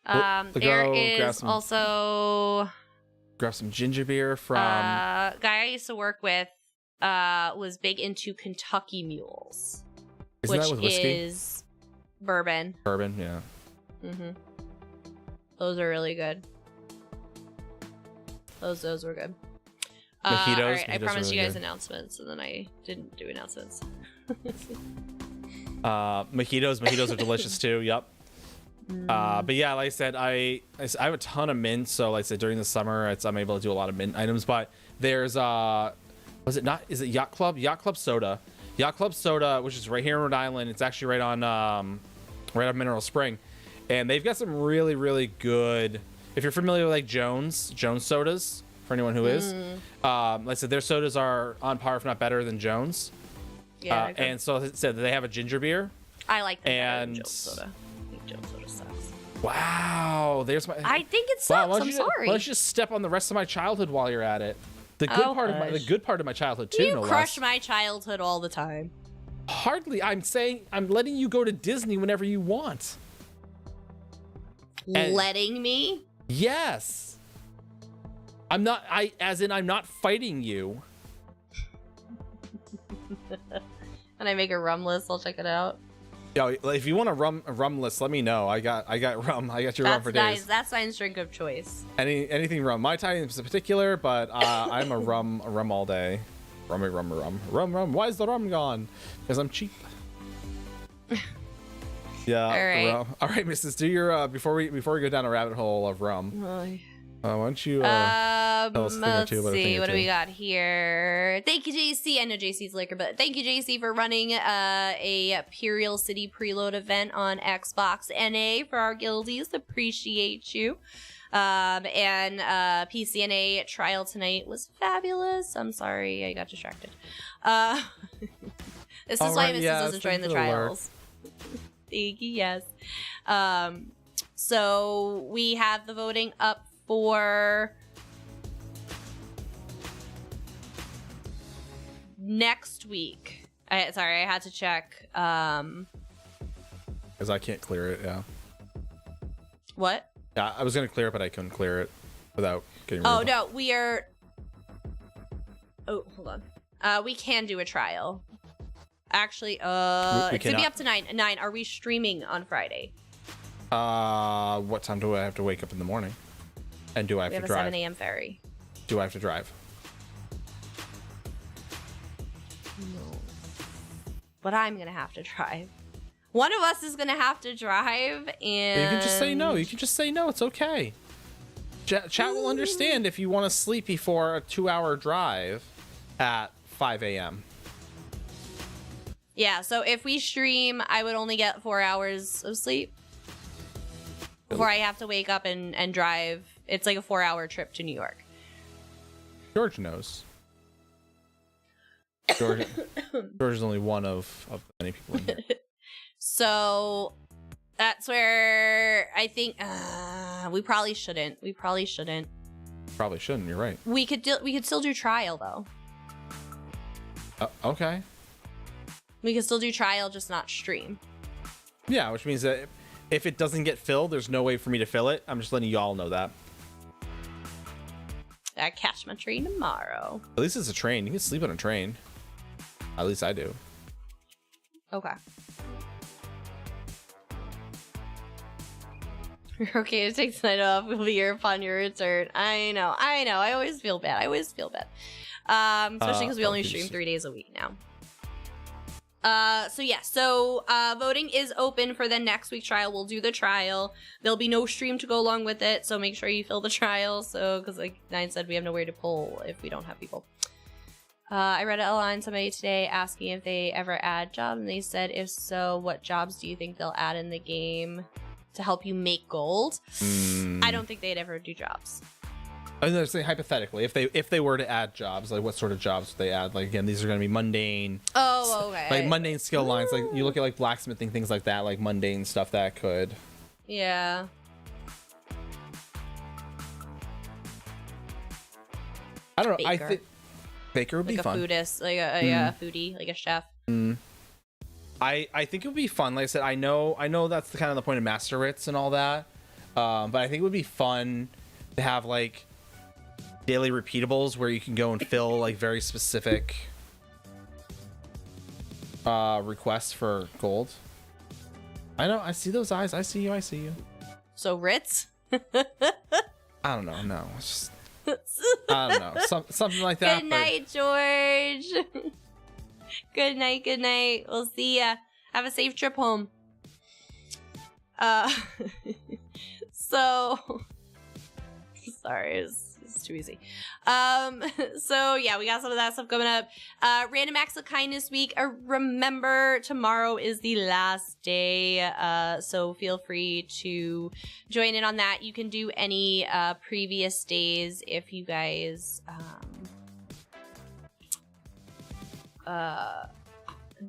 There is also grab some ginger beer from guy I used to work with was big into Kentucky mules. Isn't that with whiskey? Is bourbon. Bourbon, yeah. Those are really good. Those were good. Mojitos. All right, I promised really you guys good. announcements, and then I didn't do announcements. Mojitos are delicious too. Yep. But yeah, like I said, I have a ton of mint, so like I said, during the summer, I'm able to do a lot of mint items. But there's is it Yacht Club soda? Yacht Club soda, which is right here in Rhode Island. It's actually right on Mineral Spring, and they've got some really, really good. If you're familiar with Jones sodas, for anyone who is, like I said, their sodas are on par, if not better, than Jones. Yeah, and so it said they have a ginger beer. I like them better than and Jones soda. I think Jones soda sucks. Wow, there's my. I think it sucks. Wow, I'm sorry. Why don't you just step on the rest of my childhood while you're at it? The good part of my childhood too. You no crush less. my childhood all the time. Hardly. I'm saying I'm letting you go to Disney whenever you want. Letting me? Yes. I'm not. I'm not fighting you. And I make a rum list. I'll check it out. Yo, if you want a rum list, let me know. I got rum. I got your rum for days. That's my drink of choice. Anything rum. My time is particular, but I'm a rum all day. Rum. Why is the rum gone? Because I'm cheap. Yeah. All right. Rum. All right, Mrs. Do your before we go down a rabbit hole of rum. Why don't you tell us a thing or two about a thing or what do two. we got here? Thank you, JC. I know JC's liquor, but thank you, JC, for running a Imperial City preload event on Xbox NA for our guildies. Appreciate you. And PCNA trial tonight was fabulous. I'm sorry, I got distracted. This is why Mrs. doesn't join the trials. Thank you, yes. So we have the voting up for next week. Sorry, I had to check. Because I can't clear it, yeah. What? Yeah, I was going to clear it, but I couldn't clear it without getting rid Oh, of it. no, we are... Oh, hold on. We can do a trial. Actually, it's gonna be up to 9. 9. Are we streaming on Friday? What time do I have to wake up in the morning? And do I have to drive? We have a 7 a.m. ferry. Do I have to drive? No. But I'm gonna have to drive. One of us is gonna have to drive, and... You can just say no. You can just say no. It's okay. Chat will understand if you want to sleep before a 2-hour drive at 5 a.m. Yeah, so if we stream, I would only get 4 hours of sleep before I have to wake up and drive. It's like a 4-hour trip to New York. George knows. George is only one of many people in here. So that's where I think we probably shouldn't. Probably shouldn't. You're right. We could still do trial though. Okay. We could still do trial, just not stream. Yeah, which means that if it doesn't get filled, there's no way for me to fill it. I'm just letting y'all know that. I catch my train tomorrow. At least it's a train. You can sleep on a train. At least I do. Okay. You're okay to take tonight off. We'll be here upon your return. I know. I always feel bad. Especially because we only stream 3 days a week now. So voting is open for the next week trial. We'll do the trial. There'll be no stream to go along with it, so make sure you fill the trial. So, because like Nine said, we have nowhere to pull if we don't have people. I read a line somebody today asking if they ever add jobs, and they said, if so, what jobs do you think they'll add in the game to help you make gold? I don't think they'd ever do jobs. I was saying hypothetically, if they were to add jobs, like what sort of jobs would they add? Like again, these are going to be mundane. Oh, okay. Like mundane skill lines. Like you look at like blacksmithing, things like that, like mundane stuff that could. Yeah. I don't know. Baker. I think baker would like be fun. Like a foodist, like a foodie, like a chef. I think it would be fun. Like I said, I know that's the kind of the point of master writs and all that. But I think it would be fun to have like daily repeatables where you can go and fill like very specific requests for gold. I know. I see those eyes. I see you. So Ritz? I don't know. No, it's just I don't know. Something like that. Good night, George. Good night. We'll see ya. Have a safe trip home. So sorry, it's too easy. So yeah, we got some of that stuff coming up. Random Acts of Kindness week. Remember, tomorrow is the last day. So feel free to join in on that. You can do any previous days if you guys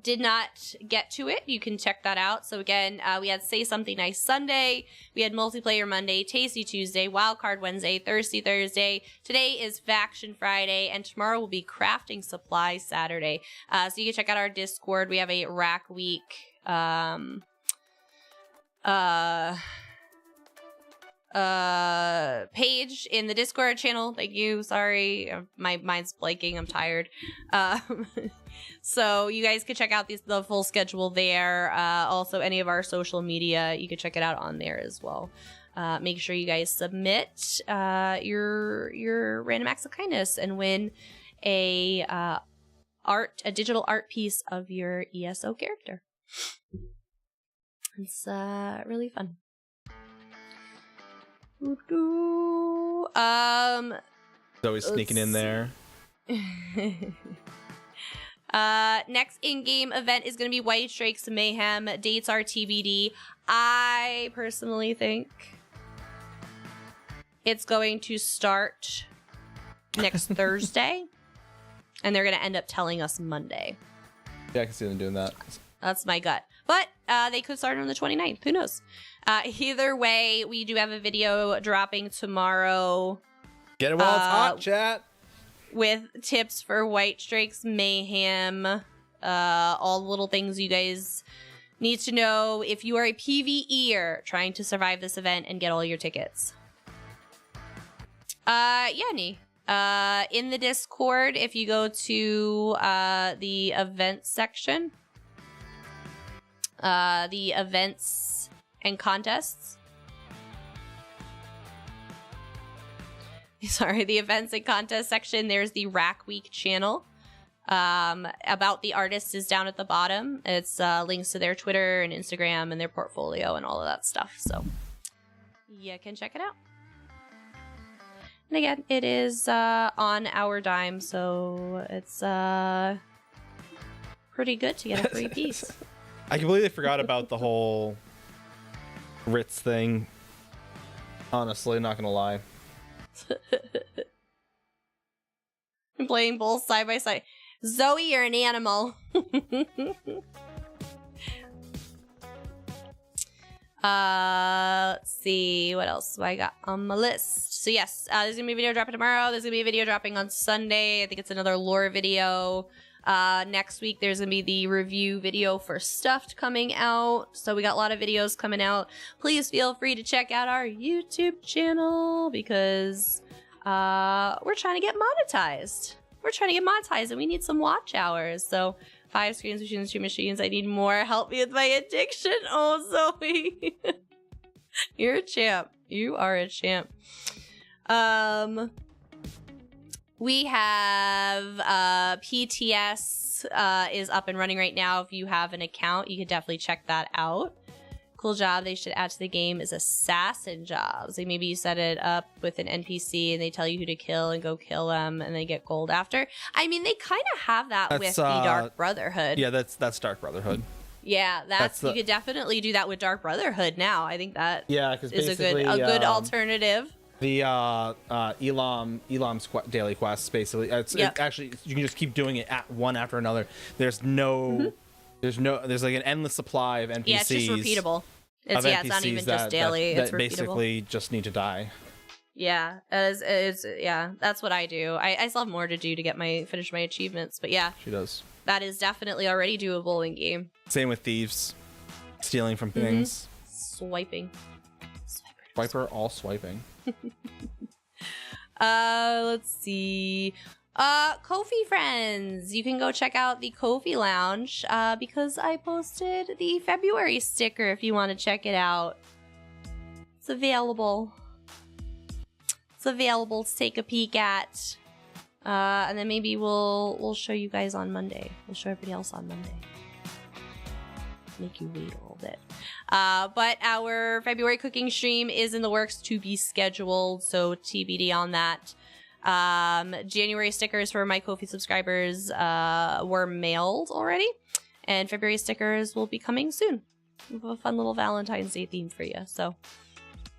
did not get to it. You can check that out. So again, we had Say Something Nice Sunday, we had Multiplayer Monday, Tasty Tuesday, Wildcard Wednesday, Thirsty Thursday. Today is Faction Friday, and tomorrow will be Crafting Supply Saturday. So you can check out our Discord. We have a rack week page in the Discord channel. Thank you. Sorry, my mind's blanking. I'm tired. So you guys can check out the full schedule there. Also, any of our social media, you can check it out on there as well. Make sure you guys submit your random acts of kindness and win a digital art piece of your ESO character. It's really fun. Zoe's sneaking in there. Next in-game event is going to be White Strikes Mayhem. Dates are TBD. I personally think it's going to start next Thursday, and they're going to end up telling us Monday. Yeah, I can see them doing that. That's my gut. But they could start on the 29th. Who knows? Either way, we do have a video dropping tomorrow. Get it while it's hot, chat. With tips for White Strikes Mayhem. All the little things you guys need to know if you are a PvEer trying to survive this event and get all your tickets. Nee. In the Discord, if you go to the events section, the events and contests. Sorry, the events and contest section, there's the Rack Week channel. About the artist is down at the bottom. It's links to their Twitter and Instagram and their portfolio and all of that stuff. So you can check it out. And again, it is on our dime, so it's pretty good to get a free piece. I completely forgot about the whole Ritz thing. Honestly, not gonna lie. I'm playing both side by side. Zoe, you're an animal. Let's see what else do I got on my list. So yes, there's gonna be a video dropping tomorrow. There's gonna be a video dropping on Sunday. I think it's another lore video. Next week there's gonna be the review video for Stuffed coming out. So we got a lot of videos coming out. Please feel free to check out our YouTube channel because we're trying to get monetized. We're trying to get monetized and we need some watch hours. So 5 screens, machines, 2 machines. I need more. Help me with my addiction. Oh, Zoe. You're a champ. You are a champ. We have PTS is up and running right now. If you have an account, you could definitely check that out. Cool job they should add to the game is assassin jobs. Like maybe you set it up with an NPC and they tell you who to kill and go kill them and they get gold after. I mean, they kind of have that with the Dark Brotherhood. Yeah, that's Dark Brotherhood. Yeah, you could definitely do that with Dark Brotherhood now. I think that is a good alternative. The Elam's daily quests, basically. It's actually, you can just keep doing it one after another. There's like an endless supply of NPCs. Yeah, it's just repeatable. It's not even just daily. It's repeatable. Basically just need to die. Yeah, that's what I do. I still have more to do to finish my achievements, but yeah. She does. That is definitely already doable in game. Same with thieves. Stealing from things. Swiping. Swiper, all swiping. Let's see. Kofi friends, you can go check out the Kofi Lounge because I posted the February sticker if you want to check it out. It's available. It's available to take a peek at. And then maybe we'll show you guys on Monday. We'll show everybody else on Monday. Make you wait a little bit. But our February cooking stream is in the works to be scheduled, so TBD on that. January stickers for my Ko-fi subscribers were mailed already, and February stickers will be coming soon. We have a fun little Valentine's Day theme for you, so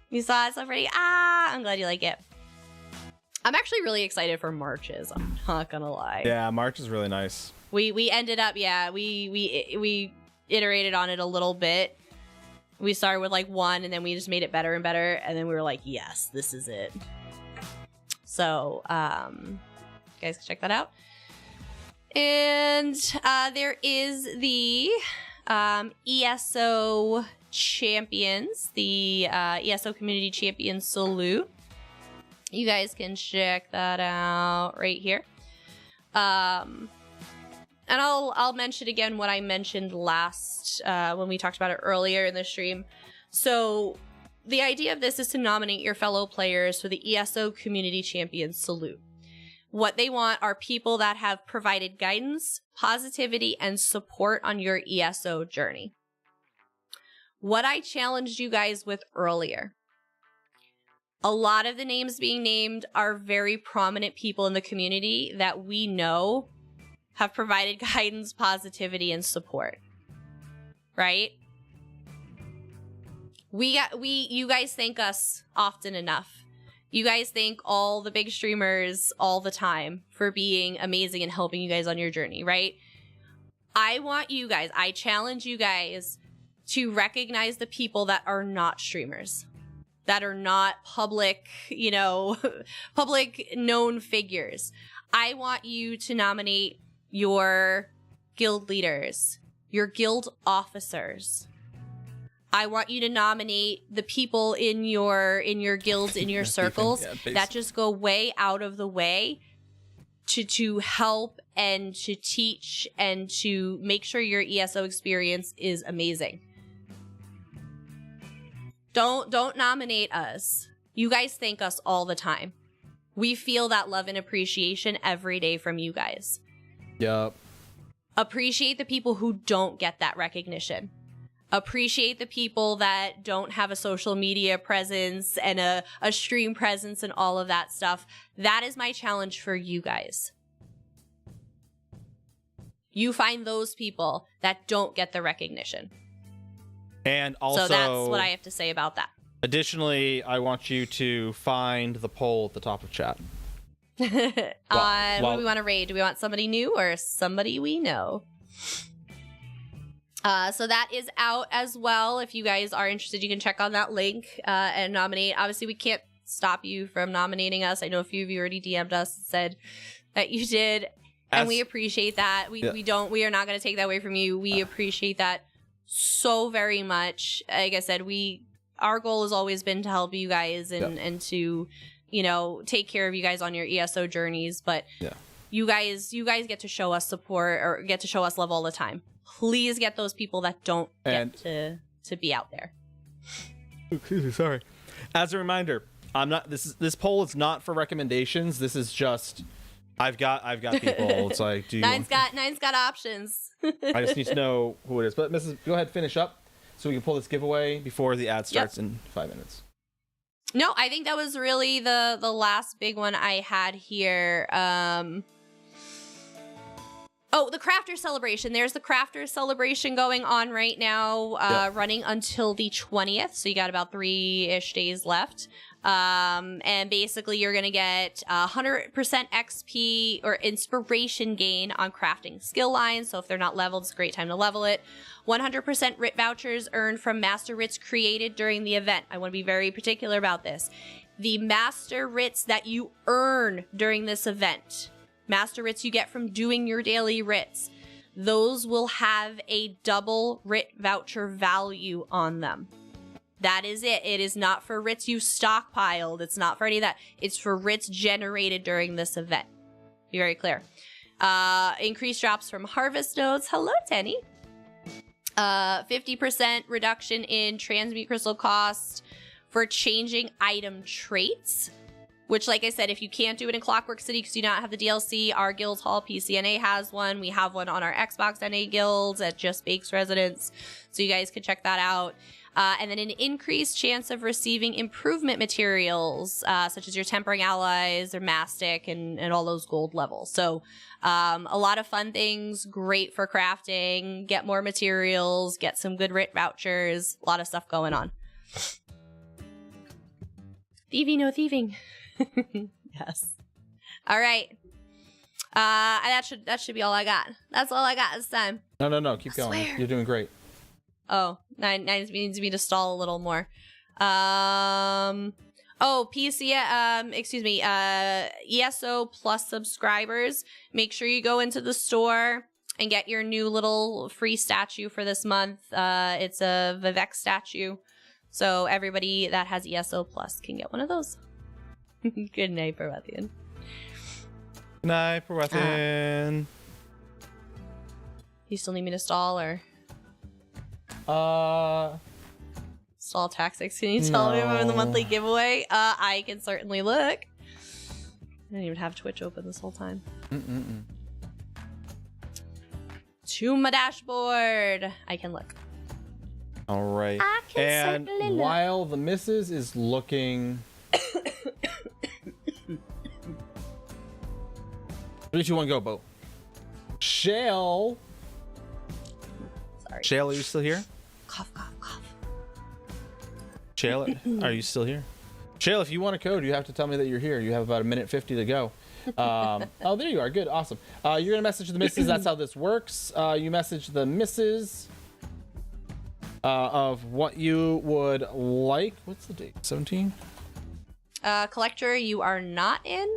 you saw it, so pretty. I'm glad you like it. I'm actually really excited for Marches. I'm not gonna lie. Yeah, March is really nice. We ended up, we iterated on it a little bit. We started with like 1, and then we just made it better and better, and then we were like, yes, this is it. So, you guys can check that out. And there is the ESO Champions, the ESO Community Champion Salute. You guys can check that out right here. And I'll mention again what I mentioned last when we talked about it earlier in the stream. So the idea of this is to nominate your fellow players for the ESO Community Champions Salute. What they want are people that have provided guidance, positivity, and support on your ESO journey. What I challenged you guys with earlier. A lot of the names being named are very prominent people in the community that we know have provided guidance, positivity, and support. Right? You guys thank us often enough. You guys thank all the big streamers all the time for being amazing and helping you guys on your journey, right? I challenge you guys to recognize the people that are not streamers, that are not public, public known figures. I want you to nominate your guild leaders, your guild officers. I want you to nominate the people in your guilds, in your circles that just go way out of the way to help and to teach and to make sure your ESO experience is amazing. Don't nominate us. You guys thank us all the time. We feel that love and appreciation every day from you guys. Yep. Appreciate the people who don't get that recognition. Appreciate the people that don't have a social media presence and a stream presence and all of that stuff. That is my challenge for you guys. You find those people that don't get the recognition. And also, so that's what I have to say about that. Additionally, I want you to find the poll at the top of chat. What do we want to raid? Do we want somebody new or somebody we know? So that is out as well. If you guys are interested, you can check on that link and nominate. Obviously, we can't stop you from nominating us. I know a few of you already DM'd us and said that you did, and we appreciate that. We are not going to take that away from you. We appreciate that so very much. Like I said, our goal has always been to help you guys and to, take care of you guys on your ESO journeys. But you guys get to show us support or get to show us love all the time. Please get those people that don't get to be out there. Excuse me, sorry. As a reminder, I'm not. This poll is not for recommendations. This is just I've got people. It's like Nine's got options. I just need to know who it is. But Mrs., go ahead, finish up so we can pull this giveaway before the ad starts in 5 minutes. No, I think that was really the last big one I had here. Oh, the Crafter Celebration. There's the Crafter Celebration going on right now, running until the 20th. So you got about 3-ish days left. And basically you're going to get 100% XP or inspiration gain on crafting skill lines. So if they're not leveled, it's a great time to level it. 100% writ vouchers earned from master writs created during the event. I want to be very particular about this. The master writs that you earn during this event, master writs you get from doing your daily writs, those will have a double writ voucher value on them. That is it. It is not for writs you stockpiled. It's not for any of that. It's for writs generated during this event. Be very clear. Increased drops from harvest nodes. Hello, Tenny. 50% reduction in transmute crystal cost for changing item traits. Which, like I said, if you can't do it in Clockwork City because you do not have the DLC, our Guild Hall PCNA has one. We have one on our Xbox NA guilds at Just Bakes Residence. So you guys can check that out. And then an increased chance of receiving improvement materials, such as your Tempering Allies or Mastic and all those gold levels. So a lot of fun things, great for crafting, get more materials, get some good writ vouchers, a lot of stuff going on. Thieving, no thieving. Yes. All right. That should be all I got. That's all I got this time. No. Keep going. Swear. You're doing great. Oh, nine needs me to stall a little more. ESO Plus subscribers. Make sure you go into the store and get your new little free statue for this month. It's a Vivek statue. So everybody that has ESO Plus can get one of those. Good night, Parwathian. Good night, Parwathian. You still need me to stall or? Stall tactics. Can you tell me about the monthly giveaway? I can certainly look. I didn't even have Twitch open this whole time. To my dashboard. I can look. All right. I can and certainly look. while the missus is looking 3, 2, 1, go, Bo. Shale. Sorry. Shale, are you still here? Cough, cough, cough. Shale, are you still here? Shale, if you want a code, you have to tell me that you're here. You have about 1:50 to go. Oh, there you are. Good. Awesome. You're going to message the missus. That's how this works. You message the missus of what you would like. What's the date? 17? Collector, you are not in.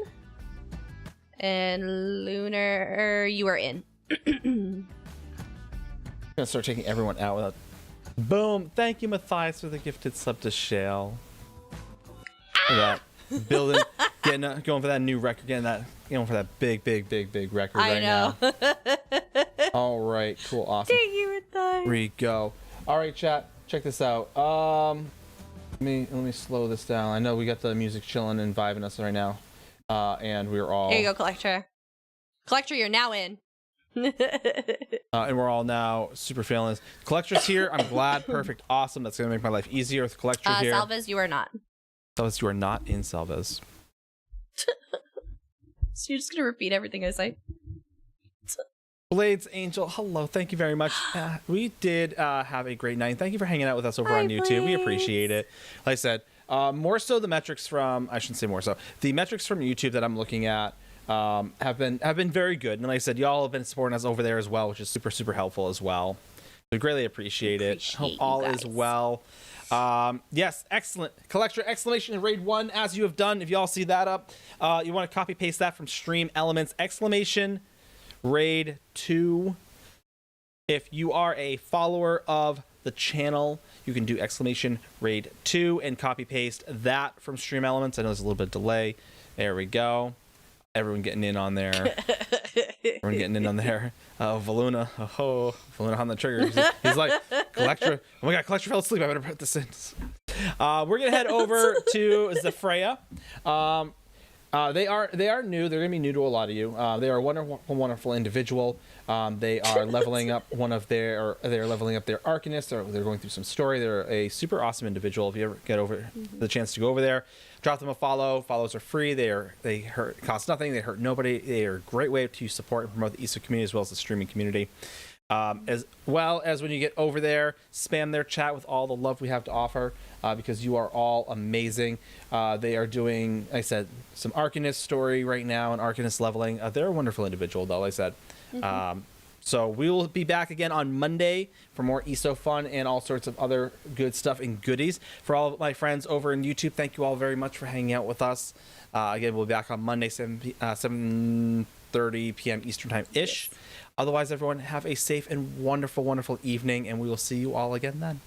And Lunar, you are in. I'm gonna start taking everyone out without. Boom! Thank you, Matthias, for the gifted sub to Shale. Look at that. Building, going for that new record, going for that big record right now. All right, cool, awesome. Thank you, Matthias. Here we go. All right, chat, check this out. Let me slow this down. I know we got the music chilling and vibing us right now, and we're all. Here you go, Collector. Collector, you're now in. And we're all now super feeling this. Collector's here. I'm glad. Perfect. Awesome. That's going to make my life easier with Collector here. Salvez, you are not. Salvez, you are not in Salvez. So you're just going to repeat everything I say? Blades Angel, hello. Thank you very much. We did have a great night. Thank you for hanging out with us over on YouTube. We appreciate it. Like I said, more so the metrics from, I shouldn't say more so, the metrics from YouTube that I'm looking at have been very good. And like I said, y'all have been supporting us over there as well, which is super helpful as well. We greatly appreciate it. Hope all is well. Yes, excellent. Collector exclamation in raid 1 as you have done. If y'all see that up, you want to copy paste that from Stream Elements exclamation raid 2. If you are a follower of the channel, you can do exclamation raid 2 and copy paste that from Stream Elements. I know there's a little bit of delay. There we go. Everyone getting in on there. Everyone getting in on there. Valuna. Oh, Valuna on the trigger. He's like, Collector. Oh my god, Collector fell asleep. I better put this in. We're gonna head over to Zephraya. They are new. They're gonna be new to a lot of you. They are a wonderful individual. They are leveling up they're leveling up their Arcanist. They're going through some story. They're a super awesome individual. If you ever get over the chance to go over there, drop them a follow. Follows are free. They cost nothing. They hurt nobody. They are a great way to support and promote the ESO community as well as the streaming community. As well as when you get over there, spam their chat with all the love we have to offer, because you are all amazing. They are doing, like I said, some Arcanist story right now and Arcanist leveling. They're a wonderful individual, though, like I said. So we will be back again on Monday for more ESO fun and all sorts of other good stuff and goodies. For all of my friends over in YouTube, thank you all very much for hanging out with us. Again, we'll be back on Monday, 7:30 p.m. Eastern Time-ish. Yes. Otherwise, everyone, have a safe and wonderful evening, and we will see you all again then.